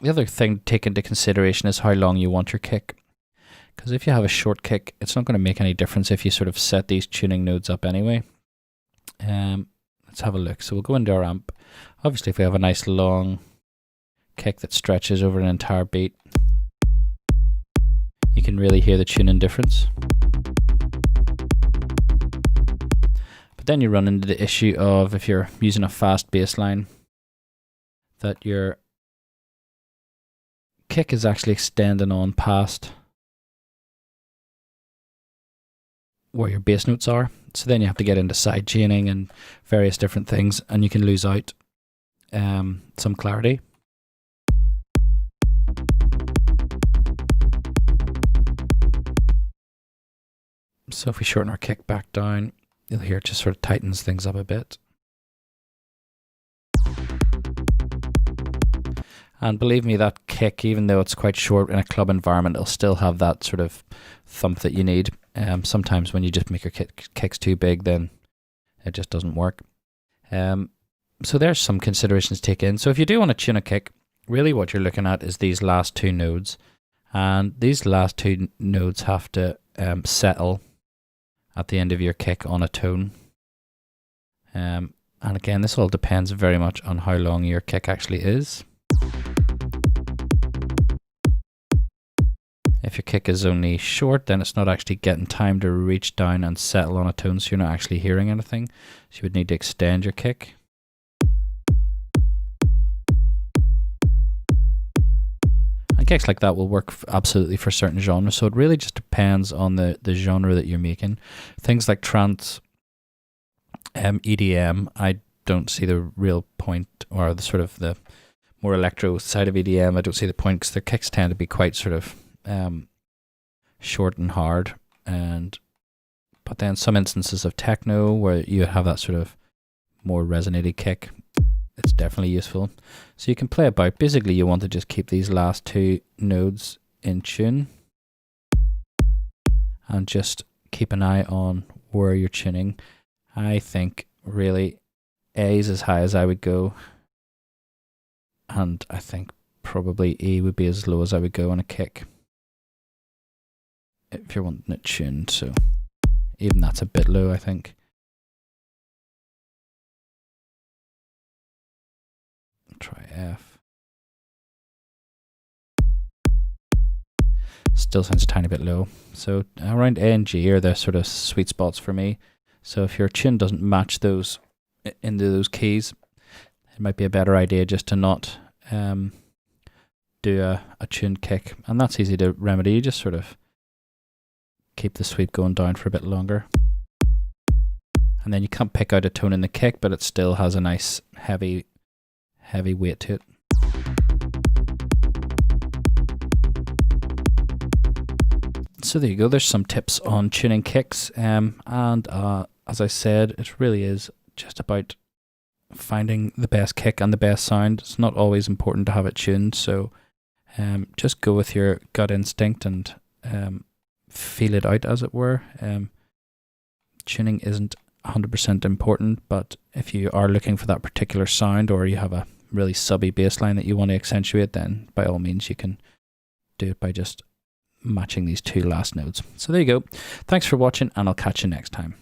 Speaker 5: the other thing to take into consideration is how long you want your kick. Because if you have a short kick, it's not going to make any difference if you sort of set these tuning nodes up anyway. Let's have a look. So we'll go into our amp. Obviously, if we have a nice long kick that stretches over an entire beat, you can really hear the tuning difference. But then you run into the issue of, if you're using a fast bass line, that your kick is actually extending on past where your bass notes are. So then you have to get into side chaining and various different things, and you can lose out some clarity. So if we shorten our kick back down, you'll hear it just sort of tightens things up a bit. And believe me, that kick, even though it's quite short in a club environment, it'll still have that sort of thump that you need. Sometimes when you just make your kicks too big, then it just doesn't work. So there's some considerations to take in. So if you do want to tune a kick, really what you're looking at is these last two nodes. And these last two nodes have to settle at the end of your kick on a tone. And again, this all depends very much on how long your kick actually is. If your kick is only short, then it's not actually getting time to reach down and settle on a tone, so you're not actually hearing anything. So you would need to extend your kick. And kicks like that will work absolutely for certain genres, so it really just depends on the genre that you're making. Things like trance, EDM, I don't see the real point, or the sort of the more electro side of EDM, I don't see the point, because their kicks tend to be quite sort of short and hard. But then some instances of techno where you have that sort of more resonating kick, it's definitely useful. So you can play about. Basically, you want to just keep these last two nodes in tune and just keep an eye on where you're tuning. I think really A is as high as I would go, and I think probably E would be as low as I would go on a kick if you're wanting it tuned. So even that's a bit low, I think. Try F. Still sounds a tiny bit low. So around A and G are the sort of sweet spots for me. So if your tune doesn't match those into those keys, it might be a better idea just to not do a tuned kick. And that's easy to remedy. You just sort of keep the sweep going down for a bit longer. And then you can't pick out a tone in the kick, but it still has a nice heavy weight to it. So there you go, there's some tips on tuning kicks, and as I said, it really is
Speaker 6: just about finding the best kick and the best sound. It's not always important to have it tuned, so just go with your gut instinct and feel it out, as it were. Tuning isn't 100% important, but if you are looking for that particular sound, or you have a really subby bass line that you want to accentuate, then by all means you can do it by just matching these two last notes. So there you go. Thanks for watching, and I'll catch you next time.